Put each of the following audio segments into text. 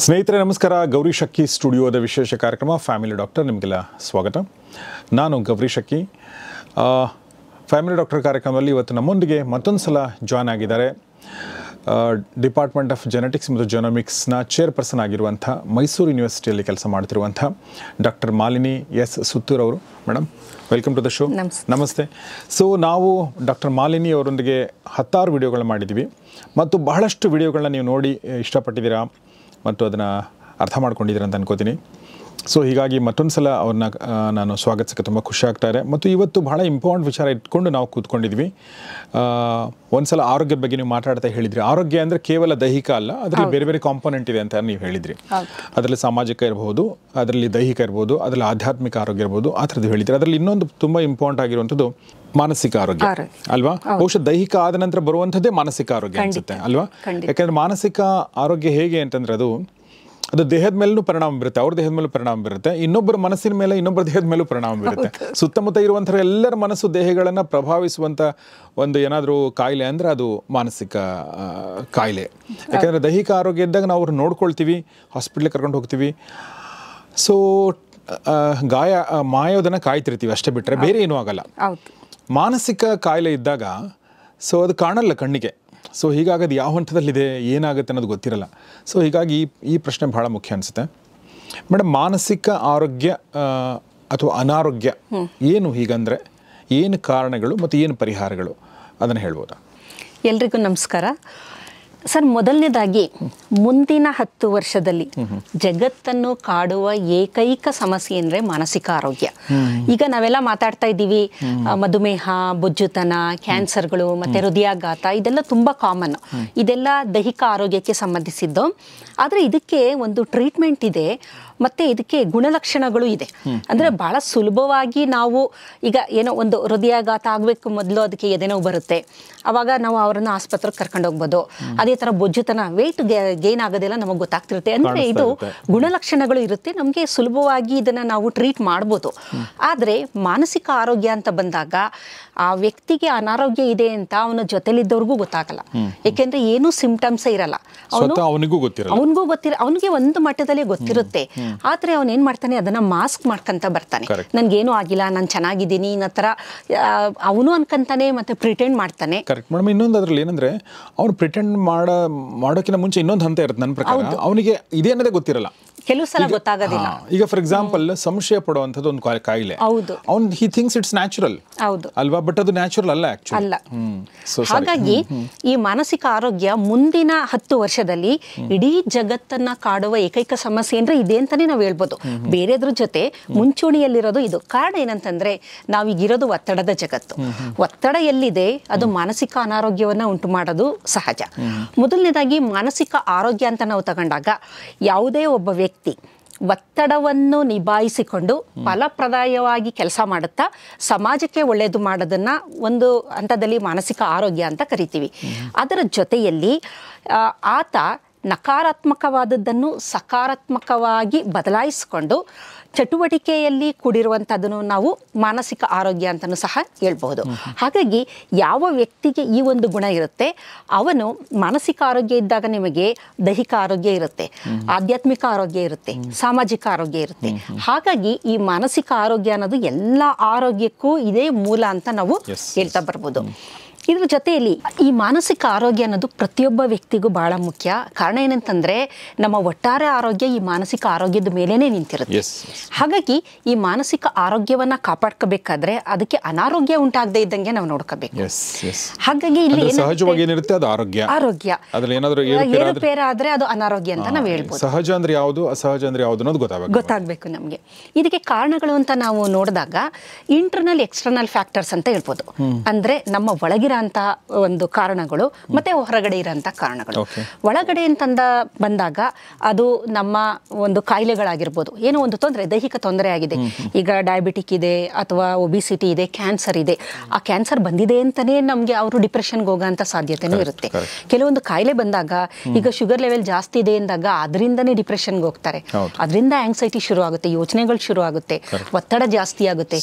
ಸ್ನೇಹಿತರೆ ನಮಸ್ಕಾರ. ಗೌರಿ ಶಕ್ಕಿ ಸ್ಟುಡಿಯೋದ ವಿಶೇಷ ಕಾರ್ಯಕ್ರಮ ಫ್ಯಾಮಿಲಿ ಡಾಕ್ಟರ್ ನಿಮಗೆಲ್ಲ ಸ್ವಾಗತ. ನಾನು ಗೌರಿ ಶಕ್ಕಿ. ಫ್ಯಾಮಿಲಿ ಡಾಕ್ಟರ್ ಕಾರ್ಯಕ್ರಮದಲ್ಲಿ ಇವತ್ತು ನಮ್ಮೊಂದಿಗೆ ಮತ್ತೊಂದು ಸಲ ಜಾಯ್ನ್ ಆಗಿದ್ದಾರೆ. ಡಿಪಾರ್ಟ್ಮೆಂಟ್ ಆಫ್ ಜೆನೆಟಿಕ್ಸ್ ಮತ್ತು ಜೆನೋಮಿಕ್ಸ್ನ ಚೇರ್ಪರ್ಸನ್ ಆಗಿರುವಂಥ ಮೈಸೂರು ಯೂನಿವರ್ಸಿಟಿಯಲ್ಲಿ ಕೆಲಸ ಮಾಡ್ತಿರುವಂಥ ಡಾಕ್ಟರ್ ಮಾಲಿನಿ ಎಸ್ ಸುತ್ತೂರ್ ಅವರು. Madam, welcome to the show. ನಮಸ್ತೆ. ಸೊ ನಾವು ಡಾಕ್ಟರ್ ಮಾಲಿನಿ ಅವರೊಂದಿಗೆ 10 ವಿಡಿಯೋಗಳನ್ನ ಮಾಡಿದ್ದೀವಿ ಮತ್ತು ಬಹಳಷ್ಟು ವಿಡಿಯೋಗಳನ್ನ ನೀವು ನೋಡಿ ಇಷ್ಟಪಟ್ಟಿದ್ದೀರಾ ಮತ್ತು ಅದನ್ನು ಅರ್ಥ ಮಾಡ್ಕೊಂಡಿದ್ದೀರಾ ಅಂತ ಅನ್ಕೋತೀನಿ. ಸೊ ಹೀಗಾಗಿ ಮತ್ತೊಂದು ಸಲ ಅವ್ರನ್ನ ನಾನು ಸ್ವಾಗತಿಸೋಕ್ಕೆ ತುಂಬ ಖುಷಿ ಆಗ್ತಾಯಿದೆ. ಮತ್ತು ಇವತ್ತು ಬಹಳ ಇಂಪಾರ್ಟೆಂಟ್ ವಿಚಾರ ಇಟ್ಕೊಂಡು ನಾವು ಕೂತ್ಕೊಂಡಿದ್ವಿ. ಒಂದು ಸಲ ಆರೋಗ್ಯದ ಬಗ್ಗೆ ನೀವು ಮಾತಾಡ್ತಾ ಹೇಳಿದ್ರಿ. ಆರೋಗ್ಯ ಅಂದರೆ ಕೇವಲ ದೈಹಿಕ ಅಲ್ಲ, ಅದರಲ್ಲಿ ಬೇರೆ ಬೇರೆ ಕಾಂಪೊನೆಂಟ್ ಇದೆ ಅಂತ ನೀವು ಹೇಳಿದ್ರಿ. ಅದರಲ್ಲಿ ಸಾಮಾಜಿಕ ಇರ್ಬೋದು, ಅದರಲ್ಲಿ ದೈಹಿಕ ಇರ್ಬೋದು, ಅದರಲ್ಲಿ ಆಧ್ಯಾತ್ಮಿಕ ಆರೋಗ್ಯ ಇರ್ಬೋದು, ಆ ಥರದ್ದು ಹೇಳಿದ್ರಿ. ಅದರಲ್ಲಿ ಇನ್ನೊಂದು ತುಂಬ ಇಂಪಾರ್ಟೆಂಟ್ ಆಗಿರುವಂಥದ್ದು ಮಾನಸಿಕ ಆರೋಗ್ಯ ಅಲ್ವಾ? ಬಹುಶಃ ದೈಹಿಕ ಆದ ನಂತರ ಬರುವಂಥದ್ದೇ ಮಾನಸಿಕ ಆರೋಗ್ಯ ಅನಿಸುತ್ತೆ ಅಲ್ವಾ? ಯಾಕಂದರೆ ಮಾನಸಿಕ ಆರೋಗ್ಯ ಹೇಗೆ ಅಂತಂದರೆ ಅದು ದೇಹದ ಮೇಲೂ ಪರಿಣಾಮ ಬೀರುತ್ತೆ, ಅವ್ರ ದೇಹದ ಮೇಲೂ ಪರಿಣಾಮ ಬೀರುತ್ತೆ, ಇನ್ನೊಬ್ಬರ ಮನಸ್ಸಿನ ಮೇಲೆ ಇನ್ನೊಬ್ಬರ ದೇಹದ ಮೇಲೂ ಪರಿಣಾಮ ಬೀರುತ್ತೆ. ಸುತ್ತಮುತ್ತ ಇರುವಂಥ ಎಲ್ಲರ ಮನಸ್ಸು ದೇಹಗಳನ್ನು ಪ್ರಭಾವಿಸುವಂಥ ಒಂದು ಏನಾದರೂ ಕಾಯಿಲೆ ಅಂದರೆ ಅದು ಮಾನಸಿಕ ಕಾಯಿಲೆ. ಯಾಕಂದರೆ ದೈಹಿಕ ಆರೋಗ್ಯ ಇದ್ದಾಗ ನಾವು ಅವ್ರನ್ನ ನೋಡ್ಕೊಳ್ತೀವಿ, ಹಾಸ್ಪಿಟ್ಲಿಗೆ ಕರ್ಕೊಂಡು ಹೋಗ್ತೀವಿ. ಸೊ ಮಾಯೋದನ್ನು ಕಾಯ್ತಿರ್ತೀವಿ ಅಷ್ಟೇ, ಬಿಟ್ಟರೆ ಬೇರೆ ಏನೂ ಆಗಲ್ಲ. ಮಾನಸಿಕ ಕಾಯಿಲೆ ಇದ್ದಾಗ ಸೊ ಅದು ಕಾಣಲ್ಲ ಕಣ್ಣಿಗೆ. ಸೊ ಹೀಗಾಗಿ ಅದು ಯಾವ ಹಂತದಲ್ಲಿದೆ, ಏನಾಗುತ್ತೆ ಅನ್ನೋದು ಗೊತ್ತಿರಲ್ಲ. ಸೊ ಹೀಗಾಗಿ ಈ ಪ್ರಶ್ನೆ ಬಹಳ ಮುಖ್ಯ ಅನಿಸುತ್ತೆ. ಮೇಡಮ್, ಮಾನಸಿಕ ಆರೋಗ್ಯ ಅಥವಾ ಅನಾರೋಗ್ಯ ಏನು, ಹೀಗಂದರೆ ಏನು ಕಾರಣಗಳು ಮತ್ತು ಏನು ಪರಿಹಾರಗಳು, ಅದನ್ನು ಹೇಳ್ಬೋದಾ? ಎಲ್ರಿಗೂ ನಮಸ್ಕಾರ ಸರ್. ಮೊದಲನೇದಾಗಿ ಮುಂದಿನ 10 ವರ್ಷದಲ್ಲಿ ಜಗತ್ತನ್ನು ಕಾಡುವ ಏಕೈಕ ಸಮಸ್ಯೆ ಅಂದರೆ ಮಾನಸಿಕ ಆರೋಗ್ಯ. ಈಗ ನಾವೆಲ್ಲ ಮಾತಾಡ್ತಾ ಇದ್ದೀವಿ, ಮಧುಮೇಹ, ಬೊಜ್ಜುತನ, ಕ್ಯಾನ್ಸರ್ಗಳು ಮತ್ತು ಹೃದಯಾಘಾತ, ಇದೆಲ್ಲ ತುಂಬ ಕಾಮನ್. ಇದೆಲ್ಲ ದೈಹಿಕ ಆರೋಗ್ಯಕ್ಕೆ ಸಂಬಂಧಿಸಿದ್ದು. ಆದರೆ ಇದಕ್ಕೆ ಒಂದು ಟ್ರೀಟ್ಮೆಂಟ್ ಇದೆ ಮತ್ತು ಇದಕ್ಕೆ ಗುಣಲಕ್ಷಣಗಳು ಇದೆ. ಅಂದರೆ ಭಾಳ ಸುಲಭವಾಗಿ ನಾವು ಈಗ ಏನೋ ಒಂದು ಹೃದಯಾಘಾತ ಆಗಬೇಕು, ಮೊದಲು ಅದಕ್ಕೆ ಎದೆನೋವು ಬರುತ್ತೆ, ಆವಾಗ ನಾವು ಅವರನ್ನು ಆಸ್ಪತ್ರೆಗೆ ಕರ್ಕೊಂಡು ಹೋಗ್ಬೋದು. ಅದೇ ಥರ ಬೊಜ್ಜುತನ, ವೆಯ್ಟ್ ಗೇನ್ ಆಗೋದೆಲ್ಲ ನಮಗೆ ಗೊತ್ತಾಗ್ತಿರುತ್ತೆ. ಅಂದರೆ ಇದು ಗುಣಲಕ್ಷಣಗಳು ಇರುತ್ತೆ, ನಮಗೆ ಸುಲಭವಾಗಿ ಇದನ್ನು ನಾವು ಟ್ರೀಟ್ ಮಾಡ್ಬೋದು. ಆದರೆ ಮಾನಸಿಕ ಆರೋಗ್ಯ ಅಂತ ಬಂದಾಗ ಆ ವ್ಯಕ್ತಿಗೆ ಅನಾರೋಗ್ಯ ಇದೆ ಅಂತ ಅವನ ಜೊತೆಲಿದ್ದವ್ರಿಗೂ ಗೊತ್ತಾಗಲ್ಲ. ಏಕೆಂದರೆ ಏನೂ ಸಿಂಪ್ಟಮ್ಸೇ ಇರಲ್ಲ. ಅವನಿಗೂ ಗೊತ್ತಿರ, ಅವನಿಗೆ ಒಂದು ಮಟ್ಟದಲ್ಲಿ ಗೊತ್ತಿರುತ್ತೆ. ಆದರೆ ಅವನು ಏನು ಮಾಡ್ತಾನೆ, ಅದನ್ನು ಮಾಸ್ಕ್ ಮಾಡ್ಕೊಂತ ಬರ್ತಾನೆ. ನನಗೇನು ಆಗಿಲ್ಲ, ನಾನು ಚೆನ್ನಾಗಿದ್ದೀನಿ ಅನ್ನೋ ಥರ ಅವನು ಅನ್ಕೊಂತಾನೆ ಮತ್ತು ಪ್ರಿಟೆಂಡ್ ಮಾಡ್ತಾನೆ. Correct madam. ಇನ್ನೊಂದು ಅದರಲ್ಲಿ ಏನಂದರೆ ಅವ್ನು ಪ್ರಿಟೆಂಡ್ ಮಾಡೋಕ್ಕಿಂತ ಮುಂಚೆ ಇನ್ನೊಂದು ಹಂತ ಇರುತ್ತೆ ನನ್ನ ಪ್ರಕಾರ. ಅವನಿಗೆ ಇದೇ ಅನ್ನೋದೇ ಗೊತ್ತಿರಲ್ಲ, ಕೆಲವು ಸಲ ಗೊತ್ತಾಗೋದಿಲ್ಲ. ಈಗ ಫಾರ್ ಎಕ್ಸಾಂಪಲ್ ಸಂಶಯ ಪಡುವಂಥದ್ದು ಒಂದು ಕಾಯಿಲೆ, ಅವ್ನು ಹಿ ಥಿಂಕ್ಸ್ ಇಟ್ಸ್ ನ್ಯಾಚುರಲ್ ಅಲ್ವಾ, ಬಟ್ ಅದು ನ್ಯಾಚುರಲ್ ಅಲ್ಲ ಆಕ್ಚುಲಿ ಅಲ್ಲ. ಹಾಗಾಗಿ ಈ ಮಾನಸಿಕ ಆರೋಗ್ಯ ಮುಂದಿನ 10 ವರ್ಷದಲ್ಲಿ ಇಡೀ ಜಗತ್ತನ್ನ ಕಾಡುವ ಏಕೈಕ ಸಮಸ್ಯೆ ಅಂದ್ರೆ ಇದೆ ಅಂತಾನೆ ನಾವು ಹೇಳ್ಬೋದು. ಬೇರೆದ್ರ ಜೊತೆ ಮುಂಚೂಣಿಯಲ್ಲಿರೋದು ಇದು. ಕಾರಣ ಏನಂತಂದ್ರೆ ನಾವೀಗಿರೋದು ಒತ್ತಡದ ಜಗತ್ತು. ಒತ್ತಡ ಎಲ್ಲಿದೆ ಅದು ಮಾನಸಿಕ ಅನಾರೋಗ್ಯವನ್ನ ಉಂಟು ಮಾಡೋದು ಸಹಜ. ಮೊದಲನೇದಾಗಿ ಮಾನಸಿಕ ಆರೋಗ್ಯ ಅಂತ ನಾವು ತಗೊಂಡಾಗ ಯಾವುದೇ ಒಬ್ಬ ವ್ಯಕ್ತಿ ಒತ್ತಡವನ್ನು ನಿಭಾಯಿಸಿಕೊಂಡು ಫಲಪ್ರದಾಯವಾಗಿ ಕೆಲಸ ಮಾಡುತ್ತಾ ಸಮಾಜಕ್ಕೆ ಒಳ್ಳೆಯದು ಮಾಡೋದನ್ನ ಒಂದು ಹಂತದಲ್ಲಿ ಮಾನಸಿಕ ಆರೋಗ್ಯ ಅಂತ ಕರಿತೀವಿ. ಅದರ ಜೊತೆಯಲ್ಲಿ ಆತ ನಕಾರಾತ್ಮಕವಾದದ್ದನ್ನು ಸಕಾರಾತ್ಮಕವಾಗಿ ಬದಲಾಯಿಸಿಕೊಂಡು ಚಟುವಟಿಕೆಯಲ್ಲಿ ಕೂಡಿರುವಂಥದ್ದನ್ನು ನಾವು ಮಾನಸಿಕ ಆರೋಗ್ಯ ಅಂತಲೂ ಸಹ ಹೇಳ್ಬಹುದು. ಹಾಗಾಗಿ ಯಾವ ವ್ಯಕ್ತಿಗೆ ಈ ಒಂದು ಗುಣ ಇರುತ್ತೆ, ಅವನು ಮಾನಸಿಕ ಆರೋಗ್ಯ ಇದ್ದಾಗ ನಿಮಗೆ ದೈಹಿಕ ಆರೋಗ್ಯ ಇರುತ್ತೆ, ಆಧ್ಯಾತ್ಮಿಕ ಆರೋಗ್ಯ ಇರುತ್ತೆ, ಸಾಮಾಜಿಕ ಆರೋಗ್ಯ ಇರುತ್ತೆ. ಹಾಗಾಗಿ ಈ ಮಾನಸಿಕ ಆರೋಗ್ಯ ಅನ್ನೋದು ಎಲ್ಲ ಆರೋಗ್ಯಕ್ಕೂ ಇದೇ ಮೂಲ ಅಂತ ನಾವು ಹೇಳ್ತಾ ಬರ್ಬೋದು. ಇದ್ರ ಜೊತೆಯಲ್ಲಿ ಈ ಮಾನಸಿಕ ಆರೋಗ್ಯ ಅನ್ನೋದು ಪ್ರತಿಯೊಬ್ಬ ವ್ಯಕ್ತಿಗೂ ಬಹಳ ಮುಖ್ಯ. ಕಾರಣ ಏನಂತಂದ್ರೆ ನಮ್ಮ ಒಟ್ಟಾರೆ ಆರೋಗ್ಯ ಈ ಮಾನಸಿಕ ಆರೋಗ್ಯದ ಮೇಲೇನೆ ನಿಂತಿರುತ್ತೆ. ಹಾಗಾಗಿ ಈ ಮಾನಸಿಕ ಆರೋಗ್ಯವನ್ನ ಕಾಪಾಡ್ಕೋಬೇಕಾದ್ರೆ ಅದಕ್ಕೆ ಅನಾರೋಗ್ಯ ಉಂಟಾಗದೇ ಇದ್ದಂಗೆ ನಾವು ನೋಡ್ಕೋಬೇಕು. ಹಾಗಾಗಿ ಇಲ್ಲಿ ಸಹಜವಾಗಿ ಏನಿರುತ್ತೆ ಅದು ಆರೋಗ್ಯ. ಏರುಪೇರು ಆದ್ರೆ ಅದು ಅನಾರೋಗ್ಯ ಅಂತ ನಾವು ಹೇಳ್ಬೋದು. ಸಹಜ ಅಂದ್ರೆ ಯಾವುದು, ಅಸಹಜ ಅಂದ್ರೆ ಯಾವುದು ಅನ್ನೋದು ಗೊತ್ತಾಗಬೇಕು ನಮಗೆ. ಇದಕ್ಕೆ ಕಾರಣಗಳು ಅಂತ ನಾವು ನೋಡಿದಾಗ ಇಂಟರ್ನಲ್ ಎಕ್ಸ್ಟರ್ನಲ್ ಫ್ಯಾಕ್ಟರ್ಸ್ ಅಂತ ಹೇಳ್ಬೋದು. ಅಂದ್ರೆ ನಮ್ಮ ಒಳಗಿರ ಒಂದು ಕಾರಣಗಳು ಮತ್ತೆ ಹೊರಗಡೆ ಇರೋಂಥ ಕಾರಣಗಳು. ಒಳಗಡೆ ಅಂತಂದ ಬಂದಾಗ ಅದು ನಮ್ಮ ಒಂದು ಕಾಯಿಲೆಗಳಾಗಿರ್ಬೋದು, ಏನೋ ಒಂದು ತೊಂದರೆ, ದೈಹಿಕ ತೊಂದರೆ ಆಗಿದೆ. ಈಗ ಡಯಾಬಿಟಿಕ್ ಇದೆ ಅಥವಾ ಒಬಿಸಿಟಿ ಇದೆ, ಕ್ಯಾನ್ಸರ್ ಇದೆ. ಆ ಕ್ಯಾನ್ಸರ್ ಬಂದಿದೆ ಅಂತಾನೆ ನಮಗೆ ಅವರು ಡಿಪ್ರೆಷನ್ಗೆ ಹೋಗೋಂಥ ಸಾಧ್ಯತೆನೂ ಇರುತ್ತೆ. ಕೆಲವೊಂದು ಕಾಯಿಲೆ ಬಂದಾಗ ಈಗ ಶುಗರ್ ಲೆವೆಲ್ ಜಾಸ್ತಿ ಇದೆ ಅಂದಾಗ ಅದರಿಂದನೇ ಡಿಪ್ರೆಷನ್ಗೆ ಹೋಗ್ತಾರೆ. ಅದರಿಂದ ಆಂಗ್ಸೈಟಿ ಶುರು ಆಗುತ್ತೆ, ಯೋಚನೆಗಳು ಶುರು ಆಗುತ್ತೆ, ಒತ್ತಡ ಜಾಸ್ತಿ ಆಗುತ್ತೆ.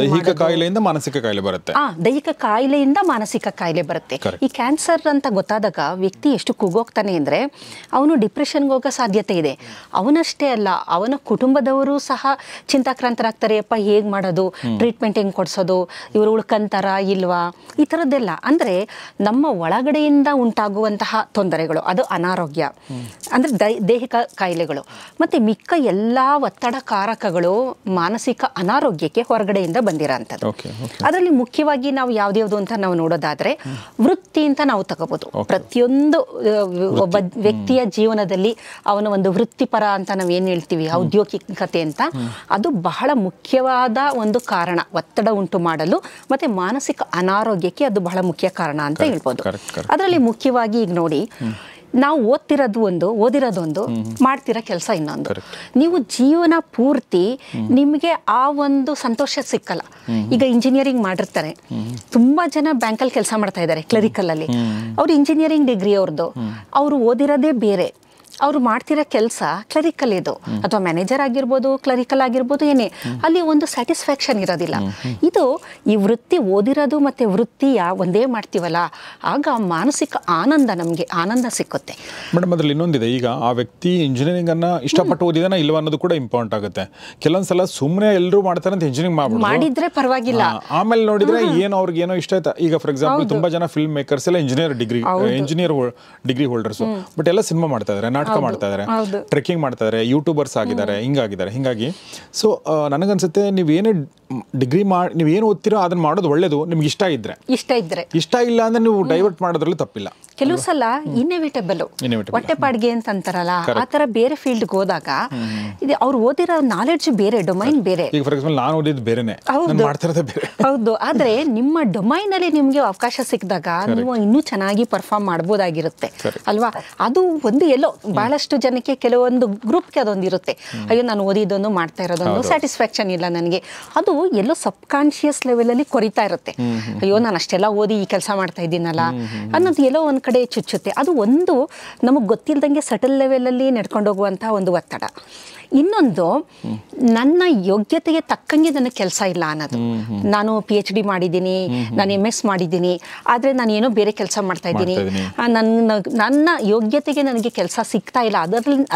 ದೈಹಿಕ ಕಾಯಿಲೆಯಿಂದ ಮಾನಸಿಕ ಕಾಯಿಲೆ ಬರುತ್ತೆ. ದೈಹಿಕ ಕಾಯಿಲೆಯಿಂದ ಮಾನಸಿಕ ಕಾಯಿಲೆ ಬರುತ್ತೆ. ಈ ಕ್ಯಾನ್ಸರ್ ಅಂತ ಗೊತ್ತಾದಾಗ ವ್ಯಕ್ತಿ ಎಷ್ಟು ಕುಗ್ಗೋಗ್ತಾನೆ ಅಂದರೆ ಅವನು ಡಿಪ್ರೆಷನ್ಗೆ ಹೋಗೋ ಸಾಧ್ಯತೆ ಇದೆ. ಅವನಷ್ಟೇ ಅಲ್ಲ, ಅವನ ಕುಟುಂಬದವರು ಸಹ ಚಿಂತಾಕ್ರಾಂತರಾಗ್ತಾರೆ. ಅಪ್ಪ ಹೇಗೆ ಮಾಡೋದು, ಟ್ರೀಟ್ಮೆಂಟ್ ಹೆಂಗೆ ಕೊಡಿಸೋದು, ಇವರು ಉಳ್ಕಂತಾರ ಇಲ್ವಾ, ಈ ಥರದ್ದೆಲ್ಲ. ಅಂದರೆ ನಮ್ಮ ಒಳಗಡೆಯಿಂದ ಉಂಟಾಗುವಂತಹ ತೊಂದರೆಗಳು, ಅದು ಅನಾರೋಗ್ಯ ಅಂದರೆ ದೈಹಿಕ ಕಾಯಿಲೆಗಳು. ಮತ್ತು ಮಿಕ್ಕ ಎಲ್ಲ ಒತ್ತಡ ಕಾರಕಗಳು ಮಾನಸಿಕ ಅನಾರೋಗ್ಯಕ್ಕೆ ಹೊರಗಡೆಯಿಂದ ಬಂದಿರೋಂಥದ್ದು. ಅದರಲ್ಲಿ ಮುಖ್ಯವಾಗಿ ನಾವು ಯಾವ್ದ್ಯಾವ್ದು ಅಂತ ನಾವು ನೋಡೋದಾದ್ರೆ ವೃತ್ತಿ ಅಂತ ನಾವು ತಗೋಬಹುದು. ಪ್ರತಿಯೊಂದು ಒಬ್ಬ ವ್ಯಕ್ತಿಯ ಜೀವನದಲ್ಲಿ ಅವನ ಒಂದು ವೃತ್ತಿಪರ ಅಂತ ನಾವು ಏನು ಹೇಳ್ತೀವಿ, ಔದ್ಯೋಗಿಕತೆ ಅಂತ, ಅದು ಬಹಳ ಮುಖ್ಯವಾದ ಒಂದು ಕಾರಣ ಒತ್ತಡ ಉಂಟು ಮಾಡಲು ಮತ್ತೆ ಮಾನಸಿಕ ಅನಾರೋಗ್ಯಕ್ಕೆ ಅದು ಬಹಳ ಮುಖ್ಯ ಕಾರಣ ಅಂತ ಹೇಳ್ಬೋದು. ಅದರಲ್ಲಿ ಮುಖ್ಯವಾಗಿ ಈಗ ನೋಡಿ, ನಾವು ಓದಿರೋದೊಂದು ಮಾಡ್ತಿರೋ ಕೆಲಸ ಇನ್ನೊಂದು. ನೀವು ಜೀವನ ಪೂರ್ತಿ ನಿಮಗೆ ಆ ಒಂದು ಸಂತೋಷ ಸಿಕ್ಕಲ್ಲ. ಈಗ ಇಂಜಿನಿಯರಿಂಗ್ ಮಾಡಿರ್ತಾರೆ, ತುಂಬಾ ಜನ ಬ್ಯಾಂಕಲ್ಲಿ ಕೆಲಸ ಮಾಡ್ತಾ ಇದ್ದಾರೆ ಕ್ಲರಿಕಲ್ ಅಲ್ಲಿ. ಅವ್ರು ಇಂಜಿನಿಯರಿಂಗ್ ಡಿಗ್ರಿ ಅವ್ರದ್ದು, ಅವರು ಓದಿರೋದೇ ಬೇರೆ, ಅವರು ಮಾಡ್ತಿರೋ ಕೆಲಸ ಕ್ಲರಿಕಲ್ ಇದು, ಅಥವಾ ಮ್ಯಾನೇಜರ್ ಆಗಿರ್ಬೋದು, ಕ್ಲರಿಕಲ್ ಆಗಿರ್ಬೋದು, ಏನೇ, ಅಲ್ಲಿ ಒಂದು ಸ್ಯಾಟಿಸ್ಫ್ಯಾಕ್ಷನ್ ಇರೋದಿಲ್ಲ. ಇದು ಈ ವೃತ್ತಿ ಓದಿರೋದು ಮತ್ತೆ ವೃತ್ತಿಯ ಒಂದೇ ಮಾಡ್ತೀವಲ್ಲ, ಆಗ ಮಾನಸಿಕ ನಮಗೆ ಆನಂದ ಸಿಕ್ಕುತ್ತೆ. ಮೇಡಮ್, ಅದ್ರಲ್ಲಿ ಇನ್ನೊಂದಿದೆ. ಈಗ ಆ ವ್ಯಕ್ತಿ ಇಂಜಿನಿಯರಿಂಗ್ ಅನ್ನ ಇಷ್ಟಪಟ್ಟು ಓದಿದಾನ ಇಲ್ವಾ ಅನ್ನೋದು ಕೂಡ ಇಂಪಾರ್ಟೆಂಟ್ ಆಗುತ್ತೆ. ಕೆಲವೊಂದ್ಸಲ ಸುಮ್ಮನೆ ಎಲ್ಲರೂ ಮಾಡ್ತಾರೆ ಅಂತ ಇಂಜಿನಿಯರಿಂಗ್ ಮಾಡಿದ್ರೆ ಪರವಾಗಿಲ್ಲ, ಆಮೇಲೆ ನೋಡಿದ್ರೆ ಏನೋ ಅವ್ರಿಗೆ ಏನೋ ಇಷ್ಟ ಆಯ್ತಾ. ಈಗ ಫಾರ್ ಎಕ್ಸಾಂಪಲ್ ತುಂಬಾ ಜನ ಫಿಲ್ಮ್ ಮೇಕರ್ಸ್ ಎಲ್ಲ ಇಂಜಿನಿಯರ್ ಡಿಗ್ರಿ ಹೋಲ್ಡರ್ಸ್, ಬಟ್ ಎಲ್ಲ ಸಿನಿಮಾ ಮಾಡ್ತಾ ಇದ್ದಾರೆ, ನಾಟಕ ಮಾಡ್ತಾ ಇದ್ದಾರೆ, ಟ್ರೆಕ್ಕಿಂಗ್ ಮಾಡ್ತಾ ಇದ್ದಾರೆ, ಯೂಟ್ಯೂಬರ್ಸ್ ಆಗಿದ್ದಾರೆ, ಹಿಂಗಾಗಿ. ಸೊ ನನಗನ್ಸುತ್ತೆ, ನೀವೇನೇ ಡಿಗ್ರಿ ನೀವೇನು ಓದ್ತಿರೋ ಅದನ್ನ ಮಾಡೋದು ಒಳ್ಳೇದು, ನಿಮ್ಗೆ ಇಷ್ಟ ಇಲ್ಲ ಅಂದ್ರೆ ನೀವು ಡೈವರ್ಟ್ ಮಾಡೋದ್ರಲ್ಲಿ ತಪ್ಪಿಲ್ಲ. ಕೆಲವು ಸಲ ಇನ್ನೋವೇಟಬಲ್ ಹೊಟ್ಟೆಪಾಡಿಗೆ ಅಂತ ಅಂತಾರಲ್ಲ, ಆ ತರ ಬೇರೆ ಫೀಲ್ಡ್ಗೆ ಹೋದಾಗ ಅವ್ರು ಓದಿರೋ ನಾಲೆಡ್ಜ್ ಬೇರೆ, ಡೊಮೈನ್ ಬೇರೆ. ಈಗ ಫಾರ್ ಎಕ್ಸಾಂಪಲ್ ನಾನು ಓದಿದ್ದು ಬೇರೆನೆ, ಮಾಡ್ತಿರೋದೇ ಬೇರೆ. ಹೌದು, ಆದ್ರೆ ನಿಮ್ಮ ಡೊಮೈನ್ ಅಲ್ಲಿ ನಿಮ್ಗೆ ಅವಕಾಶ ಸಿಕ್ಕಿದಾಗ ನೀವು ಇನ್ನೂ ಚೆನ್ನಾಗಿ ಪರ್ಫಾರ್ಮ್ ಮಾಡ್ಬೋದಾಗಿರುತ್ತೆ ಅಲ್ವಾ. ಅದು ಒಂದು ಎಲ್ಲೋ ಬಹಳಷ್ಟು ಜನಕ್ಕೆ, ಕೆಲವೊಂದು ಗ್ರೂಪ್ಗೆ ಅದೊಂದು ಇರುತ್ತೆ, ಅಯ್ಯೋ ನಾನು ಓದಿದ್ದೊಂದು ಮಾಡ್ತಾ ಇರೋದೊಂದು ಸ್ಯಾಟಿಸ್ಫ್ಯಾಕ್ಷನ್ ಇಲ್ಲ ನನಗೆ. ಅದು ಎಲ್ಲೋ ಸಬ್ ಕಾನ್ಶಿಯಸ್ ಲೆವೆಲ್ ಅಲ್ಲಿ ಕೊರಿತಾ ಇರುತ್ತೆ. ಅಯ್ಯೋ ನಾನು ಅಷ್ಟೆಲ್ಲ ಓದಿ ಈ ಕೆಲಸ ಮಾಡ್ತಾ ಇದ್ದೀನಲ್ಲ ಅನ್ನೋದು ಎಲ್ಲೋ ಒಂದ್ ಕಡೆ ಚುಚ್ಚುತ್ತೆ. ಅದು ಒಂದು ನಮಗೆ ಗೊತ್ತಿಲ್ದಂಗೆ ಸಟಲ್ ಲೆವೆಲಲ್ಲಿ ನಡ್ಕೊಂಡು ಹೋಗುವಂತಹ ಒಂದು ಒತ್ತಡ. ಇನ್ನೊಂದು, ನನ್ನ ಯೋಗ್ಯತೆಗೆ ತಕ್ಕಂಗೆ ನನಗೆ ಕೆಲಸ ಇಲ್ಲ ಅನ್ನೋದು. ನಾನು PhD ಮಾಡಿದ್ದೀನಿ, ನಾನು MS ಮಾಡಿದ್ದೀನಿ, ಆದರೆ ನಾನು ಏನೋ ಬೇರೆ ಕೆಲಸ ಮಾಡ್ತಾ ಇದ್ದೀನಿ, ನನ್ನ ಯೋಗ್ಯತೆಗೆ ನನಗೆ ಕೆಲಸ ಸಿಗ್ತಾ ಇಲ್ಲ.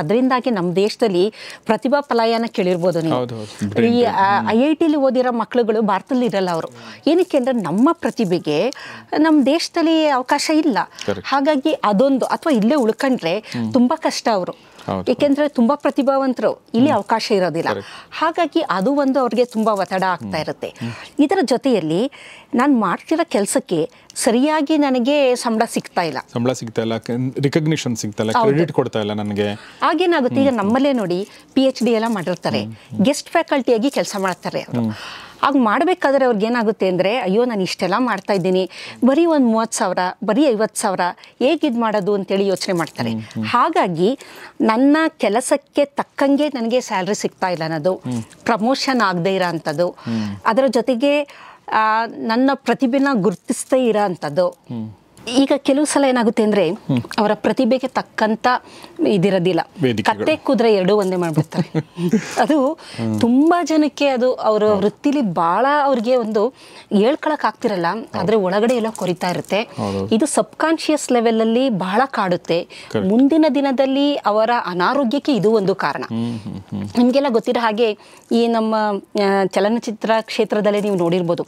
ಅದರಿಂದಾಗಿ ನಮ್ಮ ದೇಶದಲ್ಲಿ ಪ್ರತಿಭಾ ಪಲಾಯನ ಕೇಳಿರ್ಬೋದು ನೀವು. ಈ IIT ಓದಿರೋ ಮಕ್ಕಳುಗಳು ಭಾರತದಲ್ಲಿ ಇರಲ್ಲ ಅವರು. ಏನಕ್ಕೆ ಅಂದರೆ ನಮ್ಮ ಪ್ರತಿಭೆಗೆ ನಮ್ಮ ದೇಶದಲ್ಲಿ ಅವಕಾಶ ಇಲ್ಲ. ಹಾಗಾಗಿ ಅದೊಂದು, ಅಥವಾ ಇಲ್ಲೇ ಉಳ್ಕೊಂಡ್ರೆ ತುಂಬ ಕಷ್ಟ ಅವರು, ಏಕೆಂದ್ರೆ ತುಂಬಾ ಪ್ರತಿಭಾವಂತರು, ಇಲ್ಲಿ ಅವಕಾಶ ಇರೋದಿಲ್ಲ. ಹಾಗಾಗಿ ಅದು ಒಂದು ಅವ್ರಿಗೆ ತುಂಬಾ ಒತ್ತಡ ಆಗ್ತಾ ಇರುತ್ತೆ. ಇದರ ಜೊತೆಯಲ್ಲಿ ನಾನು ಮಾಡ್ತಿರೋ ಕೆಲಸಕ್ಕೆ ಸರಿಯಾಗಿ ನನಗೆ ಸಂಬಳ ಸಿಗ್ತಾ ಇಲ್ಲ, ರಿಕಗ್ನಿಷನ್ ಸಿಗ್ತಾ ಇಲ್ಲ, ಕ್ರೆಡಿಟ್ ಕೊಡ್ತಾ ಇಲ್ಲ ನನಗೆ. ಆಗೇನಾಗುತ್ತೆ, ಈಗ ನಮ್ಮಲ್ಲೇ ನೋಡಿ PhD ಎಲ್ಲ ಮಾಡಿರ್ತಾರೆ, ಗೆಸ್ಟ್ ಫ್ಯಾಕಲ್ಟಿಯಾಗಿ ಕೆಲಸ ಮಾಡ್ತಾರೆ ಅವರು. ಆಗ ಮಾಡಬೇಕಾದ್ರೆ ಅವ್ರಿಗೆ ಏನಾಗುತ್ತೆ ಅಂದರೆ, ಅಯ್ಯೋ ನಾನು ಇಷ್ಟೆಲ್ಲ ಮಾಡ್ತಾ ಇದ್ದೀನಿ, ಬರೀ ಒಂದು 30,000 ಬರೀ 50,000 ಹೇಗಿದು ಮಾಡೋದು ಅಂತೇಳಿ ಯೋಚನೆ ಮಾಡ್ತಾರೆ. ಹಾಗಾಗಿ ನನ್ನ ಕೆಲಸಕ್ಕೆ ತಕ್ಕಂಗೆ ನನಗೆ ಸ್ಯಾಲ್ರಿ ಸಿಗ್ತಾ ಇಲ್ಲ ಅನ್ನೋದು, ಪ್ರಮೋಷನ್ ಆಗದೆ ಇರೋ ಅಂಥದ್ದು, ಅದರ ಜೊತೆಗೆ ನನ್ನ ಪ್ರತಿಭೆನ ಗುರುತಿಸ್ದೇ ಇರೋ ಅಂಥದ್ದು. ಈಗ ಕೆಲವು ಸಲ ಏನಾಗುತ್ತೆ ಅಂದರೆ, ಅವರ ಪ್ರತಿಭೆಗೆ ತಕ್ಕಂತ ಇದಿರೋದಿಲ್ಲ, ಕತ್ತೆ ಕುದುರೆ ಎರಡೂ ಒಂದೇ ಮಾಡ್ಬಿಡ್ತಾರೆ. ಅದು ತುಂಬಾ ಜನಕ್ಕೆ ಅದು ಅವರ ವೃತ್ತಿಲಿ ಬಹಳ ಅವ್ರಿಗೆ ಒಂದು ಹೇಳ್ಕೊಳಕ್ ಆಗ್ತಿರಲ್ಲ, ಆದ್ರೆ ಒಳಗಡೆ ಎಲ್ಲ ಕೊರಿತಾ ಇರುತ್ತೆ. ಇದು ಸಬ್ ಕಾನ್ಶಿಯಸ್ ಲೆವೆಲ್ ಅಲ್ಲಿ ಬಹಳ ಕಾಡುತ್ತೆ. ಮುಂದಿನ ದಿನದಲ್ಲಿ ಅವರ ಅನಾರೋಗ್ಯಕ್ಕೆ ಇದು ಒಂದು ಕಾರಣ. ನಿಮ್ಗೆಲ್ಲ ಗೊತ್ತಿರೋ ಹಾಗೆ ಈ ನಮ್ಮ ಚಲನಚಿತ್ರ ಕ್ಷೇತ್ರದಲ್ಲೇ ನೀವು ನೋಡಿರ್ಬೋದು,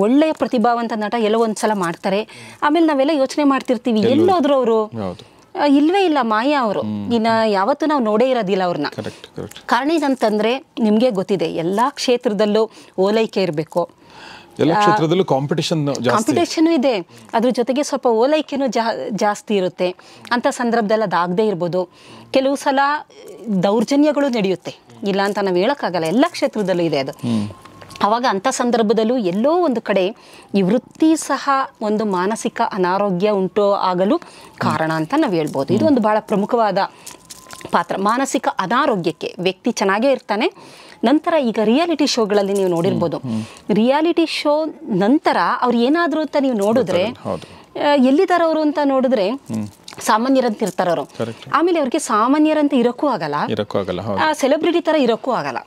ಒಳ್ಳೆಯ ಪ್ರತಿಭಾವಂತ ನಟ ಎಲ್ಲೋ ಒಂದ್ಸಲ ಮಾಡ್ತಾರೆ, ಆಮೇಲೆ ನಾವೆಲ್ಲ ಯೋಚನೆ ಮಾಡ್ತಿರ್ತೀವಿ ಎಲ್ಲೋದ್ರು ಅವರು, ಇಲ್ವೇ ಇಲ್ಲ, ಮಾಯಾ ಅವರು, ಇನ್ನ ಯಾವತ್ತೂ ನಾವು ನೋಡೇ ಇರೋದಿಲ್ಲ ಅವ್ರನ್ನ. ಕಾರಣ ಏನಂತಂದ್ರೆ, ನಿಮ್ಗೆ ಗೊತ್ತಿದೆ, ಎಲ್ಲಾ ಕ್ಷೇತ್ರದಲ್ಲೂ ಓಲೈಕೆ ಇರಬೇಕು, ಎಲ್ಲ ಕ್ಷೇತ್ರದಲ್ಲೂ ಕಾಂಪಿಟೇಷನ್ ಇದೆ, ಅದ್ರ ಜೊತೆಗೆ ಸ್ವಲ್ಪ ಓಲೈಕೆನೂ ಜಾಸ್ತಿ ಇರುತ್ತೆ. ಅಂತ ಸಂದರ್ಭದಲ್ಲಿ ಅದಾಗದೇ ಇರ್ಬೋದು. ಕೆಲವು ಸಲ ದೌರ್ಜನ್ಯಗಳು ನಡೆಯುತ್ತೆ, ಇಲ್ಲ ಅಂತ ನಾವು ಹೇಳೋಕ್ಕಾಗಲ್ಲ, ಎಲ್ಲ ಕ್ಷೇತ್ರದಲ್ಲೂ ಇದೆ ಅದು. ಆವಾಗ ಅಂಥ ಸಂದರ್ಭದಲ್ಲೂ ಎಲ್ಲೋ ಒಂದು ಕಡೆ ಈ ವೃತ್ತಿ ಸಹ ಒಂದು ಮಾನಸಿಕ ಅನಾರೋಗ್ಯ ಉಂಟು ಆಗಲು ಕಾರಣ ಅಂತ ನಾವು ಹೇಳ್ಬೋದು. ಇದು ಒಂದು ಬಹಳ ಪ್ರಮುಖವಾದ ಪಾತ್ರ. ಮಾನಸಿಕ ಅನಾರೋಗ್ಯಕ್ಕೆ ವ್ಯಕ್ತಿ ಚೆನ್ನಾಗೇ ಇರ್ತಾನೆ, ನಂತರ ಈಗ ರಿಯಾಲಿಟಿ ಶೋಗಳಲ್ಲಿ ನೀವು ನೋಡಿರ್ಬೋದು, ರಿಯಾಲಿಟಿ ಶೋ ನಂತರ ಅವ್ರು ಏನಾದರೂ ಅಂತ ನೀವು ನೋಡಿದ್ರೆ, ಎಲ್ಲಿದ್ದಾರೆ ಅವರು ಅಂತ ನೋಡಿದ್ರೆ ಸಾಮಾನ್ಯರಂತ ಇರ್ತಾರೆ ಅವರು. ಆಮೇಲೆ ಅವ್ರಿಗೆ ಸಾಮಾನ್ಯರಂತ ಇರೋಕ್ಕೂ ಆಗಲ್ಲ, ಸೆಲೆಬ್ರಿಟಿ ತರ ಇರೋಕ್ಕೂ ಆಗಲ್ಲ.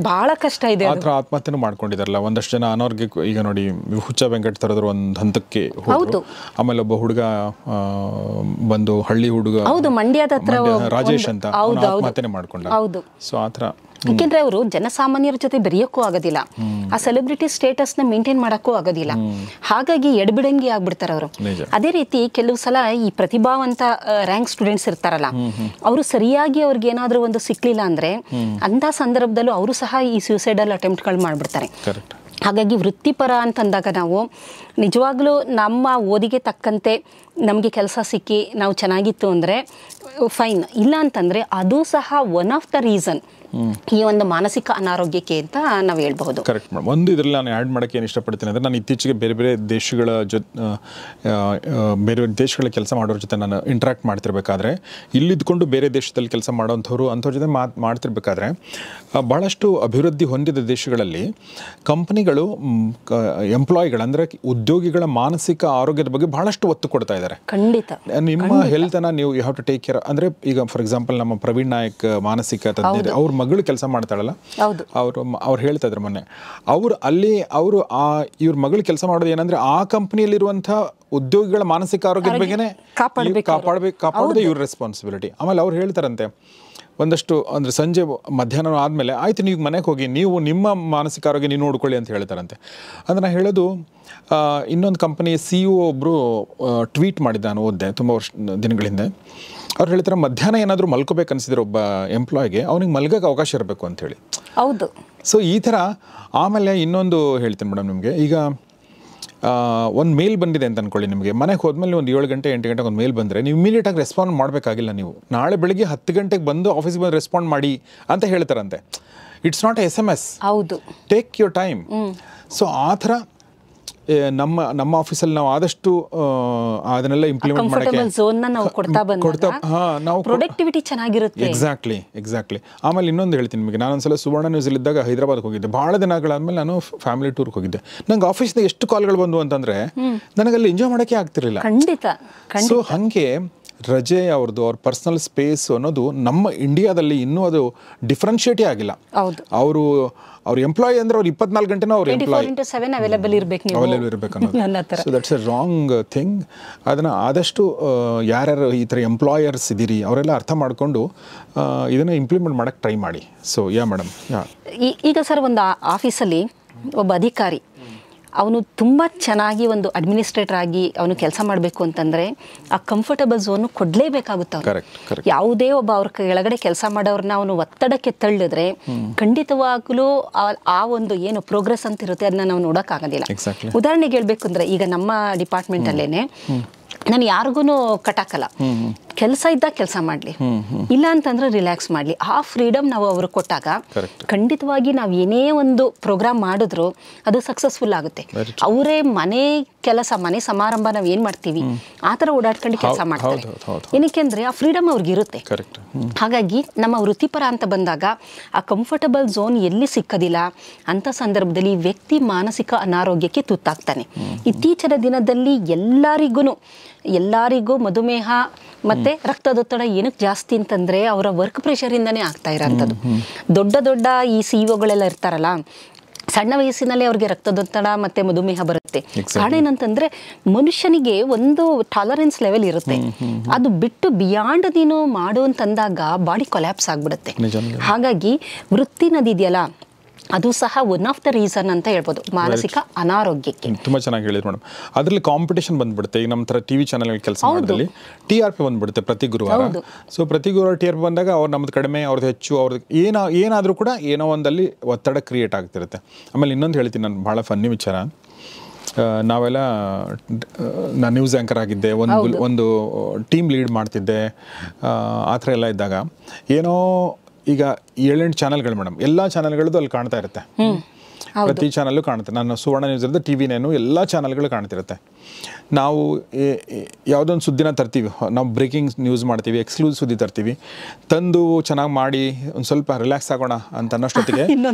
ಬಹಳ ಕಷ್ಟ ಇದೆ. ಆತ್ಮಹತ್ಯೆನೂ ಮಾಡ್ಕೊಂಡಿದಾರಲ್ಲ ಒಂದಷ್ಟು ಜನ ಅನಾರೋಗ್ಯ. ಈಗ ನೋಡಿ ಹುಚ್ಚ ವೆಂಕಟ್ ತರದ್ರು ಒಂದು ಹಂತಕ್ಕೆ ಹೋದ್ರು. ಆಮೇಲೆ ಒಬ್ಬ ಹುಡುಗ ಬಂದು ಹಳ್ಳಿ ಹುಡುಗ, ಹೌದು, ಮಂಡ್ಯದ ಹತ್ರ ರಾಜೇಶ್ ಅಂತ ಆತ್ಮಹತ್ಯೆ ಮಾಡ್ಕೊಂಡ. ಹೌದು, ಸೊ ಆತರ. ಯಾಕೆಂದ್ರೆ ಅವರು ಜನಸಾಮಾನ್ಯರ ಜೊತೆ ಬೆರೆಯೋಕ್ಕೂ ಆಗೋದಿಲ್ಲ, ಆ ಸೆಲೆಬ್ರಿಟಿ ಸ್ಟೇಟಸ್ ನ ಮೇಂಟೈನ್ ಮಾಡಕ್ಕೂ ಆಗೋದಿಲ್ಲ. ಹಾಗಾಗಿ ಎಡಬಿಡಂಗಿ ಆಗ್ಬಿಡ್ತಾರೆ ಅವರು. ಅದೇ ರೀತಿ ಕೆಲವು ಸಲ ಈ ಪ್ರತಿಭಾವಂತ ರ್ಯಾಂಕ್ ಸ್ಟೂಡೆಂಟ್ಸ್ ಇರ್ತಾರಲ್ಲ, ಅವರು ಸರಿಯಾಗಿ ಅವ್ರಿಗೆ ಏನಾದ್ರೂ ಒಂದು ಸಿಕ್ಲಿಲ್ಲ ಅಂದ್ರೆ ಅಂತ ಸಂದರ್ಭದಲ್ಲೂ ಅವರು ಸಹ ಈ ಸೂಸೈಡಲ್ ಅಟೆಂಪ್ಟ್ಗಳು ಮಾಡ್ಬಿಡ್ತಾರೆ. ಹಾಗಾಗಿ ವೃತ್ತಿಪರ ಅಂತಂದಾಗ ನಾವು ನಿಜವಾಗ್ಲೂ ನಮ್ಮ ಓದಿಗೆ ತಕ್ಕಂತೆ ನಮಗೆ ಕೆಲಸ ಸಿಕ್ಕಿ ನಾವು ಚೆನ್ನಾಗಿತ್ತು ಅಂದರೆ ಫೈನ್, ಇಲ್ಲ ಅಂತಂದರೆ ಅದು ಸಹ ಒನ್ ಆಫ್ ದ ರೀಸನ್ ಈ ಒಂದು ಮಾನಸಿಕ ಅನಾರೋಗ್ಯಕ್ಕೆ ಅಂತ ನಾವು ಹೇಳ್ಬಹುದು. Correct madam. ಒಂದು ಇದರಲ್ಲಿ ನಾನು ಆ್ಯಡ್ ಮಾಡೋಕ್ಕೆ ಏನು ಇಷ್ಟಪಡ್ತೀನಿ ಅಂದರೆ, ನಾನು ಇತ್ತೀಚೆಗೆ ಬೇರೆ ಬೇರೆ ದೇಶಗಳ ಬೇರೆ ಬೇರೆ ದೇಶಗಳ ಕೆಲಸ ಮಾಡೋರ ಜೊತೆ ನಾನು ಇಂಟ್ರ್ಯಾಕ್ಟ್ ಮಾಡ್ತಿರ್ಬೇಕಾದ್ರೆ, ಇಲ್ಲಿದ್ಕೊಂಡು ಬೇರೆ ದೇಶದಲ್ಲಿ ಕೆಲಸ ಮಾಡೋವಂಥವ್ರು ಅಂಥವ್ರ ಜೊತೆ ಮಾಡ್ತಿರ್ಬೇಕಾದ್ರೆ, ಭಾಳಷ್ಟು ಅಭಿವೃದ್ಧಿ ಹೊಂದಿದ ದೇಶಗಳಲ್ಲಿ ಕಂಪ್ನಿಗಳು ಎಂಪ್ಲಾಯಿಗಳು ಅಂದರೆ ಉದ್ಯೋಗಿಗಳ ಮಾನಸಿಕ ಆರೋಗ್ಯದ ಬಗ್ಗೆ ಬಹಳಷ್ಟು ಒತ್ತು ಕೊಡ್ತಾ ಇದ್ದಾರೆ. ಖಂಡಿತ. ನಿಮ್ಮ ಹೆಲ್ತನ್ನು ನೀವು you have to take care. ಅಂದರೆ ಈಗ ಫಾರ್ ಎಕ್ಸಾಂಪಲ್ ನಮ್ಮ ಪ್ರವೀಣ್ ನಾಯಕ್ ಮಾನಸಿಕ ತಜ್ಞ, ಅವ್ರ ಮಗಳು ಕೆಲಸ ಮಾಡ್ತಾಳಲ್ಲ, ಅವ್ರು ಹೇಳ್ತಾ ಇದ್ರು ಮೊನ್ನೆ, ಅವರು ಇವ್ರ ಮಗಳು ಕೆಲಸ ಮಾಡೋದು ಏನಂದ್ರೆ ಆ ಕಂಪ್ನಿಯಲ್ಲಿರುವಂಥ ಉದ್ಯೋಗಿಗಳ ಮಾನಸಿಕ ಆರೋಗ್ಯದ ಬಗ್ಗೆನೇ ಕಾಪಾಡೋದೇ ಇವ್ರ ರೆಸ್ಪಾನ್ಸಿಬಿಲಿಟಿ. ಆಮೇಲೆ ಅವ್ರು ಹೇಳ್ತಾರಂತೆ, ಒಂದಷ್ಟು ಅಂದರೆ ಸಂಜೆ ಮಧ್ಯಾಹ್ನ ಆದಮೇಲೆ ಆಯ್ತು ನೀವು ಮನೆಗೆ ಹೋಗಿ ನೀವು ನಿಮ್ಮ ಮಾನಸಿಕ ಆರೋಗ್ಯ ನೀವು ನೋಡ್ಕೊಳ್ಳಿ ಅಂತ ಹೇಳ್ತಾರಂತೆ. ಅಂದರೆ ನಾನು ಹೇಳೋದು, ಇನ್ನೊಂದು ಕಂಪನಿ CEO ಒಬ್ಬರು ಟ್ವೀಟ್ ಮಾಡಿದ್ದ, ನಾನು ಓದಿದೆ ತುಂಬ ದಿನಗಳ ಹಿಂದೆ. ಅವ್ರು ಹೇಳ್ತಾರೆ, ಮಧ್ಯಾಹ್ನ ಏನಾದರೂ ಮಲ್ಕೋಬೇಕು ಅನಿಸಿದ್ರೆ ಒಬ್ಬ ಎಂಪ್ಲಾಯ್ಗೆ ಅವ್ನಿಗೆ ಮಲ್ಗೋಕ್ಕೆ ಅವಕಾಶ ಇರಬೇಕು ಅಂಥೇಳಿ. ಹೌದು. ಸೊ ಈ ಥರ. ಆಮೇಲೆ ಇನ್ನೊಂದು ಹೇಳ್ತೀನಿ ಮೇಡಮ್ ನಿಮಗೆ, ಈಗ ಒಂದು ಮೇಲ್ ಬಂದಿದೆ ಅಂತ ಅಂದ್ಕೊಳ್ಳಿ, ನಿಮಗೆ ಮನೆಗೆ ಹೋದ್ಮೇಲೆ ಒಂದು 7 ಗಂಟೆ 8 ಗಂಟೆಗೆ ಒಂದು ಮೇಲ್ ಬಂದರೆ ನೀವು ಇಮಿಡಿಯೇಟಾಗಿ ರೆಸ್ಪಾಂಡ್ ಮಾಡಬೇಕಾಗಿಲ್ಲ. ನೀವು ನಾಳೆ ಬೆಳಿಗ್ಗೆ 10 ಗಂಟೆಗೆ ಬಂದು ಆಫೀಸ್ಗೆ ಬಂದು ರೆಸ್ಪಾಂಡ್ ಮಾಡಿ ಅಂತ ಹೇಳ್ತಾರಂತೆ. It's not SMS. ಹೌದು, ಟೇಕ್ ಯುವರ್ ಟೈಮ್. ಸೊ ಆ ಥರ ನಮ್ಮ ಆಫೀಸಲ್ಲಿ ನಾವು ಆದಷ್ಟು ಅದನ್ನೆಲ್ಲ ಇಂಪ್ಲಿಮೆಂಟ್ ಮಾಡೋಕ್ಕೆ ನಾವು ಪ್ರೊಡಕ್ಟಿವಿಟಿ ಚೆನ್ನಾಗಿರುತ್ತೆ. ಎಕ್ಸಾಕ್ಟ್ಲಿ. ಆಮೇಲೆ ಇನ್ನೊಂದು ಹೇಳ್ತೀನಿ ನಿಮಗೆ, ನಾನೊಂದ್ಸಲ ಸುವರ್ಣ ನ್ಯೂಸಲ್ಲಿದ್ದಾಗ ಹೈದರಾಬಾದ್ಗೆ ಹೋಗಿದ್ದೆ. ಭಾಳ ದಿನಗಳಾದ್ಮೇಲೆ ನಾನು ಫ್ಯಾಮಿಲಿ ಟೂರ್ಗೆ ಹೋಗಿದ್ದೆ. ನಂಗೆ ಆಫೀಸ್ನಾಗ ಎಷ್ಟು ಕಾಲ್ಗಳು ಬಂದು ಅಂತಂದರೆ ನನಗಲ್ಲಿ ಎಂಜಾಯ್ ಮಾಡೋಕ್ಕೆ ಆಗ್ತಿರಲಿಲ್ಲ. ಖಂಡಿತ. ಸೊ ಹಾಗೆ ರಜೆ ಅವ್ರದ್ದು, ಅವ್ರ ಪರ್ಸನಲ್ ಸ್ಪೇಸ್ ಅನ್ನೋದು ನಮ್ಮ ಇಂಡಿಯಾದಲ್ಲಿ ಇನ್ನೂ ಅದು ಡಿಫ್ರೆನ್ಷಿಯೇಟೇ ಆಗಿಲ್ಲ. ಅವ್ರ ಎಂಪ್ಲಾಯಿ ಅಂದ್ರೆ ಅವ್ರು 24 ಗಂಟೆನೂ ಅವ್ರ ಎಂಪ್ಲಾಯಿ ಅವೈಲೇಬಲ್ ಇರಬೇಕು ಅನ್ನೋದು. So that's A wrong thing. ಅದನ್ನು ಆದಷ್ಟು ಯಾರ್ಯಾರು ಈ ಥರ ಎಂಪ್ಲಾಯರ್ಸ್ ಇದ್ದೀರಿ ಅವರೆಲ್ಲ ಅರ್ಥ ಮಾಡಿಕೊಂಡು ಇದನ್ನು ಇಂಪ್ಲಿಮೆಂಟ್ ಮಾಡೋಕ್ಕೆ ಟ್ರೈ ಮಾಡಿ. ಸೊ ಮೇಡಮ್, ಈಗ ಸರ್ ಒಂದು ಆಫೀಸಲ್ಲಿ ಒಬ್ಬ ಅಧಿಕಾರಿ ಅವನು ತುಂಬ ಚೆನ್ನಾಗಿ ಒಂದು ಅಡ್ಮಿನಿಸ್ಟ್ರೇಟರ್ ಆಗಿ ಅವನು ಕೆಲಸ ಮಾಡಬೇಕು ಅಂತಂದರೆ ಆ ಕಂಫರ್ಟಬಲ್ ಝೋನು ಕೊಡಲೇಬೇಕಾಗುತ್ತೆ ಅವನು. ಯಾವುದೇ ಒಬ್ಬ ಅವ್ರ ಕೆಳಗಡೆ ಕೆಲಸ ಮಾಡೋರನ್ನ ಅವನು ಒತ್ತಡಕ್ಕೆ ತಳ್ಳಿದ್ರೆ ಖಂಡಿತವಾಗ್ಲೂ ಆ ಒಂದು ಏನು ಪ್ರೋಗ್ರೆಸ್ ಅಂತ ಇರುತ್ತೆ ಅದನ್ನ ನಾವು ನೋಡೋಕ್ಕಾಗೋದಿಲ್ಲ. ಉದಾಹರಣೆಗೆ ಹೇಳ್ಬೇಕು ಅಂದರೆ, ಈಗ ನಮ್ಮ ಡಿಪಾರ್ಟ್ಮೆಂಟಲ್ಲೇನೆ ನಾನು ಯಾರಿಗೂ ಕಟಾಕಲ್ಲ, ಕೆಲಸ ಇದ್ದಾಗ ಕೆಲಸ ಮಾಡಲಿ, ಇಲ್ಲ ಅಂತಂದ್ರೆ ರಿಲ್ಯಾಕ್ಸ್ ಮಾಡಲಿ. ಆ ಫ್ರೀಡಮ್ ನಾವು ಅವ್ರಿಗೆ ಕೊಟ್ಟಾಗ ಖಂಡಿತವಾಗಿ ನಾವು ಏನೇ ಒಂದು ಪ್ರೋಗ್ರಾಮ್ ಮಾಡಿದ್ರು ಅದು ಸಕ್ಸಸ್ಫುಲ್ ಆಗುತ್ತೆ. ಅವರೇ ಮನೆ ಕೆಲಸ, ಮನೆ ಸಮಾರಂಭ ನಾವು ಏನು ಮಾಡ್ತೀವಿ ಆ ಥರ ಓಡಾಡ್ಕೊಂಡು ಕೆಲಸ ಮಾಡ್ತಾರೆ. ಏನಕ್ಕೆ ಅಂದರೆ ಆ ಫ್ರೀಡಮ್ ಅವ್ರಿಗಿರುತ್ತೆ. ಹಾಗಾಗಿ ನಮ್ಮ ವೃತ್ತಿಪರ ಅಂತ ಬಂದಾಗ ಆ ಕಂಫರ್ಟಬಲ್ ಝೋನ್ ಎಲ್ಲಿ ಸಿಕ್ಕೋದಿಲ್ಲ ಅಂಥ ಸಂದರ್ಭದಲ್ಲಿ ವ್ಯಕ್ತಿ ಮಾನಸಿಕ ಅನಾರೋಗ್ಯಕ್ಕೆ ತುತ್ತಾಗ್ತಾನೆ. ಇತ್ತೀಚಿನ ದಿನದಲ್ಲಿ ಎಲ್ಲರಿಗೂ ಮಧುಮೇಹ ಮತ್ತು ರಕ್ತದೊತ್ತಡ ಏನಕ್ಕೆ ಜಾಸ್ತಿ ಅಂತಂದರೆ ಅವರ ವರ್ಕ್ ಪ್ರೆಷರಿಂದನೇ ಆಗ್ತಾ ಇರೋಂಥದ್ದು. ದೊಡ್ಡ ಈ CEO ಇರ್ತಾರಲ್ಲ, ಸಣ್ಣ ವಯಸ್ಸಿನಲ್ಲಿ ಅವ್ರಿಗೆ ರಕ್ತದೊತ್ತಡ ಮತ್ತು ಮಧುಮೇಹ ಬರುತ್ತೆ. ಕಾರಣ ಏನಂತಂದರೆ ಮನುಷ್ಯನಿಗೆ ಒಂದು ಟಾಲರೆನ್ಸ್ ಲೆವೆಲ್ ಇರುತ್ತೆ, ಅದು ಬಿಟ್ಟು ಬಿಯಾಂಡ್ ನೀನು ಮಾಡು ಅಂತಂದಾಗ ಬಾಡಿ ಕೊಲ್ಯಾಪ್ಸ್ ಆಗಿಬಿಡುತ್ತೆ. ಹಾಗಾಗಿ ವೃತ್ತಿನದಿದೆಯಲ್ಲ ಅದು ಸಹ ಒನ್ ಆಫ್ ದ ರೀಸನ್ ಅಂತ ಹೇಳ್ಬೋದು ಮಾನಸಿಕ ಅನಾರೋಗ್ಯಕ್ಕೆ. ತುಂಬ ಚೆನ್ನಾಗಿ ಹೇಳಿದ್ರು ಮೇಡಮ್. ಅದರಲ್ಲಿ ಕಾಂಪಿಟೇಷನ್ ಬಂದ್ಬಿಡುತ್ತೆ. ಈಗ ನಮ್ಮ ಥರ TV ಚಾನಲ್ ಕೆಲಸ ಮಾಡೋದ್ರಲ್ಲಿ TRP ಬಂದ್ಬಿಡುತ್ತೆ ಪ್ರತಿ ಗುರುವಾರ. ಸೊ ಪ್ರತಿ ಗುರುವಾರ TRP ಬಂದಾಗ ಅವ್ರು ನಮ್ದು ಕಡಿಮೆ, ಅವ್ರದ್ದು ಹೆಚ್ಚು, ಅವ್ರದ್ದು ಏನಾದರೂ ಕೂಡ ಏನೋ ಒಂದಲ್ಲಿ ಒತ್ತಡ ಕ್ರಿಯೇಟ್ ಆಗ್ತಿರುತ್ತೆ. ಆಮೇಲೆ ಇನ್ನೊಂದು ಹೇಳ್ತೀನಿ ನಾನು, ಭಾಳ ಫನ್ನಿ ವಿಚಾರ. ನಾವೆಲ್ಲ ನಾನು ನ್ಯೂಸ್ ಆ್ಯಂಕರ್ ಆಗಿದ್ದೆ, ಒಂದು ಟೀಮ್ ಲೀಡ್ ಮಾಡ್ತಿದ್ದೆ. ಆ ಥರ ಎಲ್ಲ ಇದ್ದಾಗ ಏನೋ ಈಗ 7-8 ಚಾನಲ್ಗಳು ಮೇಡಮ್, ಎಲ್ಲ ಚಾನಲ್ಗಳದ್ದು ಅಲ್ಲಿ ಕಾಣ್ತಾ ಇರುತ್ತೆ. ಪ್ರತಿ ಚಾನಲ್ಲು ಕಾಣುತ್ತೆ. ನಾನು ಸುವರ್ಣ ನ್ಯೂಸ್ ಇರುತ್ತೆ, TV ನೈನು, ಎಲ್ಲ ಚಾನಲ್ಗಳು ಕಾಣ್ತಿರುತ್ತೆ. ನಾವು ಯಾವುದೊಂದು ಸುದ್ದಿನ ತರ್ತೀವಿ, ನಾವು ಬ್ರೇಕಿಂಗ್ ನ್ಯೂಸ್ ಮಾಡ್ತೀವಿ, ಎಕ್ಸ್ಕ್ಲೂಸಿವ್ ಸುದ್ದಿ ತರ್ತೀವಿ, ತಂದು ಚೆನ್ನಾಗಿ ಮಾಡಿ ಒಂದು ಸ್ವಲ್ಪ ರಿಲ್ಯಾಕ್ಸ್ ಆಗೋಣ ಅಂತ ಅನ್ನೋಷ್ಟೊತ್ತಿಗೆ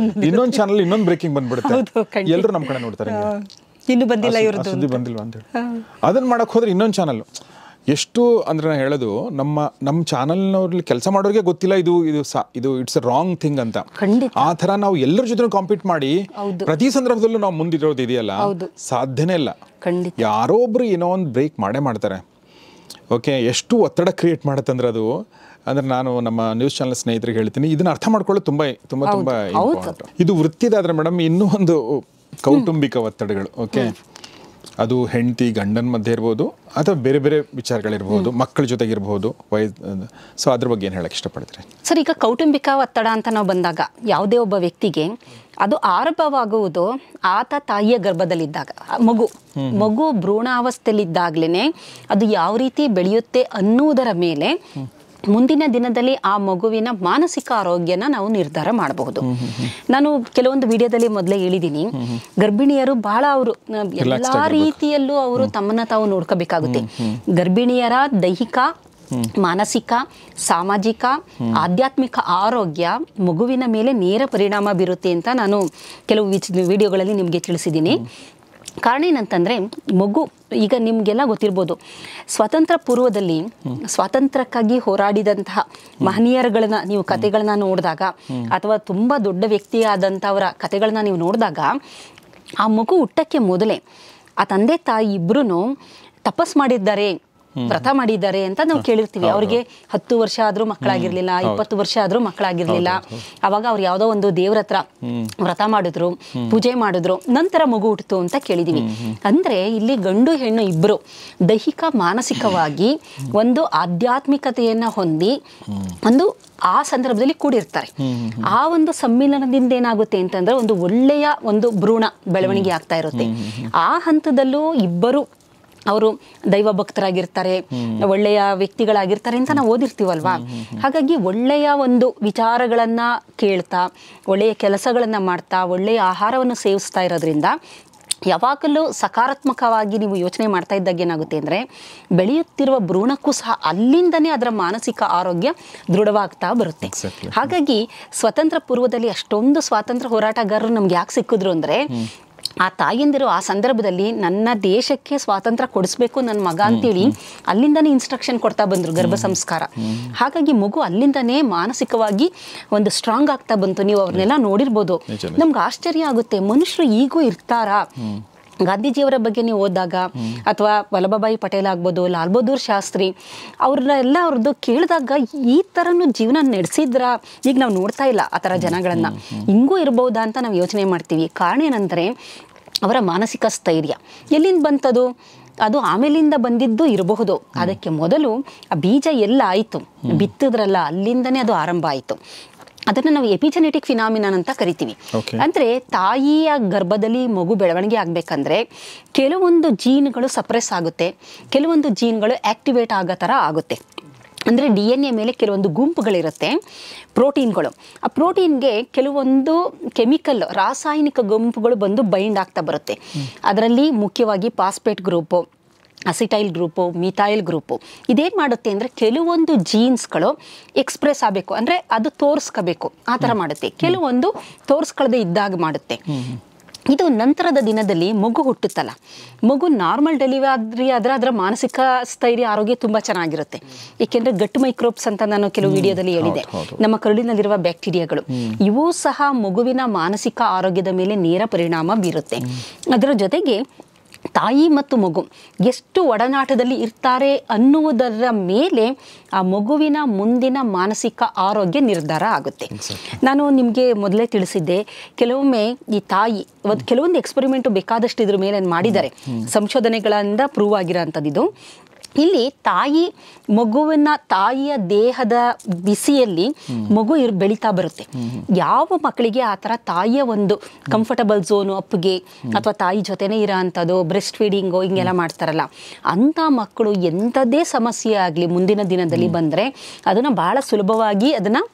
ಇನ್ನೊಂದು ಚಾನಲ್ ಇನ್ನೊಂದು ಬ್ರೇಕಿಂಗ್ ಬಂದ್ಬಿಡುತ್ತೆ. ಎಲ್ಲರೂ ನಮ್ಮ ಕಡೆ ನೋಡ್ತಾರೆ, ಇನ್ನು ಬಂದಿಲ್ಲ ಇವ್ರದ್ದು ಸುದ್ದಿ ಬಂದಿಲ್ವಾ ಅಂತೇಳಿ. ಅದನ್ನು ಮಾಡೋಕ್ಕೆ ಹೋದ್ರೆ ಇನ್ನೊಂದು ಚಾನಲ್ ಎಷ್ಟು ಅಂದ್ರೆ ನಾನು ಹೇಳೋದು ನಮ್ಮ ಚಾನಲ್ನವ್ರಲ್ಲಿ ಕೆಲಸ ಮಾಡೋರಿಗೆ ಗೊತ್ತಿಲ್ಲ ಇದು ಇಟ್ಸ್ ಅ ರಾಂಗ್ ಥಿಂಗ್ ಅಂತ. ಆ ಥರ ನಾವು ಎಲ್ಲರ ಜೊತೆ ಕಾಂಪೀಟ್ ಮಾಡಿ ಪ್ರತಿ ಸಂದರ್ಭದಲ್ಲೂ ನಾವು ಮುಂದಿರೋದು ಇದೆಯಲ್ಲ, ಸಾಧ್ಯನೇ ಇಲ್ಲ. ಯಾರೋ ಒಬ್ರು ಏನೋ ಒಂದು ಬ್ರೇಕ್ ಮಾಡೇ ಮಾಡ್ತಾರೆ. ಓಕೆ, ಎಷ್ಟು ಒತ್ತಡ ಕ್ರಿಯೇಟ್ ಮಾಡುತ್ತಂದ್ರೆ ಅದು ಅಂದ್ರೆ ನಾನು ನಮ್ಮ ನ್ಯೂಸ್ ಚಾನಲ್ ಸ್ನೇಹಿತರಿಗೆ ಹೇಳ್ತೀನಿ, ಇದನ್ನ ಅರ್ಥ ಮಾಡ್ಕೊಳ್ಳೋದು ತುಂಬ ಇಂಪಾರ್ಟೆಂಟ್. ಇದು ವೃತ್ತಿದಾದ್ರೆ ಮೇಡಮ್, ಇನ್ನೂ ಒಂದು ಕೌಟುಂಬಿಕ ಒತ್ತಡಗಳು. ಓಕೆ, ಅದು ಹೆಂಡತಿ ಗಂಡನ ಮಧ್ಯೆ ಇರ್ಬೋದು, ಅಥವಾ ಬೇರೆ ಬೇರೆ ವಿಚಾರಗಳಿರ್ಬೋದು, ಮಕ್ಕಳ ಜೊತೆಗಿರ್ಬೋದು, ಸೊ ಅದ್ರ ಬಗ್ಗೆ ಏನು ಹೇಳಕ್ಕೆ ಇಷ್ಟಪಡ್ತೀರಿ ಸರ್? ಈಗ ಕೌಟುಂಬಿಕ ಒತ್ತಡ ಅಂತ ನಾವು ಬಂದಾಗ ಯಾವುದೇ ಒಬ್ಬ ವ್ಯಕ್ತಿಗೆ ಅದು ಆರಂಭವಾಗುವುದು ಆತ ತಾಯಿಯ ಗರ್ಭದಲ್ಲಿದ್ದಾಗ. ಮಗು ಭ್ರೂಣಾವಸ್ಥೆಯಲ್ಲಿದ್ದಾಗಲೇ ಅದು ಯಾವ ರೀತಿ ಬೆಳೆಯುತ್ತೆ ಅನ್ನುವುದರ ಮೇಲೆ ಮುಂದಿನ ದಿನದಲ್ಲಿ ಆ ಮಗುವಿನ ಮಾನಸಿಕ ಆರೋಗ್ಯನ ನಾವು ನಿರ್ಧಾರ ಮಾಡಬಹುದು. ನಾನು ಕೆಲವೊಂದು ವಿಡಿಯೋದಲ್ಲಿ ಮೊದಲೇ ಹೇಳಿದ್ದೀನಿ, ಗರ್ಭಿಣಿಯರು ಬಹಳ ಅವರು ಎಲ್ಲಾ ರೀತಿಯಲ್ಲೂ ಅವರು ತಮ್ಮನ್ನ ತಾವು ನೋಡ್ಕೋಬೇಕಾಗುತ್ತೆ. ಗರ್ಭಿಣಿಯರ ದೈಹಿಕ, ಮಾನಸಿಕ, ಸಾಮಾಜಿಕ, ಆಧ್ಯಾತ್ಮಿಕ ಆರೋಗ್ಯ ಮಗುವಿನ ಮೇಲೆ ನೇರ ಪರಿಣಾಮ ಬೀರುತ್ತೆ ಅಂತ ನಾನು ಕೆಲವು ವಿಡಿಯೋಗಳಲ್ಲಿ ನಿಮಗೆ ತಿಳಿಸಿದ್ದೀನಿ. ಕಾರಣ ಏನಂತಂದರೆ, ಮಗು ಈಗ ನಿಮಗೆಲ್ಲ ಗೊತ್ತಿರ್ಬೋದು, ಸ್ವಾತಂತ್ರ್ಯ ಪೂರ್ವದಲ್ಲಿ ಸ್ವಾತಂತ್ರ್ಯಕ್ಕಾಗಿ ಹೋರಾಡಿದಂತಹ ಮಹನೀಯರುಗಳನ್ನ ನೀವು ಕಥೆಗಳನ್ನ ನೋಡಿದಾಗ, ಅಥವಾ ತುಂಬ ದೊಡ್ಡ ವ್ಯಕ್ತಿಯಾದಂಥವರ ಕಥೆಗಳನ್ನ ನೀವು ನೋಡಿದಾಗ, ಆ ಮಗು ಹುಟ್ಟಕ್ಕೆ ಮೊದಲೇ ಆ ತಂದೆ ತಾಯಿ ಇಬ್ಬರೂ ತಪಸ್ ಮಾಡಿದ್ದಾರೆ, ವ್ರತ ಮಾಡಿದ್ದಾರೆ ಅಂತ ನಾವು ಕೇಳಿರ್ತೀವಿ. ಅವ್ರಿಗೆ 10 ವರ್ಷ ಆದ್ರೂ ಮಕ್ಕಳಾಗಿರ್ಲಿಲ್ಲ, 20 ವರ್ಷ ಆದ್ರೂ ಮಕ್ಕಳಾಗಿರ್ಲಿಲ್ಲ. ಅವಾಗ ಅವ್ರು ಯಾವುದೋ ಒಂದು ದೇವ್ರ ಹತ್ರ ವ್ರತ ಮಾಡಿದ್ರು, ಪೂಜೆ ಮಾಡಿದ್ರು, ನಂತರ ಮಗು ಹುಟ್ಟಿತು ಅಂತ ಕೇಳಿದೀವಿ. ಅಂದ್ರೆ ಇಲ್ಲಿ ಗಂಡು ಹೆಣ್ಣು ಇಬ್ರು ದೈಹಿಕ ಮಾನಸಿಕವಾಗಿ ಒಂದು ಆಧ್ಯಾತ್ಮಿಕತೆಯನ್ನ ಹೊಂದಿ ಒಂದು ಆ ಸಂದರ್ಭದಲ್ಲಿ ಕೂಡಿರ್ತಾರೆ. ಆ ಒಂದು ಸಮ್ಮಿಲನದಿಂದ ಏನಾಗುತ್ತೆ ಅಂತಂದ್ರೆ ಒಂದು ಒಳ್ಳೆಯ ಒಂದು ಭ್ರೂಣ ಬೆಳವಣಿಗೆ ಆಗ್ತಾ ಇರುತ್ತೆ. ಆ ಹಂತದಲ್ಲೂ ಇಬ್ಬರು ಅವರು ದೈವ ಭಕ್ತರಾಗಿರ್ತಾರೆ, ಒಳ್ಳೆಯ ವ್ಯಕ್ತಿಗಳಾಗಿರ್ತಾರೆ ಅಂತ ನಾವು ಓದಿರ್ತೀವಲ್ವಾ. ಹಾಗಾಗಿ ಒಳ್ಳೆಯ ಒಂದು ವಿಚಾರಗಳನ್ನ ಕೇಳ್ತಾ, ಒಳ್ಳೆಯ ಕೆಲಸಗಳನ್ನ ಮಾಡ್ತಾ, ಒಳ್ಳೆಯ ಆಹಾರವನ್ನು ಸೇವಿಸ್ತಾ ಇರೋದ್ರಿಂದ ಯಾವಾಗಲೂ ಸಕಾರಾತ್ಮಕವಾಗಿ ನೀವು ಯೋಚನೆ ಮಾಡ್ತಾ ಇದ್ದಾಗ ಏನಾಗುತ್ತೆ ಅಂದರೆ, ಬೆಳೆಯುತ್ತಿರುವ ಭ್ರೂಣಕ್ಕೂ ಸಹ ಅಲ್ಲಿಂದನೇ ಅದರ ಮಾನಸಿಕ ಆರೋಗ್ಯ ದೃಢವಾಗ್ತಾ ಬರುತ್ತೆ. ಹಾಗಾಗಿ ಸ್ವತಂತ್ರ ಪೂರ್ವದಲ್ಲಿ ಅಷ್ಟೊಂದು ಸ್ವಾತಂತ್ರ್ಯ ಹೋರಾಟಗಾರರು ನಮ್ಗೆ ಯಾಕೆ ಸಿಕ್ಕಿದ್ರು ಅಂದರೆ, ಆ ತಾಯಿಯಂದಿರು ಆ ಸಂದರ್ಭದಲ್ಲಿ ನನ್ನ ದೇಶಕ್ಕೆ ಸ್ವಾತಂತ್ರ್ಯ ಕೊಡಿಸ್ಬೇಕು ನನ್ನ ಮಗ ಅಂತೇಳಿ ಅಲ್ಲಿಂದನೇ ಇನ್ಸ್ಟ್ರಕ್ಷನ್ ಕೊಡ್ತಾ ಬಂದ್ರು, ಗರ್ಭ ಸಂಸ್ಕಾರ. ಹಾಗಾಗಿ ಮಗು ಅಲ್ಲಿಂದನೇ ಮಾನಸಿಕವಾಗಿ ಒಂದು ಸ್ಟ್ರಾಂಗ್ ಆಗ್ತಾ ಬಂತು. ನೀವು ಅವ್ರನ್ನೆಲ್ಲ ನೋಡಿರ್ಬೋದು. ನಮ್ಗೆ ಆಶ್ಚರ್ಯ ಆಗುತ್ತೆ, ಮನುಷ್ಯರು ಈಗೂ ಇರ್ತಾರಾ? ಗಾಂಧೀಜಿಯವರ ಬಗ್ಗೆ ನೀವು ಓದಿದಾಗ, ಅಥವಾ ವಲ್ಲಭಭಾಯಿ ಪಟೇಲ್ ಆಗ್ಬೋದು, ಲಾಲ್ ಬಹದ್ದೂರ್ ಶಾಸ್ತ್ರಿ ಅವ್ರನ್ನೆಲ್ಲ ಅವ್ರದ್ದು ಕೇಳಿದಾಗ ಈ ಥರನೂ ಜೀವನ ನಡೆಸಿದ್ರ? ಈಗ ನಾವು ನೋಡ್ತಾ ಇಲ್ಲ ಆ ಥರ ಜನಗಳನ್ನ. ಹಿಂಗೂ ಇರ್ಬೋದಾ ಅಂತ ನಾವು ಯೋಚನೆ ಮಾಡ್ತೀವಿ. ಕಾರಣ ಏನಂದರೆ, ಅವರ ಮಾನಸಿಕ ಸ್ಥೈರ್ಯ ಎಲ್ಲಿಂದ ಬಂತದು? ಅದು ಆಮೇಲಿಂದ ಬಂದಿದ್ದು ಇರಬಹುದು. ಅದಕ್ಕೆ ಮೊದಲು ಆ ಬೀಜ ಎಲ್ಲ ಆಯಿತು, ಬಿತ್ತಿದ್ರಲ್ಲ, ಅಲ್ಲಿಂದನೇ ಅದು ಆರಂಭ ಆಯಿತು. ಅದನ್ನು ನಾವು ಎಪಿಜೆನೆಟಿಕ್ ಫಿನಾಮಿನನ್ ಅಂತ ಕರಿತೀವಿ. ಅಂದರೆ ತಾಯಿಯ ಗರ್ಭದಲ್ಲಿ ಮಗು ಬೆಳವಣಿಗೆ ಆಗಬೇಕಂದ್ರೆ ಕೆಲವೊಂದು ಜೀನ್ಗಳು ಸಪ್ರೆಸ್ ಆಗುತ್ತೆ, ಕೆಲವೊಂದು ಜೀನ್ಗಳು ಆಕ್ಟಿವೇಟ್ ಆಗೋ ಥರ ಆಗುತ್ತೆ. ಅಂದರೆ DNA ಮೇಲೆ ಕೆಲವೊಂದು ಗುಂಪುಗಳಿರುತ್ತೆ, ಪ್ರೋಟೀನ್ಗಳು. ಆ ಪ್ರೋಟೀನ್ಗೆ ಕೆಲವೊಂದು ಕೆಮಿಕಲ್, ರಾಸಾಯನಿಕ ಗುಂಪುಗಳು ಬಂದು ಬೈಂಡ್ ಆಗ್ತಾ ಬರುತ್ತೆ. ಅದರಲ್ಲಿ ಮುಖ್ಯವಾಗಿ phosphate group, acetyl group, methyl group. ಇದೇನು ಮಾಡುತ್ತೆ ಅಂದರೆ, ಕೆಲವೊಂದು ಜೀನ್ಸ್ಗಳು ಎಕ್ಸ್ಪ್ರೆಸ್ ಆಗಬೇಕು ಅಂದರೆ ಅದು ತೋರಿಸ್ಕೋಬೇಕು, ಆ ಥರ ಮಾಡುತ್ತೆ. ಕೆಲವೊಂದು ತೋರಿಸ್ಕೊಳ್ಳದೆ ಇದ್ದಾಗ ಮಾಡುತ್ತೆ. ಇದು ನಂತರದ ದಿನದಲ್ಲಿ ಮಗು ಹುಟ್ಟುತ್ತಲ್ಲ, ಮಗು ನಾರ್ಮಲ್ ಡೆಲಿವರಿ ಆದರೆ ಅದರ ಮಾನಸಿಕ ಸ್ಥೈರ್ಯ ಆರೋಗ್ಯ ತುಂಬ ಚೆನ್ನಾಗಿರುತ್ತೆ. ಏಕೆಂದರೆ ಗಟ್ ಮೈಕ್ರೋಬ್ಸ್ ಅಂತ ನಾನು ಕೆಲವು ವಿಡಿಯೋದಲ್ಲಿ ಹೇಳಿದೆ, ನಮ್ಮ ಕರುಳಿನಲ್ಲಿರುವ ಬ್ಯಾಕ್ಟೀರಿಯಾಗಳು, ಇವು ಸಹ ಮಗುವಿನ ಮಾನಸಿಕ ಆರೋಗ್ಯದ ಮೇಲೆ ನೇರ ಪರಿಣಾಮ ಬೀರುತ್ತೆ. ಅದರ ಜೊತೆಗೆ ತಾಯಿ ಮತ್ತು ಮಗು ಎಷ್ಟು ಒಡನಾಟದಲ್ಲಿ ಇರ್ತಾರೆ ಅನ್ನುವುದರ ಮೇಲೆ ಆ ಮಗುವಿನ ಮುಂದಿನ ಮಾನಸಿಕ ಆರೋಗ್ಯ ನಿರ್ಧಾರ ಆಗುತ್ತೆ. ನಾನು ನಿಮಗೆ ಮೊದಲೇ ತಿಳಿಸಿದ್ದೆ, ಕೆಲವೊಮ್ಮೆ ಈ ತಾಯಿ ಕೆಲವೊಂದು ಎಕ್ಸ್ಪೆರಿಮೆಂಟು ಬೇಕಾದಷ್ಟು ಇದ್ರ ಮೇಲೆ ಮಾಡಿದ್ದಾರೆ, ಸಂಶೋಧನೆಗಳಿಂದ ಪ್ರೂವ್ ಆಗಿರೋ ಅಂಥದ್ದು. ಇಲ್ಲಿ ತಾಯಿಯ ದೇಹದ ಬಿಸಿಯಲ್ಲಿ ಮಗು ಬೆಳೀತಾ ಬರುತ್ತೆ. ಯಾವ ಮಕ್ಕಳಿಗೆ ಆ ಥರ ತಾಯಿಯ ಒಂದು ಕಂಫರ್ಟಬಲ್ ಝೋನು, ಅಪ್ಪಿಗೆ ಅಥವಾ ತಾಯಿ ಜೊತೆನೇ ಇರೋ ಅಂಥದ್ದು, ಬ್ರೆಸ್ಟ್ ಫೀಡಿಂಗು ಹಿಂಗೆಲ್ಲ ಮಾಡ್ತಾರಲ್ಲ, ಅಂಥ ಮಕ್ಕಳು ಎಂಥದ್ದೇ ಸಮಸ್ಯೆ ಆಗಲಿ ಮುಂದಿನ ದಿನದಲ್ಲಿ ಬಂದರೆ ಅದನ್ನು ಭಾಳ ಸುಲಭವಾಗಿ ಅದನ್ನು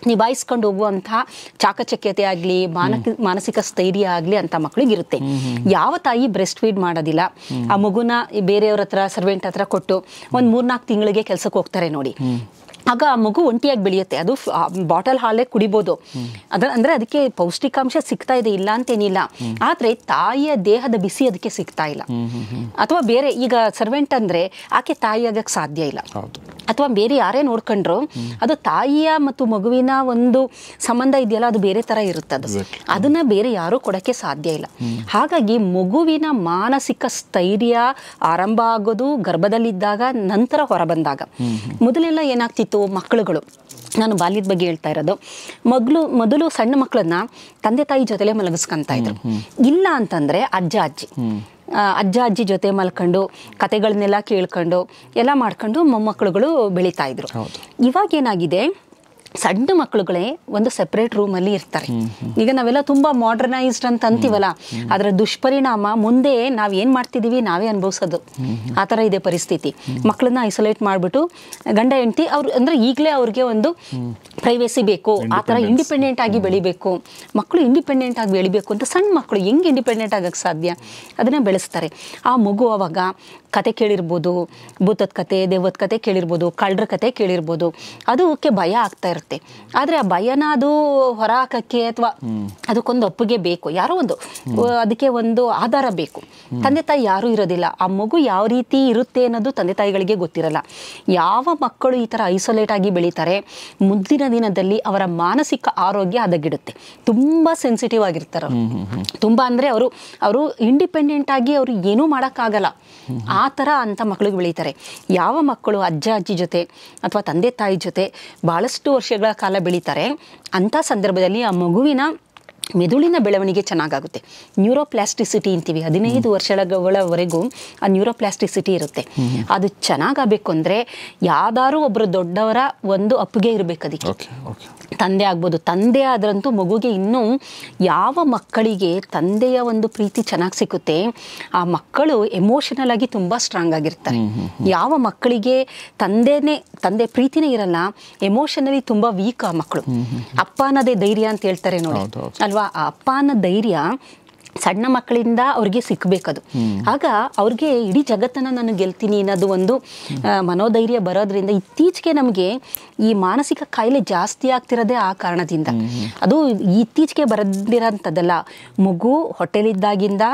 ನಿಭಾಯಿಸ್ಕೊಂಡು ಹೋಗುವಂತಹ ಚಾಕಚಕ್ಯತೆ ಆಗಲಿ, ಮಾನಸಿಕ ಸ್ಥೈರ್ಯ ಆಗಲಿ ಅಂತ ಮಕ್ಕಳಿಗಿರುತ್ತೆ. ಯಾವ ತಾಯಿ ಬ್ರೆಸ್ಟ್ ಫೀಡ್ ಮಾಡೋದಿಲ್ಲ, ಆ ಮಗುನ ಬೇರೆಯವ್ರ ಹತ್ರ, ಸರ್ವೆಂಟ್ ಹತ್ರ ಕೊಟ್ಟು ಒಂದು 3-4 ತಿಂಗಳಿಗೆ ಕೆಲಸಕ್ಕೆ ಹೋಗ್ತಾರೆ ನೋಡಿ, ಆಗ ಆ ಮಗು ಒಂಟಿಯಾಗಿ ಬೆಳೆಯುತ್ತೆ. ಅದು ಬಾಟಲ್ ಹಾಲೇ ಕುಡಿಬೋದು. ಅಂದರೆ ಅದಕ್ಕೆ ಪೌಷ್ಟಿಕಾಂಶ ಸಿಗ್ತಾ ಇದೆ, ಇಲ್ಲ ಅಂತೇನಿಲ್ಲ. ಆದರೆ ತಾಯಿಯ ದೇಹದ ಬಿಸಿ ಅದಕ್ಕೆ ಸಿಗ್ತಾ ಇಲ್ಲ. ಅಥವಾ ಬೇರೆ ಈಗ ಸರ್ವೆಂಟ್ ಅಂದರೆ ಆಕೆ ತಾಯಿಯಾಗಕ್ಕೆ ಸಾಧ್ಯ ಇಲ್ಲ. ಅಥವಾ ಬೇರೆ ಯಾರೇ ನೋಡ್ಕೊಂಡ್ರು ಅದು ತಾಯಿಯ ಮತ್ತು ಮಗುವಿನ ಒಂದು ಸಂಬಂಧ ಇದೆಯಲ್ಲ, ಅದು ಬೇರೆ ಥರ ಇರುತ್ತದು. ಅದನ್ನು ಬೇರೆ ಯಾರೂ ಕೊಡೋಕ್ಕೆ ಸಾಧ್ಯ ಇಲ್ಲ. ಹಾಗಾಗಿ ಮಗುವಿನ ಮಾನಸಿಕ ಸ್ಥೈರ್ಯ ಆರಂಭ ಆಗೋದು ಗರ್ಭದಲ್ಲಿದ್ದಾಗ, ನಂತರ ಹೊರಬಂದಾಗ. ಮೊದಲೆಲ್ಲ ಏನಾಗ್ತಿತ್ತು, ಮಕ್ಕಳುಗಳು, ನಾನು ಬಾಲ್ಯದ ಬಗ್ಗೆ ಹೇಳ್ತಾ ಇರೋದು, ಮೊದಲು ಸಣ್ಣ ಮಕ್ಕಳನ್ನ ತಂದೆ ತಾಯಿ ಜೊತೆಲೇ ಮಲಗಿಸ್ಕೊಂತ ಇದ್ರು. ಇಲ್ಲ ಅಂತಂದ್ರೆ ಅಜ್ಜ ಅಜ್ಜಿ ಜೊತೆ ಮಲ್ಕೊಂಡು ಕತೆಗಳನ್ನೆಲ್ಲ ಕೇಳ್ಕೊಂಡು ಎಲ್ಲ ಮಾಡ್ಕೊಂಡು ಮೊಮ್ಮಕ್ಕಳುಗಳು ಬೆಳೀತಾ ಇದ್ರು. ಇವಾಗ ಏನಾಗಿದೆ, ಸಣ್ಣ ಮಕ್ಕಳುಗಳೇ ಒಂದು ಸೆಪರೇಟ್ ರೂಮಲ್ಲಿ ಇರ್ತಾರೆ. ಈಗ ನಾವೆಲ್ಲ ತುಂಬ ಮಾಡರ್ನೈಸ್ಡ್ ಅಂತ ಅಂತೀವಲ್ಲ, ಅದರ ದುಷ್ಪರಿಣಾಮ ಮುಂದೆ ನಾವು ಏನು ಮಾಡ್ತಿದ್ದೀವಿ ನಾವೇ ಅನುಭವಿಸೋದು. ಆ ಥರ ಇದೆ ಪರಿಸ್ಥಿತಿ. ಮಕ್ಕಳನ್ನ ಐಸೋಲೇಟ್ ಮಾಡಿಬಿಟ್ಟು ಗಂಡ ಹೆಂಡತಿ ಅವ್ರು ಅಂದರೆ ಈಗಲೇ ಅವ್ರಿಗೆ ಒಂದು ಪ್ರೈವೇಸಿ ಬೇಕು, ಆ ಥರ ಇಂಡಿಪೆಂಡೆಂಟ್ ಆಗಿ ಬೆಳಿಬೇಕು, ಮಕ್ಕಳು ಇಂಡಿಪೆಂಡೆಂಟ್ ಆಗಿ ಬೆಳಿಬೇಕು ಅಂತ. ಸಣ್ಣ ಮಕ್ಕಳು ಹೆಂಗೆ ಇಂಡಿಪೆಂಡೆಂಟ್ ಆಗಕ್ಕೆ ಸಾಧ್ಯ? ಅದನ್ನು ಬೆಳೆಸ್ತಾರೆ. ಆ ಮಗು ಅವಾಗ ಕತೆ ಕೇಳಿರ್ಬೋದು, ಭೂತದ ಕತೆ, ದೇವದ ಕತೆ ಕೇಳಿರ್ಬೋದು, ಕಳ್ಳರ ಕತೆ ಕೇಳಿರ್ಬೋದು. ಅದಕ್ಕೆ ಭಯ ಆಗ್ತಾ ಇರುತ್ತೆ. ಆದರೆ ಆ ಭಯನ ಅದು ಹೊರ ಹಾಕಕ್ಕೆ ಅಥವಾ ಅದಕ್ಕೊಂದು ಒಪ್ಪಿಗೆ ಬೇಕು, ಯಾರೋ ಒಂದು ಅದಕ್ಕೆ ಒಂದು ಆಧಾರ ಬೇಕು. ತಂದೆ ತಾಯಿ ಯಾರೂ ಇರೋದಿಲ್ಲ. ಆ ಮಗು ಯಾವ ರೀತಿ ಇರುತ್ತೆ ಅನ್ನೋದು ತಂದೆ ತಾಯಿಗಳಿಗೆ ಗೊತ್ತಿರಲ್ಲ. ಯಾವ ಮಕ್ಕಳು ಈ ಥರ ಐಸೋಲೇಟ್ ಆಗಿ ಬೆಳೀತಾರೆ, ಮುಂದಿನ ದಿನದಲ್ಲಿ ಅವರ ಮಾನಸಿಕ ಆರೋಗ್ಯ ಹದಗೆಡುತ್ತೆ. ತುಂಬ ಸೆನ್ಸಿಟಿವ್ ಆಗಿರ್ತಾರೆ. ತುಂಬ ಅಂದರೆ ಅವರು ಇಂಡಿಪೆಂಡೆಂಟ್ ಆಗಿ ಅವರು ಏನೂ ಮಾಡೋಕ್ಕಾಗಲ್ಲ. ಆ ಥರ ಅಂಥ ಮಕ್ಕಳಿಗೆ ಬೆಳೀತಾರೆ. ಯಾವ ಮಕ್ಕಳು ಅಜ್ಜ ಅಜ್ಜಿ ಜೊತೆ ಅಥವಾ ತಂದೆ ತಾಯಿ ಜೊತೆ ಭಾಳಷ್ಟು ವರ್ಷಗಳ ಕಾಲ ಬೆಳೀತಾರೆ, ಅಂಥ ಸಂದರ್ಭದಲ್ಲಿ ಆ ಮಗುವಿನ ಮೆದುಳಿನ ಬೆಳವಣಿಗೆ ಚೆನ್ನಾಗಾಗುತ್ತೆ. ನ್ಯೂರೋಪ್ಲಾಸ್ಟಿಸಿಟಿ ಅಂತೀವಿ. 15 ವರ್ಷಗಳವರೆಗೂ ಆ ನ್ಯೂರೋಪ್ಲಾಸ್ಟಿಸಿಟಿ ಇರುತ್ತೆ. ಅದು ಚೆನ್ನಾಗಬೇಕು ಅಂದರೆ ಯಾವ್ದಾದ್ರು ಒಬ್ಬರು ದೊಡ್ಡವರ ಒಂದು ಅಪ್ಪಿಗೆ ಇರಬೇಕು. ಅದಕ್ಕೆ ತಂದೆ ಆಗ್ಬೋದು. ತಂದೆ ಆದ್ರಂತೂ ಮಗುಗೆ ಇನ್ನೂ ಯಾವ ಮಕ್ಕಳಿಗೆ ತಂದೆಯ ಒಂದು ಪ್ರೀತಿ ಚೆನ್ನಾಗಿ ಸಿಕ್ಕುತ್ತೆ, ಆ ಮಕ್ಕಳು ಎಮೋಷನಲ್ ಆಗಿ ತುಂಬ ಸ್ಟ್ರಾಂಗ್ ಆಗಿರ್ತಾರೆ. ಯಾವ ಮಕ್ಕಳಿಗೆ ತಂದೆ ಪ್ರೀತಿನೇ ಇರಲ್ಲ, ಎಮೋಷನಲಿ ತುಂಬ ವೀಕ್ ಆ ಮಕ್ಕಳು. ಅಪ್ಪ ಅನ್ನೋದೇ ಧೈರ್ಯ ಅಂತ ಹೇಳ್ತಾರೆ ನೋಡಿ ಅಲ್ವಾ. ಆ ಅಪ್ಪ ಅನ್ನೋ ಧೈರ್ಯ ಸಣ್ಣ ಮಕ್ಕಳಿಂದ ಅವ್ರಿಗೆ ಸಿಕ್ಕಬೇಕದು. ಆಗ ಅವ್ರಿಗೆ ಇಡೀ ಜಗತ್ತನ್ನು ನಾನು ಗೆಲ್ತೀನಿ ಅನ್ನೋದು ಒಂದು ಮನೋಧೈರ್ಯ ಬರೋದ್ರಿಂದ ಇತ್ತೀಚೆಗೆ ನಮಗೆ ಈ ಮಾನಸಿಕ ಕಾಯಿಲೆ ಜಾಸ್ತಿ ಆಗ್ತಿರೋದೇ ಆ ಕಾರಣದಿಂದ. ಅದು ಇತ್ತೀಚೆಗೆ ಬರದಿರೋಂಥದ್ದಲ್ಲ. ಮಗು ಹೊಟ್ಟೆಲಿದ್ದಾಗಿಂದ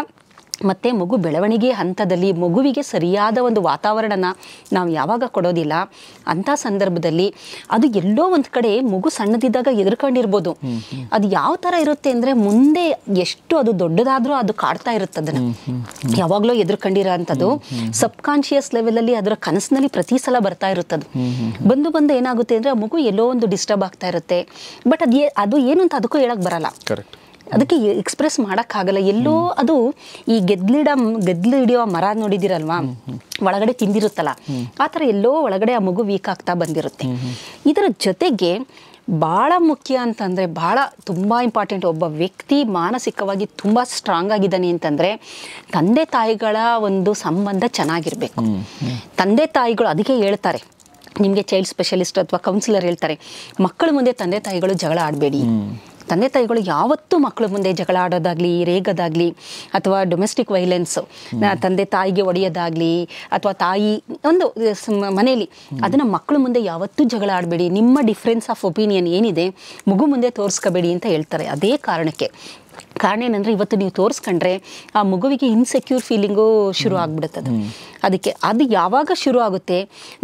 ಮತ್ತು ಮಗು ಬೆಳವಣಿಗೆ ಹಂತದಲ್ಲಿ ಮಗುವಿಗೆ ಸರಿಯಾದ ಒಂದು ವಾತಾವರಣನ ನಾವು ಯಾವಾಗ ಕೊಡೋದಿಲ್ಲ, ಅಂಥ ಸಂದರ್ಭದಲ್ಲಿ ಅದು ಎಲ್ಲೋ ಒಂದು ಕಡೆ ಮಗು ಸಣ್ಣದಿದ್ದಾಗ ಎದುರ್ಕೊಂಡಿರ್ಬೋದು. ಅದು ಯಾವ ಥರ ಇರುತ್ತೆ ಅಂದರೆ, ಮುಂದೆ ಎಷ್ಟು ಅದು ದೊಡ್ಡದಾದರೂ ಅದು ಕಾಡ್ತಾ ಇರುತ್ತೆ. ಅದನ್ನು ಯಾವಾಗಲೂ ಎದುರ್ಕೊಂಡಿರೋ ಅಂಥದ್ದು ಸಬ್ ಕಾನ್ಷಿಯಸ್ ಲೆವೆಲಲ್ಲಿ ಅದರ ಕನಸಿನಲ್ಲಿ ಪ್ರತಿ ಸಲ ಬರ್ತಾ ಇರುತ್ತದು. ಬಂದು ಏನಾಗುತ್ತೆ ಅಂದರೆ, ಆ ಮಗು ಎಲ್ಲೋ ಒಂದು ಡಿಸ್ಟರ್ಬ್ ಆಗ್ತಾ ಇರುತ್ತೆ. ಬಟ್ ಅದು ಏನು ಅಂತ ಅದಕ್ಕೂ ಹೇಳಕ್ಕೆ ಬರಲ್ಲ. ಅದಕ್ಕೆ ಎಕ್ಸ್ಪ್ರೆಸ್ ಮಾಡೋಕ್ಕಾಗಲ್ಲ. ಎಲ್ಲೋ ಅದು ಈ ಗೆದ್ಲು ಹಿಡಿಯೋ ಮರ ನೋಡಿದಿರಲ್ವಾ, ಒಳಗಡೆ ತಿಂದಿರುತ್ತಲ್ಲ, ಆ ಥರ ಎಲ್ಲೋ ಒಳಗಡೆ ಆ ಮಗು ವೀಕ್ ಆಗ್ತಾ ಬಂದಿರುತ್ತೆ. ಇದರ ಜೊತೆಗೆ ಭಾಳ ಮುಖ್ಯ ಅಂತಂದರೆ, ಭಾಳ ತುಂಬ ಇಂಪಾರ್ಟೆಂಟ್, ಒಬ್ಬ ವ್ಯಕ್ತಿ ಮಾನಸಿಕವಾಗಿ ತುಂಬ ಸ್ಟ್ರಾಂಗ್ ಆಗಿದ್ದಾನೆ ಅಂತಂದರೆ ತಂದೆ ತಾಯಿಗಳ ಒಂದು ಸಂಬಂಧ ಚೆನ್ನಾಗಿರಬೇಕು. ತಂದೆ ತಾಯಿಗಳು ಅದಕ್ಕೆ ಹೇಳ್ತಾರೆ, ನಿಮಗೆ ಚೈಲ್ಡ್ ಸ್ಪೆಷಲಿಸ್ಟ್ ಅಥವಾ ಕೌನ್ಸಿಲರ್ ಹೇಳ್ತಾರೆ, ಮಕ್ಕಳ ಮುಂದೆ ತಂದೆ ತಾಯಿಗಳು ಜಗಳ ಆಡಬೇಡಿ. ತಂದೆ ತಾಯಿಗಳು ಯಾವತ್ತೂ ಮಕ್ಕಳ ಮುಂದೆ ಜಗಳ ಆಡೋದಾಗಲಿ, ರೇಗೋದಾಗಲಿ, ಅಥವಾ ಡೊಮೆಸ್ಟಿಕ್ ವೈಲೆನ್ಸು, ತಂದೆ ತಾಯಿಗೆ ಹೊಡೆಯೋದಾಗಲಿ, ಅಥವಾ ತಾಯಿ ಒಂದು ಮನೆಯಲ್ಲಿ ಅದನ್ನು ಮಕ್ಕಳ ಮುಂದೆ ಯಾವತ್ತೂ ಜಗಳ ಆಡಬೇಡಿ. ನಿಮ್ಮ ಡಿಫ್ರೆನ್ಸ್ ಆಫ್ ಒಪಿನಿಯನ್ ಏನಿದೆ ಮಗು ಮುಂದೆ ತೋರಿಸ್ಕೋಬೇಡಿ ಅಂತ ಹೇಳ್ತಾರೆ. ಅದೇ ಕಾರಣಕ್ಕೆ. ಕಾರಣ ಏನಂದರೆ, ಇವತ್ತು ನೀವು ತೋರಿಸ್ಕೊಂಡ್ರೆ ಆ ಮಗುವಿಗೆ ಇನ್ಸೆಕ್ಯೂರ್ ಫೀಲಿಂಗು ಶುರು ಆಗ್ಬಿಡುತ್ತದೆ. ಅದಕ್ಕೆ ಅದು ಯಾವಾಗ ಶುರು ಆಗುತ್ತೆ,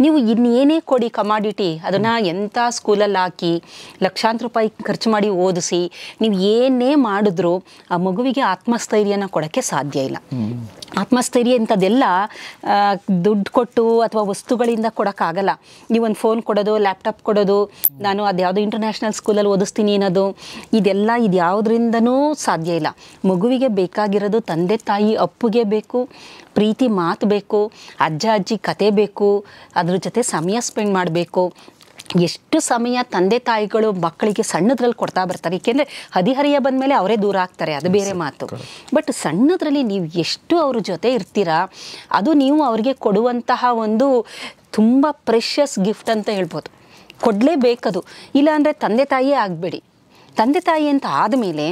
ನೀವು ಇನ್ನೇನೇ ಕೊಡಿ ಕಮಾಡಿಟಿ, ಅದನ್ನು ಎಂಥ ಸ್ಕೂಲಲ್ಲಿ ಹಾಕಿ ಲಕ್ಷಾಂತರ ರೂಪಾಯಿ ಖರ್ಚು ಮಾಡಿ ಓದಿಸಿ ನೀವು ಏನೇ ಮಾಡಿದ್ರೂ ಆ ಮಗುವಿಗೆ ಆತ್ಮಸ್ಥೈರ್ಯನ ಕೊಡೋಕ್ಕೆ ಸಾಧ್ಯ ಇಲ್ಲ. ಆತ್ಮಸ್ಥೈರ್ಯ ಇಂಥದ್ದೆಲ್ಲ ದುಡ್ಡು ಕೊಟ್ಟು ಅಥವಾ ವಸ್ತುಗಳಿಂದ ಕೊಡೋಕ್ಕಾಗಲ್ಲ. ನೀವೊಂದು ಫೋನ್ ಕೊಡೋದು, ಲ್ಯಾಪ್ಟಾಪ್ ಕೊಡೋದು, ನಾನು ಅದ್ಯಾವುದೋ ಇಂಟರ್ನ್ಯಾಷನಲ್ ಸ್ಕೂಲಲ್ಲಿ ಓದಿಸ್ತೀನಿ ಅನ್ನೋದು, ಇದು ಯಾವುದರಿಂದನೂ ಸಾಧ್ಯ ಇಲ್ಲ. ಮಗುವಿಗೆ ಬೇಕಾಗಿರೋದು ತಂದೆ ತಾಯಿ ಅಪ್ಪುಗೆ ಬೇಕು, ಪ್ರೀತಿ ಮಾತು ಬೇಕು, ಅಜ್ಜ ಅಜ್ಜಿ ಕತೆ ಬೇಕು, ಅದ್ರ ಜೊತೆ ಸಮಯ ಸ್ಪೆಂಡ್ ಮಾಡಬೇಕು. ಎಷ್ಟು ಸಮಯ ತಂದೆ ತಾಯಿಗಳು ಮಕ್ಕಳಿಗೆ ಸಣ್ಣದ್ರಲ್ಲಿ ಕೊಡ್ತಾ ಬರ್ತಾರೆ. ಏಕೆಂದರೆ ಹದಿಹರಿಯ ಬಂದಮೇಲೆ ಅವರೇ ದೂರ ಆಗ್ತಾರೆ, ಅದು ಬೇರೆ ಮಾತು. ಬಟ್ ಸಣ್ಣದ್ರಲ್ಲಿ ನೀವು ಎಷ್ಟು ಅವ್ರ ಜೊತೆ ಇರ್ತೀರಾ, ಅದು ನೀವು ಅವ್ರಿಗೆ ಕೊಡುವಂತಹ ಒಂದು ತುಂಬ ಪ್ರೆಷಸ್ ಗಿಫ್ಟ್ ಅಂತ ಹೇಳ್ಬೋದು. ಕೊಡಲೇಬೇಕದು. ಇಲ್ಲಾಂದರೆ ತಂದೆ ತಾಯಿಯೇ ಆಗಬೇಡಿ. ತಂದೆ ತಾಯಿ ಅಂತ ಆದಮೇಲೆ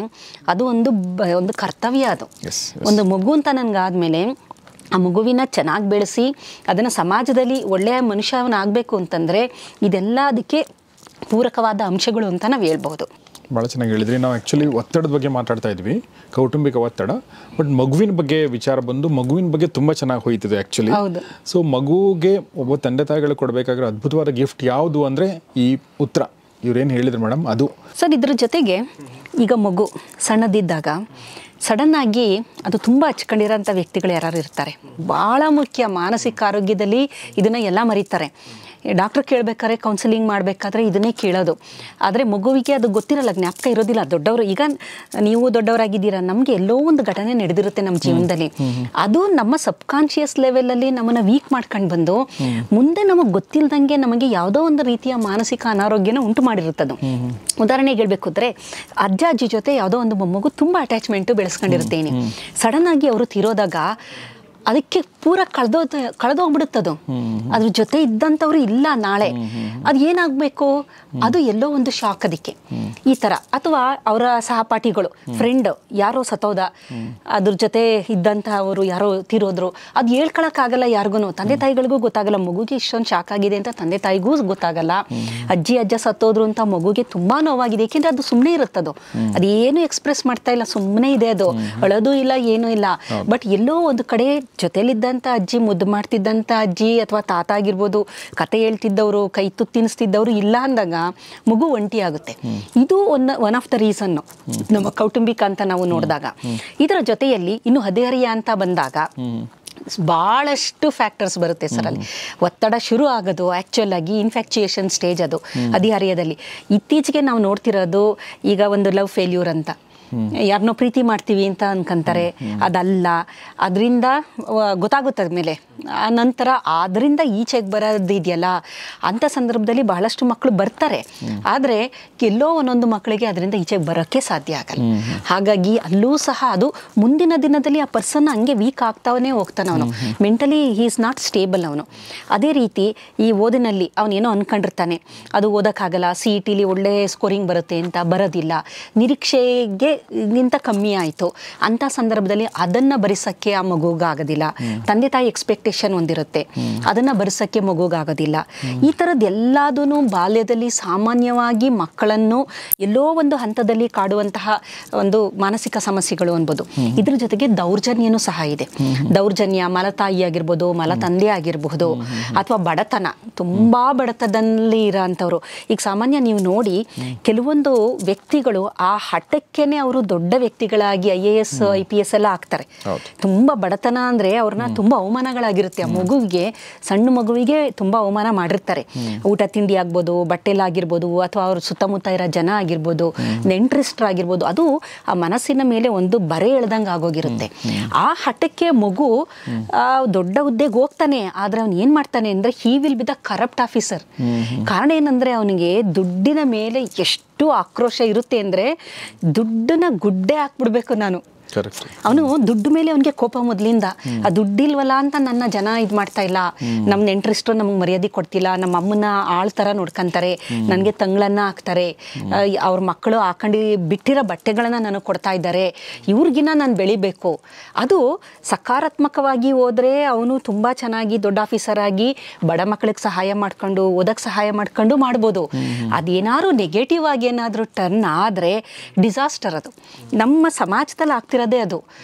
ಅದು ಒಂದು ಕರ್ತವ್ಯ. ಅದು ಒಂದು ಮಗು ಅಂತ ನನಗಾದಮೇಲೆ ಆ ಮಗುವಿನ ಚೆನ್ನಾಗಿ ಬೆಳೆಸಿ ಅದನ್ನು ಸಮಾಜದಲ್ಲಿ ಒಳ್ಳೆಯ ಮನುಷ್ಯನಾಗಬೇಕು ಅಂತಂದರೆ ಇದೆಲ್ಲ ಅದಕ್ಕೆ ಪೂರಕವಾದ ಅಂಶಗಳು ಅಂತ ನಾವು ಹೇಳ್ಬೋದು. ಭಾಳ ಚೆನ್ನಾಗಿ ಹೇಳಿದ್ರಿ. ನಾವು ಆ್ಯಕ್ಚುಲಿ ಒತ್ತಡದ ಬಗ್ಗೆ ಮಾತಾಡ್ತಾ ಇದ್ವಿ, ಕೌಟುಂಬಿಕ ಒತ್ತಡ. ಬಟ್ ಮಗುವಿನ ಬಗ್ಗೆ ವಿಚಾರ ಬಂದು ಮಗುವಿನ ಬಗ್ಗೆ ತುಂಬ ಚೆನ್ನಾಗಿ ಹೋಯ್ತಿದೆ ಆ್ಯಕ್ಚುಲಿ. ಸೊ ಮಗುಗೆ ಒಬ್ಬ ತಂದೆ ತಾಯಿಗಳು ಕೊಡಬೇಕಾಗಿರೋ ಅದ್ಭುತವಾದ ಗಿಫ್ಟ್ ಯಾವುದು ಅಂದರೆ ಈ ಉತ್ತರ ಇವ್ರೇನು ಹೇಳಿದ್ರು ಮೇಡಮ್ ಅದು. ಸರ್ ಇದ್ರ ಜೊತೆಗೆ ಈಗ ಮಗು ಸಣ್ಣದಿದ್ದಾಗ ಸಡನ್ನಾಗಿ ಅದು ತುಂಬ ಹಚ್ಕೊಂಡಿರೋಂಥ ವ್ಯಕ್ತಿಗಳು ಯಾರು ಇರ್ತಾರೆ. ಭಾಳ ಮುಖ್ಯ ಮಾನಸಿಕ ಆರೋಗ್ಯದಲ್ಲಿ ಇದನ್ನು ಎಲ್ಲ ಮರೀತಾರೆ. ಡಾಕ್ಟ್ರ್ ಕೇಳಬೇಕಾದ್ರೆ ಕೌನ್ಸಿಲಿಂಗ್ ಮಾಡಬೇಕಾದ್ರೆ ಇದನ್ನೇ ಕೇಳೋದು. ಆದರೆ ಮಗುವಿಗೆ ಅದು ಗೊತ್ತಿರಲ್ಲ, ಜ್ಞಾಪಕ ಇರೋದಿಲ್ಲ. ದೊಡ್ಡವರು ಈಗ ನೀವು ದೊಡ್ಡವರಾಗಿದ್ದೀರಾ, ನಮಗೆ ಎಲ್ಲೋ ಒಂದು ಘಟನೆ ನಡೆದಿರುತ್ತೆ ನಮ್ಮ ಜೀವನದಲ್ಲಿ, ಅದು ನಮ್ಮ ಸಬ್ಕಾನ್ಷಿಯಸ್ ಲೆವೆಲಲ್ಲಿ ನಮ್ಮನ್ನು ವೀಕ್ ಮಾಡ್ಕೊಂಡು ಬಂದು ಮುಂದೆ ನಮಗೆ ಗೊತ್ತಿಲ್ಲದಂಗೆ ನಮಗೆ ಯಾವುದೋ ಒಂದು ರೀತಿಯ ಮಾನಸಿಕ ಅನಾರೋಗ್ಯನ ಉಂಟು ಮಾಡಿರುತ್ತದು. ಉದಾಹರಣೆಗೆ ಹೇಳ್ಬೇಕು ಅಂದರೆ ಅಜ್ಜ ಅಜ್ಜಿ ಜೊತೆ ಯಾವುದೋ ಒಂದು ಮೊಮ್ಮಗು ತುಂಬ ಅಟ್ಯಾಚ್ಮೆಂಟು ಬೆಳೆಸ್ಕೊಂಡಿರುತ್ತೇನೆ. ಸಡನ್ ಆಗಿ ಅವರು ತೀರೋದಾಗ ಅದಕ್ಕೆ ಪೂರ ಕಳೆದೋಗ್ಬಿಡುತ್ತದು. ಅದ್ರ ಜೊತೆ ಇದ್ದಂಥವ್ರು ಇಲ್ಲ ನಾಳೆ, ಅದು ಏನಾಗಬೇಕು, ಅದು ಎಲ್ಲೋ ಒಂದು ಶಾಕ್ ಅದಕ್ಕೆ ಈ ಥರ. ಅಥವಾ ಅವರ ಸಹಪಾಠಿಗಳು ಫ್ರೆಂಡ್ ಯಾರೋ ಸತ್ತೋದ, ಅದ್ರ ಜೊತೆ ಇದ್ದಂಥವರು ಯಾರೋ ತೀರೋದ್ರು, ಅದು ಹೇಳ್ಕೊಳಕ್ಕಾಗಲ್ಲ ಯಾರಿಗೂ, ತಂದೆ ತಾಯಿಗಳಿಗೂ ಗೊತ್ತಾಗಲ್ಲ. ಮಗುಗೆ ಇಷ್ಟೊಂದು ಶಾಕ್ ಆಗಿದೆ ಅಂತ ತಂದೆ ತಾಯಿಗೂ ಗೊತ್ತಾಗಲ್ಲ. ಅಜ್ಜಿ ಅಜ್ಜ ಸತ್ತೋದ್ರು ಅಂತ ಮಗುಗೆ ತುಂಬ ನೋವಾಗಿದೆ, ಏಕೆಂದರೆ ಅದು ಸುಮ್ಮನೆ ಇರುತ್ತದು, ಅದೇನು ಎಕ್ಸ್ಪ್ರೆಸ್ ಮಾಡ್ತಾ ಇಲ್ಲ, ಸುಮ್ಮನೆ ಇದೆ, ಅದು ಅಳೋದು ಇಲ್ಲ, ಏನೂ ಇಲ್ಲ. ಬಟ್ ಎಲ್ಲೋ ಒಂದು ಕಡೆ ಜೊತೆಲಿದ್ದಂಥ ಅಜ್ಜಿ, ಮುದ್ದು ಮಾಡ್ತಿದ್ದಂಥ ಅಜ್ಜಿ ಅಥವಾ ತಾತ ಆಗಿರ್ಬೋದು, ಕತೆ ಹೇಳ್ತಿದ್ದವರು, ಕೈ ತುತ್ತು ತಿನ್ನಿಸ್ತಿದ್ದವರು ಇಲ್ಲ ಅಂದಾಗ ಮಗು ಒಂಟಿ ಆಗುತ್ತೆ. ಇದು ಒನ್ ಆಫ್ ದ ರೀಸನ್ನು ನಮ್ಮ ಕೌಟುಂಬಿಕ ಅಂತ ನಾವು ನೋಡಿದಾಗ. ಇದರ ಜೊತೆಯಲ್ಲಿ ಇನ್ನು ಹದಿಹರೆಯ ಅಂತ ಬಂದಾಗ ಭಾಳಷ್ಟು ಫ್ಯಾಕ್ಟರ್ಸ್ ಬರುತ್ತೆ ಸರ್. ಅಲ್ಲಿ ಒತ್ತಡ ಶುರು ಆಗೋದು ಆ್ಯಕ್ಚುಲ್ ಆಗಿ ಇನ್ಫ್ಯಾಕ್ಚುಯೇಷನ್ ಸ್ಟೇಜ್, ಅದು ಹದಿಹರೆಯದಲ್ಲಿ. ಇತ್ತೀಚೆಗೆ ನಾವು ನೋಡ್ತಿರೋದು ಈಗ ಒಂದು ಲವ್ ಫೇಲ್ಯೂರ್ ಅಂತ, ಯಾರನ್ನೋ ಪ್ರೀತಿ ಮಾಡ್ತೀವಿ ಅಂತ ಅನ್ಕೊಂತಾರೆ, ಅದಲ್ಲ, ಅದರಿಂದ ಗೊತ್ತಾಗುತ್ತದೆ ಮೇಲೆ ಆ ನಂತರ ಅದರಿಂದ ಈಚೆಗೆ ಬರೋದಿದೆಯಲ್ಲ, ಅಂಥ ಸಂದರ್ಭದಲ್ಲಿ ಬಹಳಷ್ಟು ಮಕ್ಕಳು ಬರ್ತಾರೆ. ಆದರೆ ಎಲ್ಲೋ ಒಂದೊಂದು ಮಕ್ಕಳಿಗೆ ಅದರಿಂದ ಈಚೆಗೆ ಬರೋಕ್ಕೆ ಸಾಧ್ಯ ಆಗಲ್ಲ. ಹಾಗಾಗಿ ಅಲ್ಲೂ ಸಹ ಅದು ಮುಂದಿನ ದಿನದಲ್ಲಿ ಆ ಪರ್ಸನ್ ಹಂಗೆ ವೀಕ್ ಆಗ್ತಾವೇ ಹೋಗ್ತಾನೆ, ಅವನು mentally he is not stable ಅವನು. ಅದೇ ರೀತಿ ಈ ಓದಿನಲ್ಲಿ ಅವನೇನೋ ಅಂದ್ಕೊಂಡಿರ್ತಾನೆ, ಅದು ಓದೋಕ್ಕಾಗಲ್ಲ, CETಲಿ ಒಳ್ಳೆ ಸ್ಕೋರಿಂಗ್ ಬರುತ್ತೆ ಅಂತ ಬರೋದಿಲ್ಲ, ನಿರೀಕ್ಷೆಗೆ ಗಿಂತ ಕಮ್ಮಿ ಆಯಿತು. ಅಂಥ ಸಂದರ್ಭದಲ್ಲಿ ಅದನ್ನು ಭರಿಸೋಕ್ಕೆ ಆ ಮಗುಗಾಗೋದಿಲ್ಲ. ತಂದೆ ತಾಯಿ ಎಕ್ಸ್ಪೆಕ್ಟೇಷನ್ ಹೊಂದಿರುತ್ತೆ, ಅದನ್ನು ಭರಿಸೋಕ್ಕೆ ಮಗುಗಾಗೋದಿಲ್ಲ. ಈ ಥರದ್ದೆಲ್ಲದೂ ಬಾಲ್ಯದಲ್ಲಿ ಸಾಮಾನ್ಯವಾಗಿ ಮಕ್ಕಳನ್ನು ಎಲ್ಲೋ ಒಂದು ಹಂತದಲ್ಲಿ ಕಾಡುವಂತಹ ಒಂದು ಮಾನಸಿಕ ಸಮಸ್ಯೆಗಳು ಅನ್ಬೋದು. ಇದ್ರ ಜೊತೆಗೆ ದೌರ್ಜನ್ಯನೂ ಸಹ ಇದೆ. ದೌರ್ಜನ್ಯ ಮಲತಾಯಿ ಆಗಿರ್ಬೋದು, ಮಲತಂದೆ ಆಗಿರಬಹುದು, ಅಥವಾ ಬಡತನ, ತುಂಬ ಬಡತನದಲ್ಲಿ ಇರೋ ಅಂಥವ್ರು. ಈಗ ಸಾಮಾನ್ಯ ನೀವು ನೋಡಿ ಕೆಲವೊಂದು ವ್ಯಕ್ತಿಗಳು ಆ ಹಠಕ್ಕೇನೆ ಅವರು ದೊಡ್ಡ ವ್ಯಕ್ತಿಗಳಾಗಿ IAS IPS ಎಲ್ಲ ಆಗ್ತಾರೆ. ತುಂಬ ಬಡತನ ಅಂದರೆ ಅವ್ರನ್ನ ತುಂಬ ಅವಮಾನಗಳಾಗಿರುತ್ತೆ. ಆ ಮಗುವಿಗೆ, ಸಣ್ಣ ಮಗುವಿಗೆ ತುಂಬ ಅವಮಾನ ಮಾಡಿರ್ತಾರೆ. ಊಟ ತಿಂಡಿ ಆಗ್ಬೋದು, ಬಟ್ಟೆಲಾಗಿರ್ಬೋದು, ಅಥವಾ ಅವ್ರ ಸುತ್ತಮುತ್ತ ಇರೋ ಜನ ಆಗಿರ್ಬೋದು, ನೆಂಟ್ರಿಸ್ಟ್ರಾಗಿರ್ಬೋದು, ಅದು ಆ ಮನಸ್ಸಿನ ಮೇಲೆ ಒಂದು ಬರೆ ಎಳ್ದಂಗೆ ಆಗೋಗಿರುತ್ತೆ. ಆ ಹಠಕ್ಕೆ ಮಗು ದೊಡ್ಡ ಹುದ್ದೆಗೆ ಹೋಗ್ತಾನೆ, ಆದರೆ ಅವ್ನು ಏನು ಮಾಡ್ತಾನೆ ಅಂದರೆ he will be the corrupt officer. ಕಾರಣ ಏನಂದರೆ ಅವನಿಗೆ ದುಡ್ಡಿನ ಮೇಲೆ ಎಷ್ಟು ಆಕ್ರೋಶ ಇರುತ್ತೆ ಅಂದರೆ ದುಡ್ಡನ್ನ ಗುಡ್ಡೆ ಹಾಕ್ಬಿಡ್ಬೇಕು ನಾನು. ಅವನು ದುಡ್ಡು ಮೇಲೆ ಅವನಿಗೆ ಕೋಪ ಮೊದಲಿಂದ, ಆ ದುಡ್ಡಿಲ್ವಲ್ಲ ಅಂತ ನನ್ನ ಜನ ಇದು ಮಾಡ್ತಾ ಇಲ್ಲ, ನಮ್ಮ ನೆಂಟ್ರಿಸ್ಟ್ರು ನಮಗೆ ಮರ್ಯಾದೆ ಕೊಡ್ತಿಲ್ಲ, ನಮ್ಮ ಅಮ್ಮನ ಆಳ್ ಥರ ನೋಡ್ಕೊಂತಾರೆ, ನನಗೆ ತಂಗಳನ್ನ ಹಾಕ್ತಾರೆ, ಅವ್ರ ಮಕ್ಕಳು ಹಾಕೊಂಡು ಬಿಟ್ಟಿರೋ ಬಟ್ಟೆಗಳನ್ನ ನನಗೆ ಕೊಡ್ತಾ ಇದ್ದಾರೆ, ಇವ್ರಿಗಿನ್ನ ನಾನು ಬೆಳಿಬೇಕು. ಅದು ಸಕಾರಾತ್ಮಕವಾಗಿ ಹೋದರೆ ಅವನು ತುಂಬ ಚೆನ್ನಾಗಿ ದೊಡ್ಡ ಆಫೀಸರ್ ಆಗಿ ಬಡ ಮಕ್ಕಳಿಗೆ ಸಹಾಯ ಮಾಡ್ಕೊಂಡು, ಓದಕ್ಕೆ ಸಹಾಯ ಮಾಡ್ಕೊಂಡು ಮಾಡ್ಬೋದು. ಅದೇನಾದ್ರು ನೆಗೆಟಿವ್ ಆಗಿ ಏನಾದರೂ ಟರ್ನ್ ಆದರೆ ಡಿಸಾಸ್ಟರ್. ಅದು ನಮ್ಮ ಸಮಾಜದಲ್ಲಿ ಆಗ್ತಿರೋದೇ ಅದು.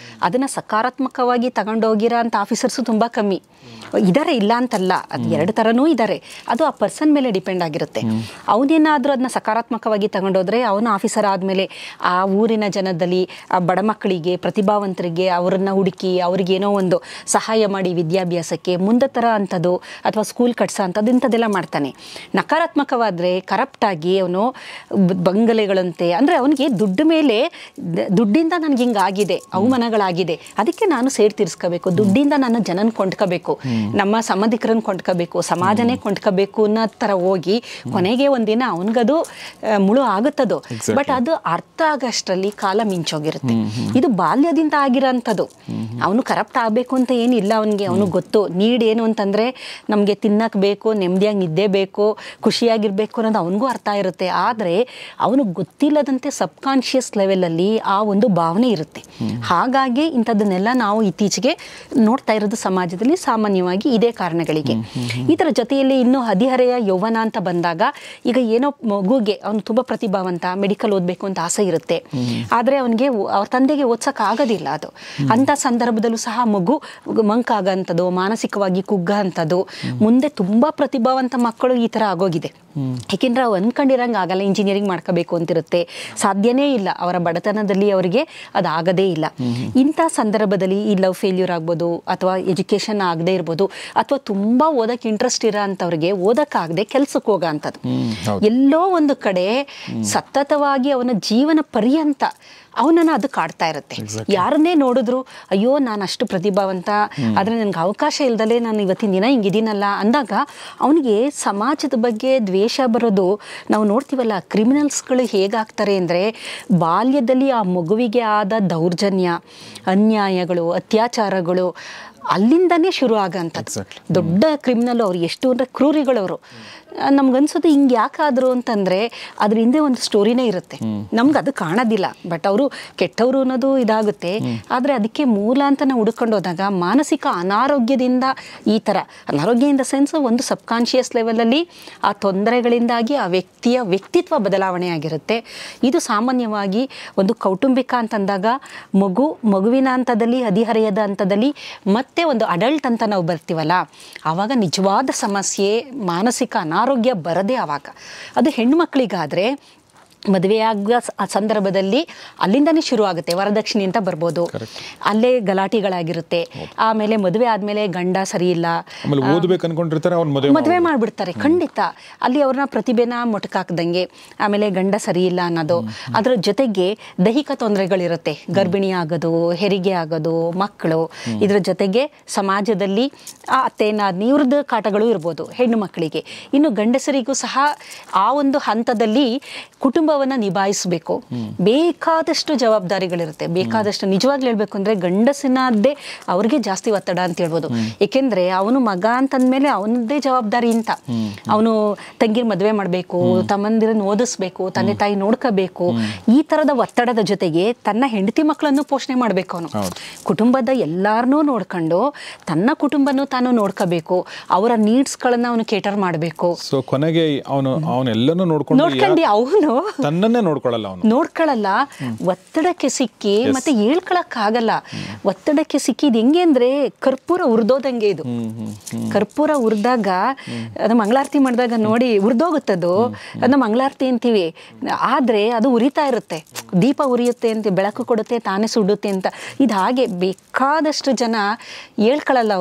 ಅದನ್ನು ಸಕಾರಾತ್ಮಕವಾಗಿ ತಗೊಂಡೋಗಿರೋ ಅಂಥ ಆಫೀಸರ್ಸು ತುಂಬ ಕಮ್ಮಿ ಇದ್ದಾರೆ, ಇಲ್ಲ ಅಂತಲ್ಲ, ಅದು ಎರಡು ಥರನೂ ಇದ್ದಾರೆ. ಅದು ಆ ಪರ್ಸನ್ ಮೇಲೆ ಡಿಪೆಂಡ್ ಆಗಿರುತ್ತೆ. ಅವನೇನಾದರೂ ಅದನ್ನ ಸಕಾರಾತ್ಮಕವಾಗಿ ತಗೊಂಡೋದ್ರೆ ಅವನು ಆಫೀಸರ್ ಆದಮೇಲೆ ಆ ಊರಿನ ಜನದಲ್ಲಿ ಆ ಬಡ ಮಕ್ಕಳಿಗೆ, ಪ್ರತಿಭಾವಂತರಿಗೆ ಅವರನ್ನು ಹುಡುಕಿ ಅವ್ರಿಗೇನೋ ಒಂದು ಸಹಾಯ ಮಾಡಿ ವಿದ್ಯಾಭ್ಯಾಸಕ್ಕೆ ಮುಂದೆ ಥರ ಅಂಥದ್ದು, ಅಥವಾ ಸ್ಕೂಲ್ ಕಟ್ಸೋ ಅಂಥದ್ದು, ಇಂಥದ್ದೆಲ್ಲ ಮಾಡ್ತಾನೆ. ನಕಾರಾತ್ಮಕವಾದರೆ ಕರಪ್ಟಾಗಿ ಅವನು ಬಂಗಲೆಗಳಂತೆ, ಅಂದರೆ ಅವನಿಗೆ ದುಡ್ಡು ಮೇಲೆ, ದುಡ್ಡಿಂದ ನನಗೆ ಹಿಂಗಾಗಿದೆ, ಅವಮಾನಗಳಾಗಿದೆ, ಅದಕ್ಕೆ ನಾನು ಸೇಡ್ ತೀರಿಸ್ಕೋಬೇಕು, ದುಡ್ಡಿಂದ ನನ್ನ ಜನನ ಕೊಂಡ್ಕೋಬೇಕು, ನಮ್ಮ ಸಂಬಂಧಿಕರನ್ನು ಕೊಂಡ್ಕೋಬೇಕು, ಸಮಾಜನೇ ಕೊಂಡ್ಕೋಬೇಕು ಅನ್ನೋ ಥರ ಹೋಗಿ ಕೊನೆಗೆ ಒಂದಿನ ಅವನಿಗದು ಮುಳು ಆಗುತ್ತದು. ಬಟ್ ಅದು ಅರ್ಥ ಆಗಷ್ಟರಲ್ಲಿ ಕಾಲ ಮಿಂಚೋಗಿರುತ್ತೆ. ಇದು ಬಾಲ್ಯದಿಂದ ಆಗಿರೋಂಥದ್ದು. ಅವನು ಕರಪ್ಟ್ ಆಗಬೇಕು ಅಂತ ಏನಿಲ್ಲ ಅವನಿಗೆ. ಅವನಿಗೆ ಗೊತ್ತು ನೀಡ್ ಏನು ಅಂತಂದರೆ ನಮಗೆ ತಿನ್ನಕ್ಕೆ ಬೇಕು, ನೆಮ್ಮದಿಯಾಗಿ ನಿದ್ದೆ ಬೇಕು, ಖುಷಿಯಾಗಿರಬೇಕು ಅನ್ನೋದು ಅವನಿಗೂ ಅರ್ಥ ಇರುತ್ತೆ. ಆದರೆ ಅವನು ಗೊತ್ತಿಲ್ಲದಂತೆ ಸಬ್ಕಾನ್ಷಿಯಸ್ ಲೆವೆಲಲ್ಲಿ ಆ ಒಂದು ಭಾವನೆ ಇರುತ್ತೆ. ಹಾಗಾಗಿ ಇಂಥದ್ದನ್ನೆಲ್ಲ ನಾವು ಇತ್ತೀಚೆಗೆ ನೋಡ್ತಾ ಇರೋದು ಸಮಾಜದಲ್ಲಿ ಸಾಮಾನ್ಯವಾಗಿ ಇದೇ ಕಾರಣಗಳಿಗೆ. ಇದರ ಜೊತೆಯಲ್ಲಿ ಇನ್ನು ಹದಿಹರೆಯ ಯೌವನ ಅಂತ ಬಂದಾಗ ಈಗ ಏನೋ ಮಗುಗೆ ಅವನು ತುಂಬ ಪ್ರತಿಭಾವಂತ, ಮೆಡಿಕಲ್ ಓದಬೇಕು ಅಂತ ಆಸೆ ಇರುತ್ತೆ, ಆದರೆ ಅವನಿಗೆ ಅವ್ರ ತಂದೆಗೆ ಓದ್ಸಕ್ ಆಗೋದಿಲ್ಲ. ಅದು ಅಂಥ ಸಂದರ್ಭದಲ್ಲೂ ಸಹ ಮಗು ಮಂಕಾಗಂಥದ್ದು, ಮಾನಸಿಕವಾಗಿ ಕುಗ್ಗ ಅಂಥದ್ದು. ಮುಂದೆ ತುಂಬಾ ಪ್ರತಿಭಾವಂತ ಮಕ್ಕಳು ಈ ಥರ ಆಗೋಗಿದೆ. ಏಕೆಂದ್ರೆ ಅವು ಅನ್ಕೊಂಡಿರಂಗೆ ಆಗಲ್ಲ, ಇಂಜಿನಿಯರಿಂಗ್ ಮಾಡ್ಕೋಬೇಕು ಅಂತಿರುತ್ತೆ, ಸಾಧ್ಯನೇ ಇಲ್ಲ, ಅವರ ಬಡತನದಲ್ಲಿ ಅವರಿಗೆ ಅದಾಗದೇ ಇಲ್ಲ. ಇಂಥ ಸಂದರ್ಭದಲ್ಲಿ ಈ ಲವ್ ಫೇಲ್ಯೂರ್ ಆಗ್ಬೋದು, ಅಥವಾ ಎಜುಕೇಷನ್ ಆಗದೆ ಇರ್ಬೋದು, ಅಥವಾ ತುಂಬಾ ಓದಕ್ಕೆ ಇಂಟ್ರೆಸ್ಟ್ ಇರೋ ಅಂಥವ್ರಿಗೆ ಓದಕ್ಕಾಗದೆ ಕೆಲ್ಸಕ್ಕೆ ಹೋಗೋ ಅಂಥದ್ದು. ಎಲ್ಲೋ ಒಂದು ಕಡೆ ಸತತವಾಗಿ ಅವನ ಜೀವನ ಪರ್ಯಂತ ಅವನನ್ನು ಅದು ಕಾಡ್ತಾ ಇರುತ್ತೆ. ಯಾರನ್ನೇ ನೋಡಿದ್ರು ಅಯ್ಯೋ ನಾನು ಅಷ್ಟು ಪ್ರತಿಭಾವಂತ, ಆದರೆ ನನಗೆ ಅವಕಾಶ ಇಲ್ದಲೇ ನಾನು ಇವತ್ತಿನ ದಿನ ಹಿಂಗಿದ್ದೀನಲ್ಲ ಅಂದಾಗ ಅವನಿಗೆ ಸಮಾಜದ ಬಗ್ಗೆ ದ್ವೇಷ ಬರೋದು ನಾವು ನೋಡ್ತೀವಲ್ಲ. ಕ್ರಿಮಿನಲ್ಸ್ಗಳು ಹೇಗಾಗ್ತಾರೆ ಅಂದರೆ, ಬಾಲ್ಯದಲ್ಲಿ ಆ ಮಗುವಿಗೆ ಆದ ದೌರ್ಜನ್ಯ, ಅನ್ಯಾಯಗಳು, ಅತ್ಯಾಚಾರಗಳು ಅಲ್ಲಿಂದನೇ ಶುರು ಆಗೋಂಥದ್ದು. ದೊಡ್ಡ ಕ್ರಿಮಿನಲ್ ಅವ್ರು, ಎಷ್ಟು ಅಂದರೆ ಕ್ರೂರಿಗಳವರು. ನಮ್ಗನ್ಸೋದು ಹಿಂಗೆ ಯಾಕಾದ್ರು ಅಂತಂದರೆ ಅದ್ರ ಹಿಂದೆ ಒಂದು ಸ್ಟೋರಿನೇ ಇರುತ್ತೆ, ನಮ್ಗೆ ಅದು ಕಾಣೋದಿಲ್ಲ. ಬಟ್ ಅವರು ಕೆಟ್ಟವರು ಅನ್ನೋದು ಇದಾಗುತ್ತೆ. ಆದರೆ ಅದಕ್ಕೆ ಮೂಲ ಅಂತ ನಾವು ಹುಡ್ಕೊಂಡು ಹೋದಾಗ ಮಾನಸಿಕ ಅನಾರೋಗ್ಯದಿಂದ, ಈ ಥರ ಅನಾರೋಗ್ಯ ಇನ್ ದ ಸೆನ್ಸ್ ಒಂದು ಸಬ್ಕಾನ್ಷಿಯಸ್ ಲೆವೆಲಲ್ಲಿ ಆ ತೊಂದರೆಗಳಿಂದಾಗಿ ಆ ವ್ಯಕ್ತಿಯ ವ್ಯಕ್ತಿತ್ವ ಬದಲಾವಣೆ ಆಗಿರುತ್ತೆ. ಇದು ಸಾಮಾನ್ಯವಾಗಿ ಒಂದು ಕೌಟುಂಬಿಕ ಅಂತಂದಾಗ ಮಗುವಿನ ಹಂತದಲ್ಲಿ, ಹದಿಹರೆಯದ ಹಂತದಲ್ಲಿ, ಮತ್ತೆ ಒಂದು ಅಡಲ್ಟ್ ಅಂತ ನಾವು ಬರ್ತೀವಲ್ಲ, ಆವಾಗ ನಿಜವಾದ ಸಮಸ್ಯೆ ಮಾನಸಿಕ ಅನಾರೋಗ್ಯ ಬರದೇ. ಆವಾಗ ಅದು ಹೆಣ್ಣು ಮಕ್ಕಳಿಗಾದರೆ ಮದುವೆಯಾಗ ಸಂದರ್ಭದಲ್ಲಿ ಅಲ್ಲಿಂದನೇ ಶುರು ಆಗುತ್ತೆ. ವರದಕ್ಷಿಣೆ ಅಂತ ಬರ್ಬೋದು, ಅಲ್ಲೇ ಗಲಾಟೆಗಳಾಗಿರುತ್ತೆ. ಆಮೇಲೆ ಮದುವೆ ಆದಮೇಲೆ ಗಂಡ ಸರಿ ಇಲ್ಲ, ಮದುವೆ ಮಾಡಿಬಿಡ್ತಾರೆ. ಖಂಡಿತ ಅಲ್ಲಿ ಅವ್ರನ್ನ ಪ್ರತಿಭೆನ ಮೊಟಕಾಕ್ದಂಗೆ, ಆಮೇಲೆ ಗಂಡ ಸರಿ ಇಲ್ಲ ಅನ್ನೋದು. ಅದರ ಜೊತೆಗೆ ದೈಹಿಕ ತೊಂದರೆಗಳಿರುತ್ತೆ, ಗರ್ಭಿಣಿ ಆಗೋದು, ಹೆರಿಗೆ ಆಗೋದು, ಮಕ್ಕಳು. ಇದರ ಜೊತೆಗೆ ಸಮಾಜದಲ್ಲಿ ಅತ್ತೆ ನಾದ್ನಿ ಇವ್ರದ್ದು ಕಾಟಗಳು ಇರ್ಬೋದು ಹೆಣ್ಣು ಮಕ್ಕಳಿಗೆ. ಇನ್ನು ಗಂಡಸರಿಗೂ ಸಹ ಆ ಒಂದು ಹಂತದಲ್ಲಿ ಕುಟುಂಬ ನಿಭಾಯಿಸಬೇಕು, ಬೇಕಾದಷ್ಟು ಜವಾಬ್ದಾರಿಗಳಿರುತ್ತೆ. ಬೇಕಾದಷ್ಟು ನಿಜವಾಗ್ಲೂ ಹೇಳ್ಬೇಕು ಅಂದ್ರೆ ಗಂಡಸಿನದ್ದೇ ಅವ್ರಿಗೆ ಜಾಸ್ತಿ ಒತ್ತಡ ಅಂತ ಹೇಳ್ಬೋದು. ಏಕೆಂದ್ರೆ ಅವನು ಮಗ ಅಂತಂದ್ಮೇಲೆ ಅವನದ್ದೇ ಜವಾಬ್ದಾರಿ ಅಂತ. ಅವನು ತಂಗಿರ್ ಮದುವೆ ಮಾಡಬೇಕು, ತಮ್ಮಂದಿರನ್ನು ಓದಿಸ್ಬೇಕು, ತಂದೆ ತಾಯಿ ನೋಡ್ಕೋಬೇಕು. ಈ ತರದ ಒತ್ತಡದ ಜೊತೆಗೆ ತನ್ನ ಹೆಂಡತಿ ಮಕ್ಕಳನ್ನು ಪೋಷಣೆ ಮಾಡ್ಬೇಕು. ಅವನು ಕುಟುಂಬದ ಎಲ್ಲಾರನ್ನೂ ನೋಡ್ಕೊಂಡು ತನ್ನ ಕುಟುಂಬನೂ ತಾನು ನೋಡ್ಕೋಬೇಕು, ಅವರ ನೀಡ್ಸ್ಗಳನ್ನ ಅವನು ಕೇಟರ್ ಮಾಡಬೇಕು. ಸೊ ಕೊನೆಗೆ ಅವನೆಲ್ಲನೂ ನೋಡ್ಕೊಂಡು ಅವನು ತನ್ನನ್ನೇ ನೋಡ್ಕೊಳ್ಳಲ್ಲ. ಒತ್ತಡಕ್ಕೆ ಸಿಕ್ಕಿ ಮತ್ತೆ ಹೇಳ್ಕೊಳಕ್ಕಾಗಲ್ಲ. ಒತ್ತಡಕ್ಕೆ ಸಿಕ್ಕಿದ್ ಹೆಂಗೆ ಅಂದ್ರೆ ಕರ್ಪೂರ ಉರ್ದೋದಂಗೆ. ಇದು ಕರ್ಪೂರ ಉರ್ದಾಗ ಅದು ಮಂಗಳಾರತಿ ಮಾಡಿದಾಗ ನೋಡಿ ಉರ್ದೋಗುತ್ತದು, ಅದನ್ನ ಮಂಗಳಾರತಿ ಅಂತೀವಿ. ಆದ್ರೆ ಅದು ಉರಿತಾ ಇರುತ್ತೆ, ದೀಪ ಉರಿಯುತ್ತೆ ಅಂತ, ಬೆಳಕು ಕೊಡುತ್ತೆ, ತಾನೇ ಸುಡುತ್ತೆ ಅಂತ. ಇದು ಹಾಗೆ ಬೇಕಾದಷ್ಟು ಜನ ಹೇಳ್ಕೊಳ್ಳಲ್ಲ.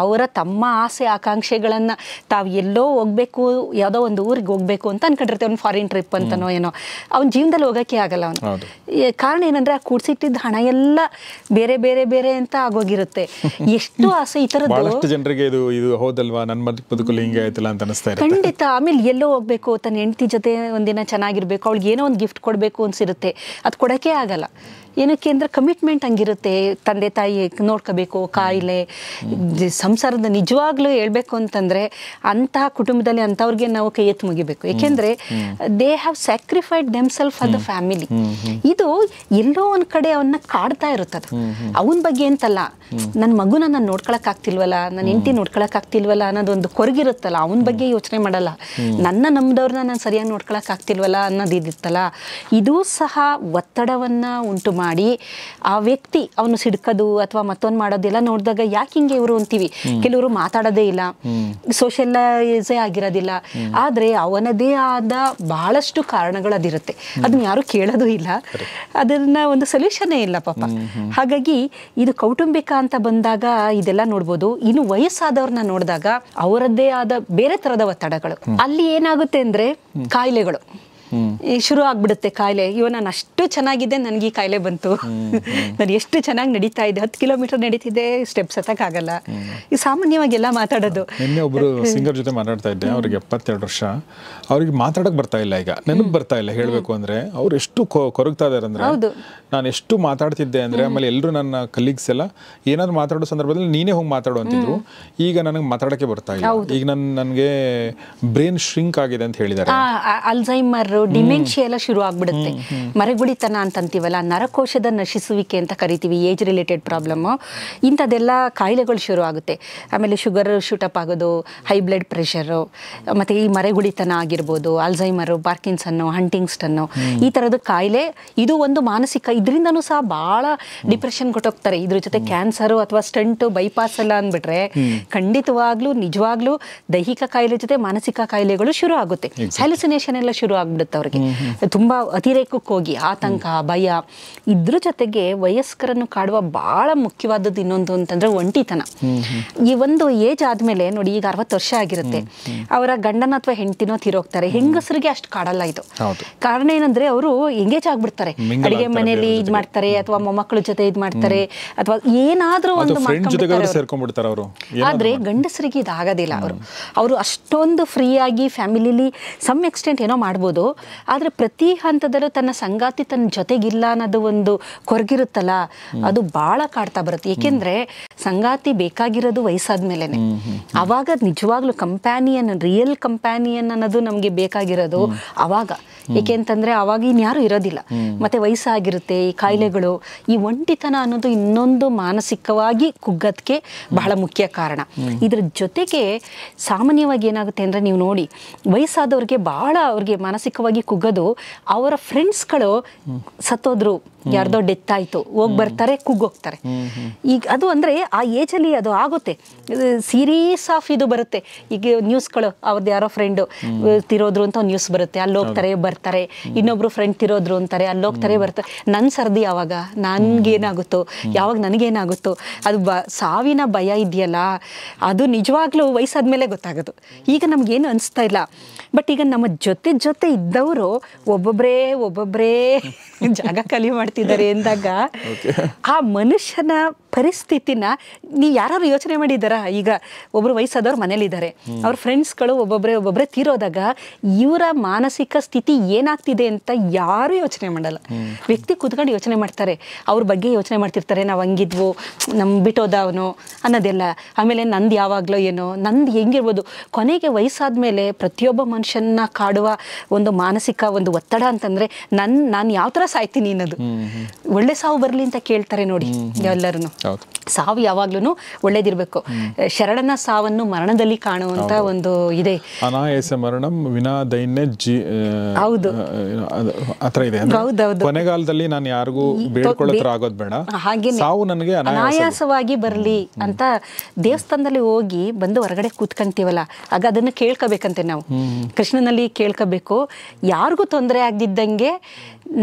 ಅವರ ತಮ್ಮ ಆಸೆ ಆಕಾಂಕ್ಷೆಗಳನ್ನ ತಾವು ಎಲ್ಲೋ ಹೋಗ್ಬೇಕು, ಯಾವುದೋ ಒಂದು ಊರಿಗೆ ಹೋಗ್ಬೇಕು ಅಂತ ಅನ್ಕೊಂಡಿರ್ತೀವಿ, ಅವ್ನು ಫಾರಿನ್ ಟ್ರಿಪ್ ಅಂತನೋ ಏನೋ. ಅವನ ಜೀವನದಲ್ಲಿ ಹೋಗಕ್ಕೆ ಆಗಲ್ಲ. ಅವನು ಕಾರಣ ಏನಂದ್ರೆ ಆ ಕೂಡ್ಸಿಟ್ಟಿದ್ದ ಹಣ ಎಲ್ಲ ಬೇರೆ ಬೇರೆ ಬೇರೆ ಅಂತ ಆಗೋಗಿರುತ್ತೆ. ಎಷ್ಟು ಆಸೆ ಈ ತರದ್ದು ಜನರಿಗೆ ಇದು ಹೌದಲ್ವಾ, ನನ್ನ ಬದುಕಲ್ಲಿ ಹಿಂಗೆ ಆಯ್ತಲ್ಲ ಅಂತ ಅನಿಸ್ತಾ ಇರುತ್ತೆ. ಖಂಡಿತ. ಆಮೇಲೆ ಎಲ್ಲೋ ಹೋಗ್ಬೇಕು, ತನ್ನ ಹೆಂಡತಿ ಜೊತೆ ಒಂದಿನ ಚೆನ್ನಾಗಿರ್ಬೇಕು, ಅವಳಿಗೆ ಏನೋ ಒಂದು ಗಿಫ್ಟ್ ಕೊಡಬೇಕು ಅನ್ಸಿರುತ್ತೆ, ಅದು ಕೊಡೋಕ್ಕೆ ಆಗಲ್ಲ. ಏನಕ್ಕೆ ಅಂದರೆ ಕಮಿಟ್ಮೆಂಟ್ ಹಂಗಿರುತ್ತೆ. ತಂದೆ ತಾಯಿ ನೋಡ್ಕೋಬೇಕು, ಕಾಯಿಲೆ, ಸಂಸಾರದ ನಿಜವಾಗ್ಲೂ ಹೇಳ್ಬೇಕು ಅಂತಂದರೆ ಅಂತಹ ಕುಟುಂಬದಲ್ಲಿ ಅಂಥವ್ರಿಗೆ ನಾವು ಕೈ ಎತ್ತು ಮುಗಿಬೇಕು. ಏಕೆಂದರೆ they have sacrificed themselves for the family. ಇದು ಎಲ್ಲೋ ಒಂದು ಕಡೆ ಅವನ್ನ ಕಾಡ್ತಾ ಇರುತ್ತದು. ಅವನ ಬಗ್ಗೆ ಅಂತಲ್ಲ, ನನ್ನ ಮಗುನ ನಾನು ನೋಡ್ಕೊಳಕ್ಕಾಗ್ತಿಲ್ವಲ್ಲ, ನನ್ನ ಹೆಂಡತಿ ನೋಡ್ಕೊಳಕ್ಕಾಗ್ತಿಲ್ವಲ್ಲ ಅನ್ನೋದೊಂದು ಕೊರಗಿರುತ್ತಲ್ಲ, ಅವನ ಬಗ್ಗೆ ಯೋಚನೆ ಮಾಡಲ್ಲ. ನನ್ನ ನಮ್ಮದವ್ರನ್ನ ನಾನು ಸರಿಯಾಗಿ ನೋಡ್ಕೊಳಕ್ಕಾಗ್ತಿಲ್ವಲ್ಲ ಅನ್ನೋದಿರುತ್ತಲ್ಲ, ಇದೂ ಸಹ ಒತ್ತಡವನ್ನು ಉಂಟು ಮಾಡಿ ಆ ವ್ಯಕ್ತಿ ಅವನು ಸಿಡ್ಕೋದು ಅಥವಾ ಮತ್ತೊಂದು ಮಾಡೋದೆಲ್ಲ ನೋಡಿದಾಗ ಯಾಕೆ ಹಿಂಗೆ ಇವರು ಅಂತೀವಿ. ಕೆಲವರು ಮಾತಾಡೋದೇ ಇಲ್ಲ, ಸೋಷಿಯಲೈಸೇ ಆಗಿರೋದಿಲ್ಲ. ಆದರೆ ಅವನದೇ ಆದ ಬಹಳಷ್ಟು ಕಾರಣಗಳು ಅದಿರುತ್ತೆ, ಅದನ್ನ ಯಾರು ಕೇಳೋದು ಇಲ್ಲ, ಅದನ್ನ ಒಂದು ಸೊಲ್ಯೂಷನ್ನೇ ಇಲ್ಲ ಪಾಪ. ಹಾಗಾಗಿ ಇದು ಕೌಟುಂಬಿಕ ಅಂತ ಬಂದಾಗ ಇದೆಲ್ಲ ನೋಡ್ಬೋದು. ಇನ್ನು ವಯಸ್ಸಾದವ್ರನ್ನ ನೋಡಿದಾಗ ಅವರದ್ದೇ ಆದ ಬೇರೆ ತರದ ಒತ್ತಡಗಳು. ಅಲ್ಲಿ ಏನಾಗುತ್ತೆ ಅಂದ್ರೆ ಕಾಯಿಲೆಗಳು ಶುರು ಆಗ್ಬಿಡುತ್ತೆ. ಕಾಯಿಲೆ, ನಾನು ಅಷ್ಟು ಚೆನ್ನಾಗಿದ್ದೆ, ನನಗೆ ಈ ಕಾಯಿಲೆ ಬಂತು, ನಾನು ಎಷ್ಟು ಚೆನ್ನಾಗಿ ನಡೀತಾ ಇದ್ದೆ, 10 ಕಿಲೋಮೀಟರ್ ನಡೀತಿದ್ದೆ, ಸ್ಟೆಪ್ಸ್ ಹತ್ತಕ್ಕಾಗಲ್ಲ. ಈ ಸಾಮಾನ್ಯವಾಗಿ ಎಲ್ಲ ಮಾತಾಡೋದು. ನಿನ್ನೆ ಒಬ್ಬರು ಸಿಂಗರ್ ಜೊತೆ ಮಾತಾಡ್ತಾ ಇದ್ದೆ, ಅವ್ರಿಗೆ 72 ವರ್ಷ, ಅವ್ರಿಗೆ ಮಾತಾಡಕ್ ಬರ್ತಾ ಇಲ್ಲ, ಈಗ ನೆನಪು ಬರ್ತಾ ಇಲ್ಲ. ಹೇಳ್ಬೇಕು ಅಂದ್ರೆ ಅವ್ರು ಎಷ್ಟು ಕೊರಗ್ತಾ ಇದಾರೆ ಅಂದ್ರೆ, ನಾನು ಎಷ್ಟು ಮಾತಾಡ್ತಿದ್ದೆ ಅಂದ್ರೆ, ಆಮೇಲೆ ಎಲ್ಲರೂ ನನ್ನ ಕಲೀಗ್ಸ್ ಎಲ್ಲ ಏನಾದ್ರು ಮಾತಾಡೋ ಸಂದರ್ಭದಲ್ಲಿ ನೀನೇ ಹೋಗಿ ಮಾತಾಡು ಅಂತಿದ್ರು. ಈಗ ನನಗೆ ಮಾತಾಡಕ್ಕೆ ಬರ್ತಾ ಇಲ್ಲ. ಈಗ ನನಗೆ ಬ್ರೈನ್ ಶ್ರಿಂಕ್ ಆಗಿದೆ ಅಂತ ಹೇಳಿದ್ದಾರೆ. ಅಲ್ಝೈಮರ್, ಡಿಮೆನ್ಷಿಯಾ ಎಲ್ಲ ಶುರು ಆಗ್ಬಿಡುತ್ತೆ. ಮರೆಗುಳಿತನ ಅಂತಂತೀವಲ್ಲ, ನರಕೋಶದ ನಶಿಸುವಿಕೆ ಅಂತ ಕರಿತೀವಿ, ಏಜ್ ರಿಲೇಟೆಡ್ ಪ್ರಾಬ್ಲಮ್, ಇಂಥದ್ದೆಲ್ಲ ಕಾಯಿಲೆಗಳು ಶುರು ಆಗುತ್ತೆ. ಆಮೇಲೆ ಶುಗರ್ ಶೂಟಪ್ ಆಗೋದು, ಹೈ ಬ್ಲಡ್ ಪ್ರೆಷರು, ಮತ್ತು ಈ ಮರೆಗುಳಿತನ ಆಗಿರ್ಬೋದು, ಅಲ್ಝೈಮರು, ಪಾರ್ಕಿನ್ಸನ್ನು, ಹಂಟಿಂಗ್ಸ್ಟನ್ನು, ಈ ಥರದ ಕಾಯಿಲೆ. ಇದು ಒಂದು ಮಾನಸಿಕ, ಇದರಿಂದನೂ ಸಹ ಭಾಳ ಡಿಪ್ರೆಷನ್ ಕೊಟ್ಟೋಗ್ತಾರೆ. ಇದ್ರ ಜೊತೆ ಕ್ಯಾನ್ಸರು ಅಥವಾ ಸ್ಟಂಟು, ಬೈಪಾಸ್ ಎಲ್ಲ ಅಂದ್ಬಿಟ್ರೆ ಖಂಡಿತವಾಗ್ಲೂ ನಿಜವಾಗ್ಲೂ ದೈಹಿಕ ಕಾಯಿಲೆ ಜೊತೆ ಮಾನಸಿಕ ಕಾಯಿಲೆಗಳು ಶುರು ಆಗುತ್ತೆ. ಹ್ಯಾಲುಸಿನೇಷನ್ ಎಲ್ಲ ಶುರು ಆಗ್ಬಿಡುತ್ತೆ ಅವ್ರಿಗೆ, ತುಂಬಾ ಅತಿರೇಕಕ್ಕೆ ಹೋಗಿ ಆತಂಕ, ಭಯ. ಇದ್ರ ಜೊತೆಗೆ ವಯಸ್ಕರನ್ನು ಕಾಡುವ ಬಹಳ ಮುಖ್ಯವಾದದ್ದು ಇನ್ನೊಂದು ಅಂತಂದ್ರೆ ಒಂಟಿತನ. ಈ ಒಂದು ಏಜ್ ಆದ್ಮೇಲೆ ನೋಡಿ, ಈಗ 60 ವರ್ಷ ಆಗಿರುತ್ತೆ, ಅವರ ಗಂಡನ ಅಥವಾ ಹೆಂಡತಿನೋ ತೀರೋಗ್ತಾರೆ. ಹೆಂಗಸರಿಗೆ ಅಷ್ಟು ಕಾಡಲ್ಲ ಇದು. ಕಾರಣ ಏನಂದ್ರೆ ಅವರು ಎಂಗೇಜ್ ಆಗ್ಬಿಡ್ತಾರೆ, ಅಡಿಗೆ ಮನೆಯಲ್ಲಿ ಇದ್ ಮಾಡ್ತಾರೆ, ಅಥವಾ ಮೊಮ್ಮಕ್ಕಳ ಜೊತೆ ಇದ್ ಮಾಡ್ತಾರೆ, ಅಥವಾ ಏನಾದ್ರೂ ಒಂದು ಸೇರ್ಕೊಂಡ್ಬಿಡ್ತಾರೆ ಅವರು. ಆದ್ರೆ ಗಂಡಸರಿಗೆ ಇದಾಗೋದಿಲ್ಲ. ಅವರು ಅಷ್ಟೊಂದು ಫ್ರೀ ಆಗಿ ಫ್ಯಾಮಿಲಿಲಿ ಸಮ್ ಎಕ್ಸ್ಟೆಂಟ್ ಏನೋ ಮಾಡ್ಬೋದು, ಆದ್ರೆ ಪ್ರತಿ ಹಂತದಲ್ಲೂ ತನ್ನ ಸಂಗಾತಿ ತನ್ನ ಜೊತೆಗಿಲ್ಲ ಅನ್ನೋದು ಒಂದು ಕೊರಗಿರುತ್ತಲ್ಲ, ಅದು ಬಹಳ ಕಾಡ್ತಾ ಬರುತ್ತೆ. ಏಕೆಂದ್ರೆ ಸಂಗಾತಿ ಬೇಕಾಗಿರೋದು ವಯಸ್ಸಾದ್ಮೇಲೆನೆ. ಅವಾಗ ನಿಜವಾಗ್ಲೂ ಕಂಪ್ಯಾನಿಯನ್, ರಿಯಲ್ ಕಂಪ್ಯಾನಿಯನ್ ಅನ್ನೋದು ನಮ್ಗೆ ಬೇಕಾಗಿರೋದು ಅವಾಗ. ಏಕೆಂತಂದ್ರೆ ಅವಾಗ ಇನ್ಯಾರು ಇರೋದಿಲ್ಲ, ಮತ್ತೆ ವಯಸ್ಸಾಗಿರುತ್ತೆ, ಈ ಕಾಯಿಲೆಗಳು, ಈ ಒಂಟಿತನ ಅನ್ನೋದು ಇನ್ನೊಂದು ಮಾನಸಿಕವಾಗಿ ಕುಗ್ಗದಕ್ಕೆ ಬಹಳ ಮುಖ್ಯ ಕಾರಣ. ಇದ್ರ ಜೊತೆಗೆ ಸಾಮಾನ್ಯವಾಗಿ ಏನಾಗುತ್ತೆ ಅಂದ್ರೆ, ನೀವು ನೋಡಿ, ವಯಸ್ಸಾದವ್ರಿಗೆ ಬಹಳ ಅವ್ರಿಗೆ ಮಾನಸಿಕವಾಗಿ ಕುಗ್ಗೋದು, ಅವರ ಫ್ರೆಂಡ್ಸ್ಗಳು ಸತ್ತೋದ್ರು, ಯಾರ್ದೋ ಡೆತ್ ಆಯ್ತು, ಹೋಗಿ ಬರ್ತಾರೆ, ಕುಗ್ಗೋಗ್ತಾರೆ. ಈಗ ಅದು ಅಂದ್ರೆ ಆ ಏಜಲ್ಲಿ ಅದು ಆಗುತ್ತೆ, ಸೀರೀಸ್ ಆಫ್ ಇದು ಬರುತ್ತೆ. ಈಗ ನ್ಯೂಸ್ಗಳು, ಅವ್ರದ್ದು ಯಾರೋ ಫ್ರೆಂಡು ತಿರೋದ್ರು ಅಂತ ನ್ಯೂಸ್ ಬರುತ್ತೆ, ಅಲ್ಲಿ ಹೋಗ್ತಾರೆ ಬರ್ತಾರೆ. ಇನ್ನೊಬ್ರು ಫ್ರೆಂಡ್ ತಿರೋದ್ರು ಅಂತಾರೆ, ಅಲ್ಲಿ ಹೋಗ್ತಾರೆ ಬರ್ತಾರೆ. ನನ್ನ ಸರ್ದಿ ಯಾವಾಗ, ನನ್ಗೇನಾಗುತ್ತೋ, ಯಾವಾಗ ನನಗೇನಾಗುತ್ತೋ, ಅದು ಸಾವಿನ ಭಯ ಇದೆಯಲ್ಲ, ಅದು ನಿಜವಾಗ್ಲೂ ವಯಸ್ಸಾದ್ಮೇಲೆ ಗೊತ್ತಾಗೋದು. ಈಗ ನಮ್ಗೇನು ಅನಿಸ್ತಾ ಇಲ್ಲ. ಬಟ್ ಈಗ ನಮ್ಮ ಜೊತೆ ಜೊತೆ ಇದ್ದವರು ಒಬ್ಬೊಬ್ಬರೇ ಜಾಗ ಖಾಲಿ ಮಾಡ್ತಿದ್ದಾರೆ ಎಂದಾಗ ಆ ಮನುಷ್ಯನ ಪರಿಸ್ಥಿತಿನ ನೀವು ಯಾರು ಯೋಚನೆ ಮಾಡಿದಾರ? ಈಗ ಒಬ್ರು ವಯಸ್ಸಾದವ್ರು ಮನೇಲಿದ್ದಾರೆ, ಅವ್ರ ಫ್ರೆಂಡ್ಸ್ಗಳು ಒಬ್ಬೊಬ್ಬರೇ ತೀರೋದಾಗ ಇವರ ಮಾನಸಿಕ ಸ್ಥಿತಿ ಏನಾಗ್ತಿದೆ ಅಂತ ಯಾರು ಯೋಚನೆ ಮಾಡಲ್ಲ. ವ್ಯಕ್ತಿ ಕೂತ್ಕೊಂಡು ಯೋಚನೆ ಮಾಡ್ತಾರೆ, ಅವ್ರ ಬಗ್ಗೆ ಯೋಚನೆ ಮಾಡ್ತಿರ್ತಾರೆ, ನಾವು ಹಂಗಿದ್ವು, ಬಿಟ್ಟೋದ ಅವನು ಅನ್ನೋದೆಲ್ಲ. ಆಮೇಲೆ ನಂದು ಯಾವಾಗಲೋ ಏನೋ, ನಂದು ಹೆಂಗಿರ್ಬೋದು. ಕೊನೆಗೆ ವಯಸ್ಸಾದ್ಮೇಲೆ ಪ್ರತಿಯೊಬ್ಬ ಮನುಷ್ಯನ ಕಾಡುವ ಒಂದು ಮಾನಸಿಕ ಒಂದು ಒತ್ತಡ ಅಂತಂದ್ರೆ, ನಾನು ಯಾವ ಥರ ಸಾಯ್ತೀನಿ ಅನ್ನೋದು. ಒಳ್ಳೆ ಸಾವು ಬರಲಿ ಅಂತ ಕೇಳ್ತಾರೆ ನೋಡಿ ಎಲ್ಲರೂ. ಸಾವು ಯಾವಾಗ್ಲೂ ಒಳ್ಳೇದಿರ್ಬೇಕು. ಶರಣನ ಸಾವನ್ನು ಮರಣದಲ್ಲಿ ಕಾಣುವಂತ ಒಂದು ಇದೆ. ಅನಾಯಾಸ ಮರಣಂ ವಿನಾ ದೈನ್ಯ ಹೌದು ಆತರ ಇದೆ. ಕೊನೆಗಾಲದಲ್ಲಿ ನಾನು ಯಾರಿಗೂ ಬೇಡ್ಕೊಳ್ಳೋತ್ರ ಆಗೋದು ಬೇಡ, ಹಾಗೆ ಸಾವು ನನಗೆ ಅನಾಯಾಸವಾಗಿ ಬರಲಿ ಅಂತ ದೇವಸ್ಥಾನದಲ್ಲಿ ಹೋಗಿ ಬಂದು ಹೊರಗಡೆ ಕೂತ್ಕೊಂತೀವಲ್ಲ, ಆಗ ಅದನ್ನ ಕೇಳ್ಕೋಬೇಕಂತೆ ನಾವು. ಕೃಷ್ಣನಲ್ಲಿ ಕೇಳ್ಕೋಬೇಕು, ಯಾರಿಗೂ ತೊಂದರೆ ಆಗದಿದ್ದಂಗೆ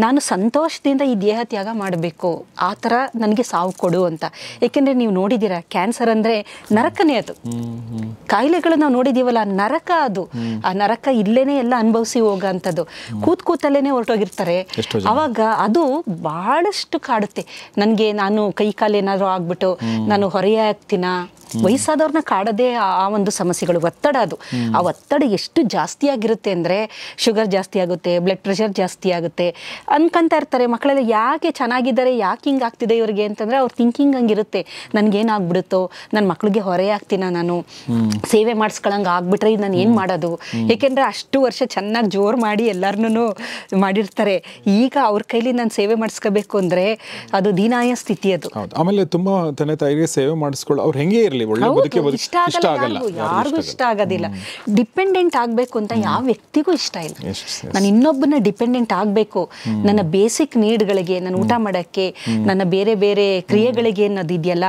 ನಾನು ಸಂತೋಷದಿಂದ ಈ ದೇಹ ತ್ಯಾಗ ಮಾಡಬೇಕು, ಆ ಥರ ನನಗೆ ಸಾವು ಕೊಡು ಅಂತ. ಏಕೆಂದರೆ ನೀವು ನೋಡಿದ್ದೀರಾ, ಕ್ಯಾನ್ಸರ್ ಅಂದರೆ ನರಕನೇ, ಅದು ಕಾಯಿಲೆಗಳು ನಾವು ನೋಡಿದ್ದೀವಲ್ಲ, ನರಕ ಅದು. ಆ ನರಕ ಇಲ್ಲೇನೆ ಎಲ್ಲ ಅನುಭವಿಸಿ ಹೋಗೋಂಥದ್ದು. ಕೂತಲ್ಲೇನೆ ಹೊರಟೋಗಿರ್ತಾರೆ. ಅವಾಗ ಅದು ಬಹಳಷ್ಟು ಕಾಡುತ್ತೆ ನನಗೆ. ನಾನು ಕೈ ಕಾಲು ಏನಾದರೂ ಆಗ್ಬಿಟ್ಟು ನಾನು ಹೊರೆಯೇ ಆಗ್ತೀನ. ವಯಸ್ಸಾದವ್ರನ್ನ ಕಾಡೋದೇ ಆ ಒಂದು ಸಮಸ್ಯೆಗಳು, ಒತ್ತಡ. ಅದು ಆ ಒತ್ತಡ ಎಷ್ಟು ಜಾಸ್ತಿ ಆಗಿರುತ್ತೆ ಅಂದರೆ, ಶುಗರ್ ಜಾಸ್ತಿ ಆಗುತ್ತೆ, ಬ್ಲಡ್ ಪ್ರೆಷರ್ ಜಾಸ್ತಿ ಆಗುತ್ತೆ. ಅನ್ಕೊಂತ ಇರ್ತಾರೆ ಮಕ್ಕಳೆಲ್ಲ, ಯಾಕೆ ಚೆನ್ನಾಗಿದ್ದಾರೆ, ಯಾಕೆ ಹಿಂಗೆ ಆಗ್ತಿದೆ ಇವ್ರಿಗೆ ಅಂತಂದರೆ, ಅವ್ರ ಥಿಂಕಿಂಗ್ ಹಂಗಿರುತ್ತೆ, ನನಗೇನಾಗ್ಬಿಡುತ್ತೋ, ನನ್ನ ಮಕ್ಳಿಗೆ ಹೊರೆ ಆಗ್ತೀನ, ನಾನು ಸೇವೆ ಮಾಡಿಸ್ಕೊಳಂಗೆ ಆಗ್ಬಿಟ್ರೆ ನಾನು ಏನು ಮಾಡೋದು. ಏಕೆಂದರೆ ಅಷ್ಟು ವರ್ಷ ಚೆನ್ನಾಗಿ ಜೋರು ಮಾಡಿ ಎಲ್ಲರನ್ನೂ ಮಾಡಿರ್ತಾರೆ. ಈಗ ಅವ್ರ ಕೈಲಿ ನಾನು ಸೇವೆ ಮಾಡಿಸ್ಕೋಬೇಕು ಅಂದರೆ ಅದು ದೀನಾಯ ಸ್ಥಿತಿ. ಅದು ಆಮೇಲೆ ತುಂಬ ತಂದೆ ತಾಯಿಗೆ ಸೇವೆ ಮಾಡಿಸ್ಕೊಳ್ಳೋ ಅವ್ರು ಹೆಂಗೆ ಇರಲಿ, ಯಾರಿಗೂ ಇಷ್ಟ ಆಗೋದಿಲ್ಲ. ಡಿಪೆಂಡೆಂಟ್ ಆಗ್ಬೇಕು ಅಂತ ಯಾವ ವ್ಯಕ್ತಿಗೂ ಇಷ್ಟ ಇಲ್ಲ. ನಾನು ಇನ್ನೊಬ್ಬನ ಡಿಪೆಂಡೆಂಟ್ ಆಗ್ಬೇಕು, ನನ್ನ ಬೇಸಿಕ್ ನೀಡ್ಗಳಿಗೆ, ನನ್ನ ಊಟ ಮಾಡೋಕ್ಕೆ, ನನ್ನ ಬೇರೆ ಬೇರೆ ಕ್ರಿಯೆಗಳಿಗೆ ಅನ್ನೋದು ಇದೆಯಲ್ಲ,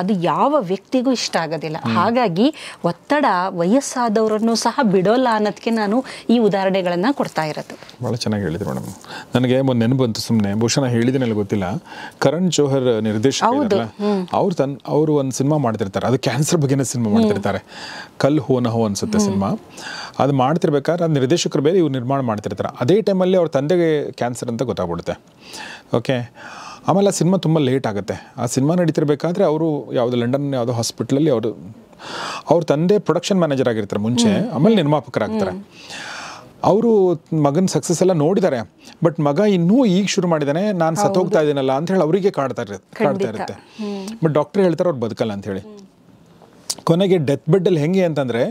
ಅದು ಯಾವ ವ್ಯಕ್ತಿಗೂ ಇಷ್ಟ ಆಗೋದಿಲ್ಲ. ಹಾಗಾಗಿ ಒತ್ತಡ ವಯಸ್ಸಾದವರನ್ನು ಸಹ ಬಿಡೋಲ್ಲ ಅನ್ನೋದಕ್ಕೆ ನಾನು ಈ ಉದಾಹರಣೆಗಳನ್ನ ಕೊಡ್ತಾ ಇರೋದು. ಬಹಳ ಚೆನ್ನಾಗಿ ಹೇಳಿದ್ರು ಮೇಡಮ್. ನನಗೆ ಒಂದು ನೆನಪು ಬಂತು, ಸುಮ್ಮನೆ ಬಹುಶಃ ಹೇಳಿದನೆಲ್ಲ ಗೊತ್ತಿಲ್ಲ. ಕರಣ್ ಜೋಹರ್ ನಿರ್ದೇಶಕ, ಅವರು ಒಂದು ಸಿನಿಮಾ ಮಾಡ್ತಿರ್ತಾರೆ, ಅದು ಕ್ಯಾನ್ಸರ್ ಬಗ್ಗೆನೇ ಸಿನಿಮಾ ಮಾಡ್ತಿರ್ತಾರೆ. ಕಲ್ ಹೋ ನ ಹೋ ಅನ್ಸುತ್ತೆ ಸಿನಿಮಾ. ಅದು ಮಾಡ್ತಿರ್ಬೇಕಾದ್ರೆ ಅದು ನಿರ್ದೇಶಕರು ಬೇರೆ, ಇವ್ರು ನಿರ್ಮಾಣ ಮಾಡ್ತಿರ್ತಾರೆ. ಅದೇ ಟೈಮಲ್ಲಿ ಅವ್ರ ತಂದೆಗೆ ಕ್ಯಾನ್ಸರ್ ಅಂತ ಗೊತ್ತಾಗ್ಬಿಡುತ್ತೆ. ಓಕೆ, ಆಮೇಲೆ ಆ ಸಿನಿಮಾ ತುಂಬ ಲೇಟ್ ಆಗುತ್ತೆ. ಆ ಸಿನಿಮಾ ನಡೀತಿರ್ಬೇಕಾದ್ರೆ ಅವರು ಯಾವುದೋ ಲಂಡನ್ ಯಾವುದೋ ಹಾಸ್ಪಿಟ್ಲಲ್ಲಿ ಅವ್ರ ತಂದೆ ಪ್ರೊಡಕ್ಷನ್ ಮ್ಯಾನೇಜರ್ ಆಗಿರ್ತಾರೆ ಮುಂಚೆ, ಆಮೇಲೆ ನಿರ್ಮಾಪಕರಾಗ್ತಾರೆ. ಅವರು ಮಗನ ಸಕ್ಸಸ್ ಎಲ್ಲ ನೋಡಿದ್ದಾರೆ, ಬಟ್ ಮಗ ಇನ್ನೂ ಈಗ ಶುರು ಮಾಡಿದ್ದಾನೆ, ನಾನು ಸತ್ತೋಗ್ತಾ ಇದ್ದೀನಲ್ಲ ಅಂತ ಹೇಳಿ ಅವರಿಗೆ ಕಾಡ್ತಾ ಇರುತ್ತೆ. ಬಟ್ ಡಾಕ್ಟರ್ ಹೇಳ್ತಾರೆ ಅವ್ರು ಬದುಕಲ್ಲ ಅಂತ ಹೇಳಿ. ಕೊನೆಗೆ ಡೆತ್ ಬೆಡ್ಡಲ್ಲಿ ಹೆಂಗೆ ಅಂತಂದರೆ,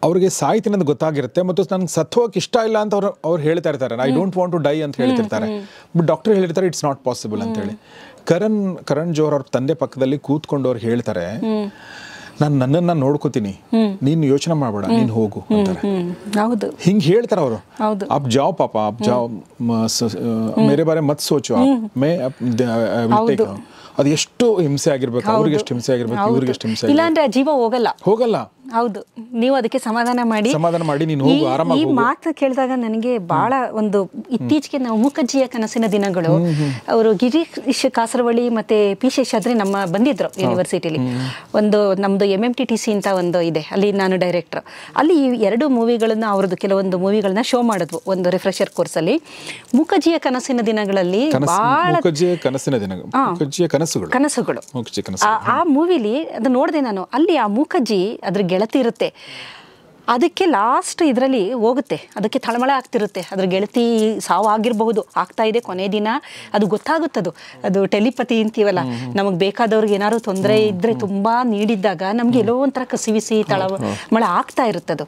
ಅವ್ರಿಗೆ ಸಾಯ್ತೀನಿ ಅಂತ ಗೊತ್ತಾಗಿರುತ್ತೆ ಮತ್ತು ನನಗೆ ಸತ್ತೋಗಕ್ಕೆ ಇಷ್ಟ ಇಲ್ಲ ಅಂತ ಅವ್ರು ಹೇಳ್ತಾ ಇರ್ತಾರೆ, I don't want to die ಅಂತ ಹೇಳ್ತಿರ್ತಾರೆ. ಬಟ್ ಡಾಕ್ಟರ್ ಹೇಳಿರ್ತಾರೆ ಇಟ್ಸ್ ನಾಟ್ ಪಾಸಿಬಲ್ ಅಂತೇಳಿ. ಕರಣ್ ಜೋಹರ್ ಅವ್ರ ತಂದೆ ಪಕ್ಕದಲ್ಲಿ ಕೂತ್ಕೊಂಡು ಅವ್ರು ಹೇಳ್ತಾರೆ, ನನ್ನನ್ನು ನೋಡ್ಕೋತೀನಿ, ನೀನು ಯೋಚನೆ ಮಾಡಬೇಡ, ನೀನು ಹೋಗು ಅಂತಾರೆ. ಹೌದು, ಹಿಂಗೆ ಹೇಳ್ತಾರೆ ಅವರು. ಅಪ್ ಜಾओ ಪಾಪ, ಅಪ್ ಜಾओ, ಮೇರೆ ಬಾರೆ ಮತ್ ಸೋಚು, ಮೇ ಟೇಕ್. ಅದು ಎಷ್ಟು ಹಿಂಸೆ ಆಗಿರ್ಬೇಕು, ಅವ್ರಿಗೆ ಎಷ್ಟು ಹಿಂಸೆ ಆಗಿರ್ಬೇಕು, ಇವ್ರಿಗೆ ಎಷ್ಟು ಹಿಂಸೆ. ಇಲ್ಲಾಂದ್ರೆ ಜೀವ ಹೋಗಲ್ಲ. ಹೌದು, ನೀವು ಅದಕ್ಕೆ ಸಮಾಧಾನ ಮಾಡಿ ನೀನು ಹೋಗು, ಆರಾಮಾಗಿ ಈ ಮಾತು ಕೇಳಿದಾಗ ನನಗೆ ಬಹಳ ಒಂದು ಇತ್ತೀಚೆಗೆ ನಾವು ಮೂಕಜ್ಜಿಯ ಕನಸಿನ ದಿನಗಳು, ಅವರು ಗಿರೀಶ್ ಕಾಸರವಳ್ಳಿ ಮತ್ತೆ ಪಿ ಶೇಷಾದ್ರಿ ನಮ್ಮ ಬಂದಿದ್ರು ಯೂನಿವರ್ಸಿಟಿಲಿ. ಒಂದು ನಮ್ದು MMTTC ಅಂತ ಒಂದು ಇದೆ, ಅಲ್ಲಿ ನಾನು ಡೈರೆಕ್ಟರ್. ಅಲ್ಲಿ ಈ 2 ಮೂವಿಗಳನ್ನ, ಅವ್ರದ್ದು ಕೆಲವೊಂದು ಮೂವಿಗಳನ್ನ ಶೋ ಮಾಡಿದ್ವು ಒಂದು ರಿಫ್ರೆಶರ್ ಕೋರ್ಸ್ ಅಲ್ಲಿ. ಮೂಕಜ್ಜಿಯ ಕನಸಿನ ದಿನಗಳಲ್ಲಿ ಕನಸುಗಳು ಆ ಮೂವಿಲಿ ಅದು ನೋಡಿದೆ ನಾನು. ಅಲ್ಲಿ ಆ ಮೂಕಜ್ಜಿ ಅದ್ರ ಗೆಳತಿ ಇರುತ್ತೆ, ಅದಕ್ಕೆ ಲಾಸ್ಟ್ ಇದರಲ್ಲಿ ಹೋಗುತ್ತೆ, ಅದಕ್ಕೆ ತಳಮಳ ಆಗ್ತಿರುತ್ತೆ, ಅದ್ರ ಗೆಳತಿ ಸಾವು ಆಗಿರಬಹುದು, ಆಗ್ತಾ ಇದೆ, ಕೊನೆ ದಿನ ಅದು ಗೊತ್ತಾಗುತ್ತದು. ಅದು ಟೆಲಿಪತಿ ಅಂತೀವಲ್ಲ, ನಮಗೆ ಬೇಕಾದವ್ರಿಗೆ ಏನಾದ್ರು ತೊಂದರೆ ಇದ್ರೆ ತುಂಬಾ ನೀಡಿದ್ದಾಗ ನಮ್ಗೆ ಎಲ್ಲೋ ಒಂಥರ ಕಸಿವಿಸಿ ತಳಮಳ ಆಗ್ತಾ ಇರುತ್ತದು.